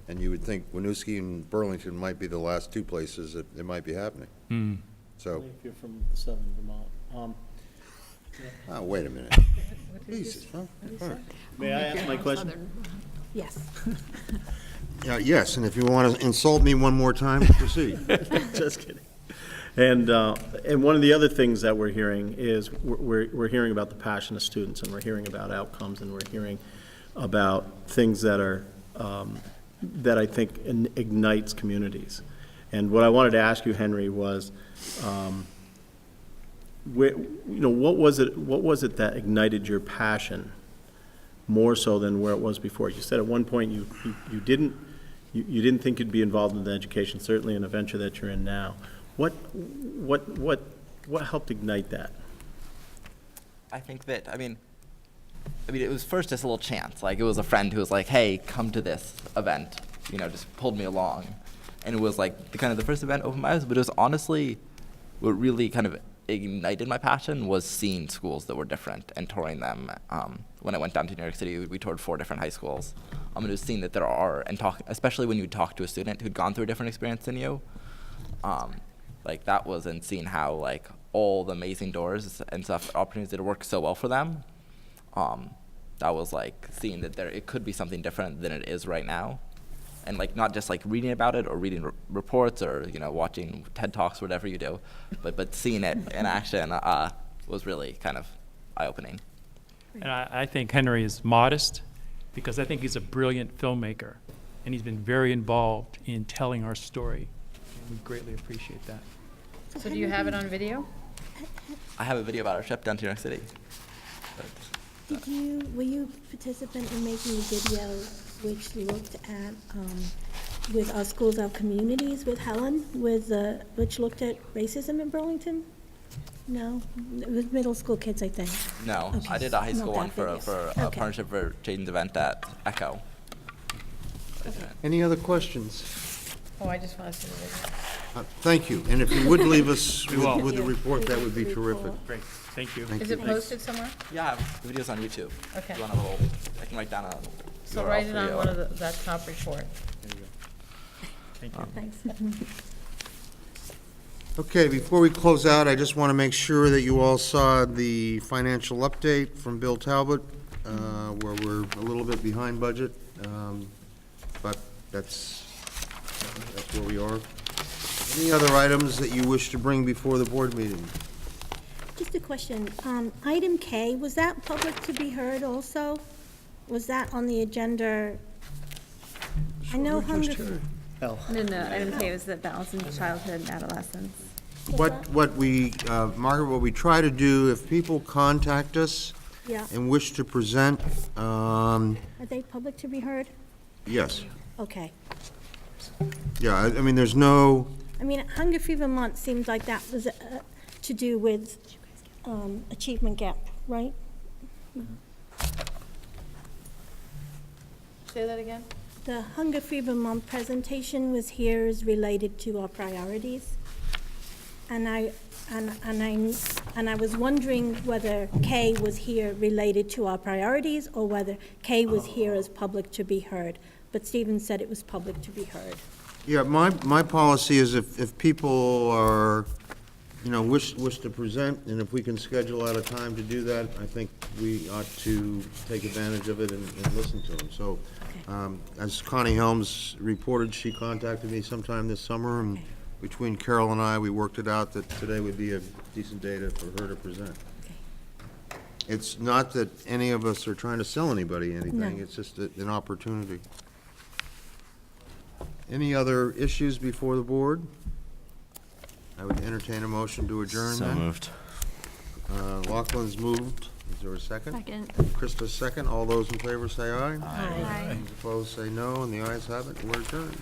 Speaker 1: and you would think Winooski and Burlington might be the last 2 places that it might be happening. So.
Speaker 6: If you're from the southern Vermont.
Speaker 1: Oh, wait a minute. Jesus, huh? All right.
Speaker 6: May I ask my question?
Speaker 8: Yes.
Speaker 1: Yes, and if you want to insult me one more time, proceed.
Speaker 6: Just kidding. And one of the other things that we're hearing is we're hearing about the passion of students, and we're hearing about outcomes, and we're hearing about things that are, that I think ignites communities. And what I wanted to ask you, Henry, was, what was it that ignited your passion more so than where it was before? You said at one point you didn't think you'd be involved in the education, certainly in a venture that you're in now. What helped ignite that?
Speaker 22: I think that, I mean, it was first just a little chance. Like, it was a friend who was like, hey, come to this event, just pulled me along. And it was like the first event opened my eyes, but it was honestly, what really kind of ignited my passion was seeing schools that were different and touring them. When I went down to New York City, we toured 4 different high schools. And it was seeing that there are, and especially when you talk to a student who'd gone through a different experience than you, like that was, and seeing how like all the amazing doors and stuff, opportunities that work so well for them, that was like seeing that it could be something different than it is right now. And like not just like reading about it or reading reports or watching TED Talks, whatever you do, but seeing it in action was really kind of eye-opening.
Speaker 13: And I think Henry is modest because I think he's a brilliant filmmaker, and he's been very involved in telling our story, and we greatly appreciate that.
Speaker 2: So do you have it on video?
Speaker 22: I have a video about our trip down to New York City.
Speaker 8: Were you a participant in making a video which looked at, with our schools, our communities, with Helen, which looked at racism in Burlington? No? It was middle school kids, I think.
Speaker 22: No,
Speaker 8: Okay,
Speaker 22: I did a high
Speaker 8: not
Speaker 22: school one
Speaker 8: that
Speaker 22: for
Speaker 8: video.
Speaker 22: a
Speaker 8: Okay.
Speaker 22: partnership for Jaden's event at Echo.
Speaker 1: Any other questions?
Speaker 2: Oh, I just want to see the video.
Speaker 1: Thank you, and if you would leave us
Speaker 13: We will.
Speaker 1: with the report, that would be terrific.
Speaker 13: Great, thank you.
Speaker 1: Thank
Speaker 2: Is
Speaker 1: you.
Speaker 2: it posted somewhere?
Speaker 22: Yeah, the video's on YouTube.
Speaker 2: Okay.
Speaker 22: If you want I can write down a
Speaker 2: So
Speaker 22: URL
Speaker 2: write it
Speaker 22: for
Speaker 2: on
Speaker 22: you.
Speaker 2: one of that top report.
Speaker 13: Thank you.
Speaker 8: Thanks.
Speaker 1: Okay, before we close out, I just want to make sure that you all saw the financial update from Bill Talbot, where we're a little bit behind budget, but that's where we are. Any other items that you wish to bring before the board meeting?
Speaker 8: Just a question. Item K, was that public to be heard also? Was that on the agenda? I know hunger.
Speaker 6: Hell.
Speaker 4: No, item K was the balance in childhood and adolescence.
Speaker 1: What we, Margaret, what we try to do, if people contact us
Speaker 8: Yeah.
Speaker 1: and wish to present,
Speaker 8: Are they public to be heard?
Speaker 1: yes.
Speaker 8: Okay.
Speaker 1: Yeah, I mean, there's no,
Speaker 8: I mean, Hunger Free Vermont seems like that was to do with achievement gap, right?
Speaker 2: Say that again?
Speaker 8: The Hunger Free Vermont presentation was here is related to our priorities. And I was wondering whether K was here related to our priorities or whether K was here as public to be heard. But Stephen said it was public to be heard.
Speaker 1: yeah, my policy is if people are, wish to present, and if we can schedule out a time to do that, I think we ought to take advantage of it and listen to them. So, as Connie Helms reported, she contacted me sometime this summer, and between Carol and I, we worked it out that today would be a decent day for her to present. It's not that any of us are trying to sell anybody anything,
Speaker 8: No.
Speaker 1: it's just an opportunity. Any other issues before the board? I would entertain a motion to adjourn
Speaker 18: So
Speaker 1: then.
Speaker 18: moved.
Speaker 1: Lachlan's moved. Is there a second?
Speaker 7: Second.
Speaker 1: Krista's second. All those in favor say aye.
Speaker 7: Aye.
Speaker 1: Those opposed say no, and the ayes have it. We're adjourned.